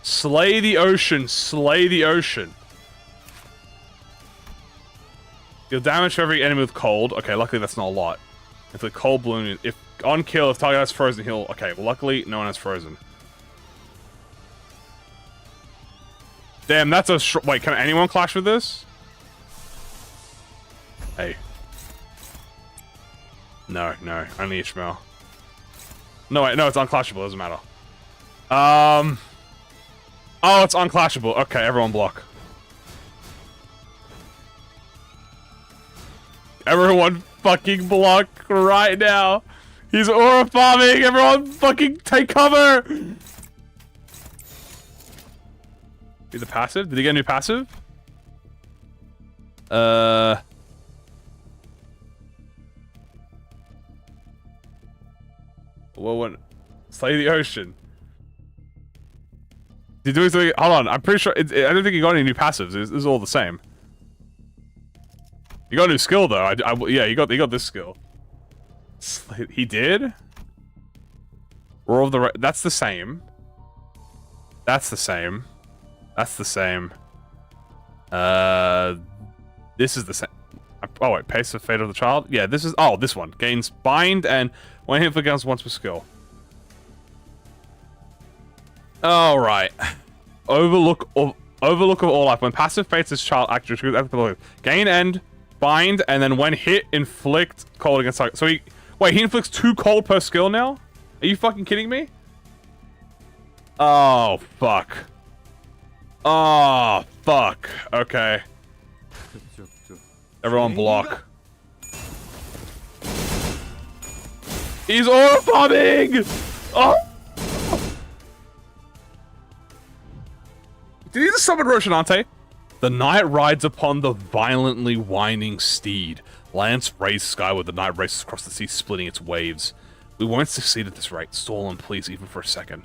Slay the ocean, slay the ocean. Deal damage to every enemy with cold. Okay, luckily that's not a lot. If the cold balloon, if on kill, if target has frozen, he'll. Okay, well, luckily no one has frozen. Damn, that's a. Wait, can anyone clash with this? Hey. No, no, only Ishmael. No, wait, no, it's unclashable. Doesn't matter. Oh, it's unclashable. Okay, everyone block. Everyone fucking block right now. He's aura farming. Everyone fucking take cover. Be the passive? Did he get a new passive? Well, what? Slay the ocean. Did he do something? Hold on. I'm pretty sure. I don't think he got any new passives. This is all the same. He got a new skill though. Yeah, he got this skill. He did. Roar of the. That's the same. That's the same. That's the same. This is the same. Oh wait, pace of fate of the child. Yeah, this is. Oh, this one gains bind and when hit for guns once per skill. All right. Overlook of all life. When passive fates this child actually gain end, bind, and then when hit, inflict cold against target. So he inflicts 2 cold per skill now? Are you fucking kidding me? Oh fuck. Oh fuck. Okay. Everyone block. He's aura farming! Oh! Did he just summon Roshinante? The knight rides upon the violently whining steed. Lance raised skyward, the knight races across the sea, splitting its waves. We won't succeed at this rate. Stall and please, even for a second.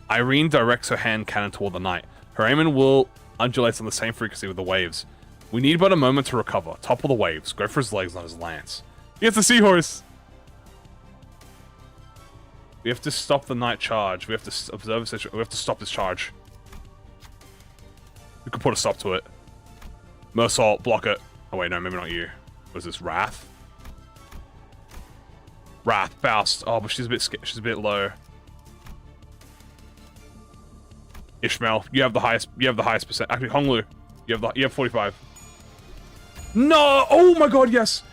Irene directs her hand cannon toward the knight. Her aim and will undulates on the same frequency with the waves. We need but a moment to recover. Topple the waves. Go for his legs, not his lance. He gets the seahorse! We have to stop the knight charge. We have to observe the situation. We have to stop this charge. We can put a stop to it. Mersault, block it. Oh wait, no, maybe not you. What is this, Wrath? Wrath, Faust. Oh, but she's a bit low. Ishmael, you have the highest percent. Actually, Honglu, you have 45. No! Oh my god, yes!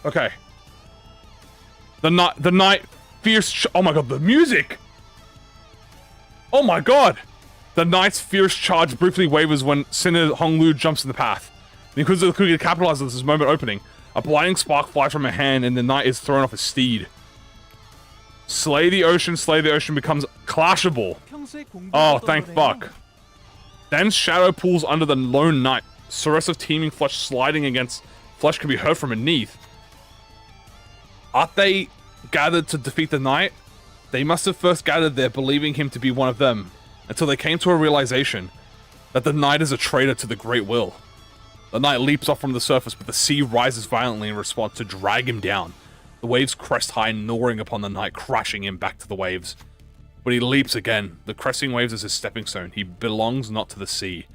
Okay. The knight fierce oh my god, the music! Oh my god! The knight's fierce charge briefly wavers when Sinner Honglu jumps in the path. The Inquisitor quickly capitalizes on this moment opening. A blinding spark flies from her hand and the knight is thrown off his steed. Slay the ocean becomes clashable. Oh, thank fuck. Then shadow pulls under the lone knight. Surrest of teeming flesh sliding against flesh can be heard from beneath. Aren't they gathered to defeat the knight? They must have first gathered there believing him to be one of them, until they came to a realization that the knight is a traitor to the Great Will. The knight leaps off from the surface, but the sea rises violently in response to drag him down. The waves crest high, gnawing upon the knight, crashing him back to the waves. But he leaps again. The cresting waves is his stepping stone. He belongs not to the sea.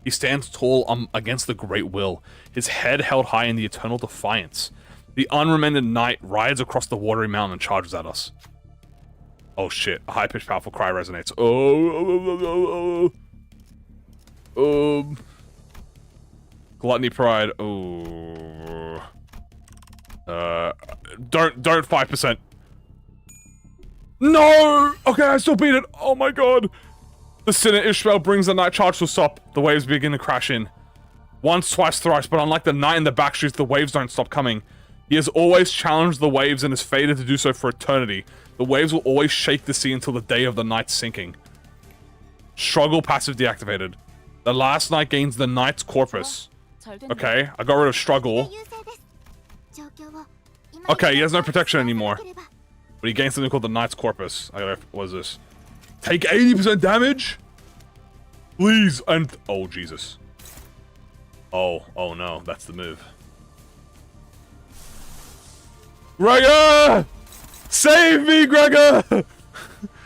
He stands tall against the Great Will, his head held high in the eternal defiance. The unremitted knight rides across the watery mountain and charges at us. Oh shit, a high-pitched powerful cry resonates. Gluttony, pride. Ooh. Don't 5%. No! Okay, I still beat it. Oh my god. The Sinner Ishmael brings the night charge to a stop. The waves begin to crash in. Once, twice, thrice, but unlike the night in the back streets, the waves don't stop coming. He has always challenged the waves and is fated to do so for eternity. The waves will always shake the sea until the day of the night's sinking. Struggle passive deactivated. The last night gains the Knight's Corpus. Okay, I got rid of struggle. Okay, he has no protection anymore. But he gains something called the Knight's Corpus. What is this? Take 80% damage? Please, and... Oh, Jesus. Oh no, that's the move. Gregor! Save me, Gregor!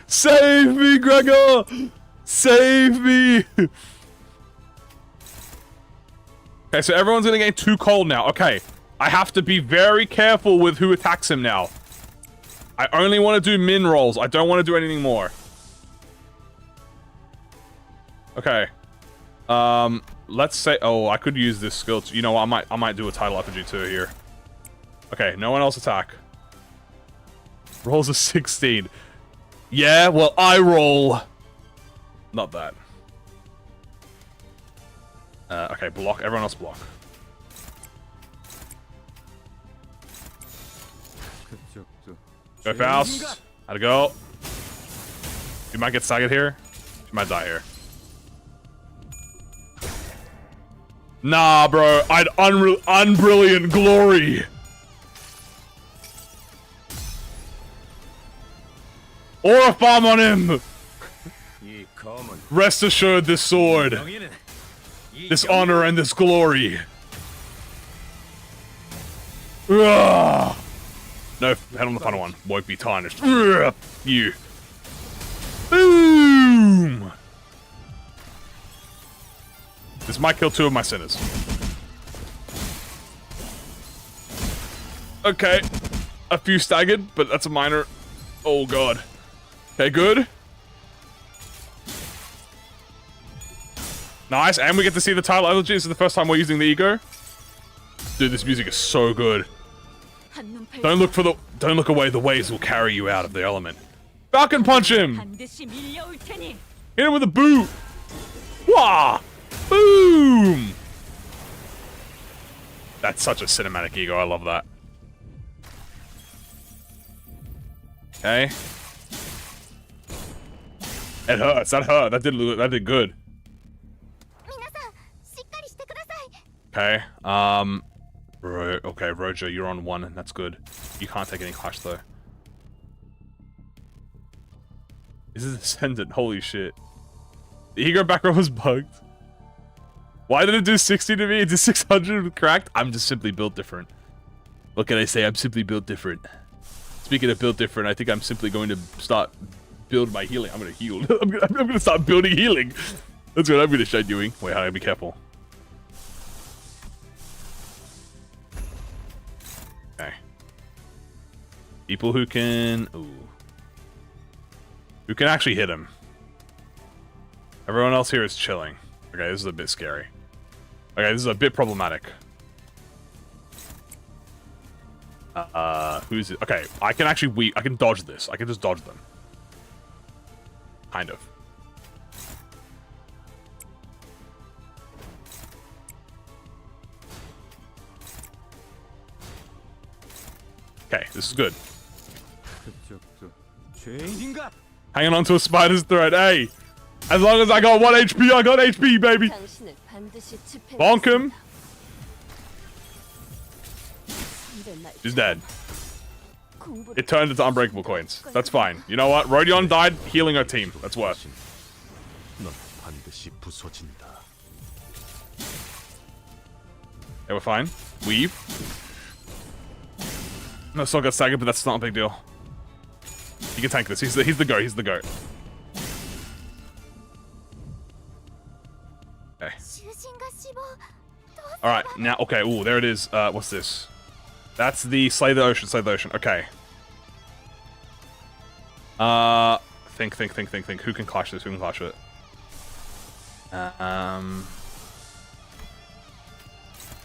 Save me, Gregor! Save me! Okay, so everyone's gonna get too cold now. Okay, I have to be very careful with who attacks him now. I only want to do min rolls. I don't want to do anything more. Okay. Let's say... Oh, I could use this skill. You know what? I might do a title effigy too here. Okay, no one else attack. Rolls a 16. Yeah, well, I roll... Not that. Okay, block. Everyone else block. Go Faust. How'd it go? You might get staggered here. You might die here. Nah, bro. I'd unbrilliant glory. Or a farm on him. Rest assured, this sword, this honor, and this glory. Ugh. No, head on the final one. Won't be tarnished. Ugh. You. Boom! This might kill 2 of my sinners. Okay. A few staggered, but that's a minor. Oh, God. Okay, good. Nice, and we get to see the title elegy. This is the first time we're using the E.G.O. Dude, this music is so good. Don't look away, the waves will carry you out of the element. Falcon punch him! Hit him with a boot! Wah! Boom! That's such a cinematic E.G.O, I love that. Okay. It hurts, that hurt, that did good. Okay, okay, Roger, you're on 1, that's good. You can't take any clash, though. This is Ascendant, holy shit. The E.G.O back row was bugged. Why did it do 60 to me? It did 600 with cracked? I'm just simply built different. What can I say? I'm simply built different. Speaking of built different, I think I'm simply going to start build my healing. I'm gonna heal. I'm gonna start building healing. That's what I'm gonna start doing. Wait, I gotta be careful. Okay. People who can... Ooh. Who can actually hit him. Everyone else here is chilling. Okay, this is a bit scary. Okay, this is a bit problematic. Who's it? Okay, I can actually I can dodge this. I can just dodge them. Kind of. Okay, this is good. Hanging on to a spider's thread. Hey! As long as I got 1 HP, I got HP, baby! Bonk him! He's dead. It turned into unbreakable coins. That's fine. You know what? Rodion died healing our team. That's worth. Okay, we're fine. Weave. No, still got staggered, but that's not a big deal. He can tank this. He's the goat. He's the goat. Okay. Alright, now, okay, ooh, there it is. What's this? That's the Slay the Ocean, Slay the Ocean. Okay. Think. Who can clash this? Who can clash it?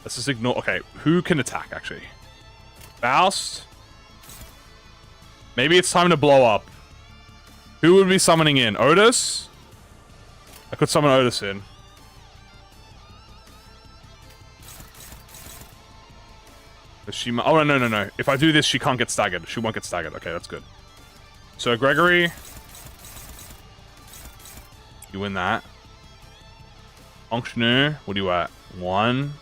Let's just ignore... Okay, who can attack, actually? Faust? Maybe it's time to blow up. Who would be summoning in? Otis? I could summon Otis in. Does she... Oh, no. If I do this, she can't get staggered. She won't get staggered. Okay, that's good. So, Gregory... You win that. Functioner, what are you at? 1.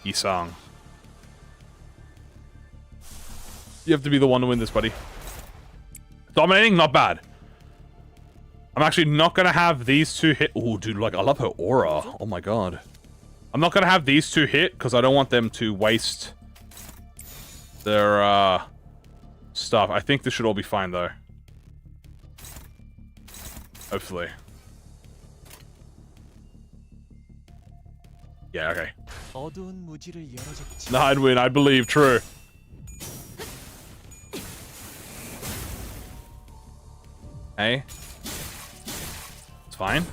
Isang. You have to be the one to win this, buddy. Dominating, not bad. I'm actually not gonna have these two hit. Oh, dude, like, I love her aura. Oh my god. I'm not gonna have these two hit because I don't want them to waste their stuff. I think this should all be fine though. Hopefully. Yeah, okay. No, I'd win, I believe, true. Hey. It's fine.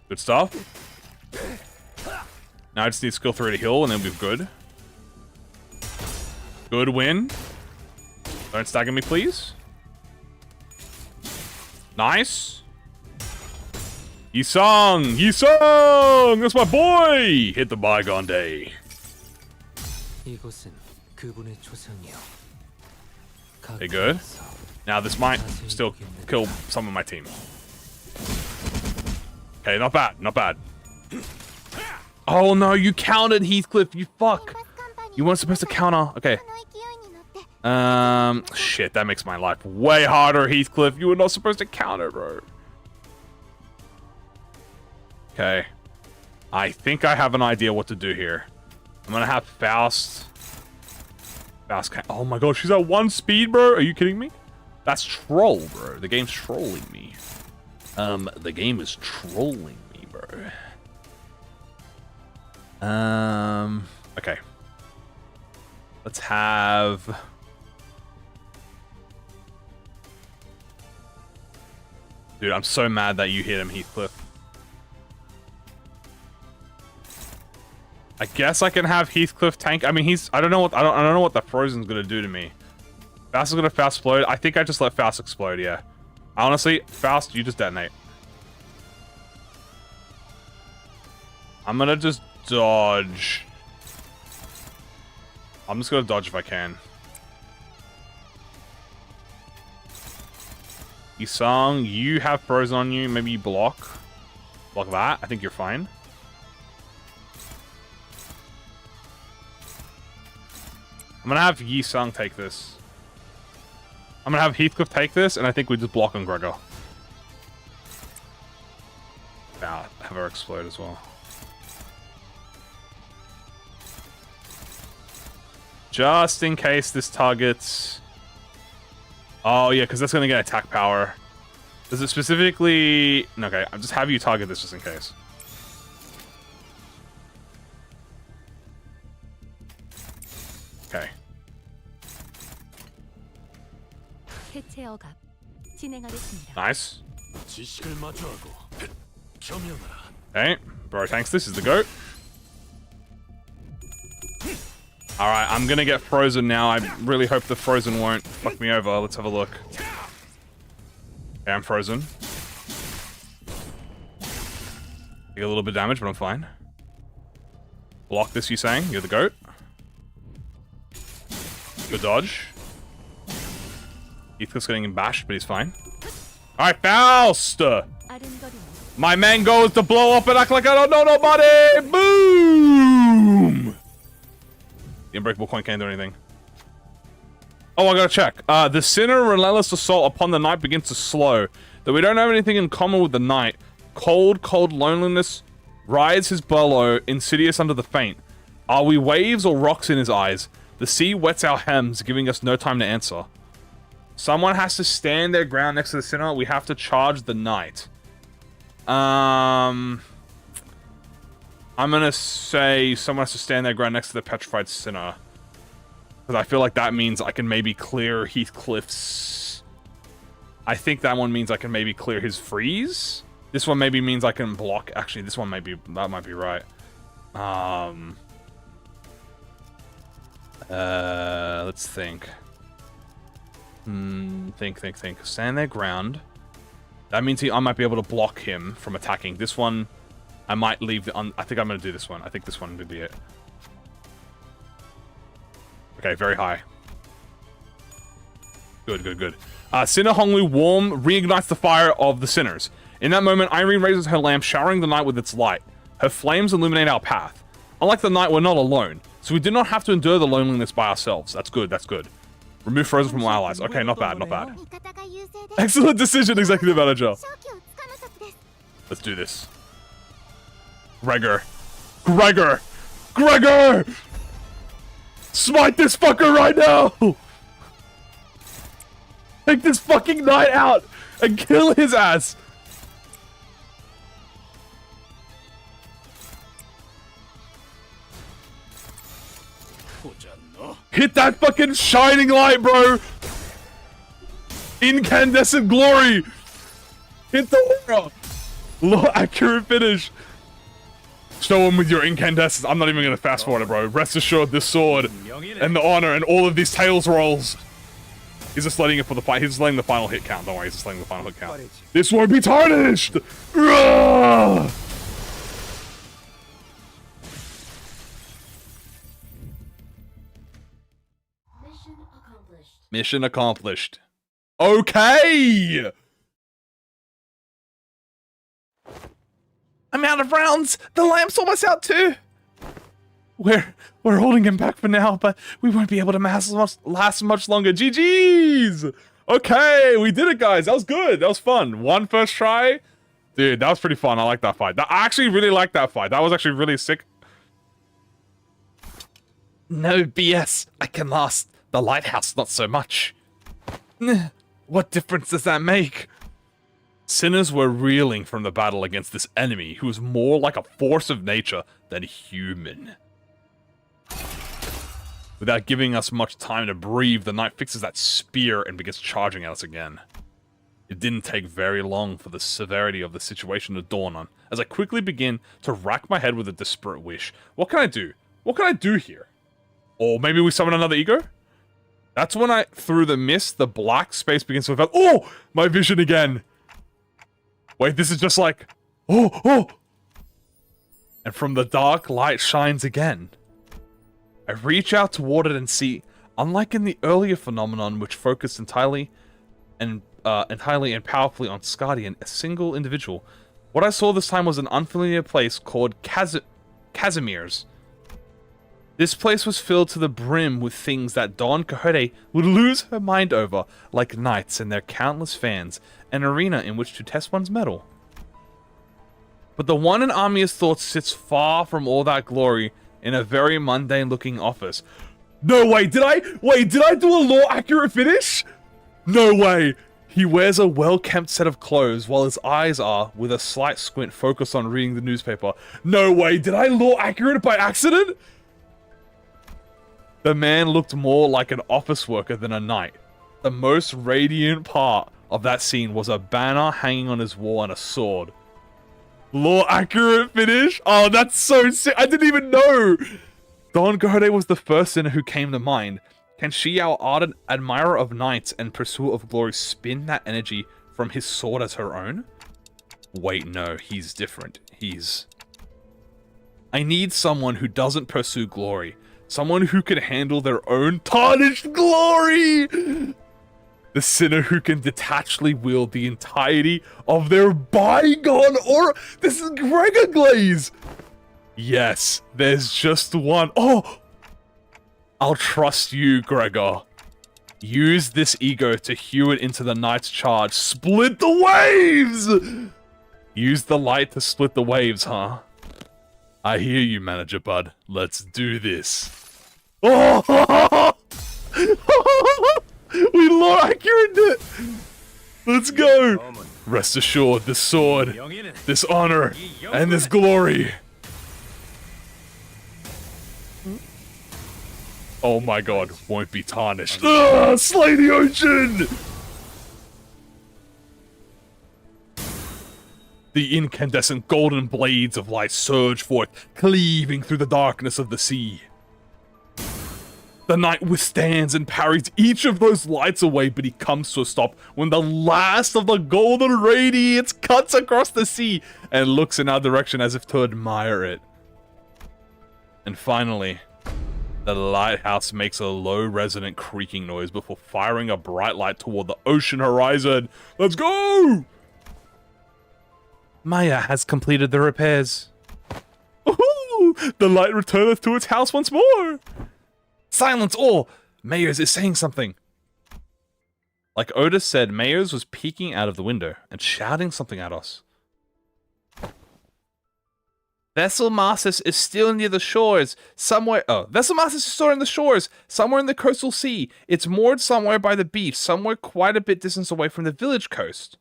Good stuff. Now I just need skill 3 to heal and then we're good. Good win. Don't stagger me, please. Nice. Yisung! Yisung! That's my boy! Hit the bygone day. Okay, good. Now this might still kill some of my team. Okay, not bad, not bad. Oh no, you countered, Heathcliff, you fuck. You weren't supposed to counter. Okay. Shit, that makes my life way harder, Heathcliff. You were not supposed to counter, bro. Okay. I think I have an idea what to do here. I'm gonna have Faust. Faust can... Oh my god, she's at 1 speed, bro. Are you kidding me? That's troll, bro. The game's trolling me. The game is trolling me, bro. Okay. Let's have... Dude, I'm so mad that you hit him, Heathcliff. I guess I can have Heathcliff tank. I mean, he's... I don't know what the Frozen's gonna do to me. Faust is gonna Faust explode. I think I just let Faust explode, yeah. Honestly, Faust, you just detonate. I'm gonna just dodge. I'm just gonna dodge if I can. Isang, you have Frozen on you. Maybe you block. Block that. I think you're fine. I'm gonna have Yisung take this. I'm gonna have Heathcliff take this, and I think we just block on Gregor. Now, have her explode as well. Just in case this targets... Oh, yeah, because that's going to get attack power. Does it specifically... Okay, I'll just have you target this just in case. Okay. Nice. Okay, bro tanks this is the GOAT. Alright, I'm gonna get Frozen now. I really hope the Frozen won't fuck me over. Let's have a look. Okay, I'm frozen. Take a little bit of damage, but I'm fine. Block this, you saying? You're the GOAT. Good dodge. Heathcliff's getting bashed, but he's fine. Alright, Faust! My man goes to blow up and act like I don't know nobody! Boom! The unbreakable coin can't do anything. Oh, I gotta check. The sinner relentless assault upon the night begins to slow. Though we don't have anything in common with the night. Cold, cold loneliness rides his bellow, insidious under the faint. Are we waves or rocks in his eyes? The sea wets our hems, giving us no time to answer. Someone has to stand their ground next to the sinner. We have to charge the night. I'm gonna say someone has to stand their ground next to the petrified sinner. Because I feel like that means I can maybe clear Heathcliff's I think that one means I can maybe clear his freeze. This one maybe means I can block. Actually, this one that might be right. Let's think. Think. Stand their ground. That means I might be able to block him from attacking. This one, I might leave I think I'm going to do this one. I think this one would be it. Okay, very high. Good. Sinner Honglu Warm reignites the fire of the sinners. In that moment, Irene raises her lamp, showering the night with its light. Her flames illuminate our path. Unlike the night, we're not alone, so we do not have to endure the loneliness by ourselves. That's good. Remove frozen from allies. Okay, not bad. Excellent decision, Executive Manager. Let's do this. Gregor! Smite this fucker right now! Take this fucking knight out and kill his ass! Hit that fucking shining light, bro! Incandescent glory! Hit the aura! Low accurate finish! Show him with your incandescence. I'm not even gonna fast forward it, bro. Rest assured, this sword and the honor and all of these tails rolls. He's just letting it for the fight. He's just letting the final hit count. Don't worry, he's just letting the final hit count. This won't be tarnished! Rah! Mission accomplished. Okay!
I'm out of rounds. The lamp's almost out too.
We're holding him back for now, but we won't be able to last much longer. GG's! Okay, we did it, guys. That was good. That was fun. One first try. Dude, that was pretty fun. I like that fight. I actually really like that fight. That was actually really sick.
No BS. I can last. The lighthouse, not so much. What difference does that make?
Sinners were reeling from the battle against this enemy who was more like a force of nature than human. Without giving us much time to breathe, the knight fixes that spear and begins charging at us again. It didn't take very long for the severity of the situation to dawn on, as I quickly begin to rack my head with a desperate wish. What can I do? What can I do here? Or maybe we summon another ego? That's when through the mist, the black space begins to fill. Oh! My vision again! Wait, this is just like... Oh! And from the dark, light shines again. I reach out toward it and see, unlike in the earlier phenomenon which focused entirely and powerfully on Skadi and a single individual, what I saw this time was an unfamiliar place called Casimir's. This place was filled to the brim with things that Don Quixote would lose her mind over, like knights and their countless fans, an arena in which to test one's mettle. But the one in Amiya's thoughts sits far from all that glory in a very mundane-looking office. No way, did I do a law-accurate finish? No way! He wears a well-kept set of clothes while his eyes are, with a slight squint, focused on reading the newspaper. No way, did I law-accurate it by accident? The man looked more like an office worker than a knight. The most radiant part of that scene was a banner hanging on his wall and a sword. Law-accurate finish? Oh, that's so sick. I didn't even know. Don Quixote was the first sinner who came to mind. Can she, our ardent admirer of knights and pursuer of glory, spin that energy from his sword as her own? Wait, no, he's different. I need someone who doesn't pursue glory. Someone who can handle their own tarnished glory! The sinner who can detachedly wield the entirety of their bygone aura. This is Gregor Glaze! Yes, there's just one. Oh! I'll trust you, Gregor. Use this ego to hew it into the knight's charge. Split the waves! Use the light to split the waves, huh? I hear you, Manager Bud. Let's do this. Oh! We law accurate it! Let's go! Rest assured, this sword, this honor, and this glory. Oh my god, won't be tarnished. Slay the ocean! The incandescent golden blades of light surge forth, cleaving through the darkness of the sea. The knight withstands and parries each of those lights away, but he comes to a stop when the last of the golden radiance cuts across the sea and looks in our direction as if to admire it. And finally, the lighthouse makes a low resonant creaking noise before firing a bright light toward the ocean horizon. Let's go!
Maya has completed the repairs.
Ooh, the light returneth to its house once more.
Silence all! Mayers is saying something.
Like Otis said, Mayers was peeking out of the window and shouting something at us.
Vessel Marsus is still near the shores, somewhere. Oh, Vessel Marsus is still in the shores, somewhere in the coastal sea. It's moored somewhere by the beach, somewhere quite a bit distance away from the village coast.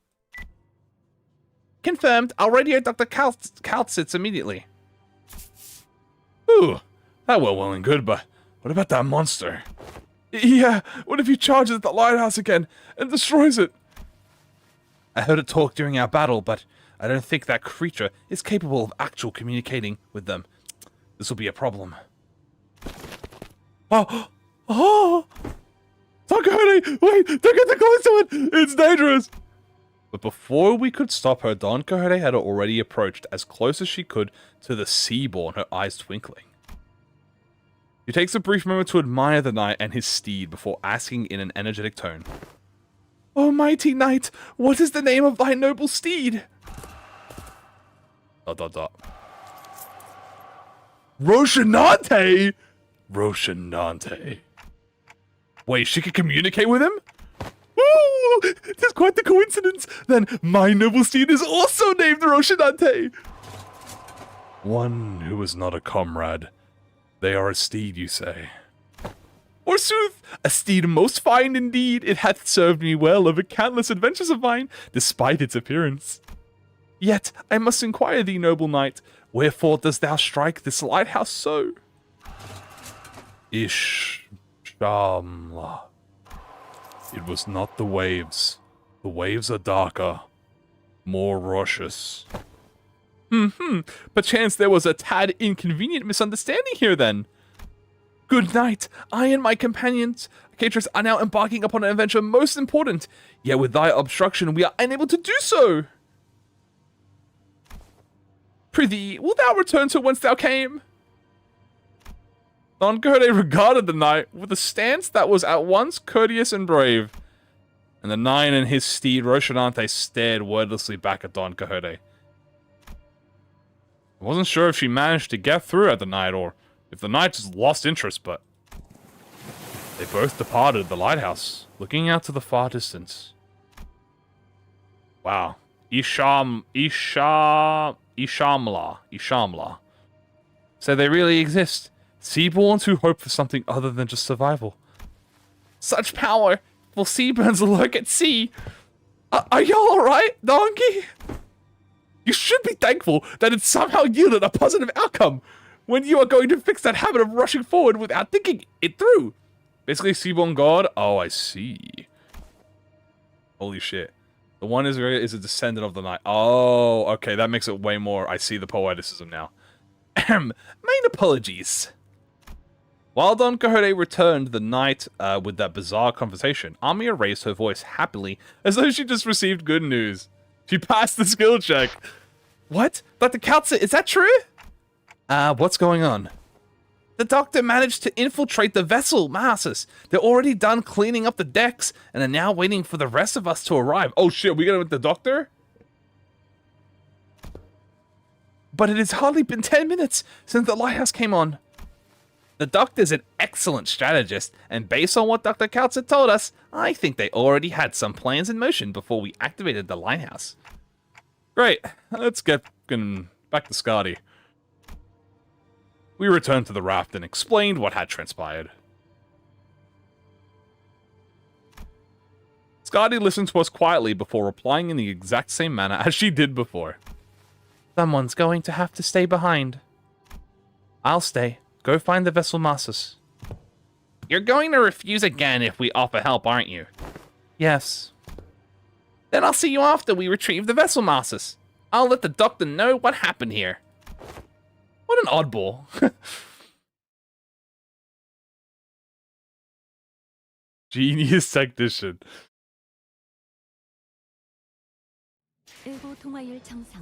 Confirmed. I'll radio Dr. Kaltzitz immediately.
Ooh, that well and good, but what about that monster? Yeah, what if he charges at the lighthouse again and destroys it?
I heard it talk during our battle, but I don't think that creature is capable of actual communicating with them. This will be a problem.
Oh! Don-Quixote, wait, don't get too close to it! It's dangerous! But before we could stop her, Don Quixote had already approached as close as she could to the Seaborn, her eyes twinkling. She takes a brief moment to admire the knight and his steed before asking in an energetic tone, "O mighty knight, what is the name of thy noble steed?" ... Rocinante? Rocinante. Wait, she could communicate with him? Ooh, it's quite the coincidence. Then my noble steed is also named Rocinante. One who is not a comrade. They are a steed, you say? Forsooth, a steed most fine indeed. It hath served me well over countless adventures of mine, despite its appearance. Yet I must inquire thee, noble knight, wherefore dost thou strike this lighthouse so? Shamla. It was not the waves. The waves are darker, more raucous. Perchance there was a tad inconvenient misunderstanding here then. Good night. I and my companions, Catrix, are now embarking upon an adventure most important. Yet with thy obstruction, we are unable to do so. Prithee, wilt thou return to whence thou came? Don Quixote regarded the knight with a stance that was at once courteous and brave. And the knight and his steed Rocinante stared wordlessly back at Don Quixote. I wasn't sure if she managed to get through at the knight or if the knight just lost interest, but they both departed the lighthouse, looking out to the far distance. Wow. Ishamla. So they really exist. Seaborns who hope for something other than just survival. Such power! Well, seaburns lurk at sea. Are y'all alright, donkey? You should be thankful that it somehow yielded a positive outcome when you are going to fix that habit of rushing forward without thinking it through. Basically, Seaborn God. Oh, I see. Holy shit. The one is a descendant of the knight. Oh, okay, that makes it way more. I see the poeticism now. Main apologies. While Don Quixote returned the knight with that bizarre conversation, Amia raised her voice happily as though she just received good news. She passed the skill check. What? Dr. Kaltzitz, is that true? What's going on? The doctor managed to infiltrate the vessel, Marsus. They're already done cleaning up the decks and are now waiting for the rest of us to arrive. Oh shit, we got with the doctor? But it has hardly been 10 minutes since the lighthouse came on. The doctor's an excellent strategist, and based on what Dr. Kaltzitz told us, I think they already had some plans in motion before we activated the lighthouse. Great, let's get back to Scotty. We returned to the raft and explained what had transpired. Scotty listened to us quietly before replying in the exact same manner as she did before. Someone's going to have to stay behind. I'll stay. Go find the vessel Marsus. You're going to refuse again if we offer help, aren't you? Yes. Then I'll see you after we retrieve the vessel Marsus.
I'll let the doctor know what happened here. What an oddball. Genius technician.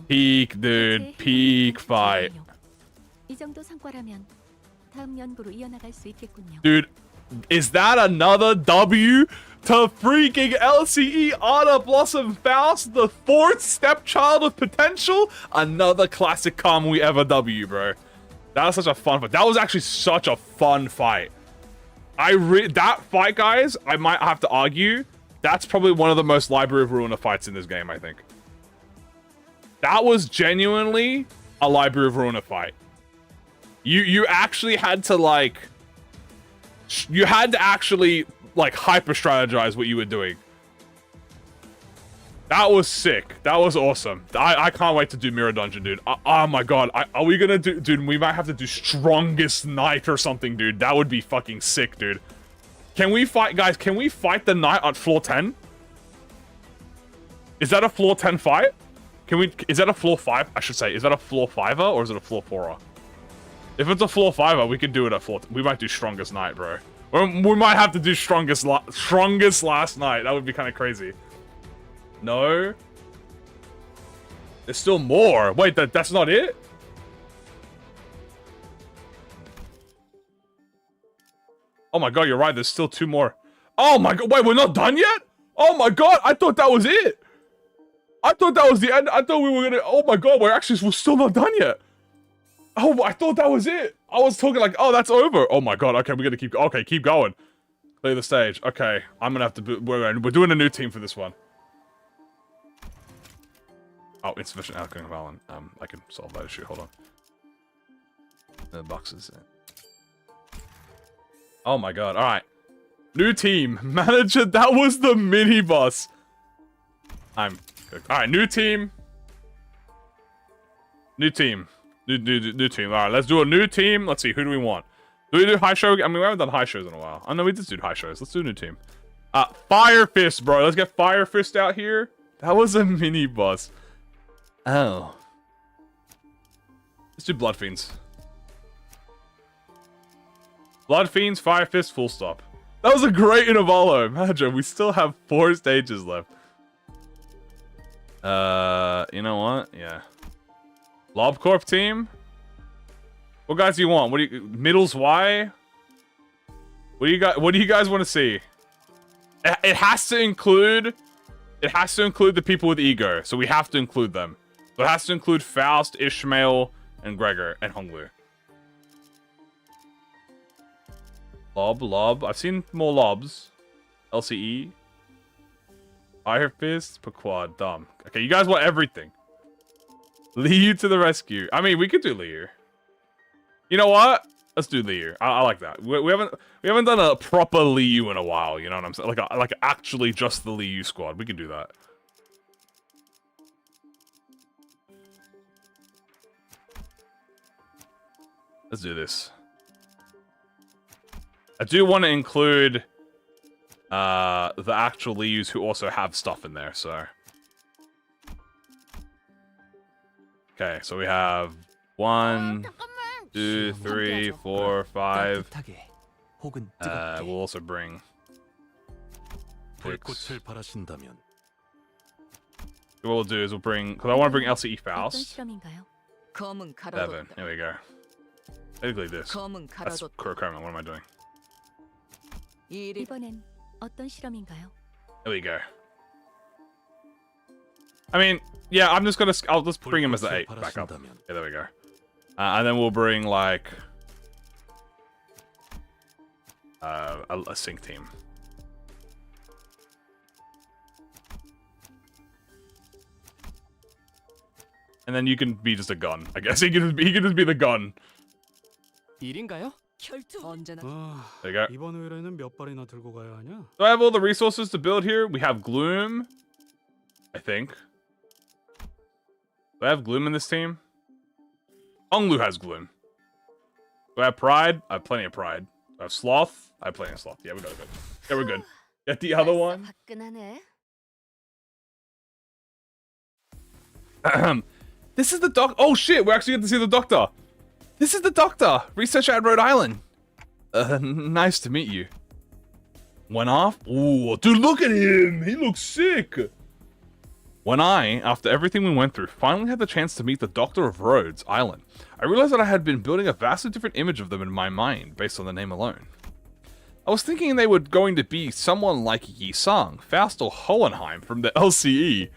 Peak, dude. Peak fight. Dude, is that another W to freaking LCE Honor Blossom Faust, the fourth stepchild of potential? Another classic Kamui ever W, bro. That was such a fun fight. That was actually such a fun fight. That fight, guys, I might have to argue, that's probably one of the most Library of Ruina fights in this game, I think. That was genuinely a Library of Ruina fight. You actually had to, like... You had to actually, like, hyper-strategize what you were doing. That was sick. That was awesome. I can't wait to do Mirror Dungeon, dude. Oh my god. Are we gonna do... Dude, we might have to do Strongest Knight or something, dude. That would be fucking sick, dude. Can we fight... Guys, can we fight the Knight at floor 10? Is that a floor 10 fight? Can we... Is that a floor 5? I should say. Is that a floor 5er or is it a floor 4er? If it's a floor 5er, we can do it at floor... We might do Strongest Knight, bro. We might have to do Strongest Last Night. That would be kind of crazy. No. There's still more. Wait, that's not it? Oh my god, you're right. There's still 2 more. Oh my god. Wait, we're not done yet? Oh my god. I thought that was it. I thought that was the end. I thought we were gonna... Oh my god, we're still not done yet. Oh, I thought that was it. I was talking like, oh, that's over. Oh my god. Okay, we're gonna keep... Okay, keep going. Clear the stage. Okay, I'm gonna have to... We're doing a new team for this one. Oh, insufficient alchemy Valen. I can solve that issue. Hold on. The boxes. Oh my god. All right. New team. Manager. That was the mini boss. I'm good. All right. New team. New team. New team. All right. Let's do a new team. Let's see. Who do we want? Do we do high show? I mean, we haven't done high shows in a while. Oh no, we just do high shows. Let's do a new team. Fire Fist, bro. Let's get Fire Fist out here. That was a mini boss. Oh. Let's do Blood Fiends. Blood Fiends, Fire Fist, full stop. That was a great intervalo. Imagine, we still have 4 stages left. You know what? Yeah. LobCorp team? What guys do you want? What do you... Middles Y? What do you guys want to see? It has to include... It has to include the people with E.G.O, so we have to include them. So it has to include Faust, Ishmael, and Gregor, and Honglu. Lob. I've seen more lobs. LCE. Fire Fist, Pequod, dumb. Okay, you guys want everything. Liu to the rescue. I mean, we could do Liu. You know what? Let's do Liu. I like that. We haven't done a proper Liu in a while. You know what I'm saying? Like actually just the Liu squad. We can do that. Let's do this. I do want to include the actual Lius who also have stuff in there, so. Okay, so we have 1, 2, 3, 4, 5. We'll also bring 6. What we'll do is we'll bring, because I want to bring LCE Faust. 7. There we go. Basically this. That's Kurokomen. What am I doing? There we go. I mean, yeah, I'm just gonna... I'll just bring him as the 8 back up. Yeah, there we go. And then we'll bring, like... a sync team. And then you can be just a gun, I guess. He can just be the gun. There you go. Do I have all the resources to build here? We have Gloom, I think. Do I have Gloom in this team? Honglu has Gloom. Do I have Pride? I have plenty of Pride. Do I have Sloth? I have plenty of Sloth. Yeah, we're good. Yeah, we're good. Get the other one. This is the doc. Oh shit, we're actually going to see the doctor. This is the doctor, researcher at Rhode Island. Nice to meet you. Went off. Ooh, dude, look at him. He looks sick. When I, after everything we went through, finally had the chance to meet the Doctor of Rhodes Island, I realized that I had been building a vastly different image of them in my mind based on the name alone. I was thinking they were going to be someone like Yi Sang, Faust, or Hohenheim from the LCE.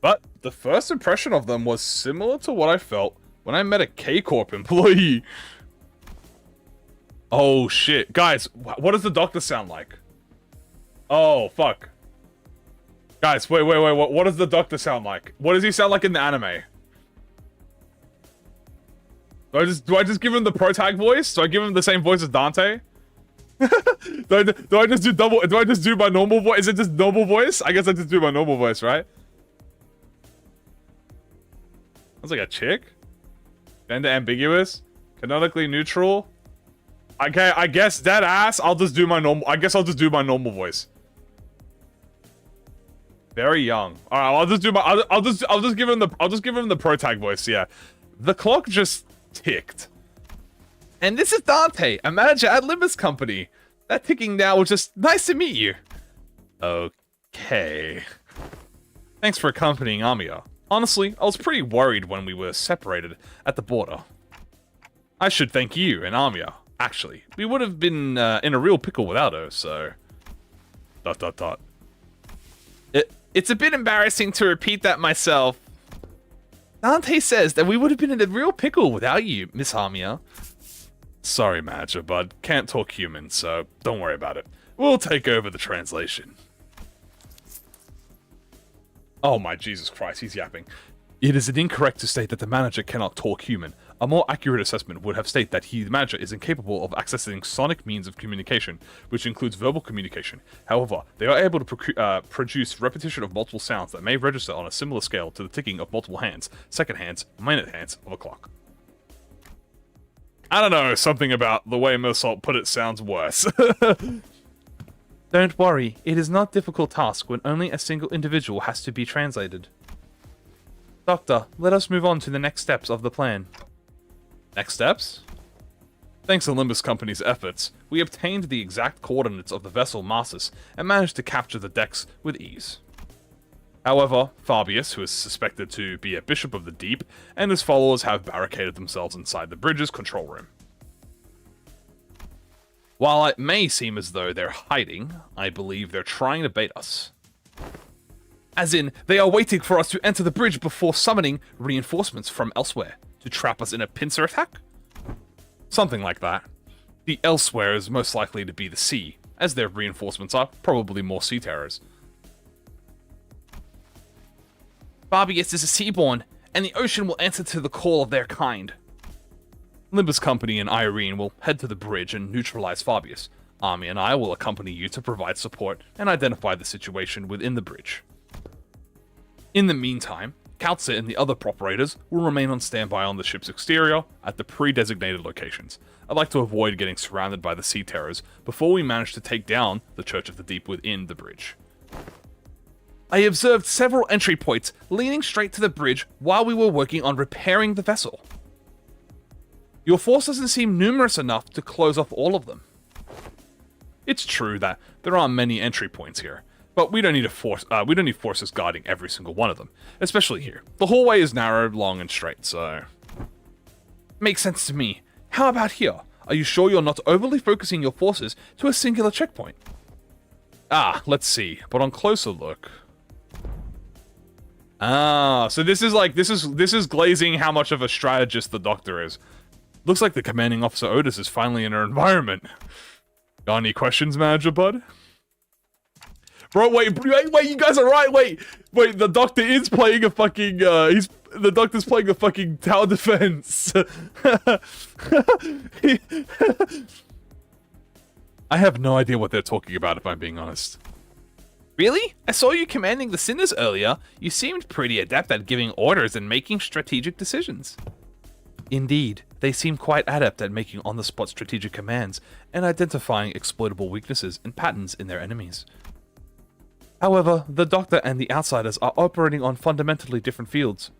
But the first impression of them was similar to what I felt when I met a K-Corp employee. Oh shit. Guys, what does the Doctor sound like? Oh, fuck. Guys, wait. What does the Doctor sound like? What does he sound like in the anime? Do I just give him the protag voice? Do I give him the same voice as Dante? do I just do double? Do I just do my normal voice? Is it just normal voice? I guess I just do my normal voice, right? Sounds like a chick. Gender ambiguous. Canonically neutral. Okay, I guess dead ass. I'll just do my normal. I guess I'll just do my normal voice. Very young. All right, I'll just do my. I'll just give him the. I'll just give him the protag voice. Yeah, the clock just ticked. And this is Dante, a manager at Limbus Company. That ticking now was just nice to meet you. Okay. Thanks for accompanying Amiya. Honestly, I was pretty worried when we were separated at the border. I should thank you and Amiya. Actually, we would have been in a real pickle without her. So. ... It's a bit embarrassing to repeat that myself. Dante says that we would have been in a real pickle without you, Miss Amiya. Sorry, manager, bud. Can't talk human, so don't worry about it. We'll take over the translation. Oh my Jesus Christ, he's yapping. It is incorrect to state that the manager cannot talk human. A more accurate assessment would have stated that the manager is incapable of accessing sonic means of communication, which includes verbal communication. However, they are able to produce repetition of multiple sounds that may register on a similar scale to the ticking of multiple hands, second hands, minute hands of a clock. I don't know, something about the way Mosalt put it sounds worse. Don't worry, it is not a difficult task when only a single individual has to be translated. Doctor, let us move on to the next steps of the plan. Next steps? Thanks to Limbus Company's efforts, we obtained the exact coordinates of the vessel Marsus and managed to capture the decks with ease. However, Fabius, who is suspected to be a bishop of the deep, and his followers have barricaded themselves inside the bridge's control room. While it may seem as though they're hiding, I believe they're trying to bait us. As in, they are waiting for us to enter the bridge before summoning reinforcements from elsewhere to trap us in a pincer attack? Something like that. The elsewhere is most likely to be the sea, as their reinforcements are probably more sea terrors. Fabius is a seaborn, and the ocean will answer to the call of their kind. Limbus Company and Irene will head to the bridge and neutralize Fabius. Ami and I will accompany you to provide support and identify the situation within the bridge. In the meantime, Kautze and the other operators will remain on standby on the ship's exterior at the pre-designated locations. I'd like to avoid getting surrounded by the sea terrors before we manage to take down the Church of the Deep within the bridge. I observed several entry points leading straight to the bridge while we were working on repairing the vessel. Your force doesn't seem numerous enough to close off all of them. It's true that there aren't many entry points here, but we don't need forces guarding every single one of them, especially here. The hallway is narrow, long, and straight, so... Makes sense to me. How about here? Are you sure you're not overly focusing your forces to a singular checkpoint? Ah, let's see, but on closer look... Ah, so this is glazing how much of a strategist the Doctor is. Looks like the commanding officer Otis is finally in her environment. Got any questions, Manager Bud? Bro, wait, you guys are right, wait, the Doctor is playing a fucking, the Doctor's playing a fucking tower defense. I have no idea what they're talking about, if I'm being honest. Really? I saw you commanding the Cinders earlier. You seemed pretty adept at giving orders and making strategic decisions. Indeed, they seem quite adept at making on-the-spot strategic commands and identifying exploitable weaknesses and patterns in their enemies. However, the Doctor and the Outsiders are operating on fundamentally different fields.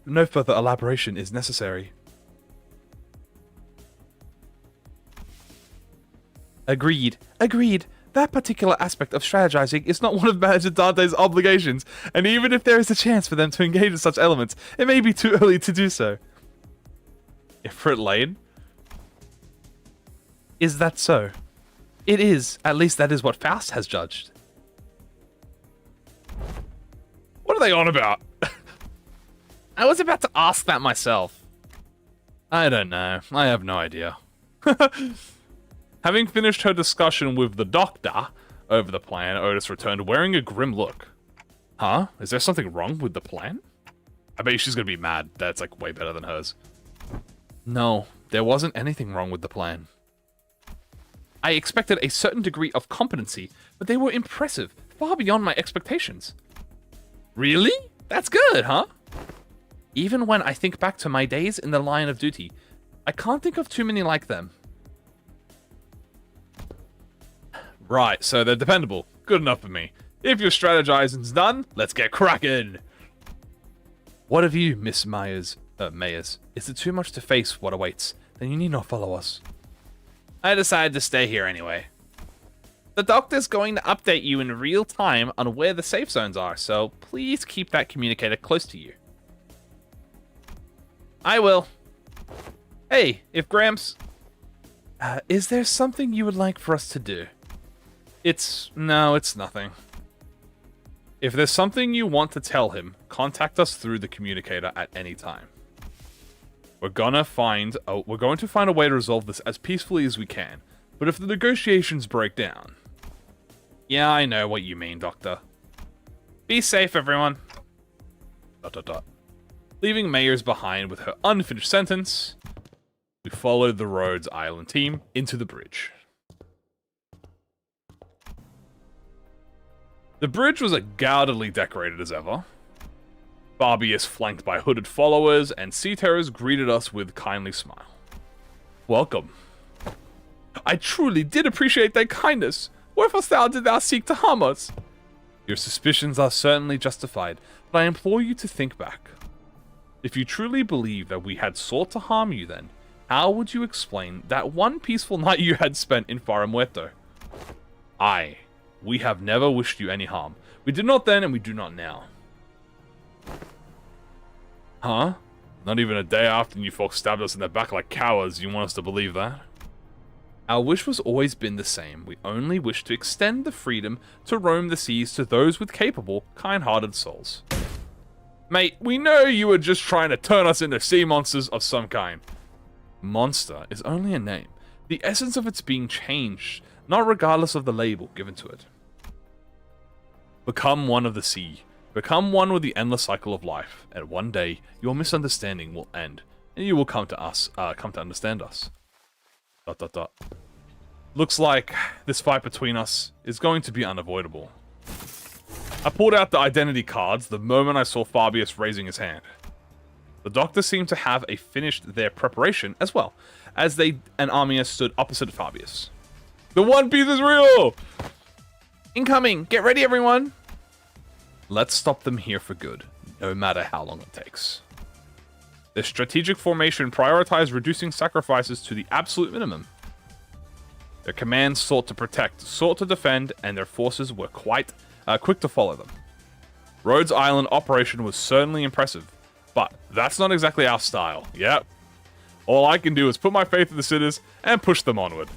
No further elaboration is necessary. Agreed. Agreed. That particular aspect of strategizing is not one of Manager Dante's obligations, and even if there is a chance for them to engage in such elements, it may be too early to do so. Ifrit Lane? Is that so? It is. At least that is what Faust has judged.
What are they on about?
I was about to ask that myself. I don't know. I have no idea.
Having finished her discussion with the Doctor over the plan, Otis returned wearing a grim look. Huh? Is there something wrong with the plan? I bet she's gonna be mad. That's like way better than hers.
No, there wasn't anything wrong with the plan. I expected a certain degree of competency, but they were impressive, far beyond my expectations.
Really?
That's good, huh? Even when I think back to my days in the line of duty, I can't think of too many like them.
Right, so they're dependable. Good enough for me. If your strategizing's done, let's get cracking.
What of you, Miss Mayers? Is it too much to face what awaits? Then you need not follow us.
I decided to stay here anyway.
The Doctor's going to update you in real time on where the safe zones are, so please keep that communicator close to you.
I will.
Hey, if Gramps... is there something you would like for us to do?
No, it's nothing. If there's something you want to tell him, contact us through the communicator at any time. We're going to find a way to resolve this as peacefully as we can, but if the negotiations break down...
Yeah, I know what you mean, Doctor.
Be safe, everyone. ... Leaving Mayers behind with her unfinished sentence, we followed the Rhodes Island team into the bridge. The bridge was as gaudily decorated as ever. Fabius flanked by hooded followers, and sea terrors greeted us with kindly smile. Welcome. I truly did appreciate their kindness. Wherefore did thou seek to harm us? Your suspicions are certainly justified, but I implore you to think back. If you truly believe that we had sought to harm you then, how would you explain that one peaceful night you had spent in Faro Muerto? We have never wished you any harm. We did not then, and we do not now. Huh? Not even a day after you folks stabbed us in the back like cowards, you want us to believe that?
Our wish was always been the same. We only wish to extend the freedom to roam the seas to those with capable, kind-hearted souls.
Mate, we know you were just trying to turn us into sea monsters of some kind.
Monster is only a name. The essence of its being changed, not regardless of the label given to it.
Become one of the sea. Become one with the endless cycle of life, and one day your misunderstanding will end, and you will come to understand us. ... Looks like this fight between us is going to be unavoidable. I pulled out the identity cards the moment I saw Fabius raising his hand. The Doctor seemed to have finished their preparation as well, as they and Armia stood opposite Fabius. The One Piece is real!
Incoming! Get ready, everyone!
Let's stop them here for good, no matter how long it takes. Their strategic formation prioritized reducing sacrifices to the absolute minimum. Their commands sought to protect, sought to defend, and their forces were quite quick to follow them. Rhodes Island operation was certainly impressive, but that's not exactly our style. Yep. All I can do is put my faith in the sitters and push them onward.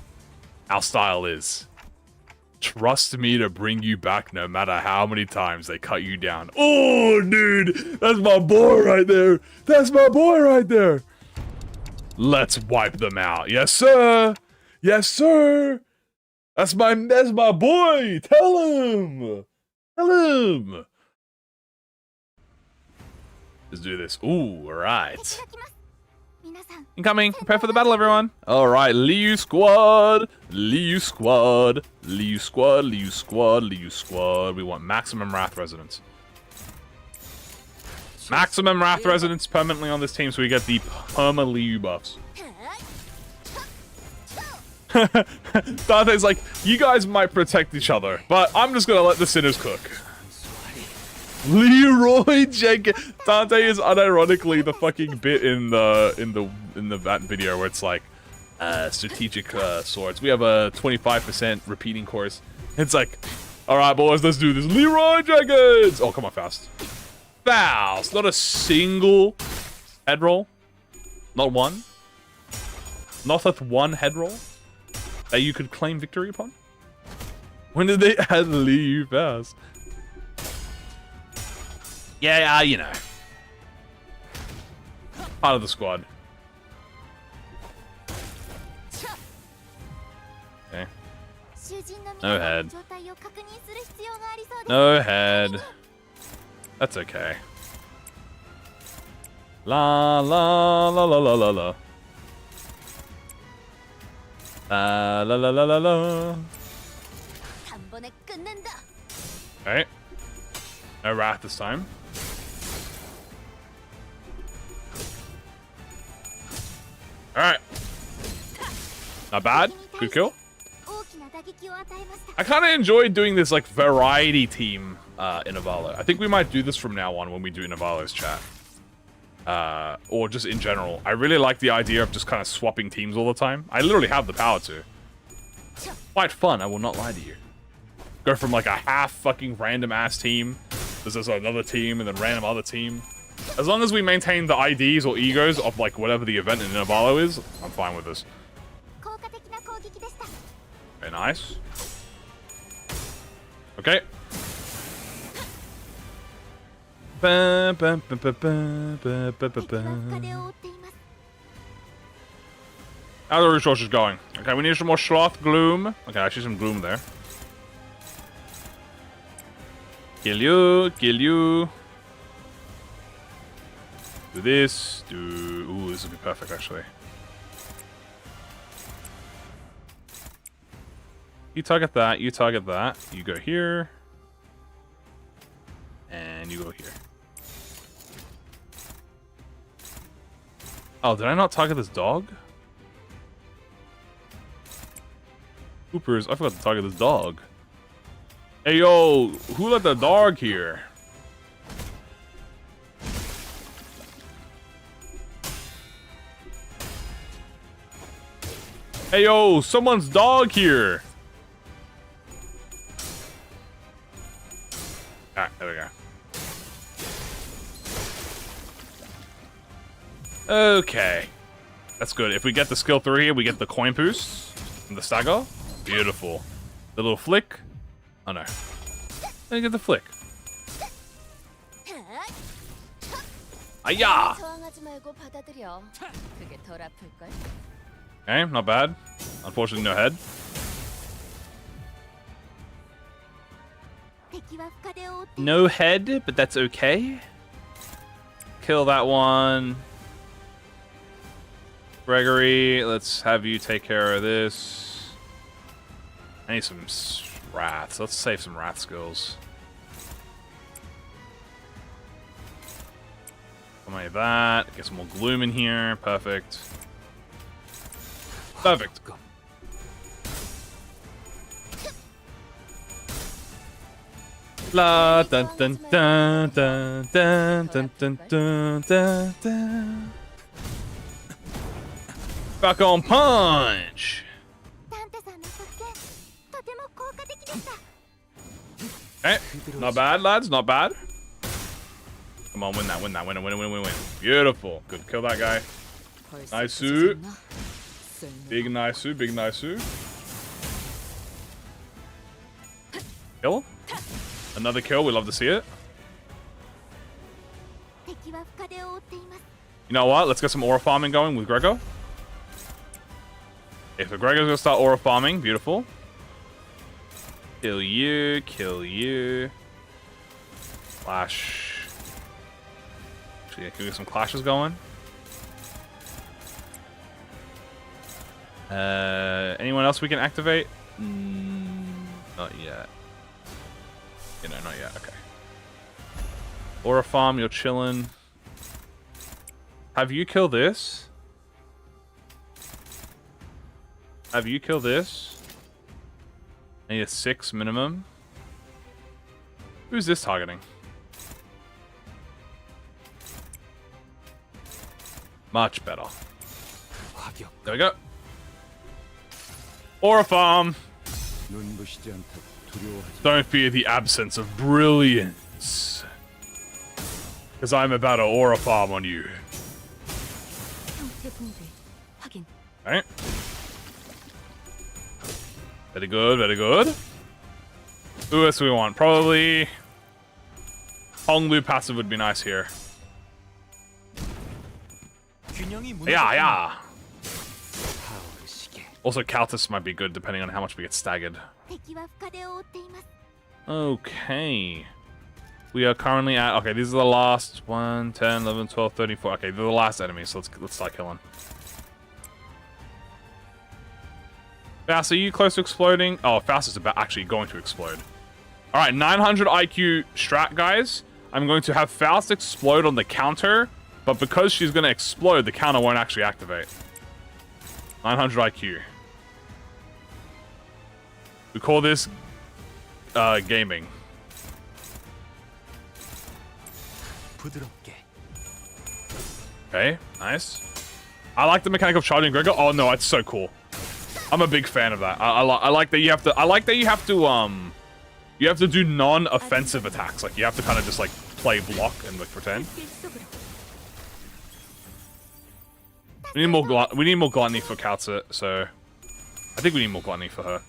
Our style is... trust me to bring you back no matter how many times they cut you down. Oh, dude! That's my boy right there! That's my boy right there! Let's wipe them out. Yes, sir! Yes, sir! That's my boy! Tell him! Tell him! Let's do this. Ooh, alright.
Incoming! Prepare for the battle, everyone!
Alright, Liu squad! Liu squad! Liu squad, Liu squad, Liu squad. We want maximum Wrath Resonance. Maximum Wrath Resonance permanently on this team so we get the Perma Liu buffs. Dante's like, you guys might protect each other, but I'm just gonna let the sinners cook. Leroy Jenkins. Dante is unironically the fucking bit in that video where it's like, strategic swords. We have a 25% repeating course. It's like, all right, boys, let's do this. Leroy Jenkins. Oh, come on, Faust. Faust. Not a single head roll. Not one. Not with one head roll that you could claim victory upon. When did they add Lee Faust? Yeah, you know. Part of the squad. Okay. No head. No head. That's okay. La la la la la la la. La la la la la. Alright. No wrath this time. Alright. Not bad. Good kill. I kind of enjoy doing this like variety team in Avalo. I think we might do this from now on when we do Avalo's chat. Or just in general. I really like the idea of just kind of swapping teams all the time. I literally have the power to. Quite fun, I will not lie to you. Go from like a half fucking random ass team. There's just another team and then random other team. As long as we maintain the IDs or egos of like whatever the event in Avalo is, I'm fine with this. Very nice. Okay. How are the resources going? Okay, we need some more sloth gloom. Okay, I see some gloom there. Kill you, kill you. Do this, do... Ooh, this would be perfect, actually. You target that, you target that. You go here. And you go here. Oh, did I not target this dog? Hoopers, I forgot to target this dog. Hey, yo, who let the dog here? Hey, yo, someone's dog here. Alright, there we go. Okay. That's good. If we get the skill 3 here, we get the coin boost from the stagger. Beautiful. The little flick. Oh no. Then you get the flick. Ayah! Okay, not bad. Unfortunately, no head. No head, but that's okay. Kill that one. Gregory, let's have you take care of this. I need some wraths. Let's save some wrath skills. Something like that. Get some more gloom in here. Perfect. Perfect. La dun dun dun dun dun dun dun dun dun dun. Back on punch. Okay, not bad, lads. Not bad. Come on, win that, win that, win it, win it, win it, win it. Beautiful. Good. Kill that guy. Nice suit. Big nice suit, big nice suit. Kill. Another kill, we love to see it. You know what? Let's get some aura farming going with Grego. Okay, so Grego's gonna start aura farming. Beautiful. Kill you, kill you. Clash. Actually, yeah, can we get some clashes going? Anyone else we can activate? Not yet. You know, not yet. Okay. Aura farm, you're chilling. Have you killed this? Have you kill this? I need a 6 minimum. Who's this targeting? Much better. There we go. Aura farm. Don't fear the absence of brilliance. Because I'm about to aura farm on you. Alright. Very good, very good. Who else do we want? Probably Honglu passive would be nice here. Yeah. Also, Caltus might be good depending on how much we get staggered. Okay. We are currently at... Okay, these are the last 1, 10, 11, 12, 34. Okay, they're the last enemies, so let's start killing. Faust, are you close to exploding? Oh, Faust is about actually going to explode. Alright, 900 IQ strat, guys. I'm going to have Faust explode on the counter, but because she's going to explode, the counter won't actually activate. 900 IQ. We call this gaming. Okay, nice. I like the mechanic of charging Gregor. Oh no, it's so cool. I'm a big fan of that. I like that you have to. I like that you have to do non-offensive attacks. Like you have to kind of just like play block and like pretend. We need more gluttony for Katsu, so I think we need more gluttony for her.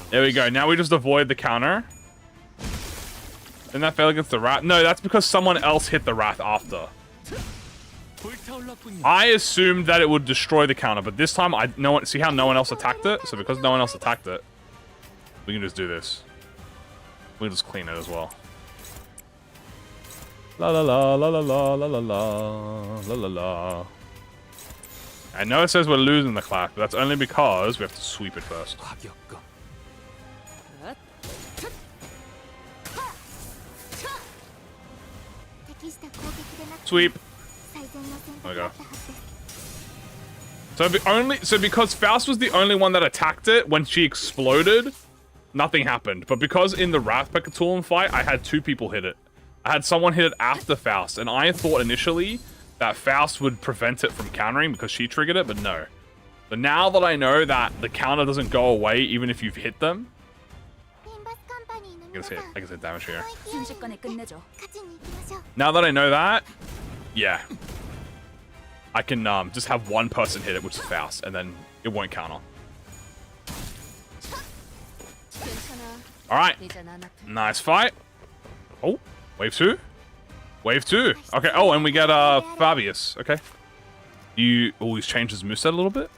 There we go. Now we just avoid the counter. Didn't that fail against the rat? No, that's because someone else hit the rat after. I assumed that it would destroy the counter, but this time see how no one else attacked it? So because no one else attacked it, we can just do this. We can just clean it as well. La la la la la la la la la la la la. I know it says we're losing the clap, but that's only because we have to sweep it first. Sweep. There we go. So because Faust was the only one that attacked it when she exploded, nothing happened. But because in the Wrath Pekatulan fight, I had 2 people hit it. I had someone hit it after Faust, and I thought initially that Faust would prevent it from countering because she triggered it, but no. But now that I know that the counter doesn't go away even if you've hit them, I can say damage here. Now that I know that, yeah. I can just have one person hit it, which is Faust, and then it won't counter. Alright. Nice fight. Oh, wave 2. Wave 2. Okay, oh, and we get Fabius. Okay. He's changed his moveset a little bit.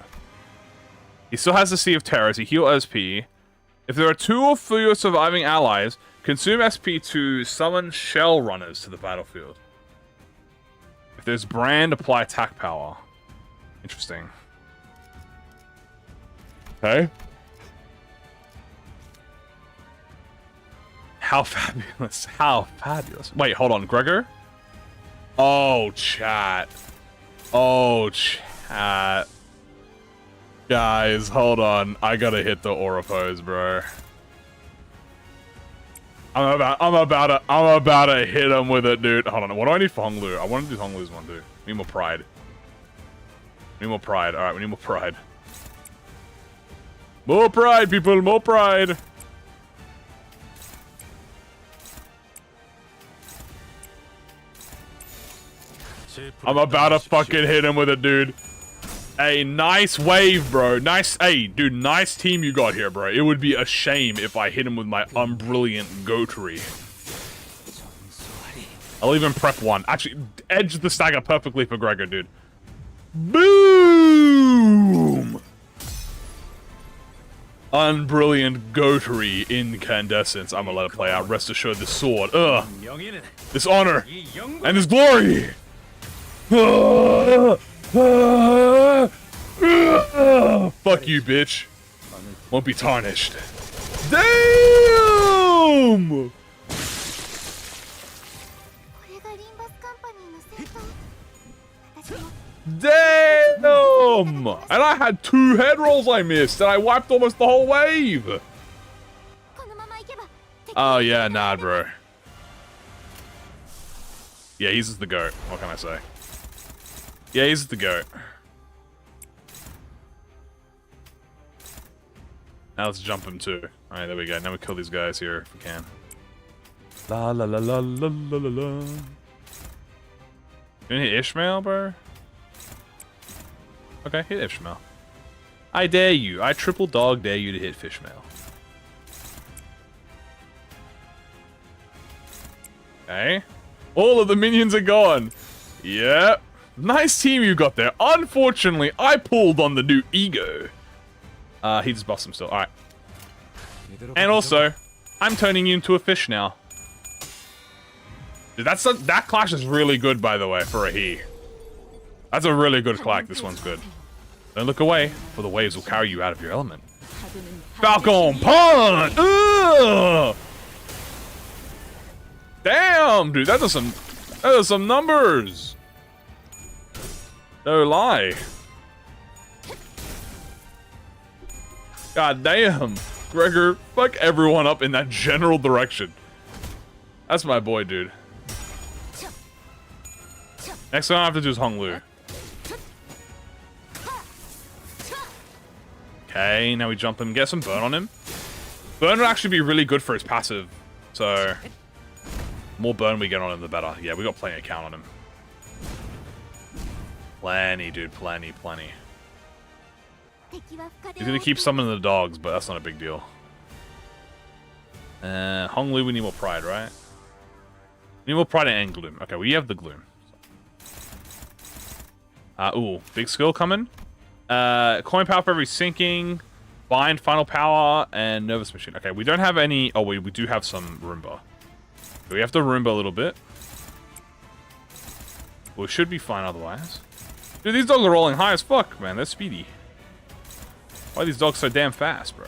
He still has the Sea of Terrors. He heal SP. If there are 2 or fewer surviving allies, consume SP to summon shell runners to the battlefield. If there's brand, apply attack power. Interesting. Okay. How fabulous. How fabulous. Wait, hold on. Gregor? Oh, chat. Oh, chat. Guys, hold on. I gotta hit the aura pose, bro. I'm about to hit him with it, dude. Hold on. What do I need for Honglu? I want to do Honglu's one, dude. We need more pride. We need more pride. Alright, we need more pride. More pride, people. More pride. I'm about to fucking hit him with it, dude. Hey, nice wave, bro. Nice. Hey, dude, nice team you got here, bro. It would be a shame if I hit him with my unbrilliant goatery. I'll even prep one. Actually, edge the stagger perfectly for Gregor, dude. Boom! Unbrilliant goatery incandescence. I'm gonna let it play out. Rest assured, this sword. This honor. And this glory. Fuck you, bitch. Won't be tarnished. Damn! Damn! And I had 2 head rolls I missed, and I wiped almost the whole wave. Oh yeah, nah, bro. Yeah, he's just the GOAT. What can I say? Yeah, he's just the GOAT. Now let's jump him too. Alright, there we go. Now we kill these guys here if we can. La la la la la la la la. You gonna hit Ishmael, bro? Okay, hit Ishmael. I dare you. I triple dog dare you to hit Fishmail. Okay. All of the minions are gone. Yep. Nice team you got there. Unfortunately, I pulled on the new E.G.O. He just buffs him still. Alright. And also, I'm turning you into a fish now. Dude, that clash is really good, by the way, for a he. That's a really good clash. This one's good. Don't look away, for the waves will carry you out of your element. Falcon Punch! Ugh! Damn, dude, that does some numbers. No lie. God damn. Gregor, fuck everyone up in that general direction. That's my boy, dude. Next thing I have to do is Hong Lu. Okay, now we jump him, get some burn on him. Burn would actually be really good for his passive. So, more burn we get on him, the better. Yeah, we got plenty of count on him. Plenty, dude. Plenty. He's gonna keep summoning the dogs, but that's not a big deal. Hong Lu, we need more pride, right? We need more pride and gloom. Okay, we have the gloom. Ooh, big skill coming. Coin power for every sinking, bind, final power, and nervous machine. Okay, we don't have any. Oh, we do have some Roomba. We have to Roomba a little bit. We should be fine otherwise. Dude, these dogs are rolling high as fuck, man. They're speedy. Why are these dogs so damn fast, bro?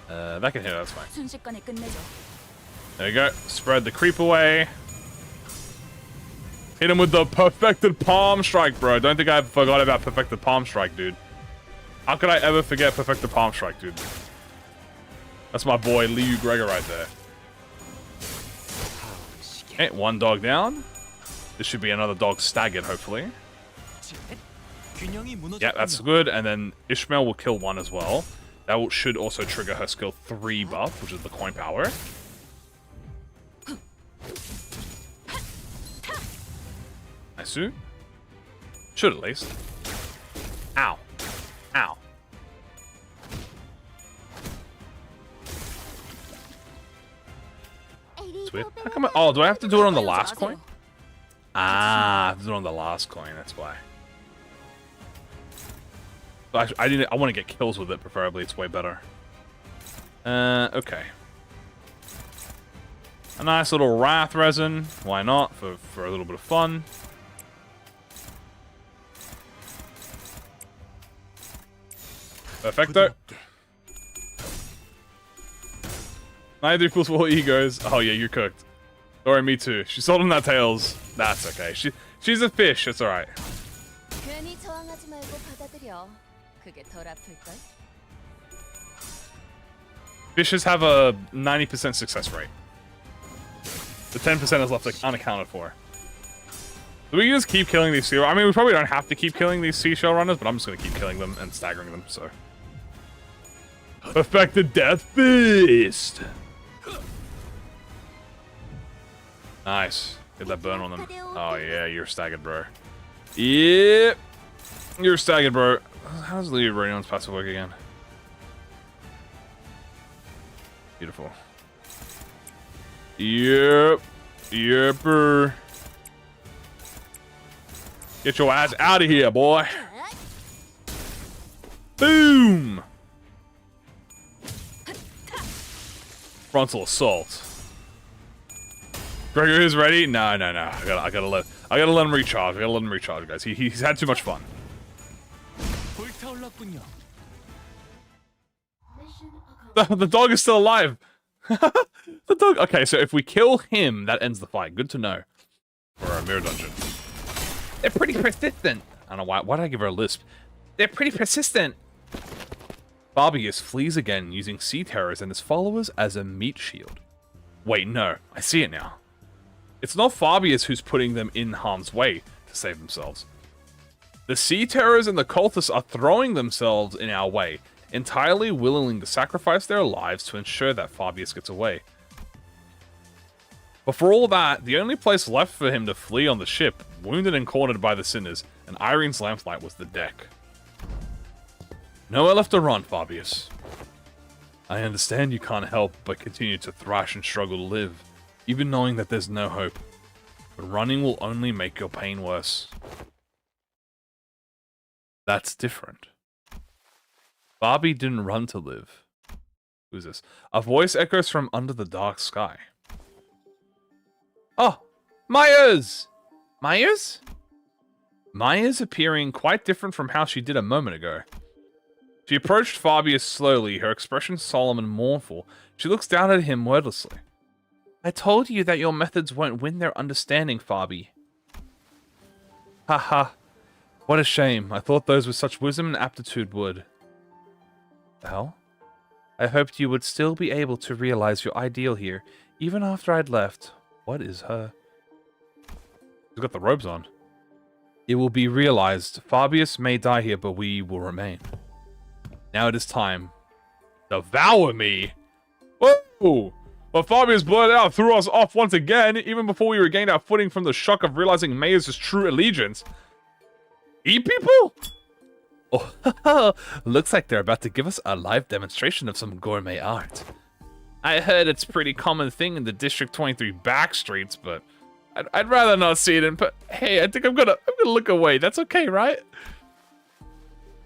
That can hit, that's fine. There you go. Spread the creep away. Hit him with the perfected palm strike, bro. Don't think I forgot about perfected palm strike, dude. How could I ever forget perfected palm strike, dude? That's my boy, Liu Gregor right there. Okay, one dog down. This should be another dog staggered, hopefully. Yeah, that's good. And then Ishmael will kill one as well. That should also trigger her skill 3 buff, which is the coin power. Nice. Should at least. Ow. Ow. Sweet. How come oh, do I have to do it on the last coin? Ah, I have to do it on the last coin, that's why. But I want to get kills with it, preferably. It's way better. Okay. A nice little Wrath Resin. Why not? For a little bit of fun. Perfecto. 93 plus 4 E.G.Os. Oh yeah, you're cooked. Sorry, me too. She sold him that tails. That's okay. She's a fish. It's alright. Fishes have a 90% success rate. The 10% is left unaccounted for. So we can just keep killing these sea. I mean, we probably don't have to keep killing these seashell runners, but I'm just gonna keep killing them and staggering them. So, perfected Death Fist. Nice. Get that burn on them. Oh yeah, you're staggered, bro. Yep. You're staggered, bro. How does Leo Radion's passive work again? Beautiful. Yep. Yepper. Get your ass out of here, boy. Boom. Frontal assault. Gregor is ready? No. I gotta let him recharge. I gotta let him recharge, guys. He's had too much fun. The dog is still alive. The dog. Okay, so if we kill him, that ends the fight. Good to know. Or a mirror dungeon.
They're pretty persistent. I don't know why did I give her a lisp? They're pretty persistent.
Fabius flees again, using sea terrors and his followers as a meat shield. Wait, no. I see it now. It's not Fabius who's putting them in harm's way to save themselves. The sea terrors and the cultists are throwing themselves in our way, entirely willing to sacrifice their lives to ensure that Fabius gets away. But for all that, the only place left for him to flee on the ship, wounded and cornered by the sinners, and Irene's lamplight was the deck. Nowhere left to run, Fabius. I understand you can't help but continue to thrash and struggle to live, even knowing that there's no hope. But running will only make your pain worse. That's different. Barbie didn't run to live. Who's this? A voice echoes from under the dark sky. Oh! Myers! Myers? Myers appearing quite different from how she did a moment ago. She approached Fabius slowly, her expression solemn and mournful. She looks down at him wordlessly. I told you that your methods won't win their understanding, Fabi. Haha. What a shame. I thought those with such wisdom and aptitude would. Well, I hoped you would still be able to realize your ideal here, even after I'd left. What is her? She's got the robes on. It will be realized. Fabius may die here, but we will remain. Now it is time. Devour me! Whoa! Well, Fabius blurted out, threw us off once again, even before we regained our footing from the shock of realizing Mayer's true allegiance. Eat people? Oh, looks like they're about to give us a live demonstration of some gourmet art. I heard it's a pretty common thing in the District 23 back streets, but I'd rather not see it. But hey, I think I'm gonna look away. That's okay, right?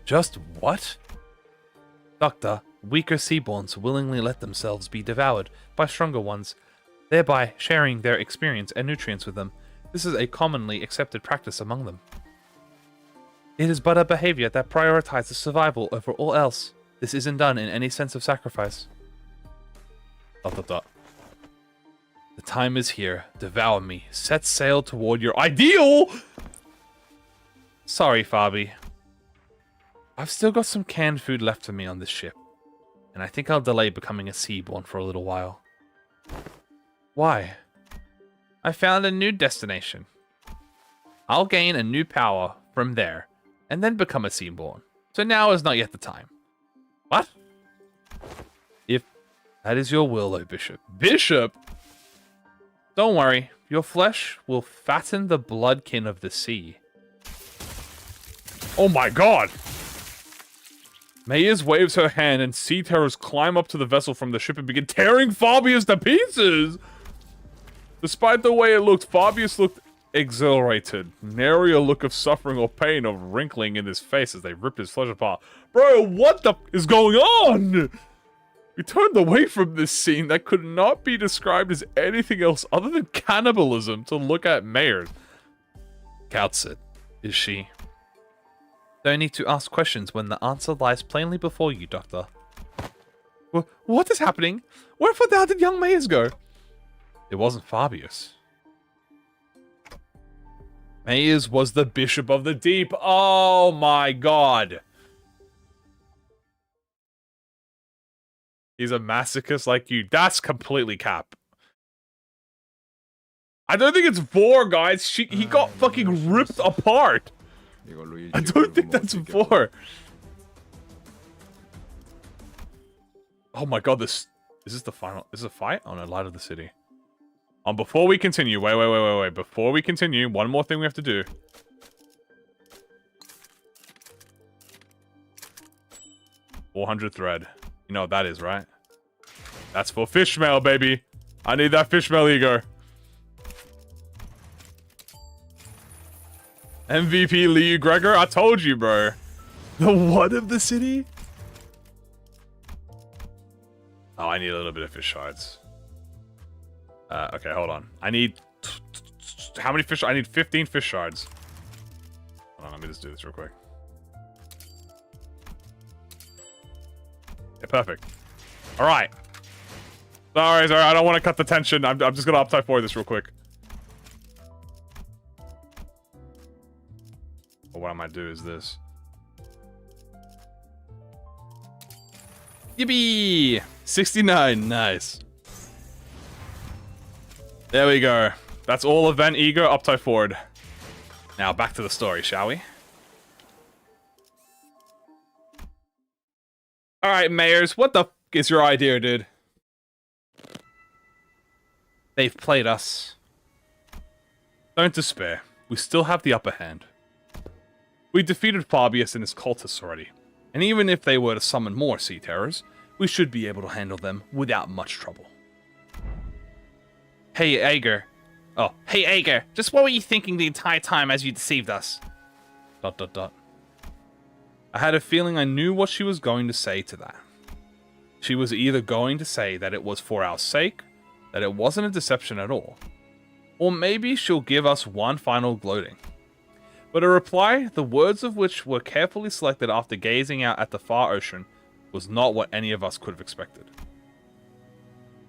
Just what? Doctor, weaker seaborns willingly let themselves be devoured by stronger ones, thereby sharing their experience and nutrients with them. This is a commonly accepted practice among them. It is but a behavior that prioritizes survival over all else. This isn't done in any sense of sacrifice. ... The time is here. Devour me. Set sail toward your ideal! Sorry, Fabi. I've still got some canned food left for me on this ship, and I think I'll delay becoming a seaborn for a little while. Why? I found a new destination. I'll gain a new power from there, and then become a seaborn. So now is not yet the time. What? If that is your will, O Bishop. Bishop? Don't worry, your flesh will fatten the bloodkin of the sea. Oh my god! Mayers waves her hand and sea terrors climb up to the vessel from the ship and begin tearing Fabius to pieces! Despite the way it looked, Fabius looked exhilarated. Nary a look of suffering or pain or wrinkling in his face as they ripped his flesh apart. Bro, what the is going on? We turned away from this scene that could not be described as anything else other than cannibalism to look at Mayers. Couts is she? Don't need to ask questions when the answer lies plainly before you, Doctor. What is happening? Where the hell did young Mayers go? It wasn't Fabius. Mayers was the Bishop of the Deep. Oh my god. He's a masochist like you. That's completely cap. I don't think it's 4, guys. He got fucking ripped apart. I don't think that's 4. Oh my god, is this the final? Is this a fight? Oh no, Light of the City. Before we continue, wait. Before we continue, one more thing we have to do. $400 thread. You know what that is, right? That's for fish mail, baby. I need that fish mail, E.G.O. MVP Lee Gregor, I told you, bro. The what of the city? Oh, I need a little bit of fish shards. Okay, hold on. I need... How many fish? I need 15 fish shards. Hold on, let me just do this real quick. Okay, perfect. Alright. Sorry, I don't want to cut the tension. I'm just going to uptype for this real quick. do is this.
Yippee! 69, nice.
There we go. That's all event E.G.O up to forward. Now back to the story, shall we? Alright, mayors, what the f is your idea, dude?
They've played us.
Don't despair. We still have the upper hand. We defeated Fabius and his cultists already. And even if they were to summon more Sea Terrors, we should be able to handle them without much trouble.
Hey, Ager. Oh, hey, Ager. Just what were you thinking the entire time as you deceived us? ...
I had a feeling I knew what she was going to say to that. She was either going to say that it was for our sake, that it wasn't a deception at all, or maybe she'll give us one final gloating. But a reply, the words of which were carefully selected after gazing out at the far ocean, was not what any of us could have expected.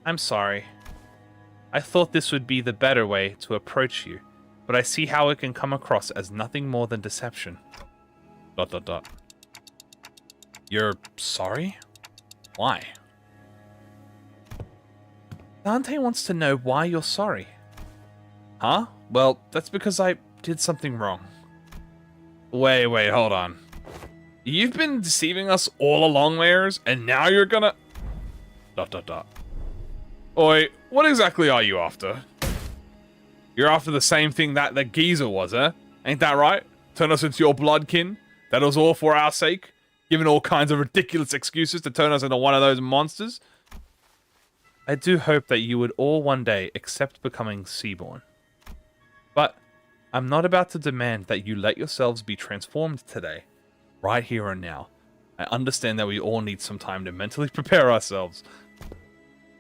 I'm sorry. I thought this would be the better way to approach you, but I see how it can come across as nothing more than deception. ...
You're sorry? Why?
Dante wants to know why you're sorry.
Huh? Well, that's because I did something wrong. Wait, hold on. You've been deceiving us all along, mayors, and now you're gonna... ... Oi, what exactly are you after? You're after the same thing that the geezer was, eh? Ain't that right? Turn us into your bloodkin? That was all for our sake? Giving all kinds of ridiculous excuses to turn us into one of those monsters?
I do hope that you would all one day accept becoming Seaborn. But I'm not about to demand that you let yourselves be transformed today, right here and now. I understand that we all need some time to mentally prepare ourselves.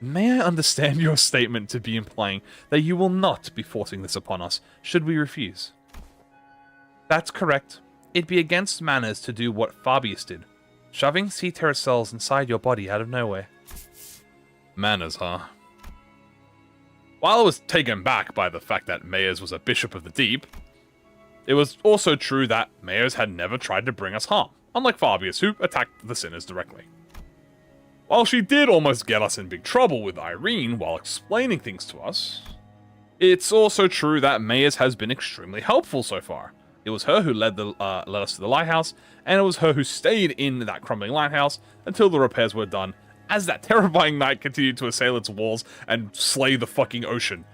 May I understand your statement to be implying that you will not be forcing this upon us, should we refuse?
That's correct. It'd be against manners to do what Fabius did, shoving Sea Terror cells inside your body out of nowhere.
Manners, huh? While I was taken back by the fact that Mayers was a bishop of the deep, it was also true that Mayers had never tried to bring us harm, unlike Fabius, who attacked the sinners directly. While she did almost get us in big trouble with Irene while explaining things to us, it's also true that Mayers has been extremely helpful so far. It was her who led us to the lighthouse, and it was her who stayed in that crumbling lighthouse until the repairs were done, as that terrifying night continued to assail its walls and slay the fucking ocean.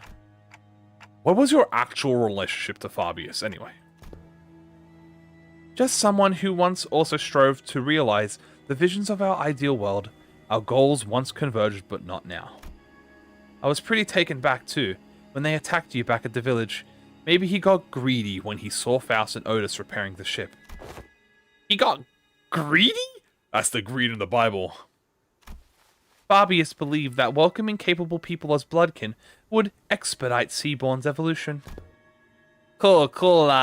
What was your actual relationship to Fabius, anyway?
Just someone who once also strove to realize the visions of our ideal world. Our goals once converged, but not now. I was pretty taken back too, when they attacked you back at the village. Maybe he got greedy when he saw Faust and Otis repairing the ship.
He got greedy? That's the greed in the Bible.
Fabius believed that welcoming capable people as bloodkin would expedite Seaborn's evolution.
Cool.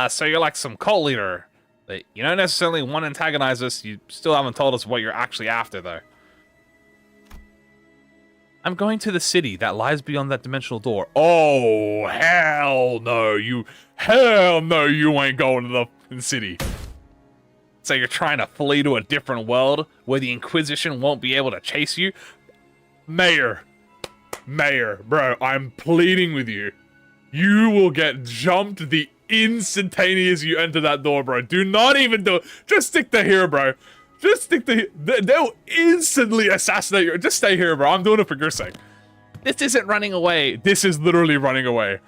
So you're like some cult leader. But you don't necessarily want to antagonize us. You still haven't told us what you're actually after, though.
I'm going to the city that lies beyond that dimensional door.
Oh, hell no. You ain't going to the fucking city. So you're trying to flee to a different world where the Inquisition won't be able to chase you? Mayor, bro, I'm pleading with you. You will get jumped the instantaneous you enter that door, bro. Do not even do it. Just stick to here, bro. Just stick to here. They'll instantly assassinate you. Just stay here, bro. I'm doing it for your sake.
This isn't running away.
This is literally running away.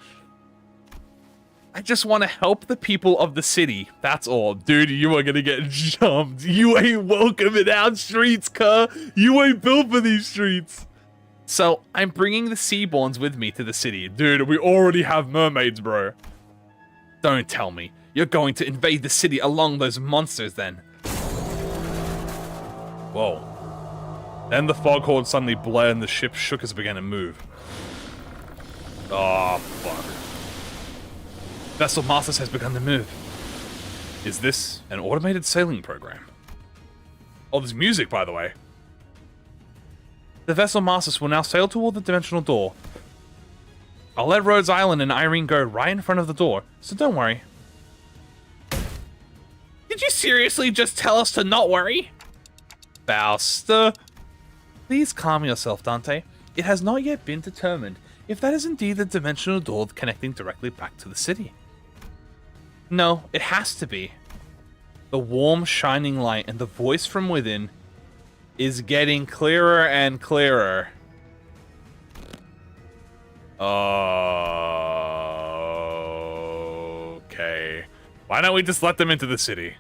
I just want to help the people of the city. That's all.
Dude, you are gonna get jumped. You ain't welcome in our streets, cuh. You ain't built for these streets.
So, I'm bringing the Seaborns with me to the city.
Dude, we already have mermaids, bro.
Don't tell me. You're going to invade the city along those monsters, then.
Whoa. Then the foghorn suddenly blared and the ship shook as it began to move. Oh, fuck.
Vessel Masters has begun to move.
Is this an automated sailing program? Oh, there's music, by the way.
The Vessel Masters will now sail toward the dimensional door. I'll let Rhodes Island and Irene go right in front of the door, so don't worry. Did you seriously just tell us to not worry? Faust. Please calm yourself, Dante. It has not yet been determined if that is indeed the dimensional door connecting directly back to the city. No, it has to be. The warm, shining light and the voice from within is getting clearer and clearer. Okay. Why don't we just let them into the city?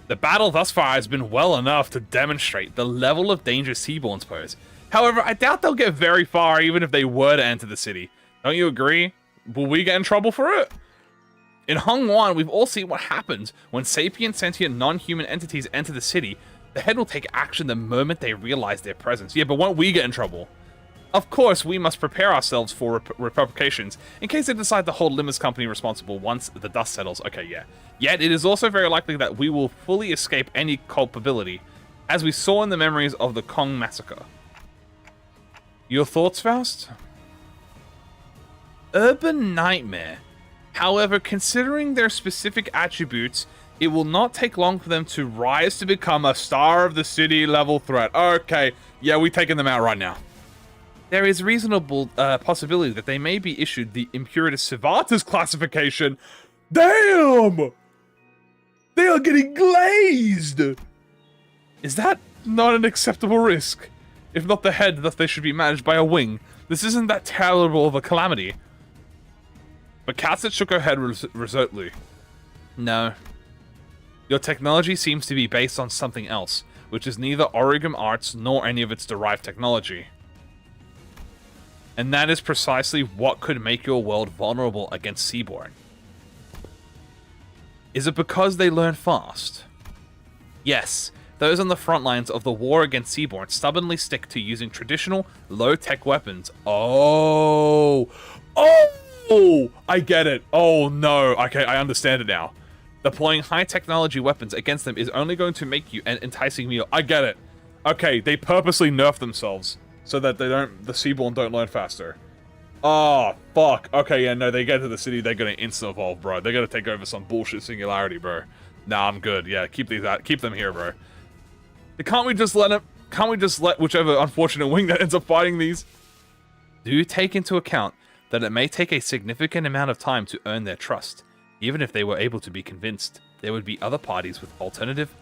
The battle thus far has been well enough to demonstrate the level of danger Seaborns pose. However, I doubt they'll get very far even if they were to enter the city. Don't you agree? Will we get in trouble for it? In Hong Wan, we've all seen what happens when sapient, sentient, non-human entities enter the city. The head will take action the moment they realize their presence. Yeah, but won't we get in trouble? Of course, we must prepare ourselves for repercussions in case they decide to hold Limbus Company responsible once the dust settles. Okay, yeah. Yet, it is also very likely that we will fully escape any culpability, as we saw in the memories of the Kong massacre. Your thoughts, Faust? Urban Nightmare. However, considering their specific attributes, it will not take long for them to rise to become a star of the city level threat. Okay, yeah, we're taking them out right now. There is reasonable possibility that they may be issued the Imperatus Civatus classification. Damn! They are getting glazed! Is that not an acceptable risk? If not the head, that they should be managed by a wing. This isn't that terrible of a calamity. But Catset shook her head resolutely. No. Your technology seems to be based on something else, which is neither Origam Arts nor any of its derived technology. And that is precisely what could make your world vulnerable against Seaborn. Is it because they learn fast? Yes, those on the front lines of the war against Seaborn stubbornly stick to using traditional, low-tech weapons. Oh! I get it. Oh no. Okay, I understand it now. Deploying high-technology weapons against them is only going to make you an enticing meal. I get it. Okay, they purposely nerf themselves so that the Seaborn don't learn faster. Oh, fuck. Okay, yeah, no, they get to the city, they're gonna instant-evolve, bro. They're gonna take over some bullshit singularity, bro. Nah, I'm good. Yeah, keep them here, bro. Can't we just let whichever unfortunate wing that ends up fighting these? Do take into account that it may take a significant amount of time to earn their trust. Even if they were able to be convinced, there would be other parties with alternative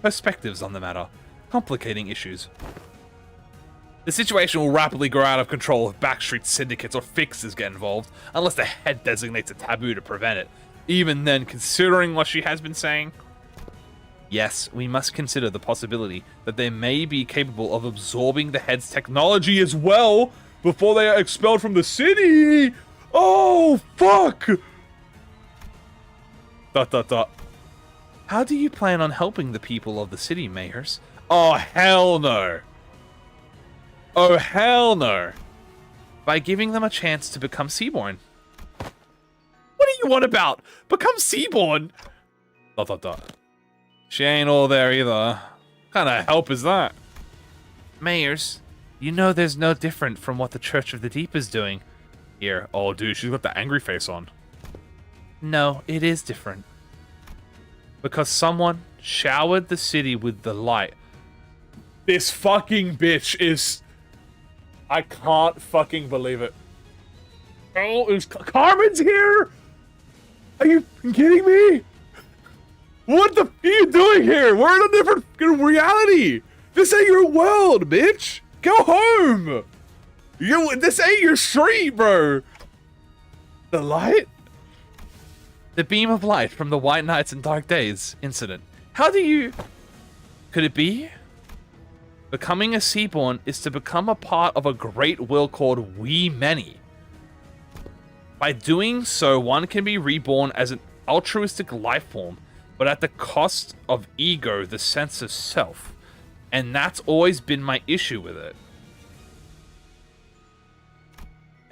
perspectives on the matter, complicating issues. The situation will rapidly grow out of control if backstreet syndicates or fixers get involved, unless the head designates a taboo to prevent it. Even then, considering what she has been saying... Yes, we must consider the possibility that they may be capable of absorbing the head's technology as well before they are expelled from the city! Oh, fuck! ... How do you plan on helping the people of the city, Mayors? Oh, hell no! Oh, hell no! By giving them a chance to become Seaborn. What do you want about? Become Seaborn? ... She ain't all there either. What kind of help is that? Mayors, you know there's no different from what the Church of the Deep is doing. Here. Oh, dude, she's got the angry face on. No, it is different. Because someone showered the city with the light. This fucking bitch is... I can't fucking believe it. Oh, is Carmen's here? Are you kidding me? What the f are you doing here? We're in a different reality. This ain't your world, bitch. Go home. This ain't your street, bro. The light? The beam of light from the White Nights and Dark Days incident. How do you... Could it be? Becoming a Seaborn is to become a part of a great will called We Many. By doing so, one can be reborn as an altruistic life form, but at the cost of ego, the sense of self. And that's always been my issue with it.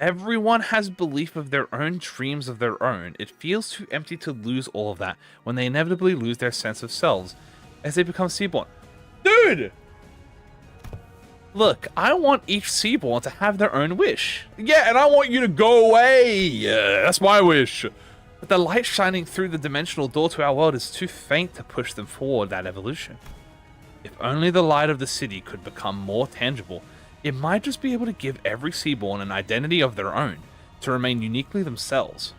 Everyone has belief of their own, dreams of their own. It feels too empty to lose all of that when they inevitably lose their sense of selves as they become Seaborn. Dude! Look, I want each Seaborn to have their own wish. Yeah, and I want you to go away. Yeah, that's my wish. But the light shining through the dimensional door to our world is too faint to push them forward that evolution. If only the light of the city could become more tangible, it might just be able to give every Seaborn an identity of their own, to remain uniquely themselves.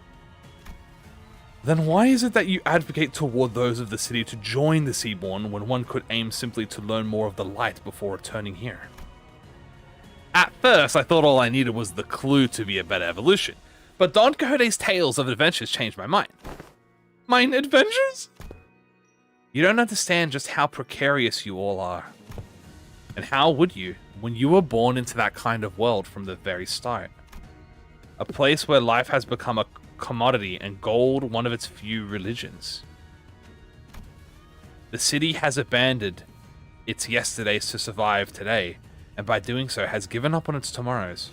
Then why is it that you advocate toward those of the city to join the Seaborn when one could aim simply to learn more of the light before returning here? At first, I thought all I needed was the clue to be a better evolution, but Don Quixote's tales of adventures changed my mind. Mine adventures? You don't understand just how precarious you all are. And how would you, when you were born into that kind of world from the very start? A place where life has become a commodity and gold one of its few religions. The city has abandoned its yesterdays to survive today, and by doing so has given up on its tomorrows.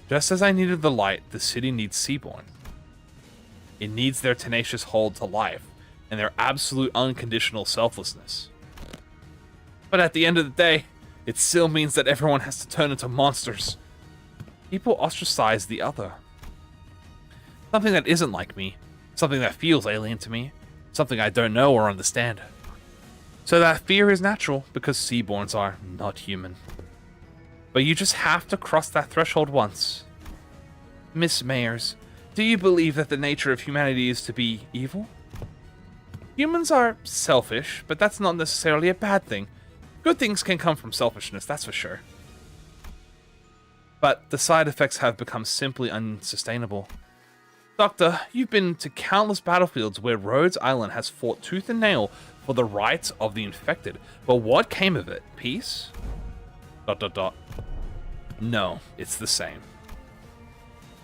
Just as I needed the light, the city needs Seaborn. It needs their tenacious hold to life, and their absolute unconditional selflessness. But at the end of the day, it still means that everyone has to turn into monsters. People ostracize the other. Something that isn't like me, something that feels alien to me, something I don't know or understand. So that fear is natural, because Seaborns are not human. But you just have to cross that threshold once. Miss Mayers, do you believe that the nature of humanity is to be evil? Humans are selfish, but that's not necessarily a bad thing. Good things can come from selfishness, that's for sure. But the side effects have become simply unsustainable. Doctor, you've been to countless battlefields where Rhodes Island has fought tooth and nail for the rights of the infected, but what came of it? Peace? ... No, it's the same.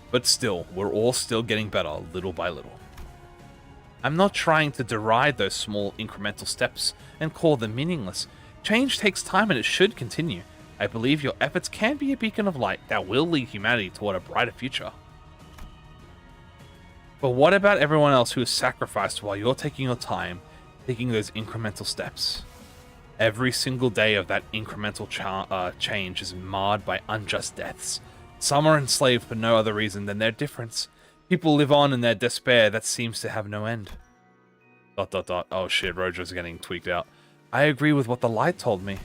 But still, we're all still getting better little by little. I'm not trying to deride those small incremental steps and call them meaningless. Change takes time and it should continue. I believe your efforts can be a beacon of light that will lead humanity toward a brighter future. But what about everyone else who is sacrificed while you're taking your time, taking those incremental steps? Every single day of that incremental change is marred by unjust deaths. Some are enslaved for no other reason than their difference. People live on in their despair that seems to have no end. ... Oh shit, Rojo's getting tweaked out. I agree with what the light told me.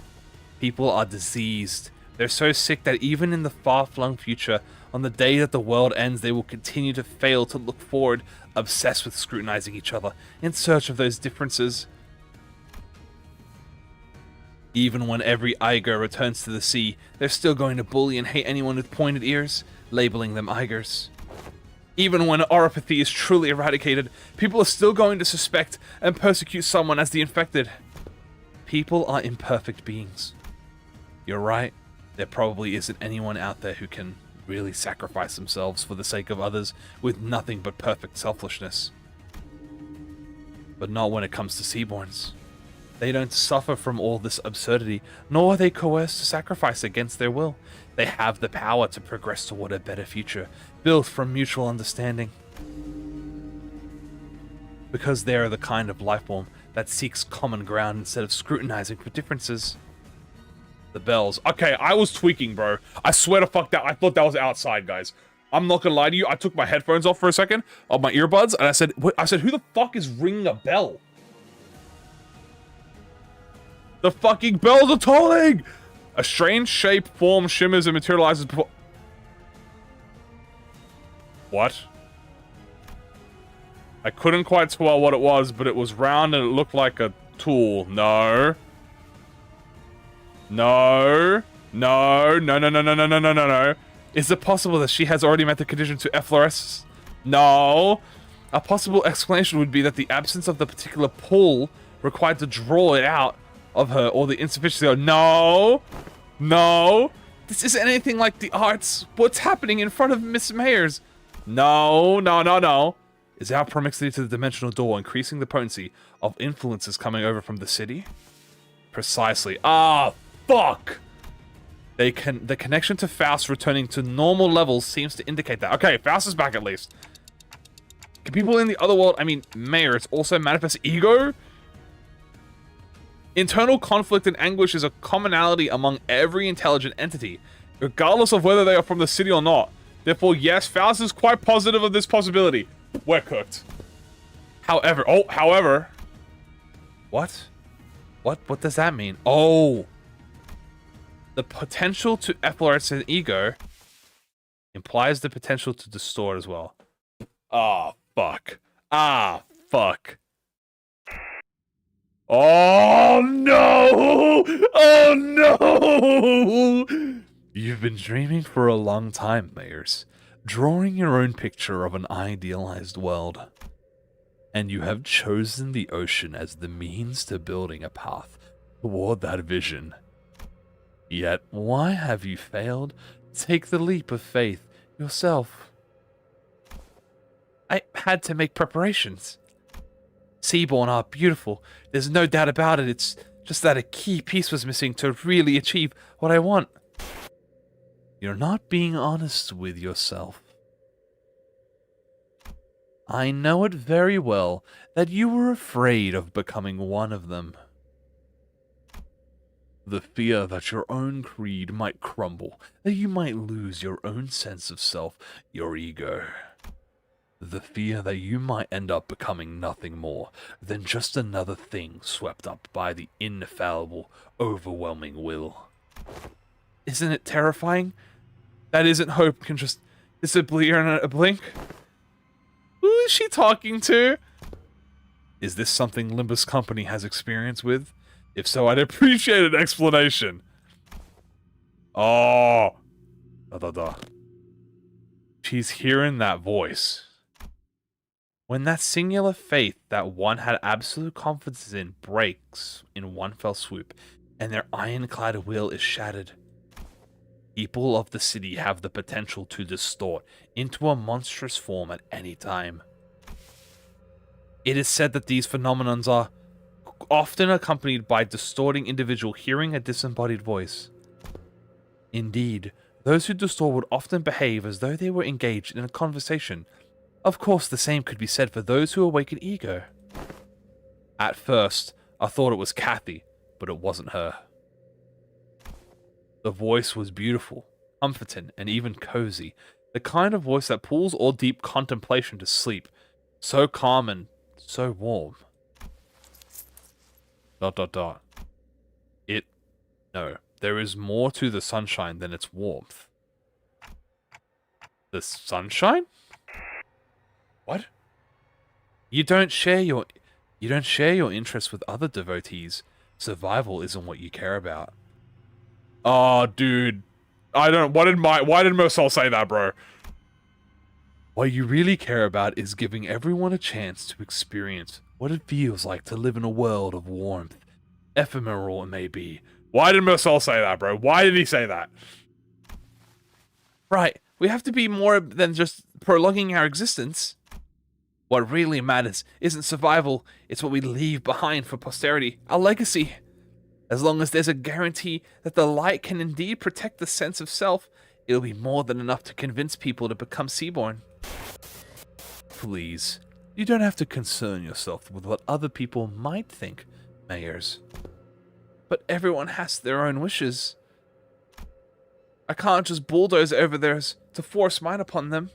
People are diseased. They're so sick that even in the far-flung future, on the day that the world ends, they will continue to fail to look forward, obsessed with scrutinizing each other, in search of those differences. Even when every E.G.O returns to the sea, they're still going to bully and hate anyone with pointed ears, labeling them E.G.Os. Even when oropathy is truly eradicated, people are still going to suspect and persecute someone as the infected. People are imperfect beings. You're right, there probably isn't anyone out there who can really sacrifice themselves for the sake of others with nothing but perfect selfishness. But not when it comes to Seaborns. They don't suffer from all this absurdity, nor are they coerced to sacrifice against their will. They have the power to progress toward a better future, built from mutual understanding. Because they are the kind of life form that seeks common ground instead of scrutinizing for differences. The bells. Okay, I was tweaking, bro. I swear to fuck that. I thought that was outside, guys. I'm not gonna lie to you. I took my headphones off for a second, of my earbuds, and I said, who the fuck is ringing a bell? The fucking bells are tolling! A strange shape, form, shimmers, and materializes before... What? I couldn't quite tell what it was, but it was round and it looked like a tool. No. No. No. No, no, no, no, no, no, no, no, no. Is it possible that she has already met the condition to effloresce? No. A possible explanation would be that the absence of the particular pull required to draw it out of her, or the insufficiency of... No. No. This isn't anything like the arts. What's happening in front of Miss Mayers? No. No, no, no. Is our proximity to the dimensional door increasing the potency of influences coming over from the city? Precisely. Ah, fuck! The connection to Faust returning to normal levels seems to indicate that. Okay, Faust is back at least. Can people in the other world, I mean, Mayers, also manifest E.G.O? Internal conflict and anguish is a commonality among every intelligent entity, regardless of whether they are from the city or not. Therefore, yes, Faust is quite positive of this possibility.
We're cooked. However.
What? What does that mean? Oh. The potential to effloresce an ego implies the potential to distort as well.
Ah, fuck. Fuck. Oh, no! Oh, no!
You've been dreaming for a long time, Mayers, drawing your own picture of an idealized world. And you have chosen the ocean as the means to building a path toward that vision. Yet, why have you failed to take the leap of faith yourself? I had to make preparations. Seaborn are beautiful. There's no doubt about it. It's just that a key piece was missing to really achieve what I want. You're not being honest with yourself. I know it very well that you were afraid of becoming one of them. The fear that your own creed might crumble, that you might lose your own sense of self, your ego. The fear that you might end up becoming nothing more than just another thing swept up by the infallible, overwhelming will. Isn't it terrifying? That isn't hope can just disappear in a blink? Who is she talking to? Is this something Limbus Company has experience with? If so, I'd appreciate an explanation. Oh. She's hearing that voice. When that singular faith that one had absolute confidence in breaks in one fell swoop, and their ironclad will is shattered, people of the city have the potential to distort into a monstrous form at any time. It is said that these phenomenons are often accompanied by distorting individual hearing a disembodied voice. Indeed, those who distort would often behave as though they were engaged in a conversation. Of course, the same could be said for those who awaken ego. At first, I thought it was Kathy, but it wasn't her. The voice was beautiful, comforting, and even cozy. The kind of voice that pulls all deep contemplation to sleep. So calm and so warm. ... No, there is more to the sunshine than its warmth. The sunshine? What? You don't share your interests with other devotees. Survival isn't what you care about.
Oh, dude. Why did Mersol say that, bro?
What you really care about is giving everyone a chance to experience what it feels like to live in a world of warmth. Ephemeral it may be.
Why did Mersol say that, bro? Why did he say that?
Right, we have to be more than just prolonging our existence. What really matters isn't survival, it's what we leave behind for posterity, our legacy. As long as there's a guarantee that the light can indeed protect the sense of self, it'll be more than enough to convince people to become Seaborn. Please, you don't have to concern yourself with what other people might think, Mayers. But everyone has their own wishes. I can't just bulldoze over theirs to force mine upon them.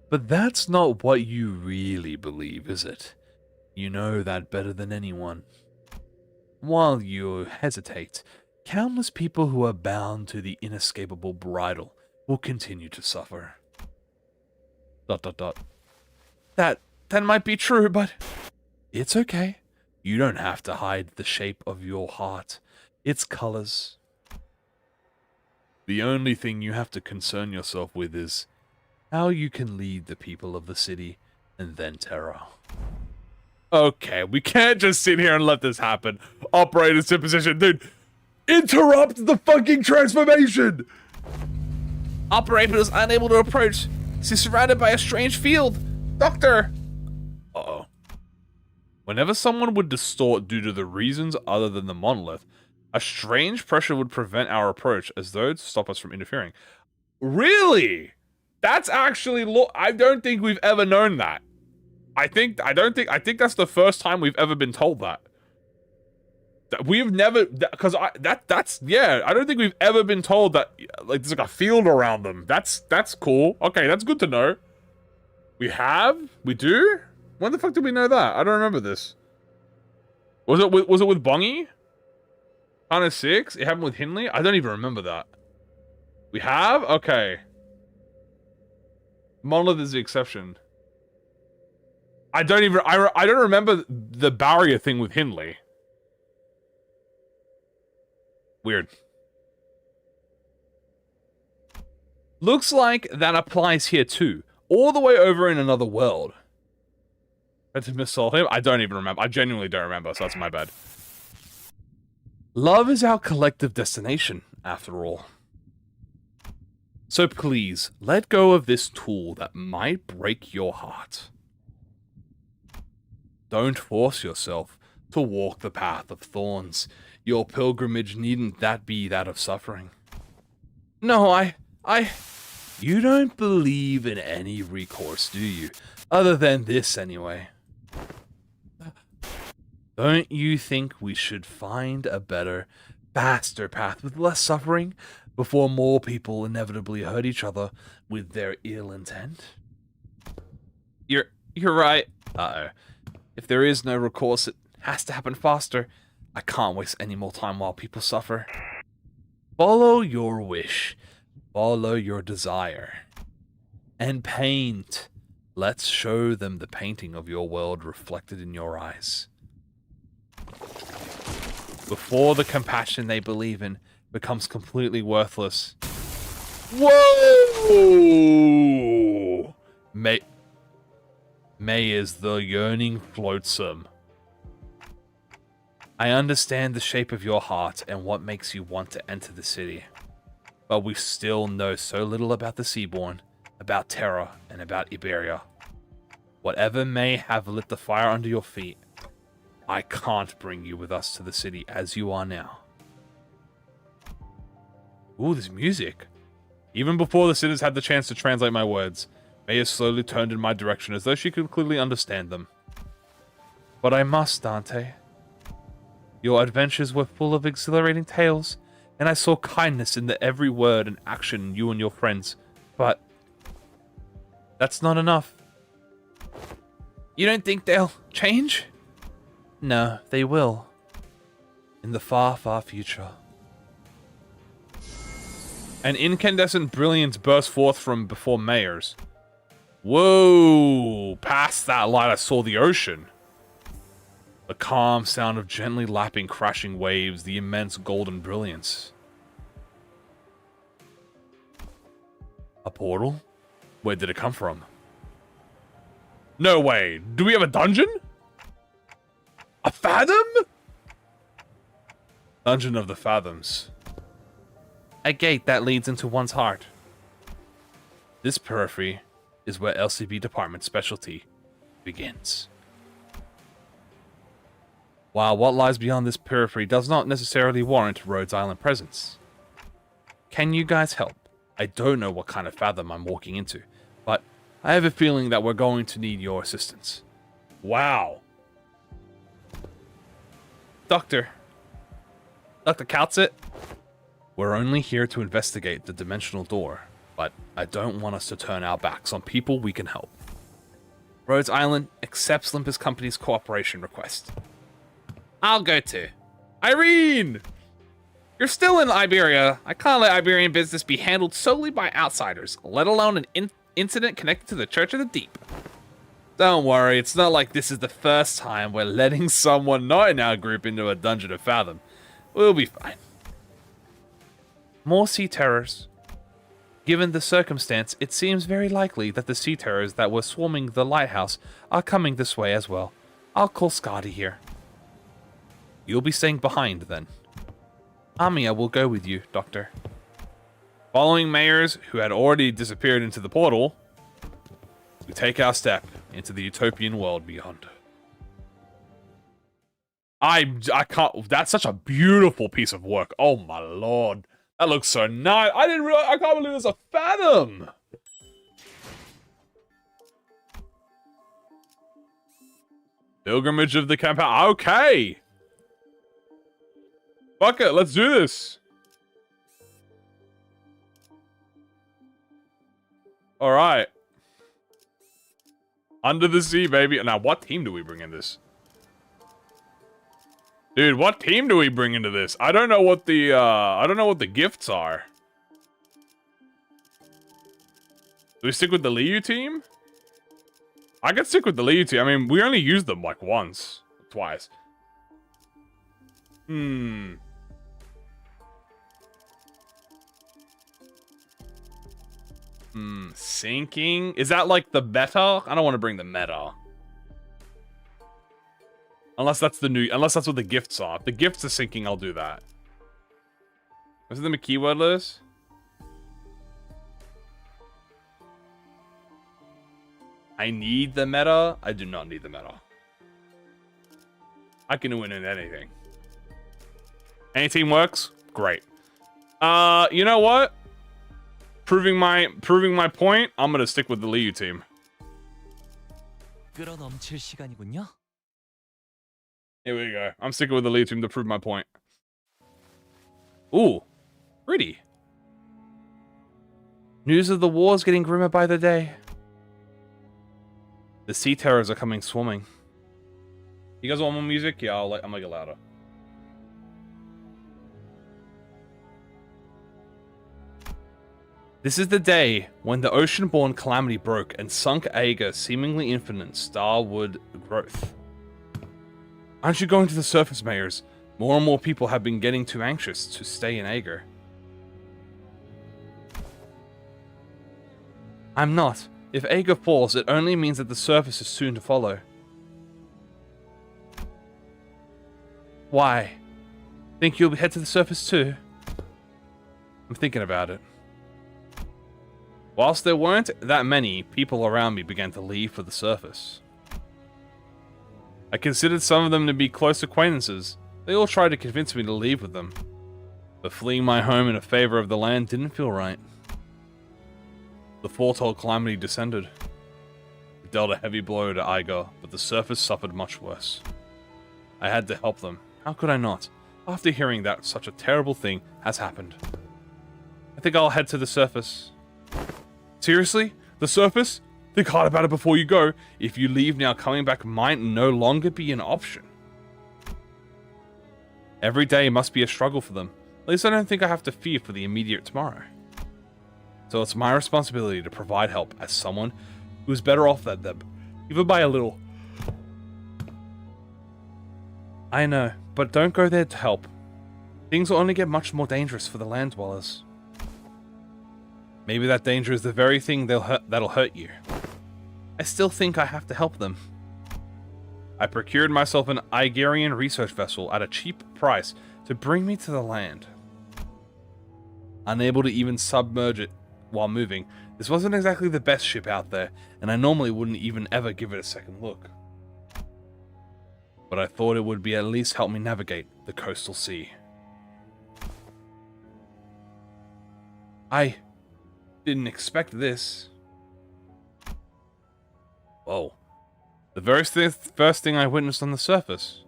But that's not what you really believe, is it? You know that better than anyone. While you hesitate, countless people who are bound to the inescapable bridle will continue to suffer. ... That might be true, but... It's okay. You don't have to hide the shape of your heart, its colors. The only thing you have to concern yourself with is how you can lead the people of the city and then Terra.
Okay, we can't just sit here and let this happen. Operators in position, dude. Interrupt the fucking transformation!
Operator is unable to approach. She's surrounded by a strange field. Doctor!
Uh-oh. Whenever someone would distort due to the reasons other than the monolith, a strange pressure would prevent our approach as though to stop us from interfering. Really? That's actually I don't think we've ever known that. I think that's the first time we've ever been told that. We've never, because I don't think we've ever been told that like there's like a field around them. That's cool. Okay, that's good to know. We have? We do? When the fuck did we know that? I don't remember this. Was it with Bongi? Kind of 6? It happened with Hindley? I don't even remember that. We have? Okay. Monolith is the exception. I don't remember the barrier thing with Hindley. Weird. Looks like that applies here too. All the way over in another world. Had to missolve him? I don't even remember. I genuinely don't remember, so that's my bad. Love is our collective destination, after all. So please, let go of this tool that might break your heart. Don't force yourself to walk the path of thorns. Your pilgrimage needn't that be that of suffering. No, You don't believe in any recourse, do you? Other than this, anyway. Don't you think we should find a better, faster path with less suffering before more people inevitably hurt each other with their ill intent? You're right. Uh-oh. If there is no recourse, it has to happen faster. I can't waste any more time while people suffer. Follow your wish. Follow your desire. And paint. Let's show them the painting of your world reflected in your eyes. Before the compassion they believe in becomes completely worthless. Whoa! May is the yearning flotsome. I understand the shape of your heart and what makes you want to enter the city. But we still know so little about the Seaborn, about Terra, and about Iberia. Whatever may have lit the fire under your feet, I can't bring you with us to the city as you are now. Ooh, there's music. Even before the sitters had the chance to translate my words, Maya slowly turned in my direction as though she could clearly understand them. But I must, Dante. Your adventures were full of exhilarating tales, and I saw kindness in the every word and action in you and your friends. But that's not enough. You don't think they'll change? No, they will. In the far, far future. An incandescent brilliance burst forth from before Mayer's. Whoa! Past that light I saw the ocean. The calm sound of gently lapping crashing waves, the immense golden brilliance. A portal? Where did it come from? No way! Do we have a dungeon? A fathom? Dungeon of the Fathoms. A gate that leads into one's heart. This periphery is where LCB department specialty begins. While what lies beyond this periphery does not necessarily warrant Rhodes Island presence. Can you guys help? I don't know what kind of fathom I'm walking into, but I have a feeling that we're going to need your assistance. Wow. Dr. Kautzit? We're only here to investigate the dimensional door, but I don't want us to turn our backs on people we can help. Rhodes Island accepts Limbus Company's cooperation request. I'll go too. Irene! You're still in Iberia. I can't let Iberian business be handled solely by outsiders, let alone an incident connected to the Church of the Deep. Don't worry, it's not like this is the first time we're letting someone not in our group into a dungeon of Fathom. We'll be fine. More sea terrors. Given the circumstance, it seems very likely that the sea terrors that were swarming the lighthouse are coming this way as well. I'll call Scotty here. You'll be staying behind, then. Amiya will go with you, Doctor. Following Mayers, who had already disappeared into the portal, we take our step into the utopian world beyond. I can't... That's such a beautiful piece of work. Oh my lord. That looks so nice. I didn't realize... I can't believe there's a Fathom. Pilgrimage of the Campaign. Okay. Fuck it. Let's do this. All right. Under the sea, baby. Now, what team do we bring in this? Dude, what team do we bring into this? I don't know what the gifts are. Do we stick with the Liu team? I could stick with the Liu team. I mean, we only used them like once, twice. Sinking? Is that like the meta? I don't want to bring the meta. Unless that's what the gifts are. If the gifts are sinking, I'll do that. Was it the keyword list? I need the meta. I do not need the meta. I can win in anything. Any team works? Great. You know what? Proving my point, I'm gonna stick with the Liu team.
끌어넘칠 시간이군요.
Here we go. I'm sticking with the Liu team to prove my point. Ooh, pretty. News of the war's getting grimmer by the day. The sea terrors are coming swarming. You guys want more music? Yeah, I'm gonna get louder. This is the day when the ocean-born calamity broke and sunk E.G.O seemingly infinite starward growth. Aren't you going to the surface, Mayors? More and more people have been getting too anxious to stay in E.G.O. I'm not. If E.G.O falls, it only means that the surface is soon to follow. Why? Think you'll head to the surface too? I'm thinking about it. Whilst there weren't that many, people around me began to leave for the surface. I considered some of them to be close acquaintances. They all tried to convince me to leave with them. But fleeing my home in favor of the land didn't feel right. The foretold calamity descended. It dealt a heavy blow to E.G.O, but the surface suffered much worse. I had to help them. How could I not? After hearing that such a terrible thing has happened. I think I'll head to the surface. Seriously? The surface? Think hard about it before you go. If you leave now, coming back might no longer be an option. Every day must be a struggle for them. At least I don't think I have to fear for the immediate tomorrow. So it's my responsibility to provide help as someone who is better off than them, even by a little. I know, but don't go there to help. Things will only get much more dangerous for the land dwellers. Maybe that danger is the very thing that'll hurt you. I still think I have to help them. I procured myself an Igerian research vessel at a cheap price to bring me to the land. Unable to even submerge it while moving, this wasn't exactly the best ship out there, and I normally wouldn't even ever give it a second look. But I thought it would be at least help me navigate the coastal sea. I didn't expect this. Whoa. The very first thing I witnessed on the surface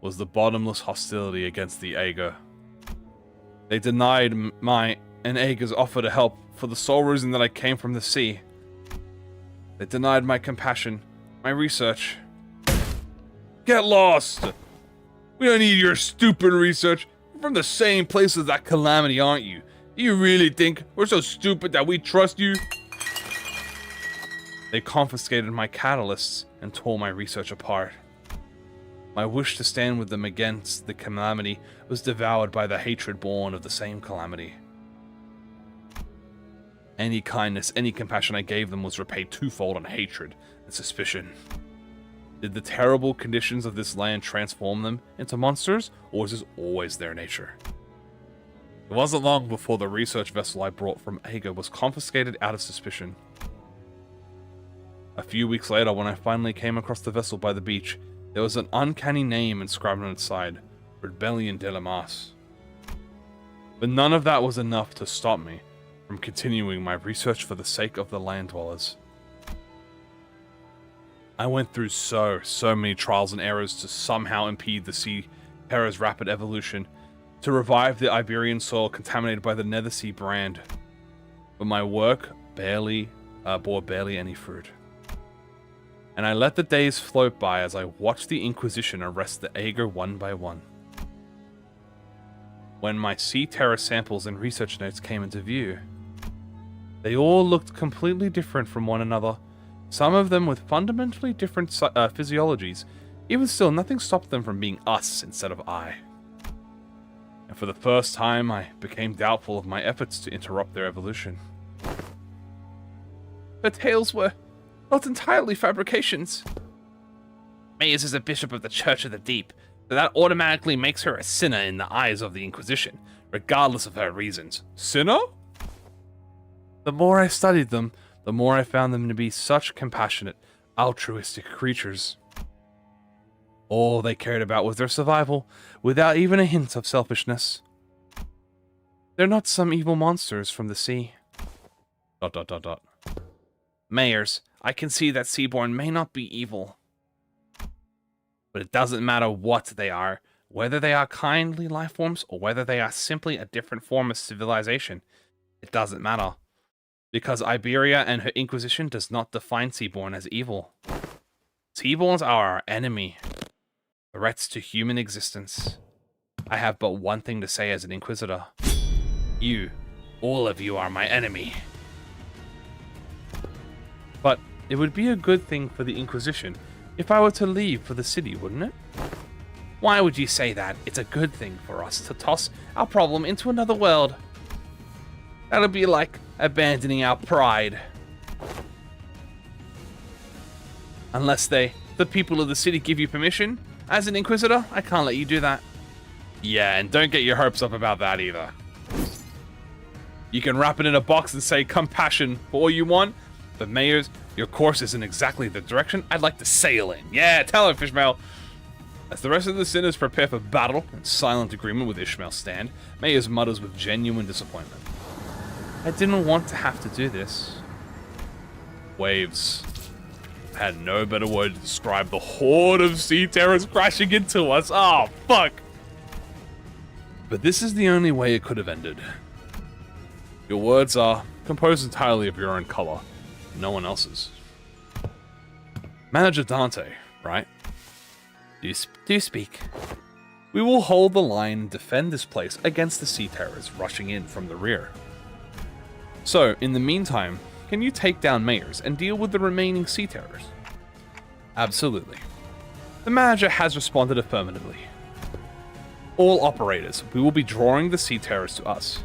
was the bottomless hostility against the E.G.O. They denied my and E.G.O's offer to help for the sole reason that I came from the sea. They denied my compassion, my research. Get lost! We don't need your stupid research. You're from the same place as that calamity, aren't you? Do you really think we're so stupid that we trust you? They confiscated my catalysts and tore my research apart. My wish to stand with them against the calamity was devoured by the hatred born of the same calamity. Any kindness, any compassion I gave them was repaid twofold on hatred and suspicion. Did the terrible conditions of this land transform them into monsters, or was this always their nature? It wasn't long before the research vessel I brought from E.G.O was confiscated out of suspicion. A few weeks later, when I finally came across the vessel by the beach, there was an uncanny name inscribed on its side, Rebellion de la Masse. But none of that was enough to stop me from continuing my research for the sake of the land dwellers. I went through so many trials and errors to somehow impede the sea terror's rapid evolution, to revive the Iberian soil contaminated by the Nethersea brand. But my work bore barely any fruit. and I let the days float by as I watched the Inquisition arrest the E.G.O one by one. When my Sea Terror samples and research notes came into view, they all looked completely different from one another, some of them with fundamentally different physiologies. Even still, nothing stopped them from being us instead of I. And for the first time, I became doubtful of my efforts to interrupt their evolution. Her tales were not entirely fabrications. Mayers is a bishop of the Church of the Deep, so that automatically makes her a sinner in the eyes of the Inquisition, regardless of her reasons. Sinner? The more I studied them, the more I found them to be such compassionate, altruistic creatures. All they cared about was their survival, without even a hint of selfishness. They're not some evil monsters from the sea. ... Mayors, I can see that Seaborn may not be evil. But it doesn't matter what they are, whether they are kindly life forms or whether they are simply a different form of civilization. It doesn't matter. Because Iberia and her Inquisition does not define Seaborn as evil. Seaborns are our enemy. Threats to human existence. I have but one thing to say as an Inquisitor. You, all of you, are my enemy. But it would be a good thing for the Inquisition if I were to leave for the city, wouldn't it? Why would you say that? It's a good thing for us to toss our problem into another world. That'll be like abandoning our pride. Unless the people of the city give you permission. As an Inquisitor, I can't let you do that. Yeah, and don't get your hopes up about that either. You can wrap it in a box and say compassion for all you want, but Mayors, your course isn't exactly the direction I'd like to sail in. Yeah, tell her, Fishmael. As the rest of the sinners prepare for battle in silent agreement with Ishmael's stand, Mayors mutters with genuine disappointment. I didn't want to have to do this. Waves. I had no better word to describe the horde of sea terrors crashing into us. Oh, fuck. But this is the only way it could have ended. Your words are composed entirely of your own color, no one else's. Manager Dante, right? Do speak. We will hold the line and defend this place against the sea terrors rushing in from the rear. So, in the meantime, can you take down Mayors and deal with the remaining sea terrors? Absolutely. The manager has responded affirmatively. All operators, we will be drawing the sea terrors to us.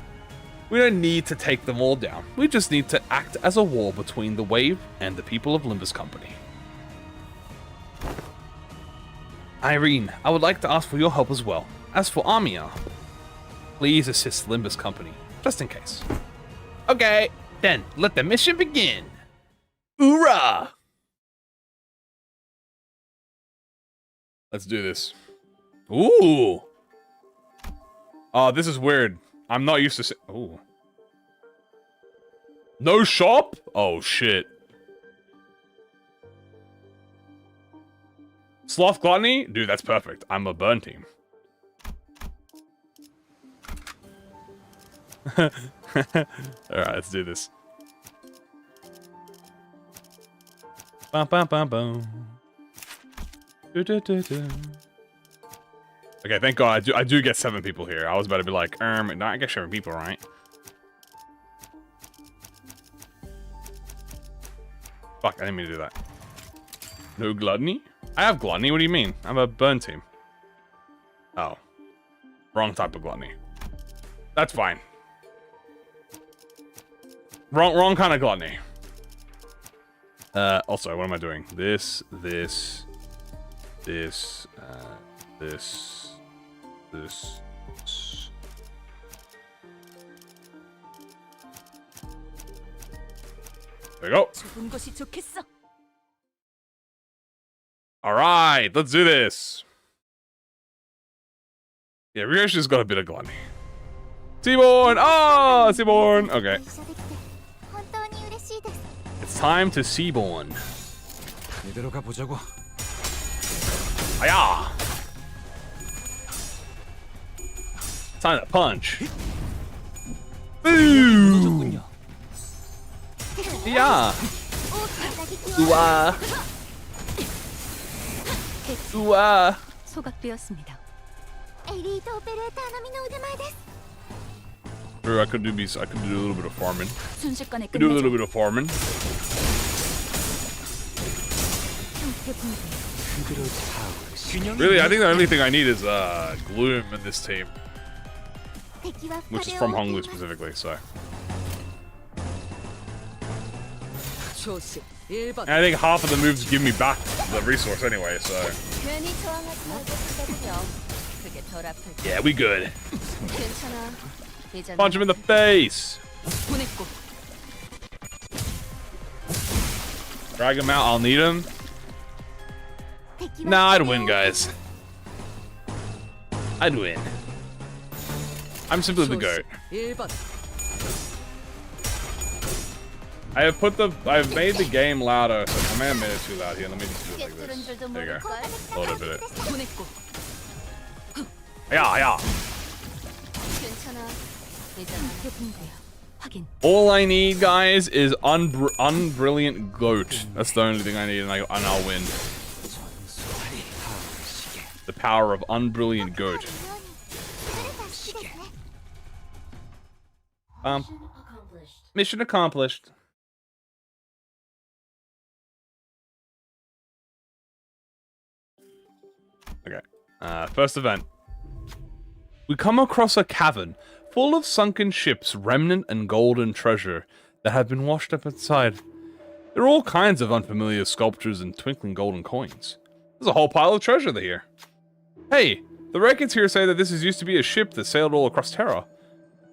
We don't need to take them all down. We just need to act as a wall between the wave and the people of Limbus Company. Irene, I would like to ask for your help as well. As for Amia, please assist Limbus Company, just in case. Okay, then let the mission begin. Hoorah! Let's do this. Ooh! Oh, this is weird. I'm not used to ooh. No shop? Oh, shit. Sloth Gluttony? Dude, that's perfect. I'm a burn team. Alright, let's do this. Bum, bum, bum, bum. Okay, thank God. I do get 7 people here. I was about to be like, no, I get 7 people, right? Fuck, I didn't mean to do that. No gluttony? I have gluttony, what do you mean? I'm a burn team. Oh. Wrong type of gluttony. That's fine. Wrong kind of gluttony. Also, what am I doing? This. There we go. Alright, let's do this. Yeah, Ryoshi just got a bit of gluttony. Seaborn! Oh, Seaborn! Okay. It's time to Seaborn. Hiya! Time to punch. Boom! Yeah. Ooh-ah.
Ooh,
소각되었습니다.
Or I could do a little bit of farming.
순식간에
Do a
끝내죠.
little bit of farming. Really, I think the only thing I need is Gloom in this team, which is from Honglu specifically. So
조심 1번.
and I think half of the moves give me back the resource anyway. So
괜히 저항하지 말고 기다려. 그게 덜 아플
yeah, we good.
괜찮아. 이제
Punch him in the face.
보냈고.
Drag him out. I'll need him. Nah, I'd win, guys. I'd win. I'm simply the GOAT.
1번.
I've made the game louder, so I may have made it too loud here. Let me just do it like this. There you go. A little bit.
보냈고.
Yeah.
괜찮아. 이제 해본대요. 확인.
All I need, guys, is unbrilliant GOAT. That's the only thing I need, and I'll win. The power of unbrilliant GOAT. Mission accomplished. Okay. First event. We come across a cavern full of sunken ships, remnant and golden treasure that have been washed up inside. There are all kinds of unfamiliar sculptures and twinkling golden coins. There's a whole pile of treasure here. Hey, the records here say that this used to be a ship that sailed all across Terra.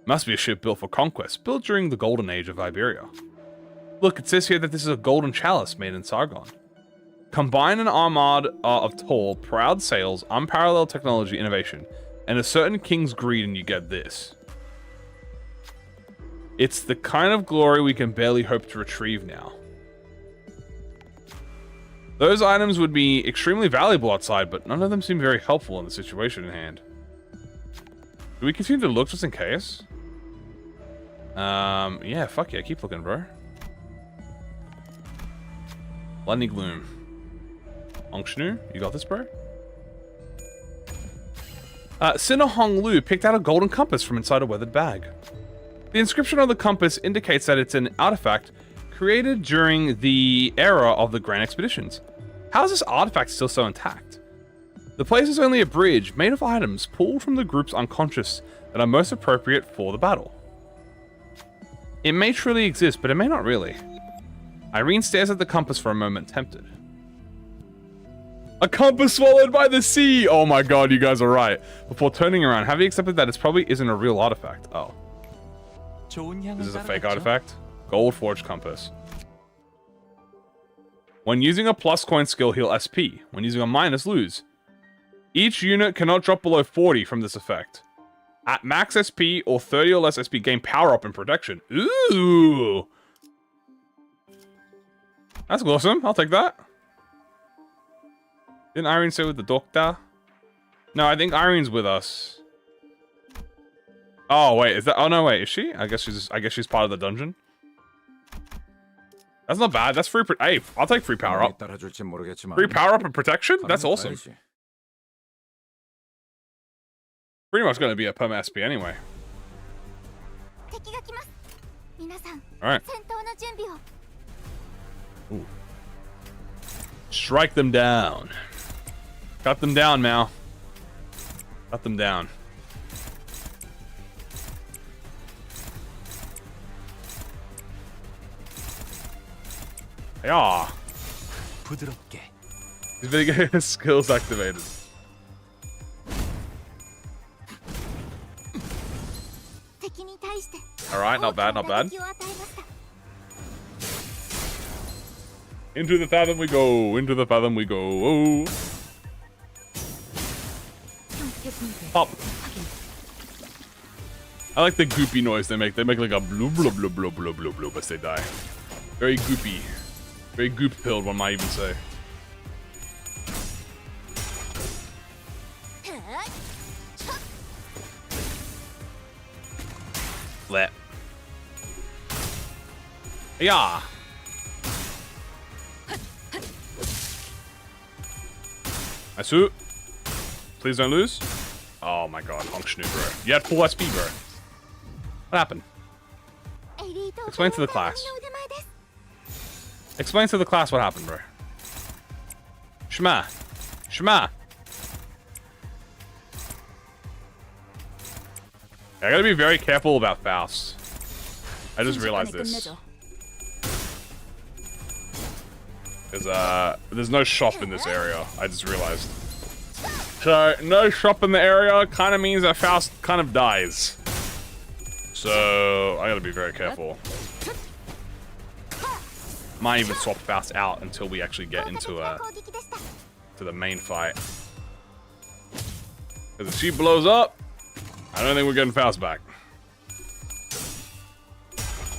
Must be a ship built for conquest, built during the golden age of Iberia. Look, it says here that this is a golden chalice made in Sargon. Combine an armada of tall, proud sails, unparalleled technology, innovation, and a certain king's greed, and you get this. It's the kind of glory we can barely hope to retrieve now. Those items would be extremely valuable outside, but none of them seem very helpful in the situation in hand. Do we continue to look just in case? Yeah, fuck yeah, keep looking, bro. Lightning Gloom. Ongshnu, you got this, bro? Sinner Hong Lu picked out a golden compass from inside a weathered bag. The inscription on the compass indicates that it's an artifact created during the era of the Grand Expeditions. How is this artifact still so intact? The place is only a bridge made of items pulled from the group's unconscious that are most appropriate for the battle. It may truly exist, but it may not really. Irene stares at the compass for a moment, tempted. A compass swallowed by the sea! Oh my god, you guys are right. Before turning around, have you accepted that it probably isn't a real artifact? Oh. This is a fake artifact? Gold forged compass. When using a plus coin skill, heal SP. When using a minus, lose. Each unit cannot drop below 40 from this effect. At max SP or 30 or less SP, gain power up and protection. Ooh! That's awesome. I'll take that. Didn't Irene say with the doctor? No, I think Irene's with us. Oh wait, is that? Oh no, wait, is she? I guess she's part of the dungeon. That's not bad. That's free. Hey, I'll take free power up. Free power up and protection. That's awesome. Pretty much going to be a perma SP anyway. Alright. Ooh. Strike them down. Cut them down, Mal. Cut them down. Yeah. These video game skills activated. Alright, not bad, not bad. Into the fathom we go, into the fathom we go. Oh. Pop. I like the goopy noise they make. They make like a bloop bloop bloop bloop bloop bloop bloop as they die. Very goopy. Very goop-pilled, one might even say. Flip. Yeah. I suit. Please don't lose. Oh my god, honk schnoo, bro. You had full SP, bro. What happened? Explain to the class. Explain to the class what happened, bro. Shema. Shema. I gotta be very careful about Faust. I just realized this. Because, there's no shop in this area. I just realized. So, no shop in the area kind of means that Faust kind of dies. So, I gotta be very careful. Might even swap Faust out until we actually get into to the main fight. Because if she blows up, I don't think we're getting Faust back.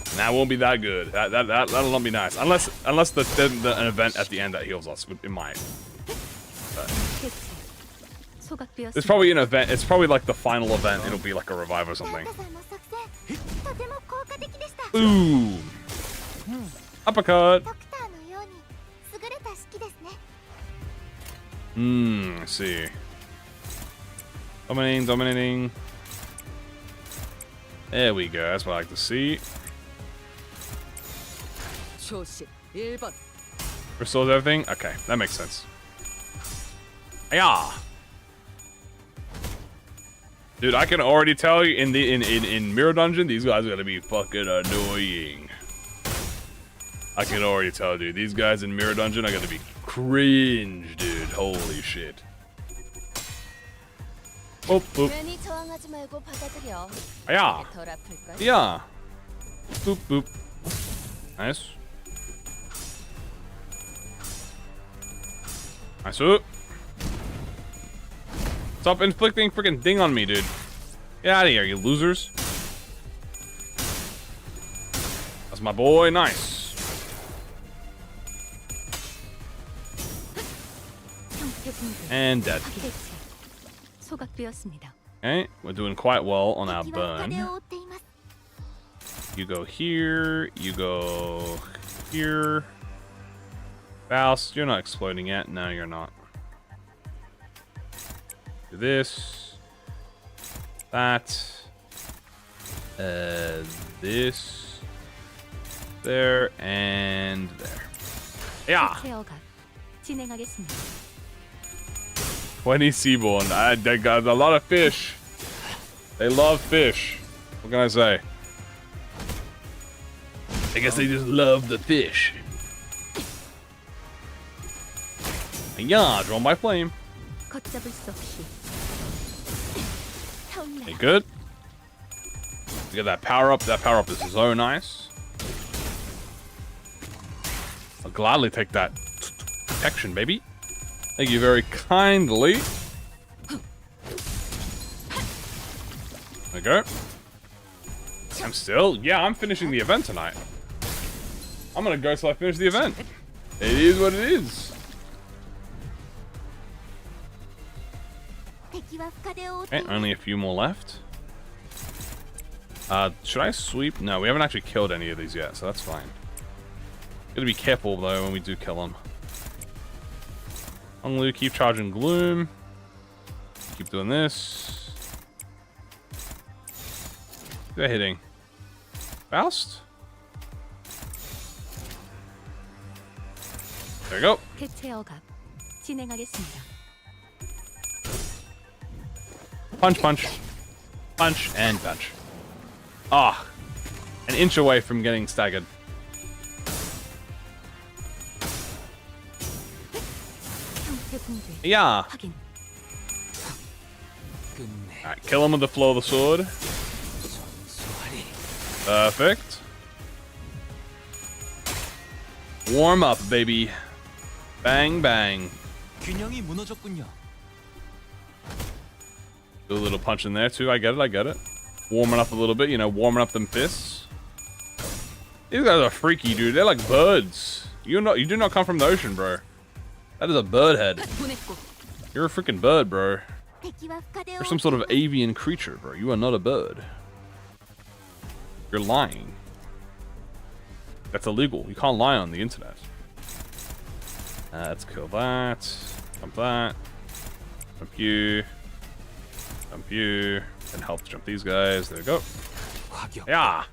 And that won't be that good. That'll not be nice. Unless an event at the end that heals us. It might. But there's probably an event. It's probably like the final event. It'll be like a revive or something. Boom. Uppercut. Let's see. Dominating. There we go. That's what I like to see. Restores everything? Okay, that makes sense. Yeah. Dude, I can already tell you in Mirror Dungeon, these guys are gonna be fucking annoying. I can already tell, dude. These guys in Mirror Dungeon are gonna be cringe, dude. Holy shit. Boop, boop. Yeah. Yeah. Boop, boop. Nice. Nice. Stop inflicting freaking ding on me, dude. Get out of here, you losers. That's my boy. Nice. And dead. Okay, we're doing quite well on our burn. You go here. You go here. Faust, you're not exploding yet. No, you're not. Do this. That. This. There. And there. Yeah. 20 Seaborn. They got a lot of fish. They love fish. What can I say? I guess they just love the fish. Yeah, drawn by flame. Okay, good. You get that power up. That power up is so nice. I'll gladly take that protection, baby. Thank you very kindly. There we go. I'm finishing the event tonight. I'm gonna go till I finish the event. It is what it is. Okay, only a few more left. Should I sweep? No, we haven't actually killed any of these yet, so that's fine. Gotta be careful though when we do kill them. Honglu, keep charging Gloom. Keep doing this. They're hitting. Faust? There we go. Punch, punch. Punch, and punch. Ah. An inch away from getting staggered. Yeah. Alright, kill him with the flow of the sword. Perfect. Warm up, baby. Bang, bang. Do a little punch in there, too. I get it. Warming up a little bit, you know, warming up them fists. These guys are freaky, dude. They're like birds. You do not come from the ocean, bro. That is a bird head. You're a freaking bird, bro. You're some sort of avian creature, bro. You are not a bird. You're lying. That's illegal. You can't lie on the internet. Let's kill that. Dump that. Jump you. Jump you. And help jump these guys. There we go. Yeah.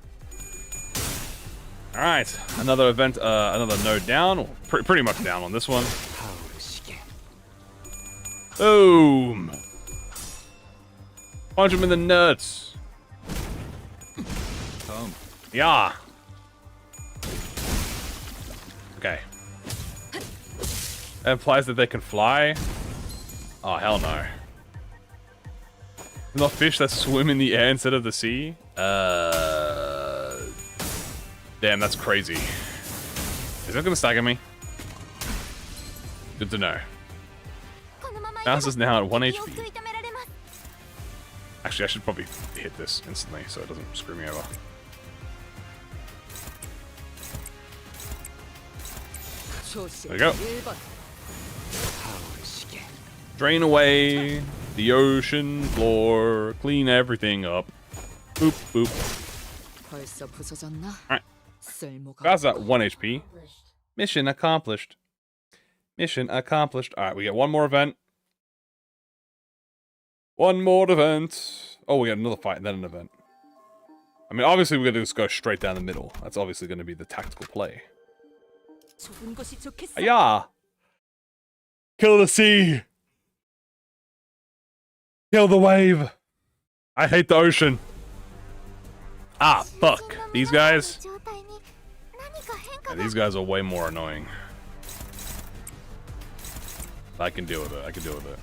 Alright. Another event, another node down. Pretty much down on this one. Boom. Punch him in the nuts. Yeah. Okay. That implies that they can fly. Oh, hell no. Not fish that swim in the air instead of the sea? Damn, that's crazy. Is that gonna stagger me? Good to know. Mouse is now at 1 HP. Actually, I should probably hit this instantly so it doesn't screw me over. There we go. Drain away the ocean floor. Clean everything up. Boop, boop. Alright. That's at 1 HP. Mission accomplished. Mission accomplished. Alright, we get one more event. One more event. Oh, we got another fight and then an event. I mean, obviously we're going to just go straight down the middle. That's obviously going to be the tactical play. Yeah. Kill the sea. Kill the wave. I hate the ocean. Ah, fuck. These guys. Yeah, these guys are way more annoying. I can deal with it. I can deal with it.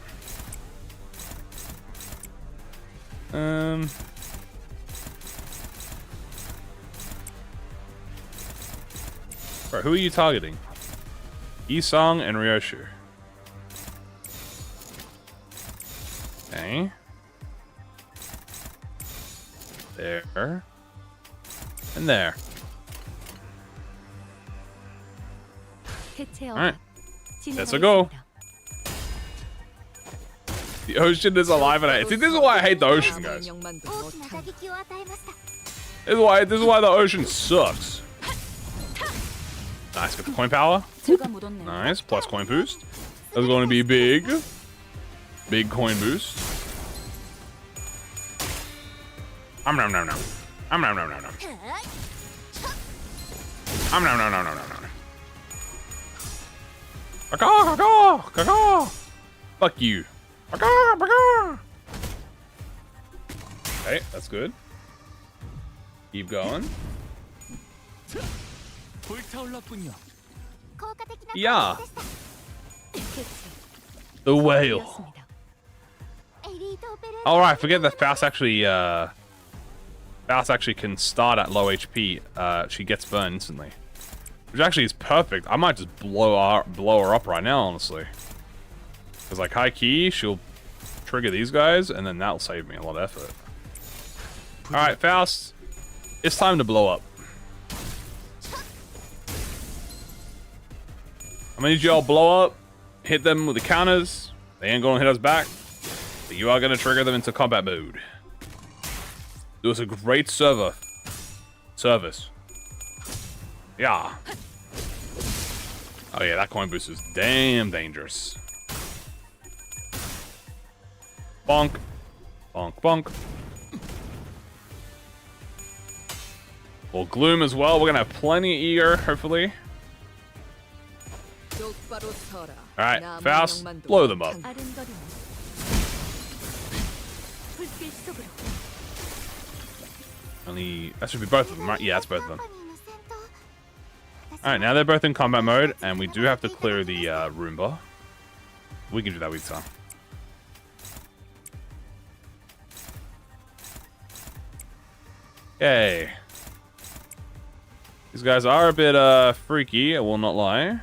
Right, who are you targeting? Isong and Ryoshu. Okay. There. And there. Alright. Let's go. The ocean is alive and I see, this is why I hate the ocean, guys. This is why the ocean sucks. Nice, get the coin power. Nice, plus coin boost. That's going to be big. Big coin boost. Nom nom nom nom. Nom nom nom nom nom. Nom nom nom nom nom nom. Caca, caca, caca. Fuck you. Caca, caca. Okay, that's good. Keep going. Yeah. The whale. Alright, forget that Faust actually can start at low HP. She gets burned instantly. Which actually is perfect. I might just blow her up right now, honestly. Because like high key, she'll trigger these guys and then that'll save me a lot of effort. Alright, Faust. It's time to blow up. I'm gonna need you all blow up, hit them with the counters. They ain't gonna hit us back, but you are gonna trigger them into combat mode. It was a great service. Yeah. Oh yeah, that coin boost is damn dangerous. Bonk. Bonk, bonk. Well, Gloom as well. We're gonna have plenty of E.G.O, hopefully. Alright, Faust, blow them up. Only, that should be both of them, right? Yeah, that's both of them. Alright, now they're both in combat mode, and we do have to clear the Roomba. We can do that with time. Yay. These guys are a bit freaky, I will not lie.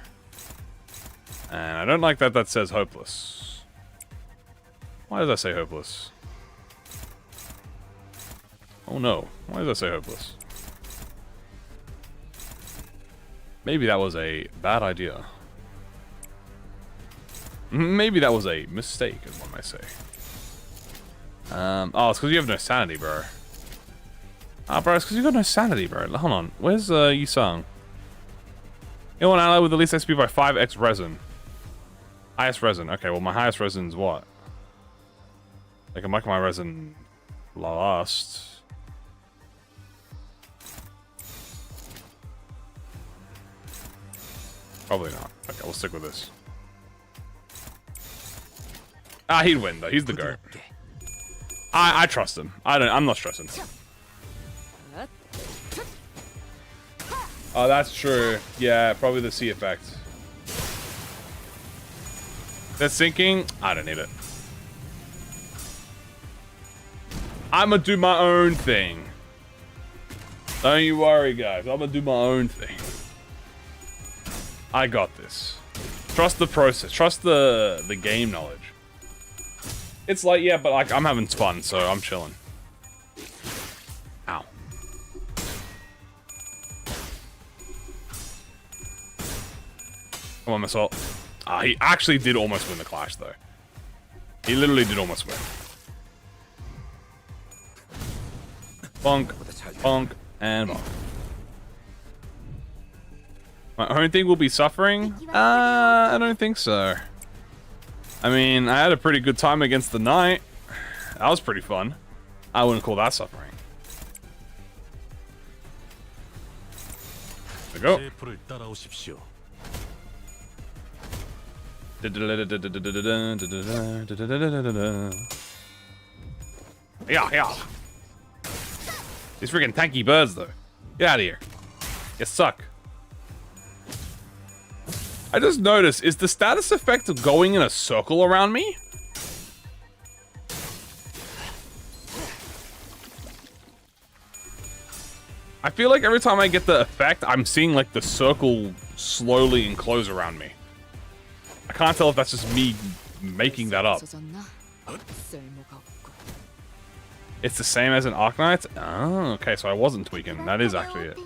And I don't like that that says hopeless. Why does that say hopeless? Oh no, why does that say hopeless? Maybe that was a bad idea. Maybe that was a mistake, is what I say. Oh, it's because you have no sanity, bro. Ah, bro, it's because you got no sanity, bro. Hold on, where's Yusung? You want ally with the least XP by 5x resin. Highest resin. Okay, well my highest resin is what? I can make my resin last. Probably not. Okay, we'll stick with this. Ah, he'd win though. He's the GOAT. I trust him. I'm not stressing. Oh, that's true. Yeah, probably the C effect. That's sinking. I don't need it. I'ma do my own thing. Don't you worry, guys. I'ma do my own thing. I got this. Trust the process. Trust the game knowledge. It's like, yeah, but like I'm having fun, so I'm chilling. Ow. Come on, Missile. Ah, he actually did almost win the clash, though. He literally did almost win. Bonk, bonk, and bonk. My own thing will be suffering? I don't think so. I mean, I had a pretty good time against the Knight. That was pretty fun. I wouldn't call that suffering. There we go. Yeah, yeah. These freaking tanky birds, though. Get out of here. You suck. I just noticed, is the status effect of going in a circle around me? I feel like every time I get the effect, I'm seeing like the circle slowly enclose around me. I can't tell if that's just me making that up. It's the same as an Arknights? Oh, okay, so I wasn't tweaking. That is actually it. Do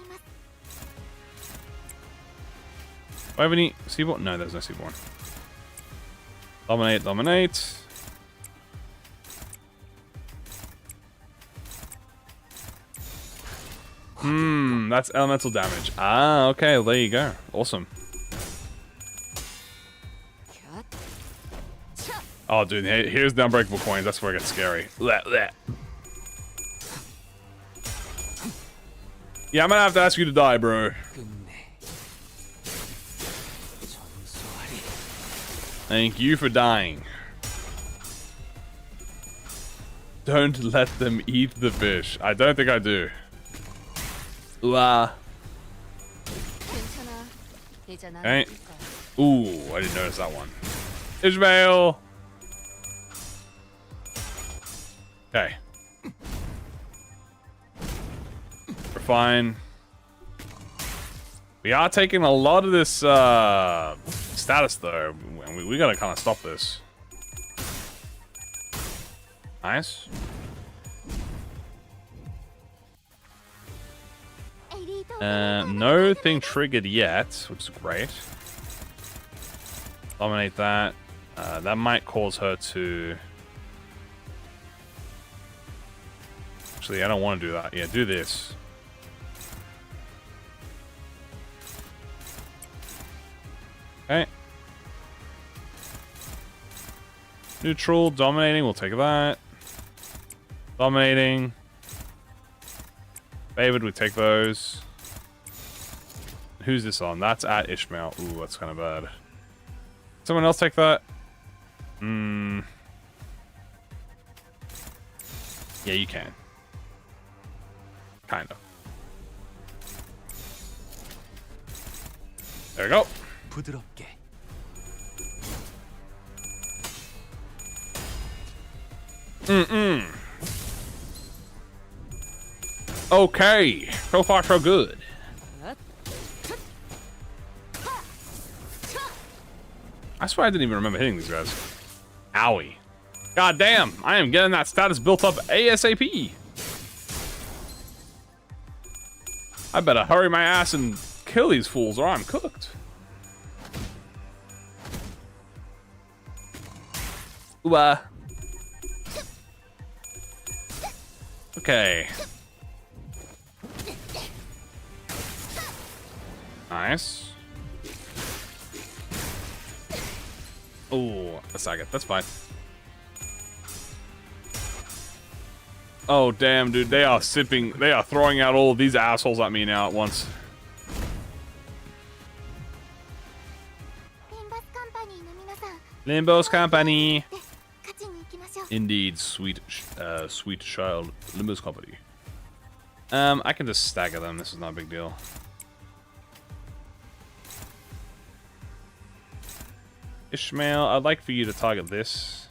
I have any Seaborn? No, there's no Seaborn. Dominate, dominate. That's elemental damage. Ah, okay, well, there you go. Awesome. Oh, dude, here's the unbreakable coins. That's where it gets scary. Blech, blech. Yeah, I'm gonna have to ask you to die, bro. Thank you for dying. Don't let them eat the fish. I don't think I do. Ooh, okay. Ooh, I didn't notice that one. Ishmael! Okay. We're fine. We are taking a lot of this status though, and we gotta kind of stop this. Nice. No thing triggered yet, which is great. Dominate that. That might cause her to... Actually, I don't want to do that. Yeah, do this. Okay. Neutral, dominating, we'll take that. Dominating. Favored, we take those. Who's this on? That's at Ishmael. Ooh, that's kind of bad. Someone else take that? Yeah, you can. Kind of. There we go. Okay. So far, so good. I swear I didn't even remember hitting these guys. Owie. God damn, I am getting that status built up ASAP. I better hurry my ass and kill these fools or I'm cooked. Ooh, okay. Nice. Oh, a second. That's fine. Oh, damn, dude. They are sipping. They are throwing out all of these assholes at me now at once. Limbus Company. Indeed, sweet child. Limbus Company. I can just stagger them. This is not a big deal. Ishmael, I'd like for you to target this.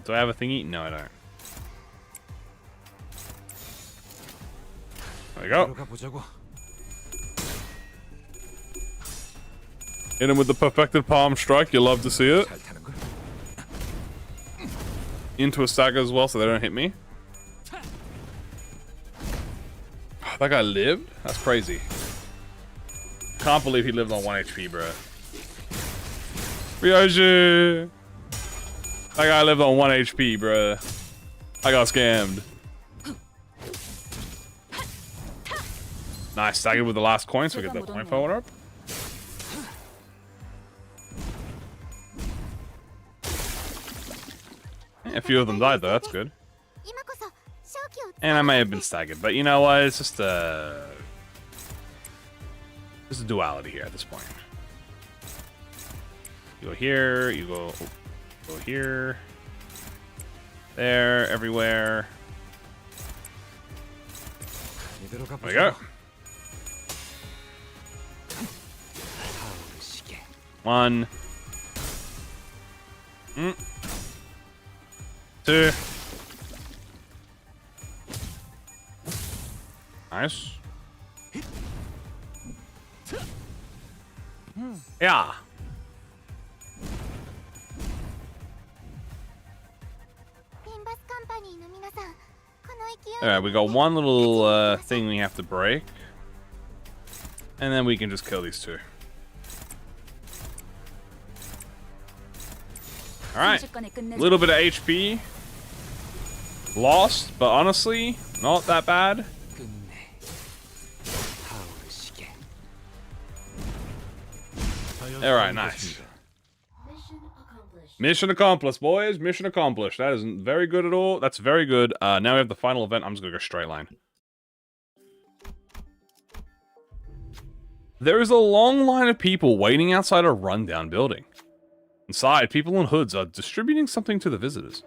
Do I have a thingy? No, I don't. There we go. Hit him with the perfected palm strike. You love to see it. Into a stagger as well so they don't hit me. That guy lived? That's crazy. Can't believe he lived on 1 HP, bro. Ryoji! That guy lived on 1 HP, bro. I got scammed. Nice, staggered with the last coin so we get that point forward up. A few of them died though, that's good. And I may have been staggered, but you know what? It's just a duality here at this point. You go here, you go here, there, everywhere. There we go. One. Two. Nice. Yeah. Alright, we got one little thing we have to break. And then we can just kill these two. Alright. A little bit of HP. Lost, but honestly, not that bad. Alright, nice. Mission accomplished, boys. Mission accomplished. That isn't very good at all. That's very good. Now we have the final event. I'm just going to go straight line. There is a long line of people waiting outside a rundown building. Inside, people in hoods are distributing something to the visitors.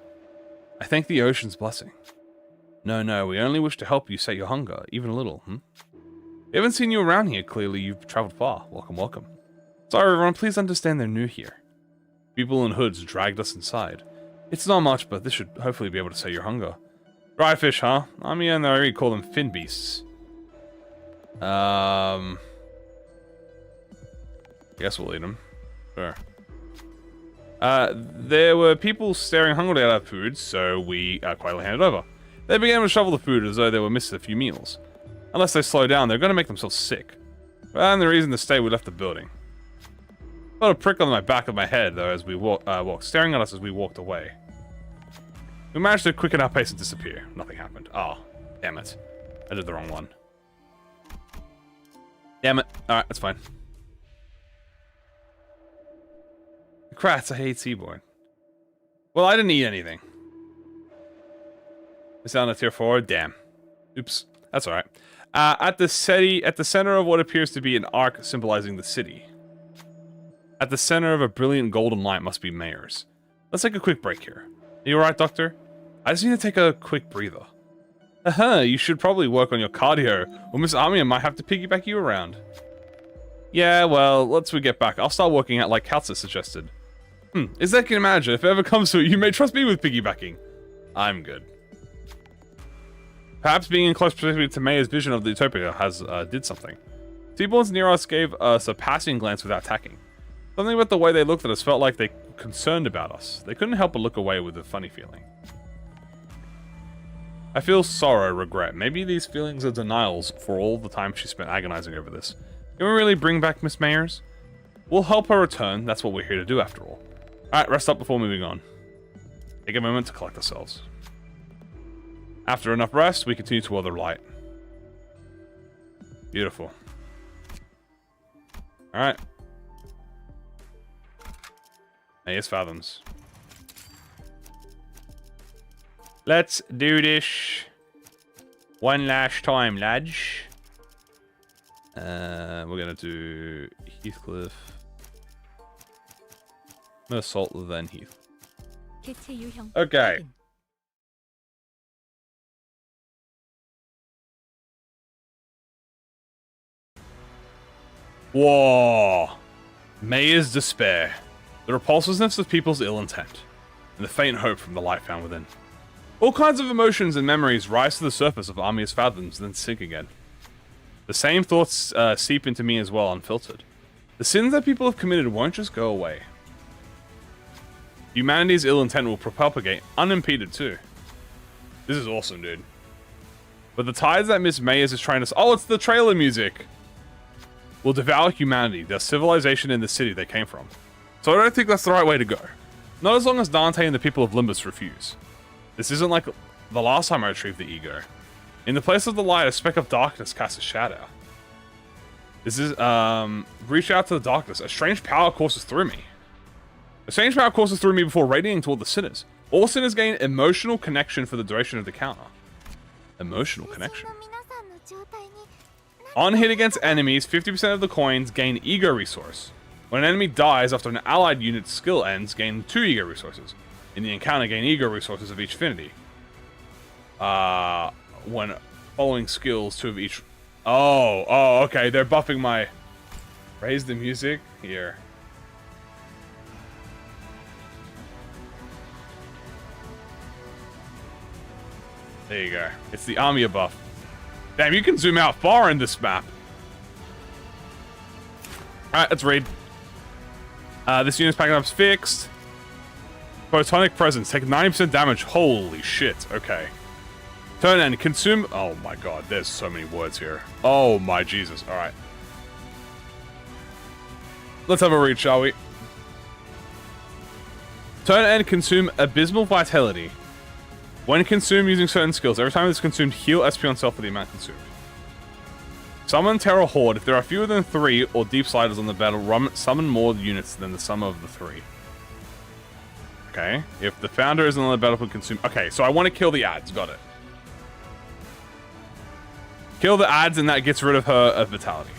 I thank the ocean's blessing. No, we only wish to help you sate your hunger, even a little, We haven't seen you around here. Clearly, you've traveled far. Welcome. Sorry, everyone. Please understand they're new here. People in hoods dragged us inside. It's not much, but this should hopefully be able to sate your hunger. Dry fish, huh? I mean, I already call them fin beasts. I guess we'll eat them. Sure. There were people staring hungrily at our food, so we quietly handed over. They began to shovel the food as though they were missing a few meals. Unless they slow down, they're going to make themselves sick. And the reason to stay, we left the building. Got a prick on my back of my head, though, as we walked, staring at us as we walked away. We managed to quicken our pace and disappear. Nothing happened. Oh, damn it. I did the wrong one. Damn it. Alright, that's fine. Crats, I hate Seaborn. Well, I didn't eat anything. It's down to tier 4. Damn. Oops. That's alright. At the center of what appears to be an arc symbolizing the city. At the center of a brilliant golden light must be Mayor's. Let's take a quick break here. Are you alright, Doctor? I just need to take a quick breather. You should probably work on your cardio, or Miss Armia might have to piggyback you around. Yeah, well, once we get back, I'll start working out like Kalsa suggested. Is that can manager? If it ever comes to it, you may trust me with piggybacking. I'm good. Perhaps being in close proximity to Mayor's vision of the Utopia has did something. Seaborns near us gave us a passing glance without attacking. Something about the way they looked at us felt like they were concerned about us. They couldn't help but look away with a funny feeling. I feel sorrow, regret. Maybe these feelings are denials for all the time she spent agonizing over this. Can we really bring back Miss Mayers? We'll help her return. That's what we're here to do after all. Alright, rest up before moving on. Take a moment to collect ourselves. After enough rest, we continue toward the light. Beautiful. Alright. Here's Fathoms.
Let's do this one last time, lads. We're gonna do Heathcliff. No Salt, then Heath.
개체 유형.
Okay. Whoa. Mayor's despair. The repulsiveness of people's ill intent. And the faint hope from the light found within. All kinds of emotions and memories rise to the surface of Armia's fathoms, then sink again. The same thoughts seep into me as well, unfiltered. The sins that people have committed won't just go away. Humanity's ill intent will propagate, unimpeded too. This is awesome, dude. But the tides that Miss Mayers is trying to... Oh, it's the trailer music! Will devour humanity, their civilization in the city they came from. So I don't think that's the right way to go. Not as long as Dante and the people of Limbus refuse. This isn't like the last time I retrieved the E.G.O. In the place of the light, a speck of darkness casts a shadow. This is, reach out to the darkness. A strange power courses through me. A strange power courses through me before radiating toward the sinners. All sinners gain emotional connection for the duration of the counter. Emotional connection. On hit against enemies, 50% of the coins gain E.G.O resource. When an enemy dies after an allied unit's skill ends, gain 2 E.G.O resources. In the encounter, gain E.G.O resources of each affinity. When following skills, 2 of each... Oh, okay, they're buffing my... Raise the music? Here. There you go. It's the Armia buff. Damn, you can zoom out far in this map. Alright, let's read. This unit's packing up's fixed. Photonic presence. Take 90% damage. Holy shit. Okay. Turn and consume... Oh my god, there's so many words here. Oh my Jesus. Alright. Let's have a read, shall we? Turn and consume abysmal vitality. When consumed using certain skills, every time it's consumed, heal SP on self for the amount consumed. Summon Terror Horde. If there are fewer than 3 or deep sliders on the battle, summon more units than the sum of the 3. Okay. If the founder isn't on the battlefield, consume... Okay, so I want to kill the ads. Got it. Kill the ads and that gets rid of her vitality.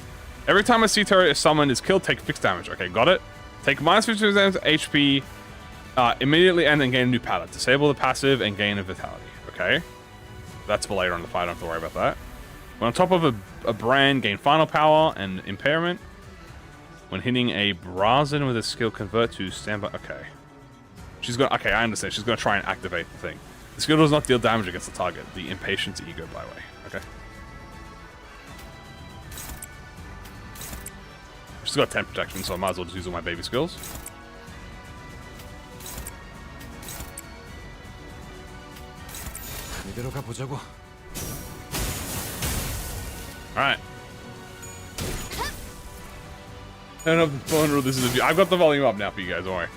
Every time a sea turret is summoned is killed, take fixed damage. Okay, got it. Take minus 50% HP immediately and then gain a new palette. Disable the passive and gain a vitality. Okay. That's for later on in the fight. I don't have to worry about that. When on top of a brand, gain final power and impairment. When hitting a Brazen with a skill, convert to standby. Okay. She's going to... Okay, I understand. She's going to try and activate the thing. The skill does not deal damage against the target. The Impatience E.G.O, by the way. Okay. She's got 10 protection, so I might as well just use all my baby skills. Alright. Turn up the phone rule. This is a view. I've got the volume up now for you guys, don't worry.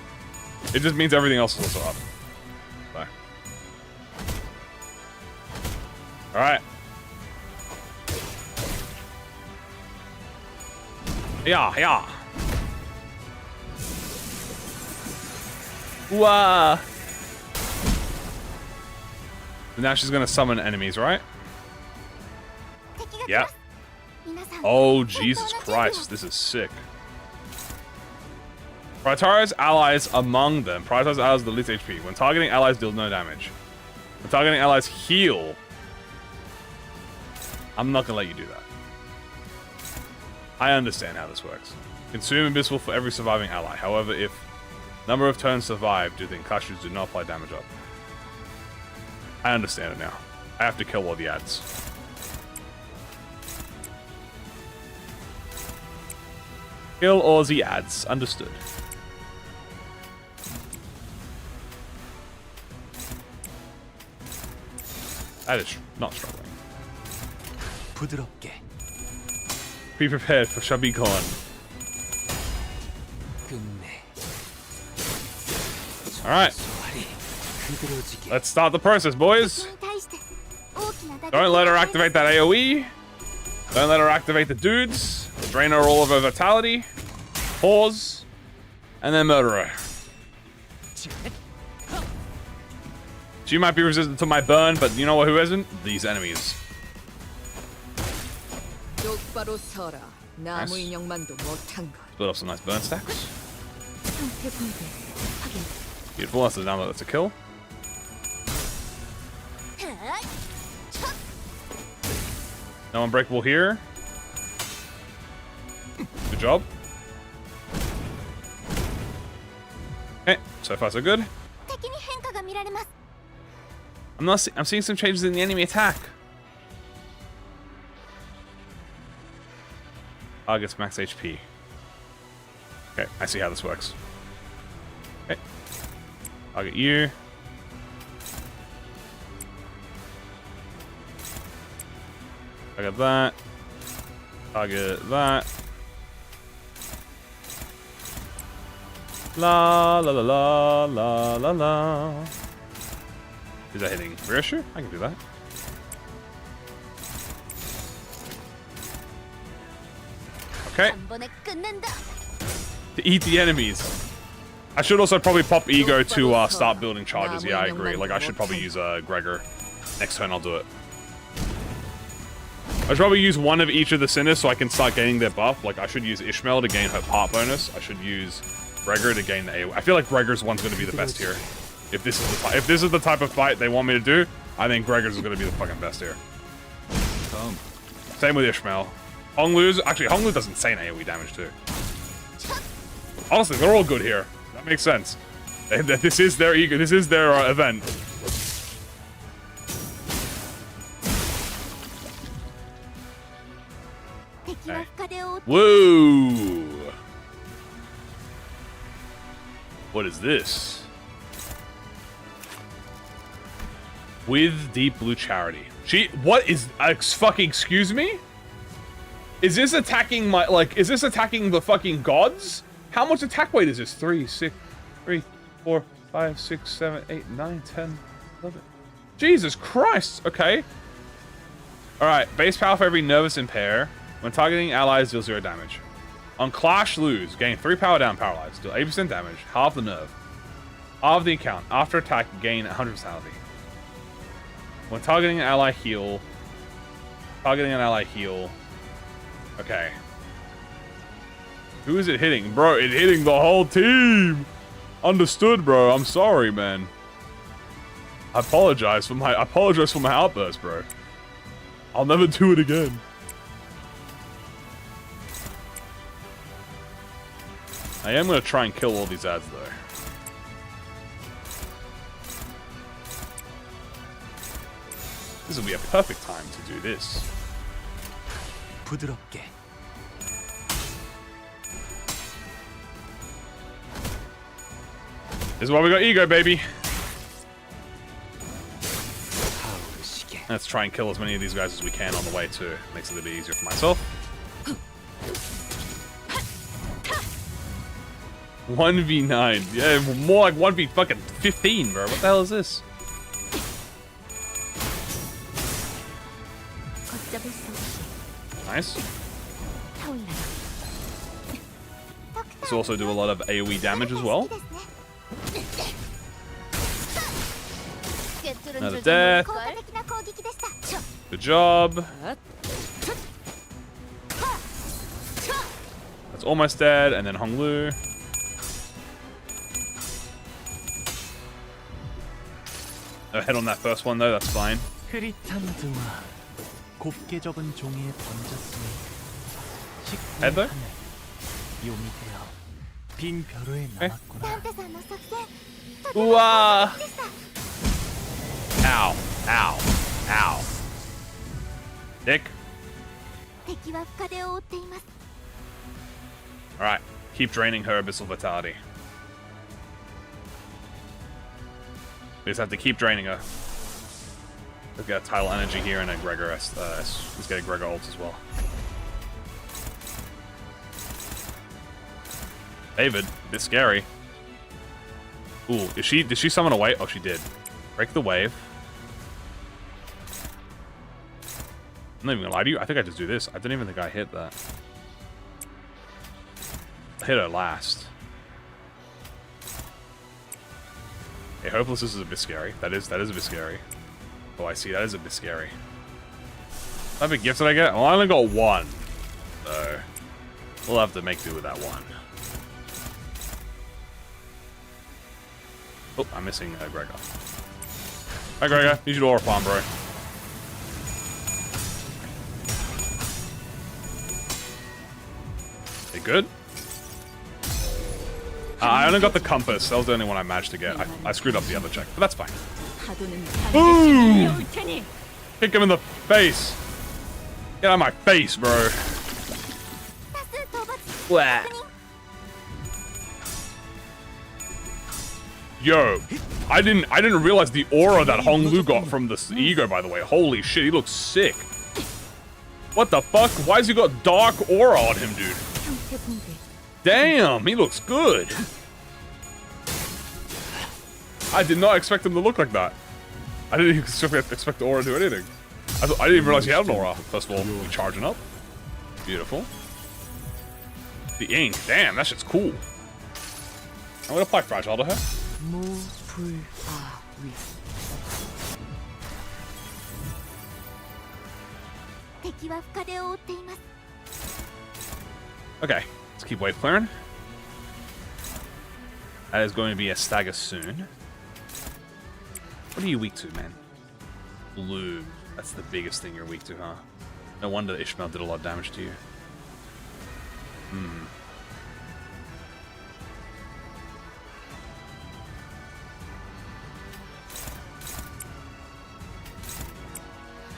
It just means everything else is also up. Bye. Alright. Yeah. Wah. Now she's gonna summon enemies, right? Yep. Oh, Jesus Christ. This is sick. Prioritize allies among them. Prioritize allies with the least HP. When targeting allies, deal no damage. When targeting allies, heal. I'm not gonna let you do that. I understand how this works. Consume Abyssal for every surviving ally. However, if number of turns survived due to the concussions, do not apply damage up. I understand it now. I have to kill all the ads. Kill all the ads. Understood. That is not struggling.
부드럽게.
Be prepared for Shabi Khan. Alright. Let's start the process, boys. Don't let her activate that AoE. Don't let her activate the dudes. Drain her all of her vitality. Pause. And then murder her.
She might be resistant to my burn, but you know what? Who isn't? These enemies.
똑바로 서라. 나무 인형만도 못한 걸.
Build up some nice burn stacks.
상태 붕괴 확인.
Beautiful. That's a down. That's a kill. No unbreakable here. Good job. Okay, so far so good.
敵に変化が見られます。
I'm seeing some changes in the enemy attack. Targets max HP. Okay, I see how this works. Okay. Target you. Target that. Target that. La la la la la la la. Is that hitting rear issue? I can do that. Okay.
한 번에 끝낸다.
To eat the enemies. I should also probably pop E.G.O to start building charges. Yeah, I agree. Like, I should probably use Gregor. Next turn, I'll do it. I should probably use one of each of the Sinners so I can start gaining their buff. Like, I should use Ishmael to gain her part bonus. I should use Gregor to gain the AoE. I feel like Gregor's one's going to be the best here. If this is the type of fight they want me to do, I think Gregor's is going to be the fucking best here. Same with Ishmael. Honglu's actually Honglu does insane AoE damage too. Honestly, they're all good here. That makes sense. This is their ego. This is their event. Whoa! What is this? With Deep Blue Charity. What is, fucking, excuse me? Is this attacking my, like, is this attacking the fucking gods? How much attack weight is this? 3, 4, 5, 6, 7, 8, 9, 10, 11. Jesus Christ, okay. Alright, base power for every nervous impair. When targeting allies, deal 0 damage. On Clash, lose. Gain 3 power down, paralyzed. Deal 80% damage, half the nerve. Half the account. After attack, gain 100 vitality. When targeting an ally, heal. Targeting an ally, heal. Okay. Who is it hitting? Bro, it's hitting the whole team! Understood, bro. I'm sorry, man. I apologize for my outburst, bro. I'll never do it again. I am going to try and kill all these ads, though. This will be a perfect time to do this.
부드럽게.
This is why we got E.G.O, baby. Let's try and kill as many of these guys as we can on the way, too. Makes it a bit easier for myself. 1v9. Yeah, more like 1v fucking 15, bro. What the hell is this? Nice. This will also do a lot of AoE damage as well. Another death. Good job. That's almost dead, and then Honglu. No head on that first one though, that's fine.
흐릿한 등화 곱게 접은 종이에 번졌으니
Head though?
용이 되어 빈 벼루에 남았구나.
Ooh-ah! Ow. Ow. Ow. Dick. Alright. Keep draining her abyssal vitality. We just have to keep draining her. We've got tidal energy here and a Gregor let's get a Gregor ult as well. David, a bit scary. Ooh, did she summon a wave? Oh, she did. Break the wave. I'm not even gonna lie to you. I think I just do this. I didn't even think I hit that. I hit her last. Okay, hopeless is a bit scary. That is a bit scary. Oh, I see. That is a bit scary. How many gifts did I get? Well, I only got one. So, we'll have to make do with that one. Oh, I'm missing Gregor. Hi, Gregor. Need you to aura farm, bro. They good? I only got the compass. That was the only one I managed to get. I screwed up the other check, but that's fine. Boom! Kick him in the face. Get out of my face, bro. Blah. Yo, I didn't realize the aura that Honglu got from this E.G.O, by the way. Holy shit, he looks sick. What the fuck? Why has he got dark aura on him, dude? Damn, he looks good. I did not expect him to look like that. I didn't expect the aura to do anything. I didn't even realize he had an aura. First of all, we charging up. Beautiful. The ink. Damn, that shit's cool. I'm gonna apply Fragile to her. Okay, let's keep wave clearing. That is going to be a stagger soon. What are you weak to, man? Blue. That's the biggest thing you're weak to, huh? No wonder Ishmael did a lot of damage to you. Hmm.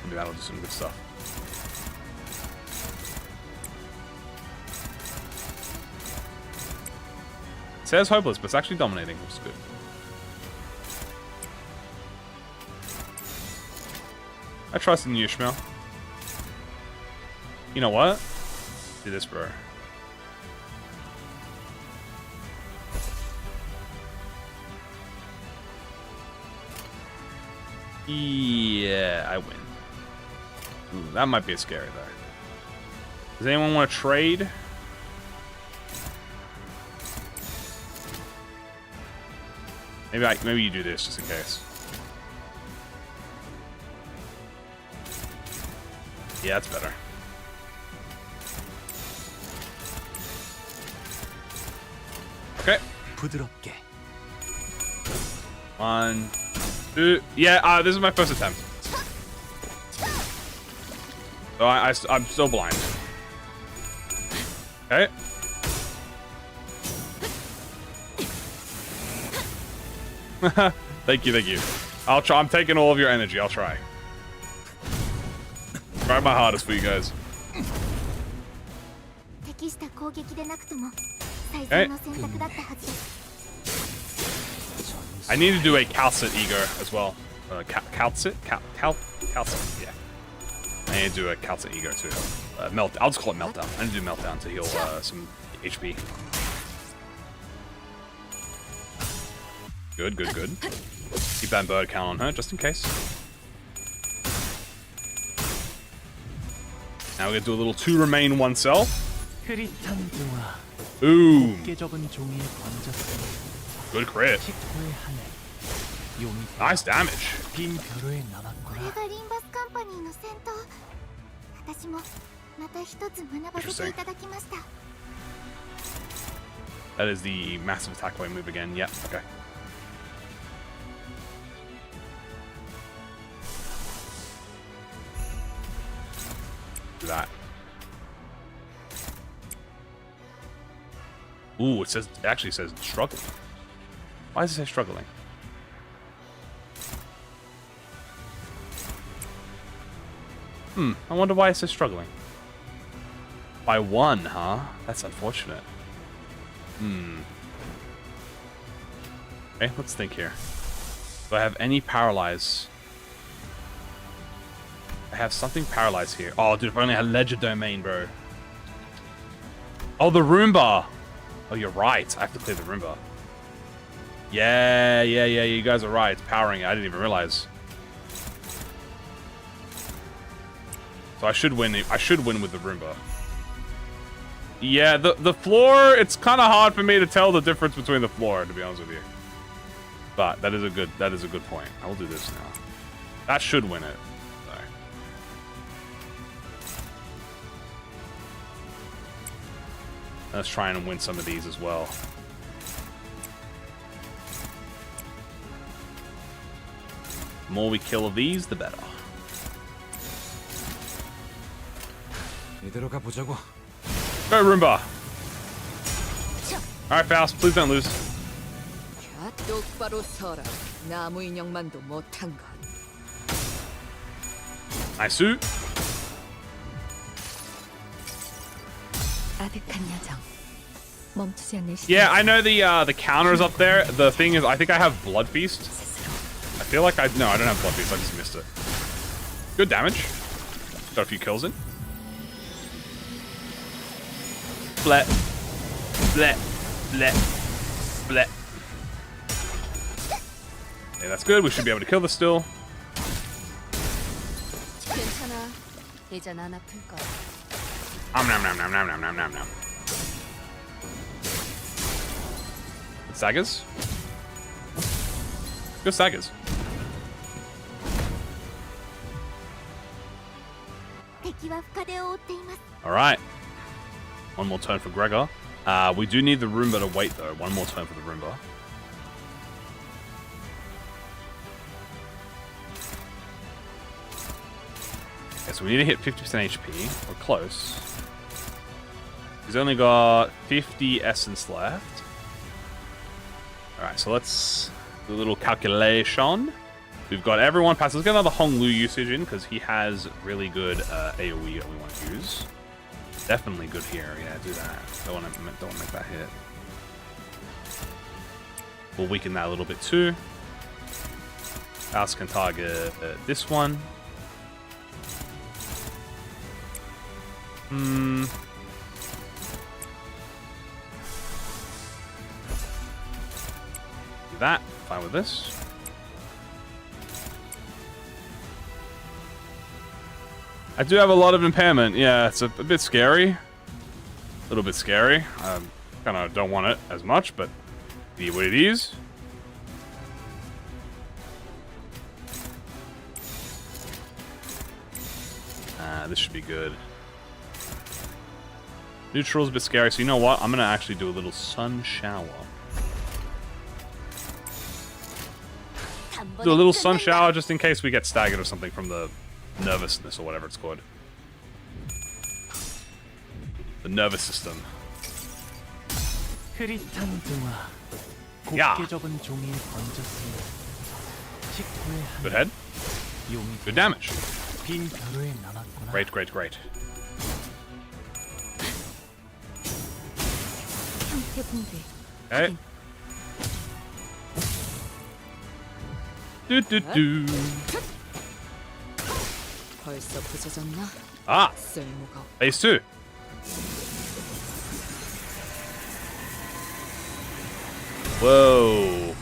Maybe that'll do some good stuff. It says hopeless, but it's actually dominating, which is good. I trust in you, Ishmael. You know what? Do this, bro. Yeah, I win. Ooh, that might be a scary though. Does anyone want to trade? Maybe you do this just in case. Yeah, that's better. Okay. One, two. Yeah, this is my first attempt. So I'm still blind. Okay. Thank you. I'll try. I'm taking all of your energy. I'll try. Try my hardest for you guys. Okay. I need to do a calcit E.G.O as well. Calcit? Calcit, yeah. I need to do a calcit E.G.O too. I'll just call it meltdown. I need to do meltdown to heal some HP. Good. Keep that bird count on her, just in case. Now we're gonna do a little 2 remain 1 cell. Boom. Good crit. Nice damage. Interesting. That is the massive attack away move again. Yep, okay. Do that. Ooh, it actually says struggling. Why does it say struggling? I wonder why it says struggling. By 1, huh? That's unfortunate. Okay, let's think here. Do I have any paralyze? I have something paralyzed here. Oh, dude, if I only had Ledger Domain, bro. Oh, the Roomba. Oh, you're right. I have to clear the Roomba. Yeah, you guys are right. It's powering it. I didn't even realize. So I should win with the Roomba. Yeah, the floor, it's kind of hard for me to tell the difference between the floor, to be honest with you. But that is a good point. I will do this now. That should win it. So. Let's try and win some of these as well. The more we kill of these, the better. Go Roomba! Alright, Faust, please don't lose.
똑바로 서라. 나무 인형만도 못한 것.
Nice suit.
아득한 여정. 멈추지 않는 시간.
Yeah, I know the counters up there. The thing is, I think I have Blood Feast. I feel like I don't have Blood Feast. I just missed it. Good damage. Got a few kills in. Blet. Blet. Blet. Blet. Yeah, that's good. We should be able to kill this still.
괜찮아. 이젠 안 아플 거야.
Nom. Sagas? Go Sagas.
敵は深手を負っています.
Alright. One more turn for Gregor. We do need the Roomba to wait though. One more turn for the Roomba. Okay, so we need to hit 50% HP. We're close. He's only got 50 essence left. Alright, so let's do a little calculation. We've got everyone passed. Let's get another Hong Lu usage in because he has really good AoE that we want to use. Definitely good here. Yeah, do that. Don't want to make that hit. We'll weaken that a little bit too. Faust can target this one. Do that. Fine with this. I do have a lot of impairment. Yeah, it's a bit scary. A little bit scary. I kind of don't want it as much, but be what it is. This should be good. Neutral's a bit scary, so you know what? I'm going to actually do a little sun shower. Do a little sun shower just in case we get staggered or something from the nervousness or whatever it's called. The nervous system. Yeah. Good head. Good damage. Great, great, great. Okay. Do.
벌써 부서졌나?
Ah,
쓸모가 없.
phase 2. Whoa.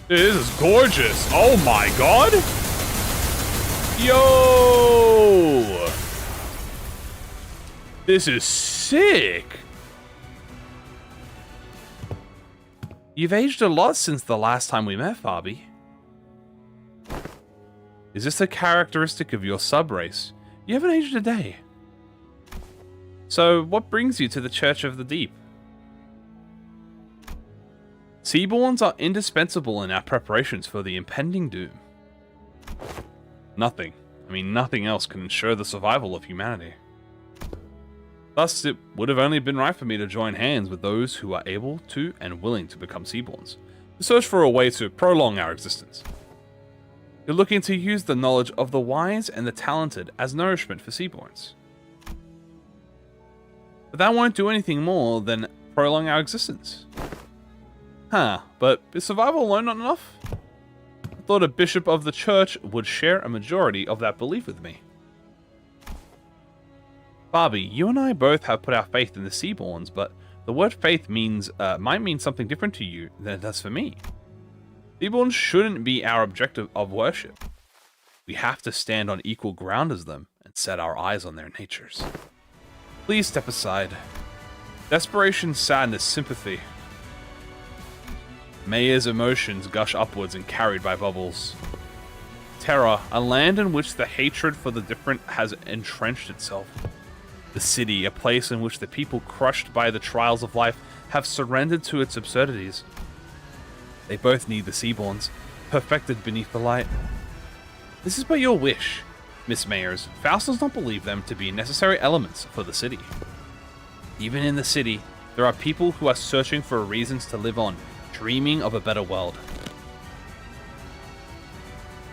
This is gorgeous. Oh my god. Yo. This is sick. You've aged a lot since the last time we met, Fabi. Is this a characteristic of your sub-race? You haven't aged a day. So, what brings you to the Church of the Deep? Seaborns are indispensable in our preparations for the impending doom. Nothing. I mean, nothing else can ensure the survival of humanity. Thus, it would have only been right for me to join hands with those who are able to and willing to become Seaborns, to search for a way to prolong our existence. You're looking to use the knowledge of the wise and the talented as nourishment for Seaborns. But that won't do anything more than prolong our existence. Huh, but is survival alone not enough? I thought a bishop of the church would share a majority of that belief with me. Barbie, you and I both have put our faith in the Seaborns, but the word faith might mean something different to you than it does for me. Seaborns shouldn't be our objective of worship. We have to stand on equal ground as them and set our eyes on their natures. Please step aside. Desperation, sadness, sympathy.
Maya's emotions gush upwards and carried by bubbles. Terra, a land in which the hatred for the different has entrenched itself. The city, a place in which the people crushed by the trials of life have surrendered to its absurdities. They both need the Seaborns, perfected beneath the light. This is but your wish, Miss Mayers. Faust does not believe them to be necessary elements for the city. Even in the city, there are people who are searching for reasons to live on, dreaming of a better world.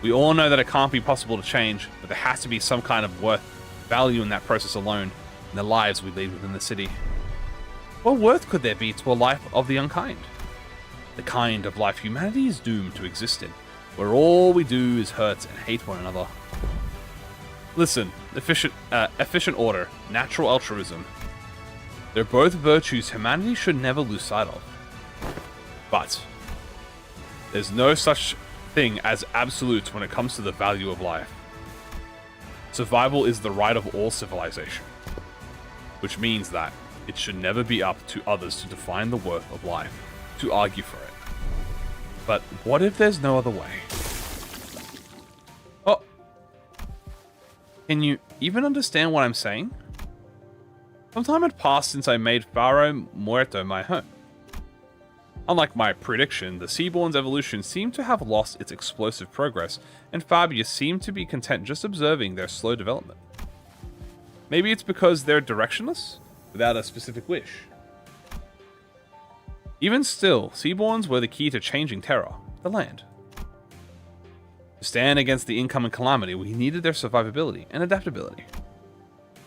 We all know that it can't be possible to change, but there has to be some kind of value in that process alone, in the lives we lead within the city. What worth could there be to a life of the unkind? The kind of life humanity is doomed to exist in, where all we do is hurt and hate one another. Listen, efficient order, natural altruism. They're both virtues humanity should never lose sight of. But there's no such thing as absolutes when it comes to the value of life. Survival is the right of all civilization, which means that it should never be up to others to define the worth of life, to argue for it. But what if there's no other way? Oh, can you even understand what I'm saying? Some time had passed since I made Faro Muerto my home. Unlike my prediction, the Seaborn's evolution seemed to have lost its explosive progress, and Fabius seemed to be content just observing their slow development. Maybe it's because they're directionless, without a specific wish. Even still, Seaborns were the key to changing Terra, the land. To stand against the incoming calamity, we needed their survivability and adaptability.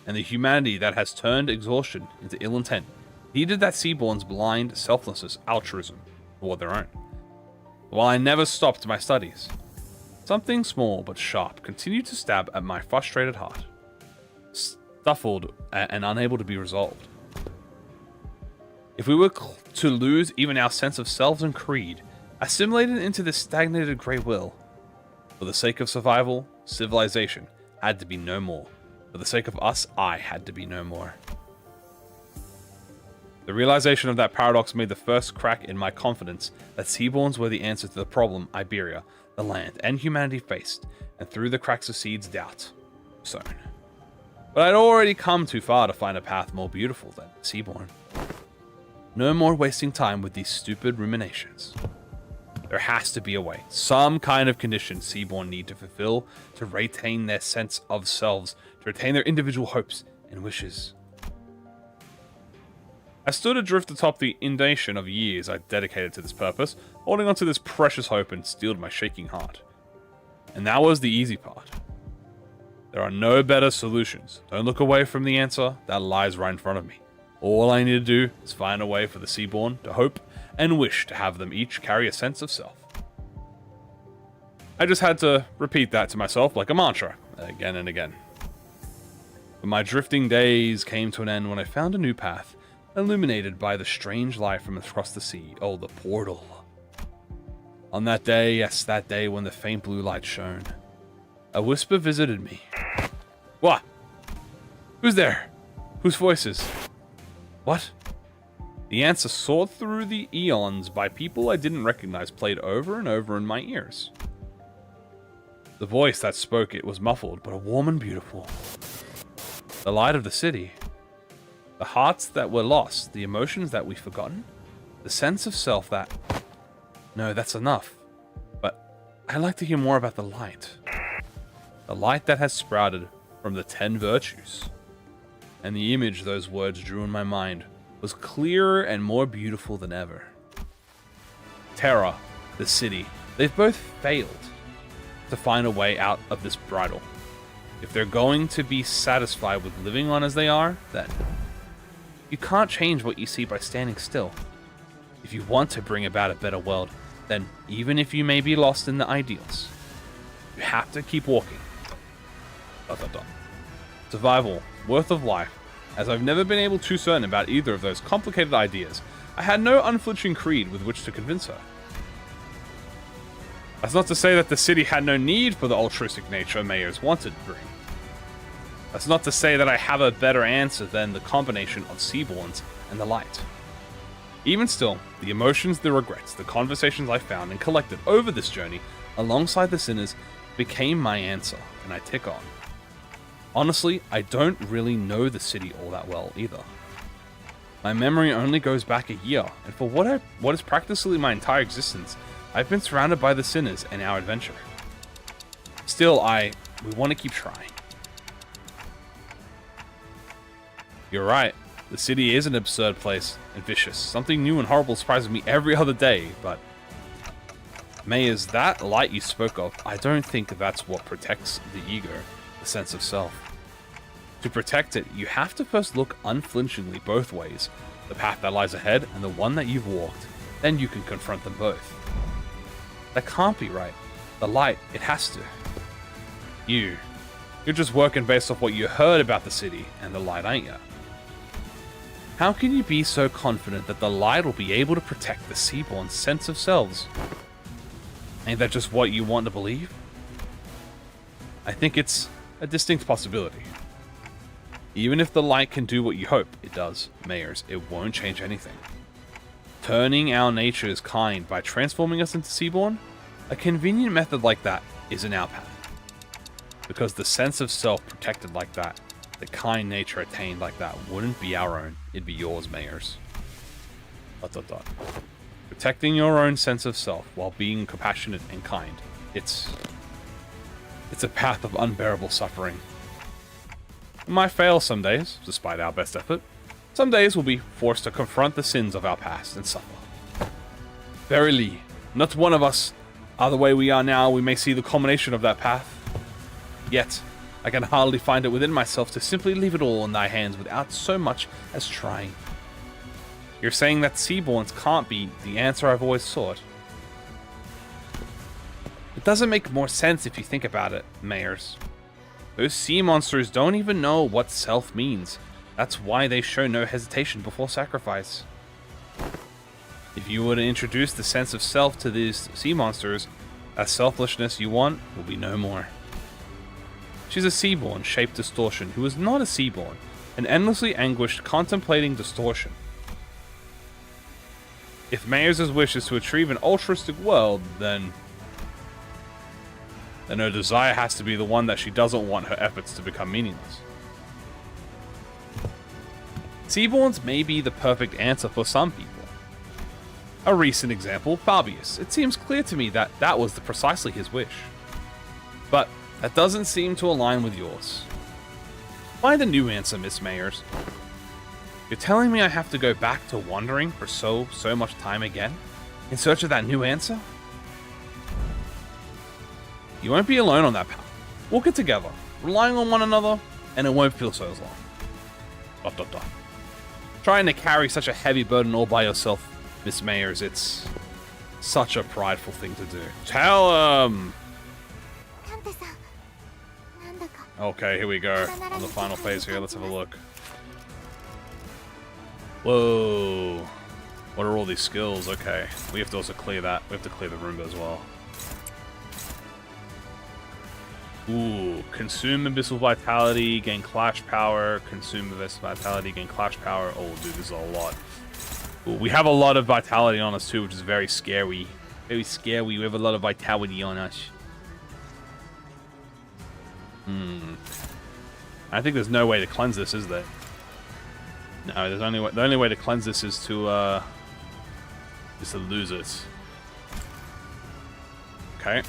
And the humanity that has turned exhaustion into ill intent needed that Seaborn's blind selflessness, altruism, toward their own. While I never stopped my studies, something small but sharp continued to stab at my frustrated heart, stifled and unable to be resolved. If we were to lose even our sense of selves and creed, assimilated into this stagnated grey will, for the sake of survival, civilization had to be no more. For the sake of us, I had to be no more. The realization of that paradox made the first crack in my confidence that Seaborns were the answer to the problem Iberia, the land, and humanity faced, and through the cracks of seeds doubt sown. But I'd already come too far to find a path more beautiful than Seaborn. No more wasting time with these stupid ruminations. There has to be a way, some kind of condition Seaborn need to fulfill to retain their sense of selves, to retain their individual hopes and wishes. I stood adrift atop the inundation of years I dedicated to this purpose, holding onto this precious hope and steeled my shaking heart. And that was the easy part. There are no better solutions. Don't look away from the answer that lies right in front of me. All I need to do is find a way for the Seaborn to hope and wish to have them each carry a sense of self. I just had to repeat that to myself like a mantra, again and again. But my drifting days came to an end when I found a new path, illuminated by the strange light from across the sea. Oh, the portal. On that day, yes, that day when the faint blue light shone, a whisper visited me. What? Who's there? Whose voices? What? The answer soared through the eons by people I didn't recognize played over and over in my ears. The voice that spoke it was muffled, but warm and beautiful. The light of the city. The hearts that were lost, the emotions that we've forgotten, the sense of self that... No, that's enough. But I'd like to hear more about the light. The light that has sprouted from the 10 virtues. And the image those words drew in my mind was clearer and more beautiful than ever. Terra, the city, they've both failed to find a way out of this bridle. If they're going to be satisfied with living on as they are, then you can't change what you see by standing still. If you want to bring about a better world, then even if you may be lost in the ideals, you have to keep walking. Survival, worth of life, as I've never been able too certain about either of those complicated ideas, I had no unflinching creed with which to convince her. That's not to say that the city had no need for the altruistic nature Mayers wanted to bring. That's not to say that I have a better answer than the combination of Seaborns and the light. Even still, the emotions, the regrets, the conversations I found and collected over this journey alongside the sinners became my answer, and I tick on. Honestly, I don't really know the city all that well either. My memory only goes back a year, and for what is practically my entire existence, I've been surrounded by the sinners and our adventure. Still, we want to keep trying. You're right. The city is an absurd place and vicious. Something new and horrible surprises me every other day, but... Mayors, that light you spoke of, I don't think that's what protects the ego, the sense of self. To protect it, you have to first look unflinchingly both ways, the path that lies ahead and the one that you've walked. Then you can confront them both. That can't be right. The light, it has to. You're just working based off what you heard about the city and the light, ain't ya? How can you be so confident that the light will be able to protect the Seaborn's sense of selves? Ain't that just what you want to believe? I think it's a distinct possibility. Even if the light can do what you hope it does, Mayors, it won't change anything. Turning our natures kind by transforming us into Seaborn? A convenient method like that isn't our path. Because the sense of self protected like that, the kind nature attained like that, wouldn't be our own, it'd be yours, Mayors. ... Protecting your own sense of self while being compassionate and kind. It's a path of unbearable suffering. It might fail some days, despite our best effort. Some days we'll be forced to confront the sins of our past and suffer. Verily, not one of us are the way we are now. We may see the culmination of that path. Yet, I can hardly find it within myself to simply leave it all in thy hands without so much as trying. You're saying that Seaborns can't be the answer I've always sought. It doesn't make more sense if you think about it, Mayors. Those sea monsters don't even know what self means. That's why they show no hesitation before sacrifice. If you were to introduce the sense of self to these sea monsters, that selflessness you want will be no more. She's a Seaborn shaped distortion who is not a Seaborn, and endlessly anguished contemplating distortion. If Mayors' wish is to achieve an altruistic world, then her desire has to be the one that she doesn't want her efforts to become meaningless. Seaborns may be the perfect answer for some people. A recent example, Fabius. It seems clear to me that that was precisely his wish. But that doesn't seem to align with yours. Find a new answer, Miss Mayors. You're telling me I have to go back to wandering for so much time again, in search of that new answer? You won't be alone on that path. Walk it together, relying on one another, and it won't feel so long. ... Trying to carry such a heavy burden all by yourself, Miss Mayors, it's such a prideful thing to do. Tell Okay, here we go. On the final phase here, let's have a look. Whoa. What are all these skills? Okay. We have to also clear that. We have to clear the Roomba as well. Ooh. Consume Abyssal Vitality, gain Clash Power. Consume Abyssal Vitality, gain Clash Power. Oh, dude, this is a lot. Ooh, we have a lot of Vitality on us too, which is very scary. Very scary. We have a lot of Vitality on us. I think there's no way to cleanse this, is there? No, there's the only way to cleanse this is to lose it. Okay.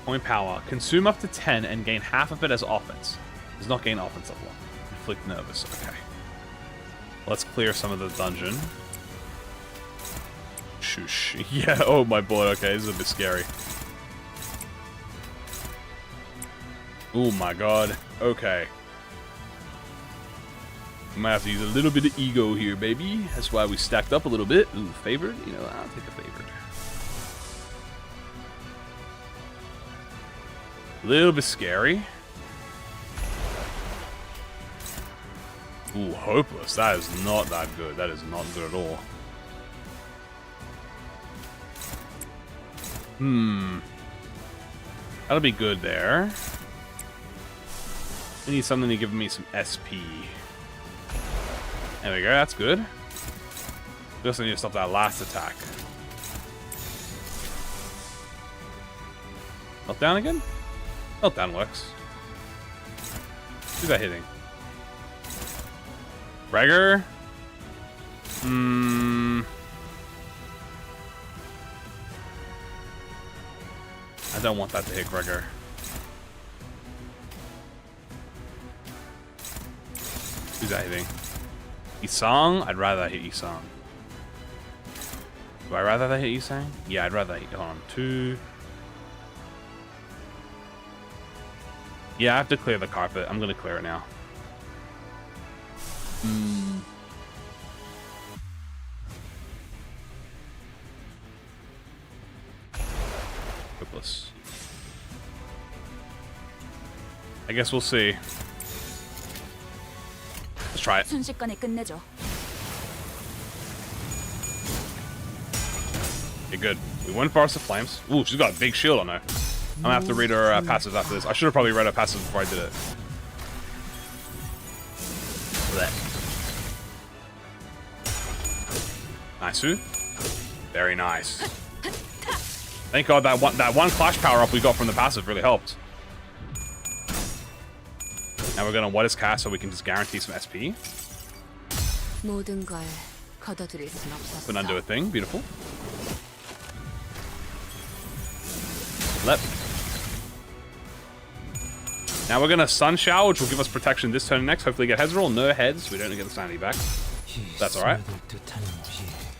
Point power. Consume up to 10 and gain half of it as offense. Does not gain offense level. Inflict nervous. Okay. Let's clear some of the dungeon. Shush. Yeah, oh my boy. Okay, this is a bit scary. Oh my god. Okay. I might have to use a little bit of ego here, baby. That's why we stacked up a little bit. Ooh, favored? You know, I'll take a favored. A little bit scary. Ooh, hopeless. That is not that good. That is not good at all. That'll be good there. I need something to give me some SP. There we go, that's good.
We also need to stop that last attack. Meltdown again? Meltdown works. Who's that hitting? Gregor? I don't want that to hit Gregor. Who's that hitting? Isang? I'd rather hit Isang. Do I rather that hit Isang? Yeah, I'd rather hit. Hold on. 2. Yeah, I have to clear the carpet. I'm gonna clear it now. Hopeless. I guess we'll see. Let's try it.
순식간에 끝내죠.
Okay, good. We went Forest of Flames. Ooh, she's got a big shield on her. I'm gonna have to read her passives after this. I should have probably read her passives before I did it. Nice. Very nice. Thank God that one clash power up we got from the passive really helped. Now we're gonna what is cast so we can just guarantee some SP.
모든 걸 거둬들일 순 없었어.
But undo a thing. Beautiful. Lep. Now we're gonna Sun Shower, which will give us protection this turn and next. Hopefully get heads roll. No heads. We don't get the sanity back. That's alright.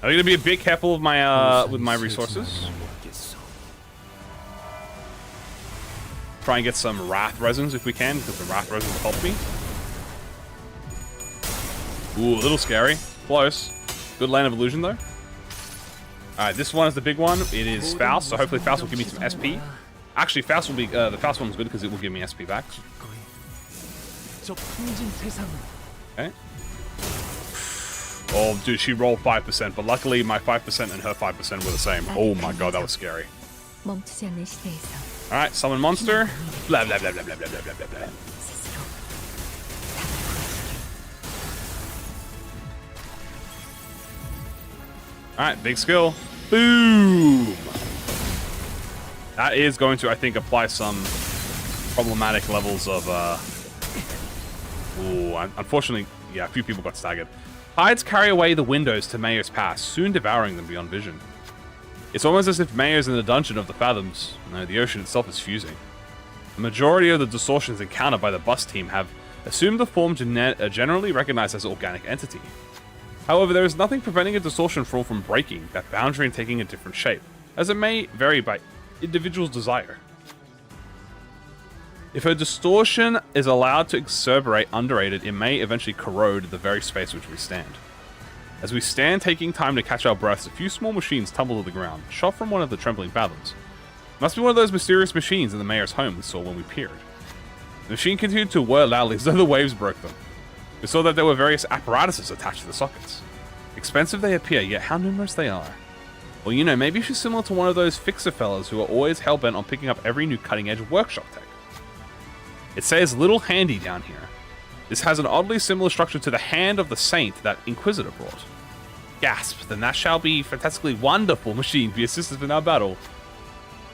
I'm gonna be a bit careful with my resources. Try and get some Wrath Resins if we can, because the Wrath Resins will help me. Ooh, a little scary. Close. Good Land of Illusion, though. Alright, this one is the big one. It is Faust, so hopefully Faust will give me some SP. Actually, Faust will be the Faust one's good because it will give me SP back. Okay. Oh, dude, she rolled 5%, but luckily my 5% and her 5% were the same. Oh my god, that was scary.
멈추지 않는 시대에서
Alright, summon monster. Blah, blah, blah, blah, blah, blah, blah, blah, blah.
스스로
Alright, big skill. Boom! That is going to, I think, apply some problematic levels of, Ooh, unfortunately, yeah, a few people got staggered. Hides carry away the windows to Mayor's Pass, soon devouring them beyond vision. It's almost as if Mayor's in the dungeon of the Fathoms. No, the ocean itself is fusing. The majority of the distortions encountered by the bus team have assumed the form generally recognized as an organic entity. However, there is nothing preventing a distortion from breaking that boundary and taking a different shape, as it may vary by individual's desire. If a distortion is allowed to exacerbate underrated, it may eventually corrode the very space which we stand. As we stand taking time to catch our breaths, a few small machines tumble to the ground, shot from one of the trembling fathoms. It must be one of those mysterious machines in the mayor's home we saw when we peered. The machine continued to whir loudly as though the waves broke them. We saw that there were various apparatuses attached to the sockets. Expensive they appear, yet how numerous they are. Well, you know, maybe she's similar to one of those fixer fellas who are always hell-bent on picking up every new cutting-edge workshop tech. It says Little Handy down here. This has an oddly similar structure to the Hand of the Saint that Inquisitor brought. Gasp, then that shall be fantastically wonderful machine be assisted in our battle.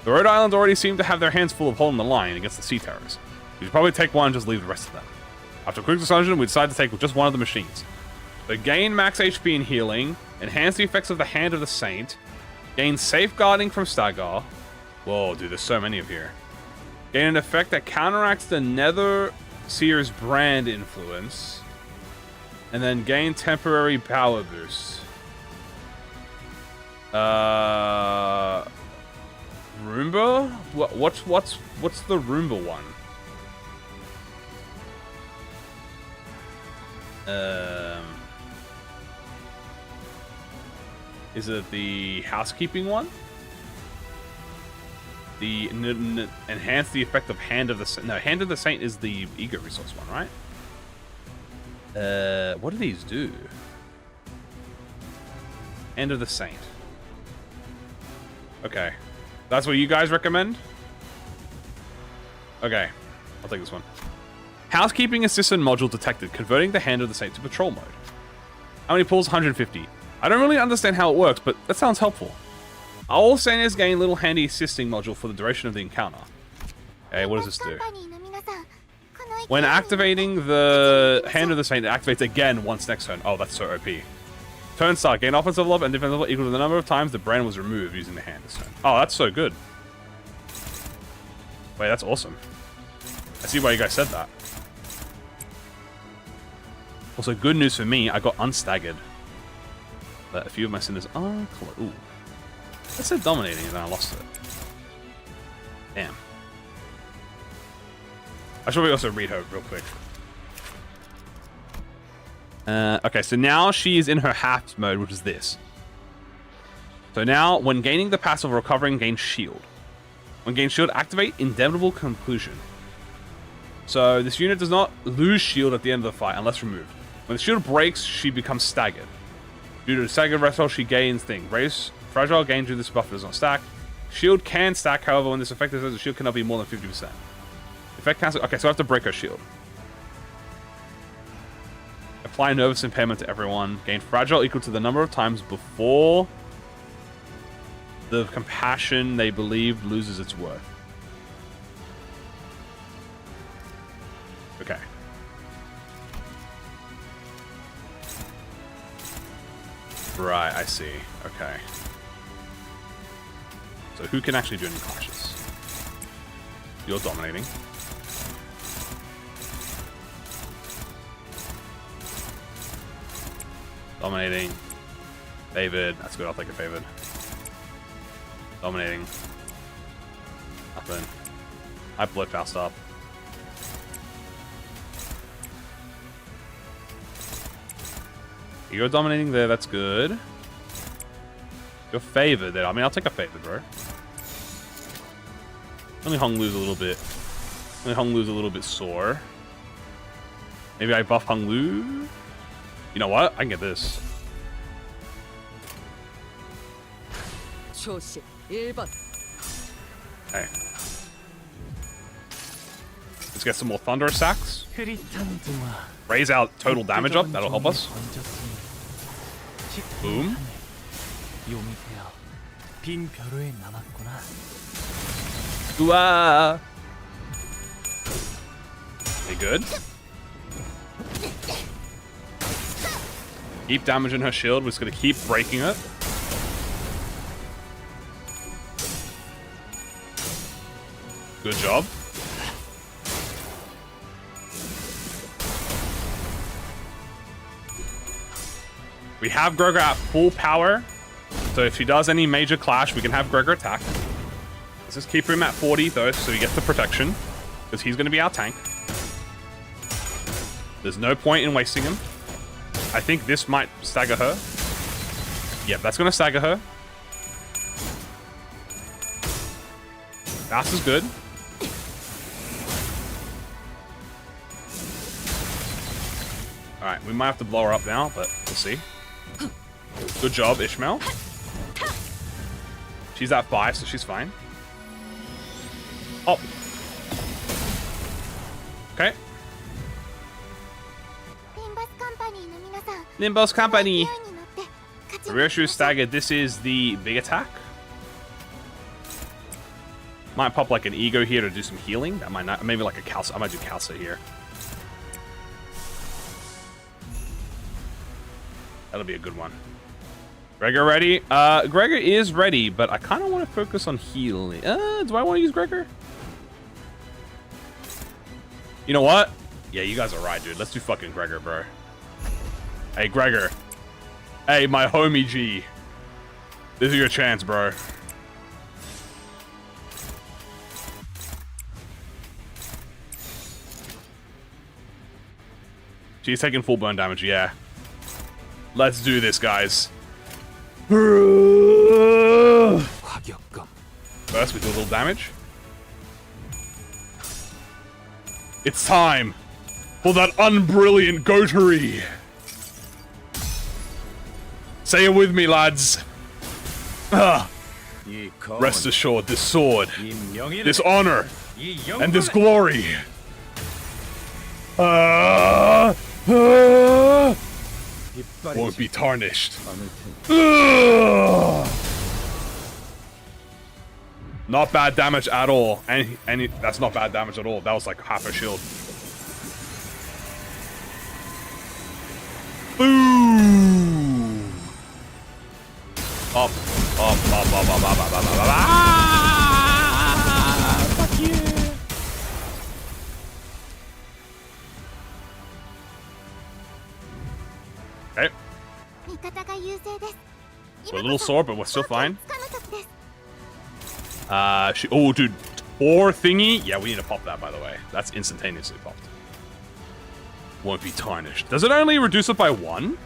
The Rhode Islands already seem to have their hands full of holding the line against the Sea Terrors. We should probably take one and just leave the rest of them. After a quick discussion, we decided to take just one of the machines. So gain max HP and healing, enhance the effects of the Hand of the Saint, gain safeguarding from Stagger. Whoa, dude, there's so many of here. Gain an effect that counteracts the Nether Seer's brand influence, and then gain temporary power boost. Roomba? What's the Roomba one? Is it the housekeeping one? The enhance the effect of Hand of the Saint. No, Hand of the Saint is the E.G.O resource one, right? What do these do? Hand of the Saint. Okay. That's what you guys recommend? Okay. I'll take this one. Housekeeping Assistant module detected, converting the Hand of the Saint to patrol mode. How many pulls? 150. I don't really understand how it works, but that sounds helpful. All Seniors gain a little handy assisting module for the duration of the encounter. Okay, what does this do? When activating the Hand of the Saint, it activates again once next turn. Oh, that's so OP. Turn start. Gain offensive level and defensive level equal to the number of times the brand was removed using the hand this turn. Oh, that's so good. Wait, that's awesome. I see why you guys said that. Also, good news for me, I got unstaggered. But a few of my sinners are close. Ooh. That said dominating and then I lost it. Damn. I should also read her real quick. Okay, so now she is in her half mode, which is this. So now, when gaining the passive recovering, gain shield. When gain shield, activate Inevitable Conclusion. So this unit does not lose shield at the end of the fight unless removed. When the shield breaks, she becomes staggered. Due to the staggered threshold, she gains thing. Raise fragile gain due to this buff does not stack. Shield can stack, however, when this effect is, the shield cannot be more than 50%. Effect cancel. Okay, so I have to break her shield. Apply nervous impairment to everyone. Gain fragile equal to the number of times before the compassion they believe loses its worth. Okay. Right, I see. Okay. So who can actually do any clashes? You're dominating. Dominating. Favored. That's good, I'll take a favored. Dominating. Nothing. I blow fast up. You're dominating there, that's good. You're favored there. I mean, I'll take a favor, bro. Only Hong Lu's a little bit. Only Hong Lu's a little bit sore. Maybe I buff Hong Lu. You know what? I can get this. Okay. Let's get some more Thunder Sacks. Raise our total damage up. That'll help us. Boom. Ooh-ah. Okay, good. Keep damaging her shield. We're just going to keep breaking it. Good job. We have Gregor at full power. So if she does any major clash, we can have Gregor attack. Let's just keep him at 40 though, so he gets the protection. Because he's going to be our tank. There's no point in wasting him. I think this might stagger her. Yep, that's going to stagger her. Fast is good. Alright, we might have to blow her up now, but we'll see. Good job, Ishmael. She's at 5, so she's fine. Oh. Okay. Limbus Company. The rear shoe is staggered. This is the big attack. Might pop like an E.G.O here to do some healing. That might not. Maybe like a Calsa. I might do Calsa here. That'll be a good one. Gregor ready? Gregor is ready, but I kind of want to focus on healing. Do I want to use Gregor? You know what? Yeah, you guys are right, dude. Let's do fucking Gregor, bro. Hey, Gregor. Hey, my homie G. This is your chance, bro. She's taking full burn damage, yeah. Let's do this, guys. First, we do a little damage. It's time for that unbrilliant goatery. Say it with me, lads. Rest assured, this sword, this honor, and this glory. Won't be tarnished. Ugh. Not bad damage at all. And that's not bad damage at all. That was like half a shield. Boom! Up. Fuck yeah! Okay. We're a little sore, but we're still fine. Oh, dude. Ore thingy? Yeah, we need to pop that, by the way. That's instantaneously popped. Won't be tarnished. Does it only reduce it by 1?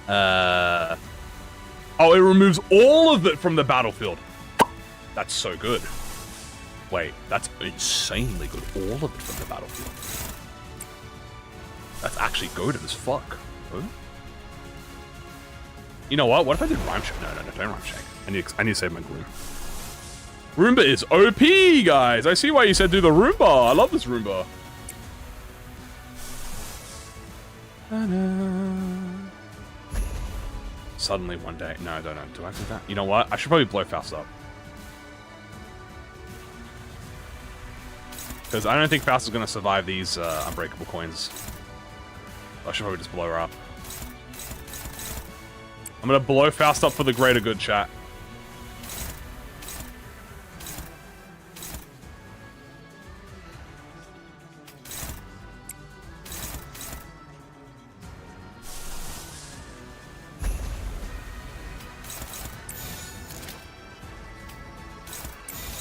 Oh, it removes all of it from the battlefield. That's so good. Wait, that's insanely good. All of it from the battlefield. That's actually goated as fuck. Huh? You know what? What if I did rhyme check? No, don't rhyme check. I need to save my glue. Roomba is OP, guys. I see why you said do the Roomba. I love this Roomba. Suddenly one day. No, don't. Do I do that? You know what? I should probably blow Faust up. Because I don't think Faust is going to survive these unbreakable coins. I should probably just blow her up. I'm going to blow Faust up for the greater good, chat.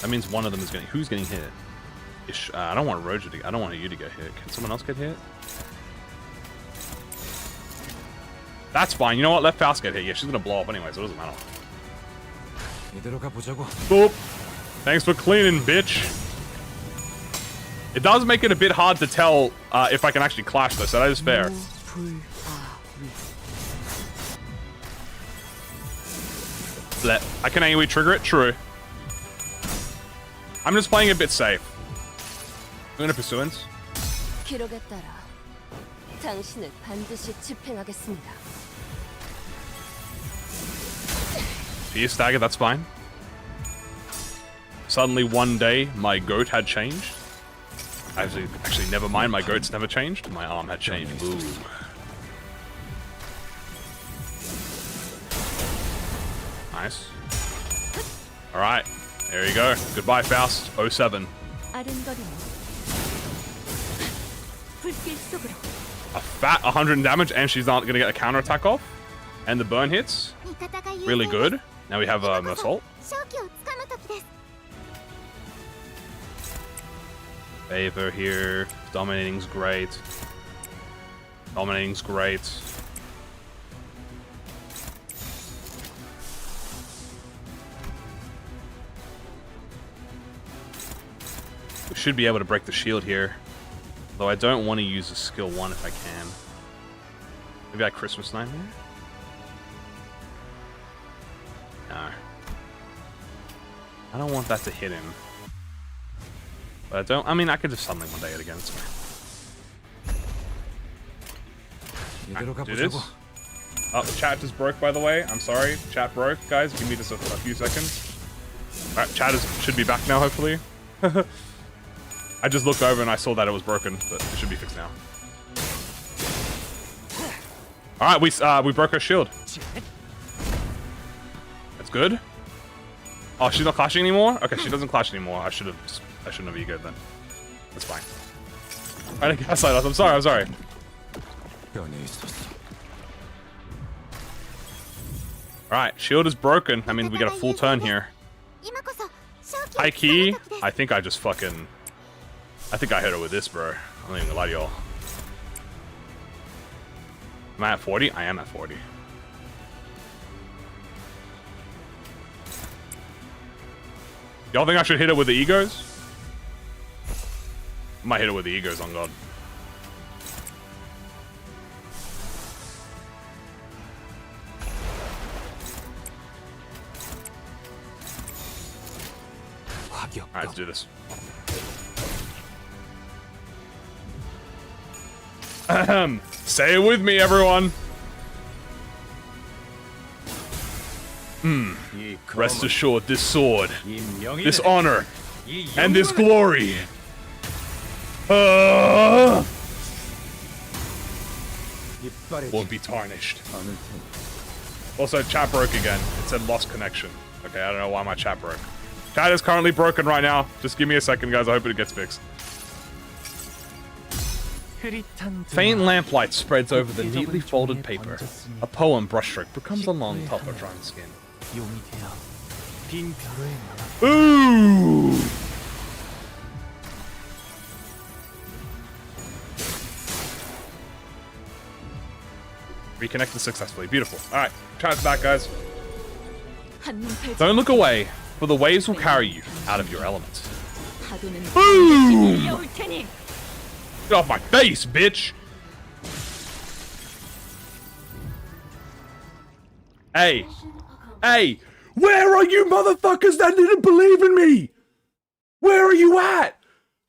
That means one of them is getting... Who's getting hit? I don't want Roger to... I don't want you to get hit. Can someone else get hit? That's fine. You know what? Let Faust get hit. Yeah, she's gonna blow up anyway, so it doesn't matter. Boop. Thanks for cleaning, bitch. It does make it a bit hard to tell if I can actually clash this, so that is fair. I can AoE trigger it? True. I'm just playing a bit safe. I'm gonna Pursuance.
기록에 따라 당신을 반드시 집행하겠습니다.
Pierce stagger, that's fine. Suddenly one day, my goat had changed. Actually, never mind, my goat's never changed. My arm had changed. Ooh. Nice. Alright, there you go. Goodbye, Faust. 07. A fat 100 damage, and she's not gonna get a counterattack off. And the burn hits. Really good. Now we have Assault. Favor here. Dominating's great. Dominating's great. We should be able to break the shield here. Though I don't want to use a skill 1 if I can. Maybe I Christmas Nightmare? No. I don't want that to hit him. But I don't... I mean, I could just suddenly one day it again. It's fine. Right, do this. Oh, the chat just broke, by the way. I'm sorry. Chat broke, guys. Give me just a few seconds. Alright, chat should be back now, hopefully. I just looked over and I saw that it was broken, but it should be fixed now. Alright, we broke her shield. That's good. Oh, she's not clashing anymore? Okay, she doesn't clash anymore. I shouldn't have E.G.O then. That's fine. I didn't gaslight us. I'm sorry. Alright, shield is broken. I mean, we got a full turn here. High key. I think I just fucking... I think I hit her with this, bro. I'm not even gonna lie to y'all. Am I at 40? I am at 40. Y'all think I should hit it with the E.G.Os? I might hit it with the E.G.Os, on God. Alright, let's do this. Say it with me, everyone. Rest assured, this sword, this honor, and this glory won't be tarnished. Also, chat broke again. It said lost connection. Okay, I don't know why my chat broke. Chat is currently broken right now. Just give me a second, guys. I hope it gets fixed. Faint lamplight spreads over the neatly folded paper. A poem brushstroke becomes a long top of drying skin. Ooh! Reconnected successfully. Beautiful. Alright, chat's back, guys. Don't look away, for the waves will carry you out of your element. Boom! Get off my face, bitch! Hey! Hey! Where are you motherfuckers that didn't believe in me? Where are you at?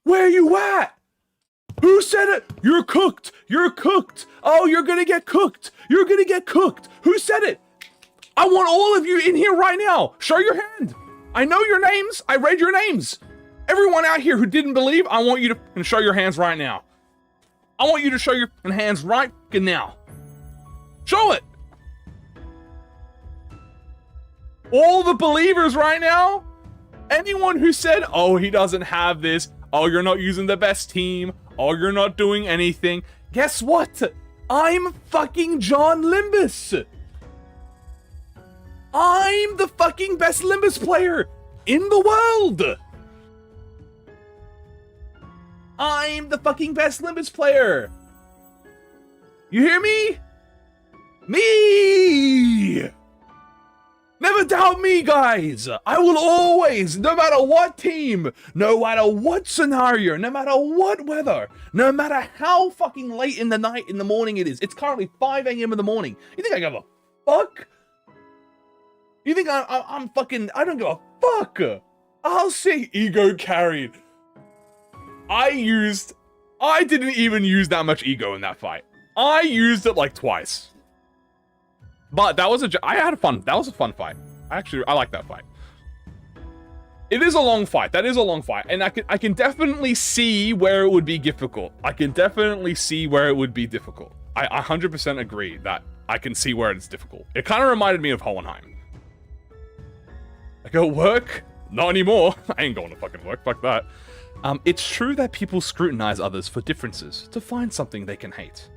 Where are you at? Who said it? You're cooked! You're cooked! Oh, you're gonna get cooked! You're gonna get cooked! Who said it? I want all of you in here right now! Show your hand! I know your names! I read your names! Everyone out here who didn't believe, I want you to show your hands right now. I want you to show your hands right now. Show it! All the believers right now? Anyone who said, oh, he doesn't have this, oh, you're not using the best team, oh, you're not doing anything. Guess what? I'm fucking John Limbus. I'm the fucking best Limbus player in the world. I'm the fucking best Limbus player. You hear me? Me! Never doubt me, guys! I will always, no matter what team, no matter what scenario, no matter what weather, no matter how fucking late in the night, in the morning it is. It's currently 5 a.m. in the morning. You think I give a fuck? You think I'm fucking, I don't give a fuck? I'll say E.G.O carried. I didn't even use that much E.G.O in that fight. I used it like twice. But that was that was a fun fight. I like that fight. It is a long fight. That is a long fight. And I can definitely see where it would be difficult. I can definitely see where it would be difficult. I 100% agree that I can see where it's difficult. It kind of reminded me of Hohenheim. I go, work? Not anymore. I ain't going to fucking work. Fuck that. It's true that people scrutinize others for differences to find something they can hate.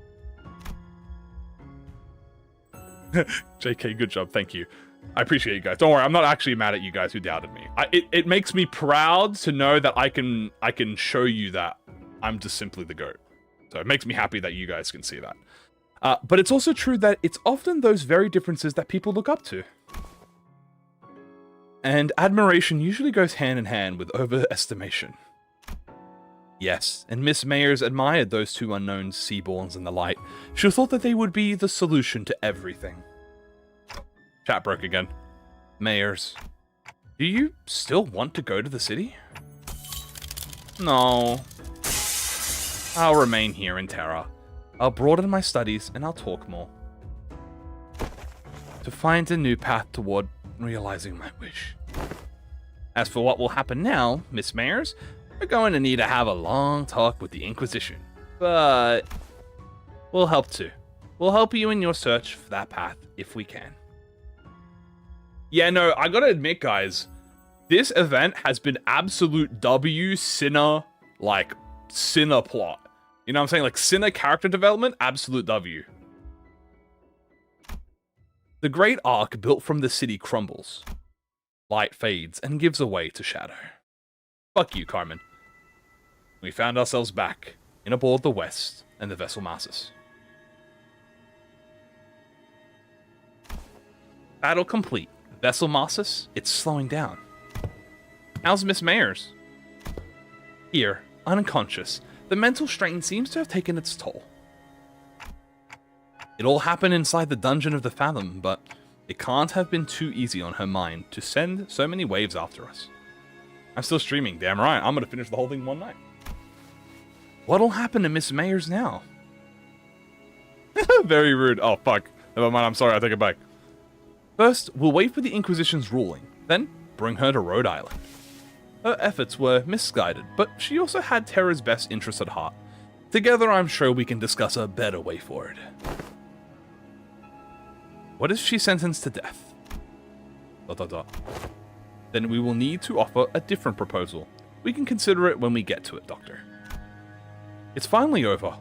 JK, good job. Thank you. I appreciate you guys. Don't worry, I'm not actually mad at you guys who doubted me. It makes me proud to know that I can show you that I'm just simply the GOAT. So it makes me happy that you guys can see that. But it's also true that it's often those very differences that people look up to. And admiration usually goes hand in hand with overestimation. Yes, and Miss Mayers admired those two unknown Seaborns in the light. She thought that they would be the solution to everything. Chat broke again. Mayers, do you still want to go to the city? No. I'll remain here in Terra. I'll broaden my studies and I'll talk more. To find a new path toward realizing my wish. As for what will happen now, Miss Mayers, we're going to need to have a long talk with the Inquisition, but we'll help too. We'll help you in your search for that path if we can. Yeah, no, I gotta admit, guys, this event has been absolute W Sinner, like, Sinner plot. You know what I'm saying? Like, Sinner character development, absolute W. The great arc built from the city crumbles. Light fades and gives away to shadow. Fuck you, Carmen. We found ourselves back, in aboard the West and the vessel Marsus. Battle complete. Vessel Marsus, it's slowing down. How's Miss Mayers? Here, unconscious, the mental strain seems to have taken its toll. It all happened inside the dungeon of the Fathom, but it can't have been too easy on her mind to send so many waves after us. I'm still streaming, damn right. I'm gonna finish the whole thing one night. What'll happen to Miss Mayers now? Very rude. Oh, fuck. Never mind, I'm sorry, I take it back.
First, we'll wait for the Inquisition's ruling, then bring her to Rhode Island. Her efforts were misguided, but she also had Terra's best interests at heart. Together, I'm sure we can discuss a better way forward. What if she's sentenced to death? ... Then we will need to offer a different proposal. We can consider it when we get to it, Doctor. It's finally over.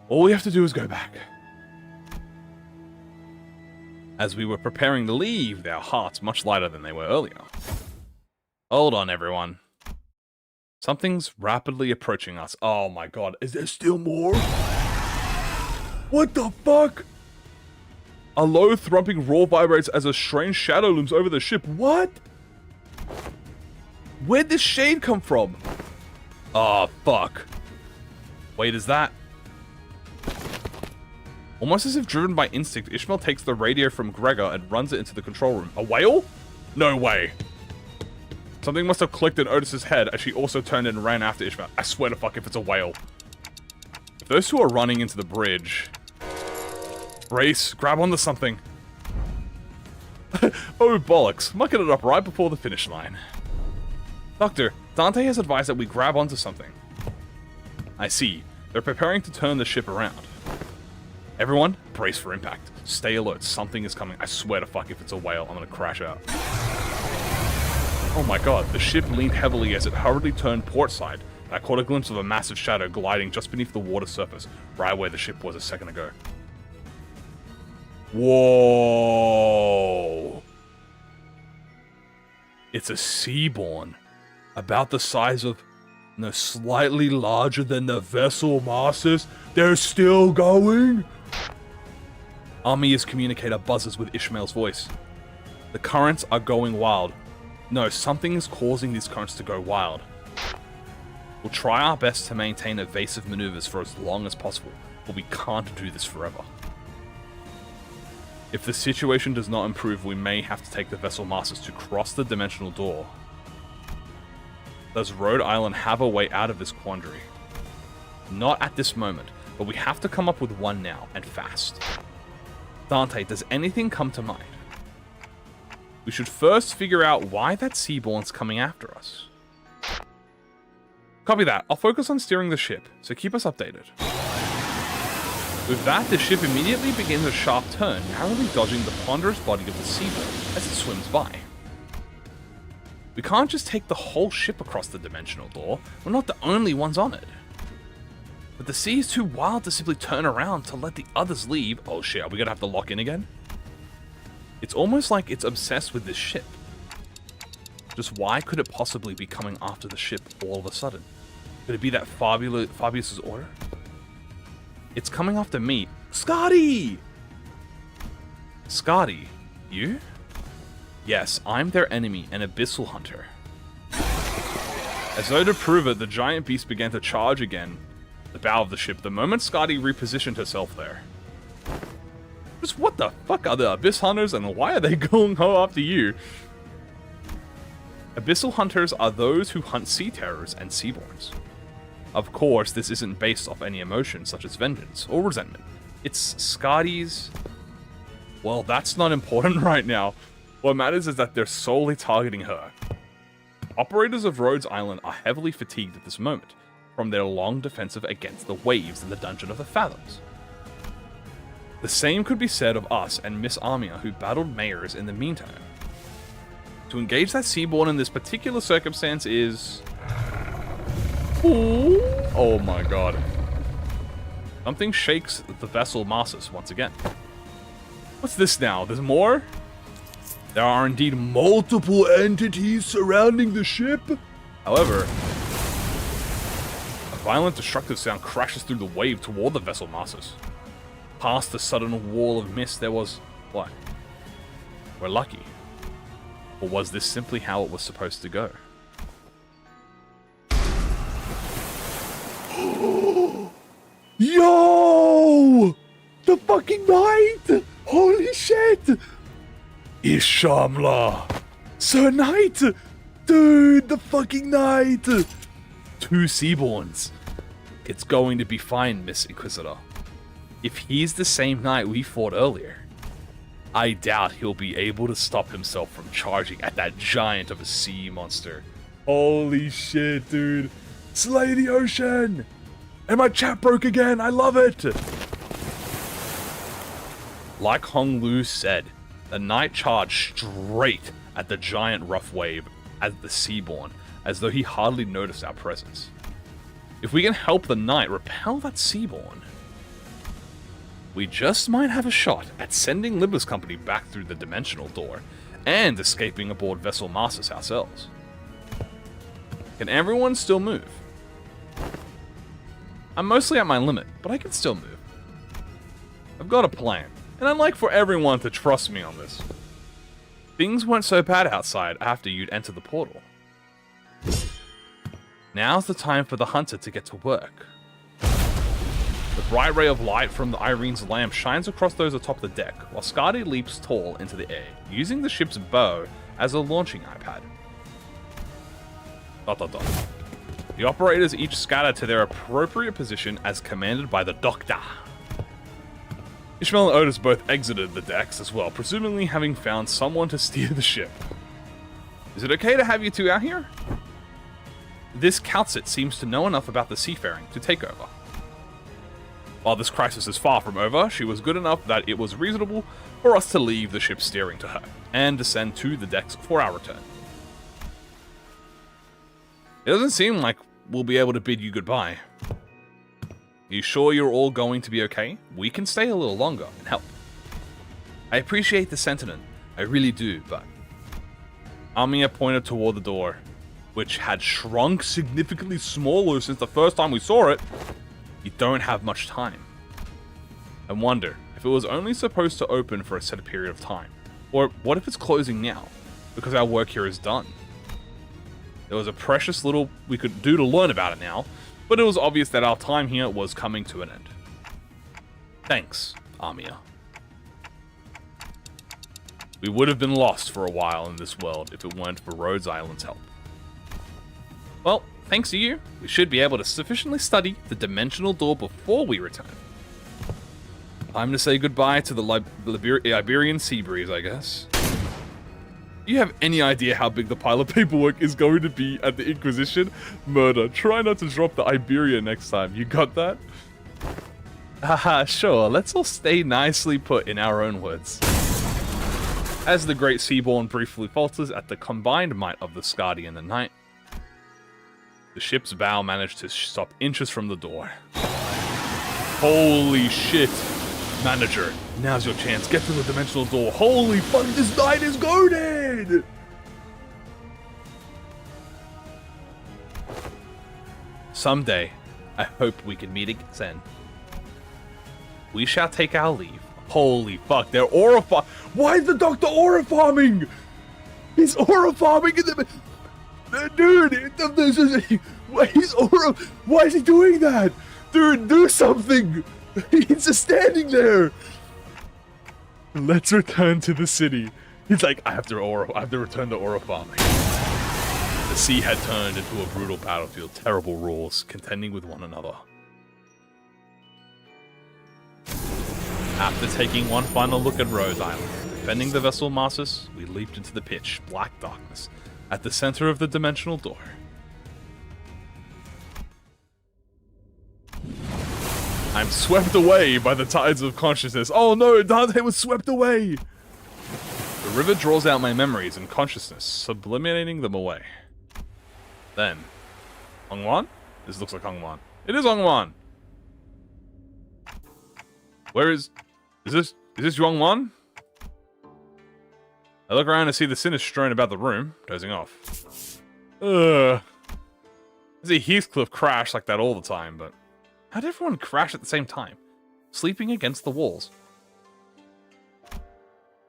All we have to do is go back. As we were preparing to leave, our hearts much lighter than they were earlier. Hold on, everyone. Something's rapidly approaching us. Oh my god, is there still more? What the fuck? A low thrumping roar vibrates as a strange shadow looms over the ship. What? Where'd this shade come from? Oh, fuck. Wait, is that... Almost as if driven by instinct, Ishmael takes the radio from Gregor and runs it into the control room. A whale? No way. Something must have clicked in Otis's head as she also turned and ran after Ishmael. I swear to fuck if it's a whale. If those two are running into the bridge... Brace, grab onto something. Oh, bollocks. Mucking it up right before the finish line. Doctor, Dante has advised that we grab onto something. I see. They're preparing to turn the ship around. Everyone, brace for impact. Stay alert. Something is coming. I swear to fuck if it's a whale, I'm gonna crash out. Oh my god, the ship leaned heavily as it hurriedly turned port side, and I caught a glimpse of a massive shadow gliding just beneath the water surface, right where the ship was a second ago. Whoa! It's a Seaborn. About the size of... No, slightly larger than the vessel Masters. They're still going? Armia's communicator buzzes with Ishmael's voice. The currents are going wild. No, something is causing these currents to go wild. We'll try our best to maintain evasive maneuvers for as long as possible, but we can't do this forever. If the situation does not improve, we may have to take the vessel Masters to cross the dimensional door. Does Rhode Island have a way out of this quandary? Not at this moment, but we have to come up with one now, and fast. Dante, does anything come to mind? We should first figure out why that Seaborn's coming after us. Copy that. I'll focus on steering the ship, so keep us updated. With that, the ship immediately begins a sharp turn, narrowly dodging the ponderous body of the Seaborn as it swims by. We can't just take the whole ship across the dimensional door. We're not the only ones on it. But the sea is too wild to simply turn around to let the others leave. Oh shit, are we gonna have to lock in again? It's almost like it's obsessed with this ship. Just why could it possibly be coming after the ship all of a sudden? Could it be that Fabius's order? It's coming after me. Scotty! Scotty, you? Yes, I'm their enemy, an abyssal hunter. As though to prove it, the giant beast began to charge again the bow of the ship the moment Scotty repositioned herself there. Just what the fuck are the abyss hunters and why are they going ho after you? Abyssal hunters are those who hunt sea terrors and seaborns. Of course, this isn't based off any emotion such as vengeance or resentment. It's Scotty's... Well, that's not important right now. What matters is that they're solely targeting her. Operators of Rhodes Island are heavily fatigued at this moment, from their long defensive against the waves in the Dungeon of the Fathoms. The same could be said of us and Miss Armia, who battled mayors in the meantime. To engage that Seaborn in this particular circumstance is... Ooh. Oh my god. Something shakes the vessel Masters once again. What's this now? There's more? There are indeed multiple entities surrounding the ship. However, a violent destructive sound crashes through the wave toward the vessel Masters. Past the sudden wall of mist there was... what? We're lucky. Or was this simply how it was supposed to go? Yo! The fucking knight! Holy shit! Ishamla! Sir Knight! Dude, the fucking knight! 2 Seaborns. It's going to be fine, Miss Inquisitor. If he's the same knight we fought earlier, I doubt he'll be able to stop himself from charging at that giant of a sea monster.
Holy shit, dude. Slay the ocean! And my chat broke again, I love it!
Like Hong Lu said, the knight charged straight at the giant rough wave as the Seaborn, as though he hardly noticed our presence. If we can help the knight repel that Seaborn, we just might have a shot at sending Limbus Company back through the dimensional door and escaping aboard Vessel Masters ourselves. Can everyone still move? I'm mostly at my limit, but I can still move. I've got a plan, and I'd like for everyone to trust me on this. Things weren't so bad outside after you'd entered the portal. Now's the time for the hunter to get to work. The bright ray of light from the Irene's lamp shines across those atop the deck, while Skadi leaps tall into the air, using the ship's bow as a launching iPad. ... The operators each scatter to their appropriate position as commanded by the Doctor. Ishmael and Otis both exited the decks as well, presumably having found someone to steer the ship. Is it okay to have you two out here? This Calcit seems to know enough about the seafaring to take over. While this crisis is far from over, she was good enough that it was reasonable for us to leave the ship steering to her, and descend to the decks for our return. It doesn't seem like we'll be able to bid you goodbye. You sure you're all going to be okay? We can stay a little longer and help. I appreciate the sentiment, I really do, but... Amia pointed toward the door, which had shrunk significantly smaller since the first time we saw it. You don't have much time. I wonder if it was only supposed to open for a set period of time. Or what if it's closing now, because our work here is done? There was a precious little we could do to learn about it now, but it was obvious that our time here was coming to an end. Thanks, Amia. We would have been lost for a while in this world if it weren't for Rhodes Island's help. Well, thanks to you, we should be able to sufficiently study the dimensional door before we return. Time to say goodbye to the Iberian sea breeze, I guess. Do you have any idea how big the pile of paperwork is going to be at the Inquisition? Murder. Try not to drop the Iberia next time. You got that? Haha, sure. Let's all stay nicely put in our own words. As the Great Seaborn briefly falters at the combined might of the Skadi and the Knight, the ship's bow managed to stop inches from the door. Holy shit! Manager, now's your chance. Get through the dimensional door. Holy fuck, this night is goated! Someday, I hope we can meet again. We shall take our leave. Holy fuck, they're aura farm. Why is the Doctor aura farming? He's aura farming in the... Dude, this is... He's aura... Why is he doing that? Dude, do something! He's just standing there. Let's return to the city. He's like, I have to return to aura farming. The sea had turned into a brutal battlefield, terrible rules, contending with one another. After taking one final look at Rhodes Island, defending the vessel Masters, we leaped into the pitch black darkness at the center of the dimensional door. I'm swept away by the tides of consciousness. Oh no, Dante was swept away! The river draws out my memories and consciousness, sublimating them away. Then, Hongwan? This looks like Hongwan. It is Hongwan! Where is this Yuan? I look around to see the sinners strewn about the room, dozing off. I see Heathcliff crash like that all the time, but how did everyone crash at the same time, sleeping against the walls?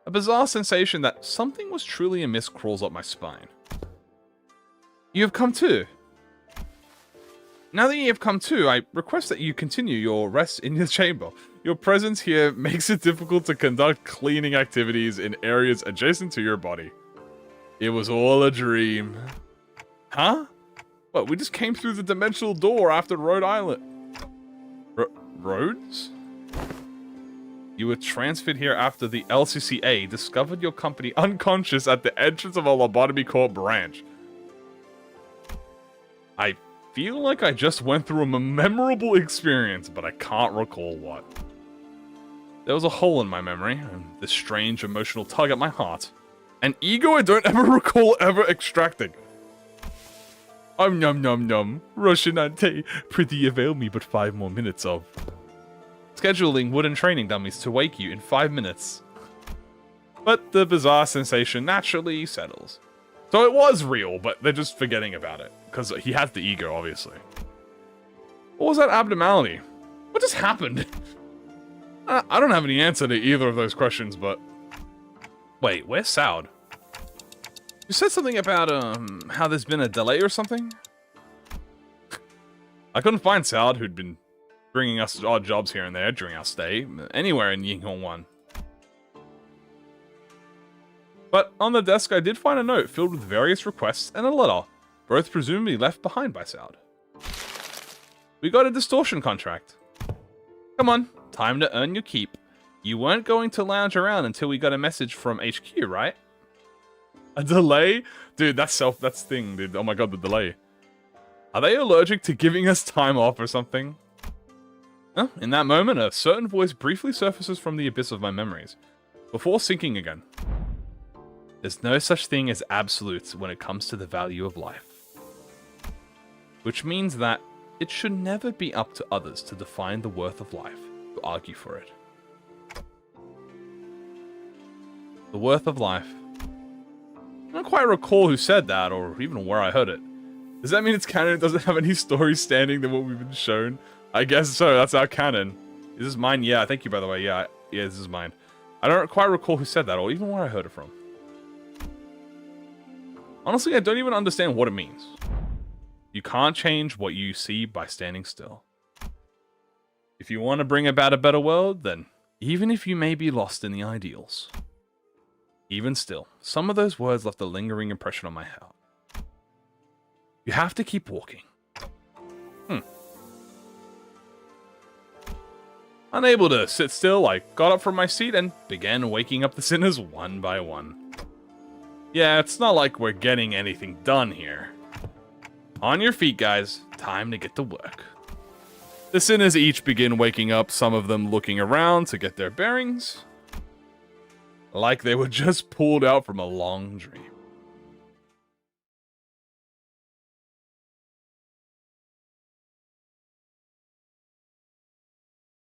A bizarre sensation that something was truly amiss crawls up my spine. You have come too. Now that you have come to, I request that you continue your rest in your chamber. Your presence here makes it difficult to conduct cleaning activities in areas adjacent to your body. It was all a dream. Huh? What, we just came through the dimensional door after Rhode Island. Rhodes?
You were transferred here after the LCCA discovered your company unconscious at the entrance of a lobotomy court branch. I feel like I just went through a memorable experience, but I can't recall what. There was a hole in my memory, and this strange emotional tug at my heart. An ego I don't ever recall ever extracting. Num num num. Russian ante. Pretty avail me but 5 more minutes of. Scheduling wooden training dummies to wake you in 5 minutes. But the bizarre sensation naturally settles. So it was real, but they're just forgetting about it. Because he has the ego, obviously. What was that abnormality? What just happened? I don't have any answer to either of those questions, but... Wait, where's Saud? You said something about, how there's been a delay or something? I couldn't find Saud, who'd been bringing us odd jobs here and there during our stay, anywhere in Yinghong 1. But on the desk, I did find a note filled with various requests and a letter, both presumably left behind by Saud. We got a distortion contract. Come on, time to earn your keep. You weren't going to lounge around until we got a message from HQ, right? A delay? Dude, that's thing, dude. Oh my god, the delay. Are they allergic to giving us time off or something? Well, in that moment, a certain voice briefly surfaces from the abyss of my memories, before sinking again. There's no such thing as absolutes when it comes to the value of life. Which means that it should never be up to others to define the worth of life, to argue for it. The worth of life. I don't quite recall who said that, or even where I heard it. Does that mean it's canon? It doesn't have any stories standing than what we've been shown? I guess so, that's our canon. Is this mine? Yeah, thank you by the way, yeah, this is mine. I don't quite recall who said that, or even where I heard it from. Honestly, I don't even understand what it means. You can't change what you see by standing still. If you want to bring about a better world, then even if you may be lost in the ideals. Even still, some of those words left a lingering impression on my heart. You have to keep walking. Unable to sit still, I got up from my seat and began waking up the sinners one by one. Yeah, it's not like we're getting anything done here. On your feet, guys. Time to get to work. The sinners each begin waking up, some of them looking around to get their bearings. Like they were just pulled out from a long dream.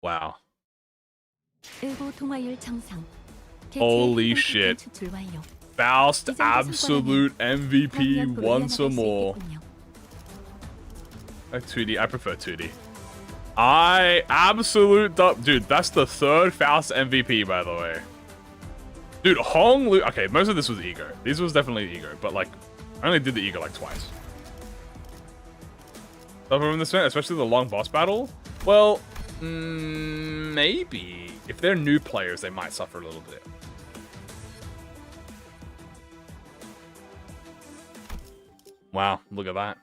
Wow. Holy shit. Faust, absolute MVP once or more. Like 2D, I prefer 2D. Dude, that's the 3rd Faust MVP, by the way. Dude, Hong Lu, okay, most of this was E.G.O. This was definitely E.G.O, but like, I only did the E.G.O like twice. Suffer from this, especially the long boss battle? Well, maybe. If they're new players, they might suffer a little bit. Wow, look at that.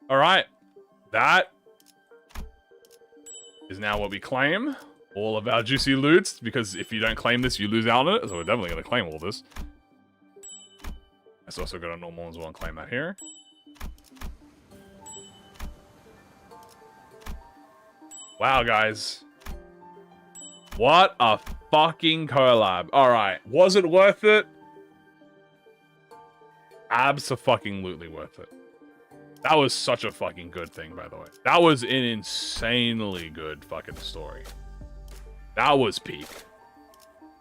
Alright. That is now what we claim. All of our juicy loots, because if you don't claim this, you lose out on it. So we're definitely going to claim all this. Let's also go to normal as well and claim that here. Wow, guys. What a fucking collab. Alright, was it worth it? Abso-fucking-lutely worth it. That was such a fucking good thing, by the way. That was an insanely good fucking story. That was peak.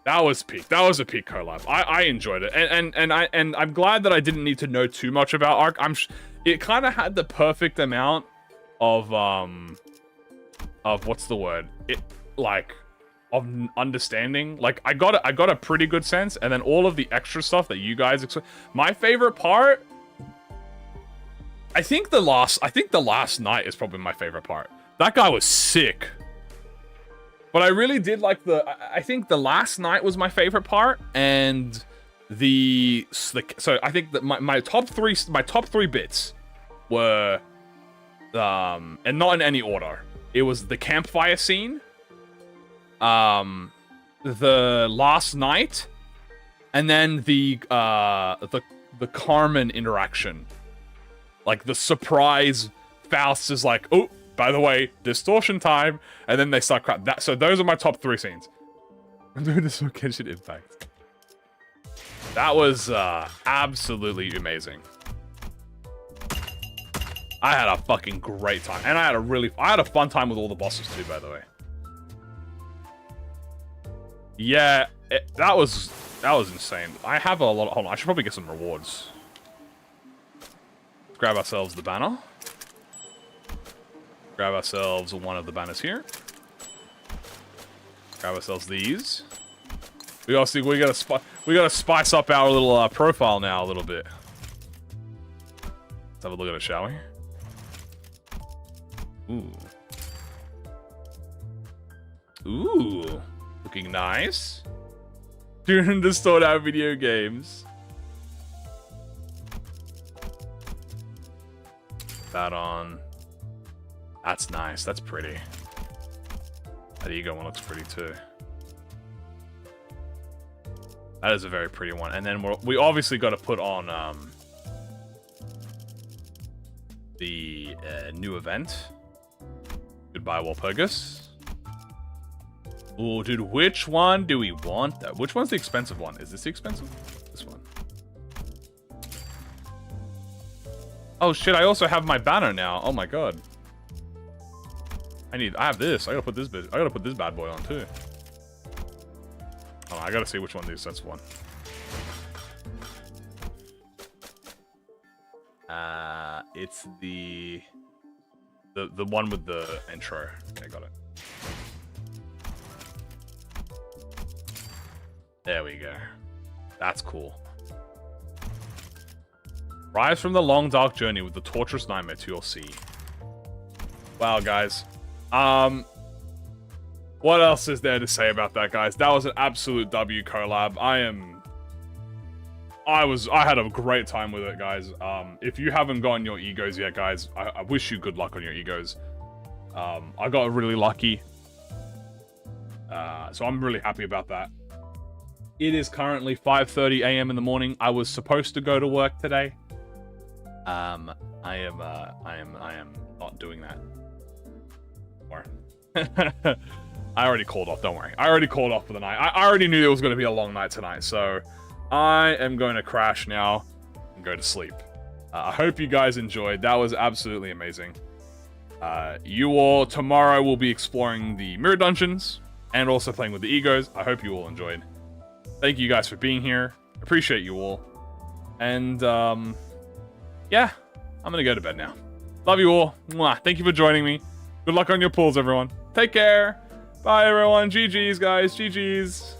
That was peak. That was a peak collab. I enjoyed it, and I'm glad that I didn't need to know too much about Ark. It kind of had the perfect amount of what's the word? Of understanding. Like I got a pretty good sense, and then all of the extra stuff that you guys. My favorite part. I think the last night is probably my favorite part. That guy was sick. But I really did like I think the last night was my favorite part, and so I think that my top three bits were and not in any order. It was the campfire scene, the last night, and then the Carmen interaction. Like the surprise, Faust is like, oh, by the way, distortion time, and then they start crap. So those are my top 3 scenes. I'm doing this for Genshin Impact. That was absolutely amazing. I had a fucking great time, and I had a fun time with all the bosses too, by the way. Yeah, that was insane. I have a lot of, hold on, I should probably get some rewards. Let's grab ourselves the banner. Grab ourselves one of the banners here. Grab ourselves these. We gotta spice up our little profile now a little bit. Let's have a look at it, shall we? Ooh, looking nice. Doing the stored out video games. That on. That's nice. That's pretty. That E.G.O one looks pretty too. That is a very pretty one. And then we obviously got to put on the new event. Goodbye, Walpurgis. Oh, dude, which one do we want? Which one's the expensive one? Is this the expensive? This one. Oh shit! I also have my banner now. Oh my god. I have this. I gotta put this bad boy on too. Oh, I gotta see which one the expensive one. It's the one with the intro. Okay, got it. There we go. That's cool. Rise from the long dark journey with the torturous nightmare to your sea. Wow, guys. What else is there to say about that, guys? That was an absolute W collab. I had a great time with it, guys. If you haven't gotten your E.G.Os yet, guys, I wish you good luck on your E.G.Os. I got really lucky. So I'm really happy about that. It is currently 5:30 a.m. in the morning. I was supposed to go to work today. I am not doing that. Or I already called off, don't worry. I already called off for the night. I already knew it was going to be a long night tonight, so I am going to crash now and go to sleep. I hope you guys enjoyed. That was absolutely amazing. You all, tomorrow we'll be exploring the mirror dungeons and also playing with the E.G.Os. I hope you all enjoyed. Thank you guys for being here. Appreciate you all. And, yeah, I'm going to go to bed now. Love you all. Mwah. Thank you for joining me. Good luck on your pulls, everyone. Take care. Bye, everyone. GG's, guys. GG's.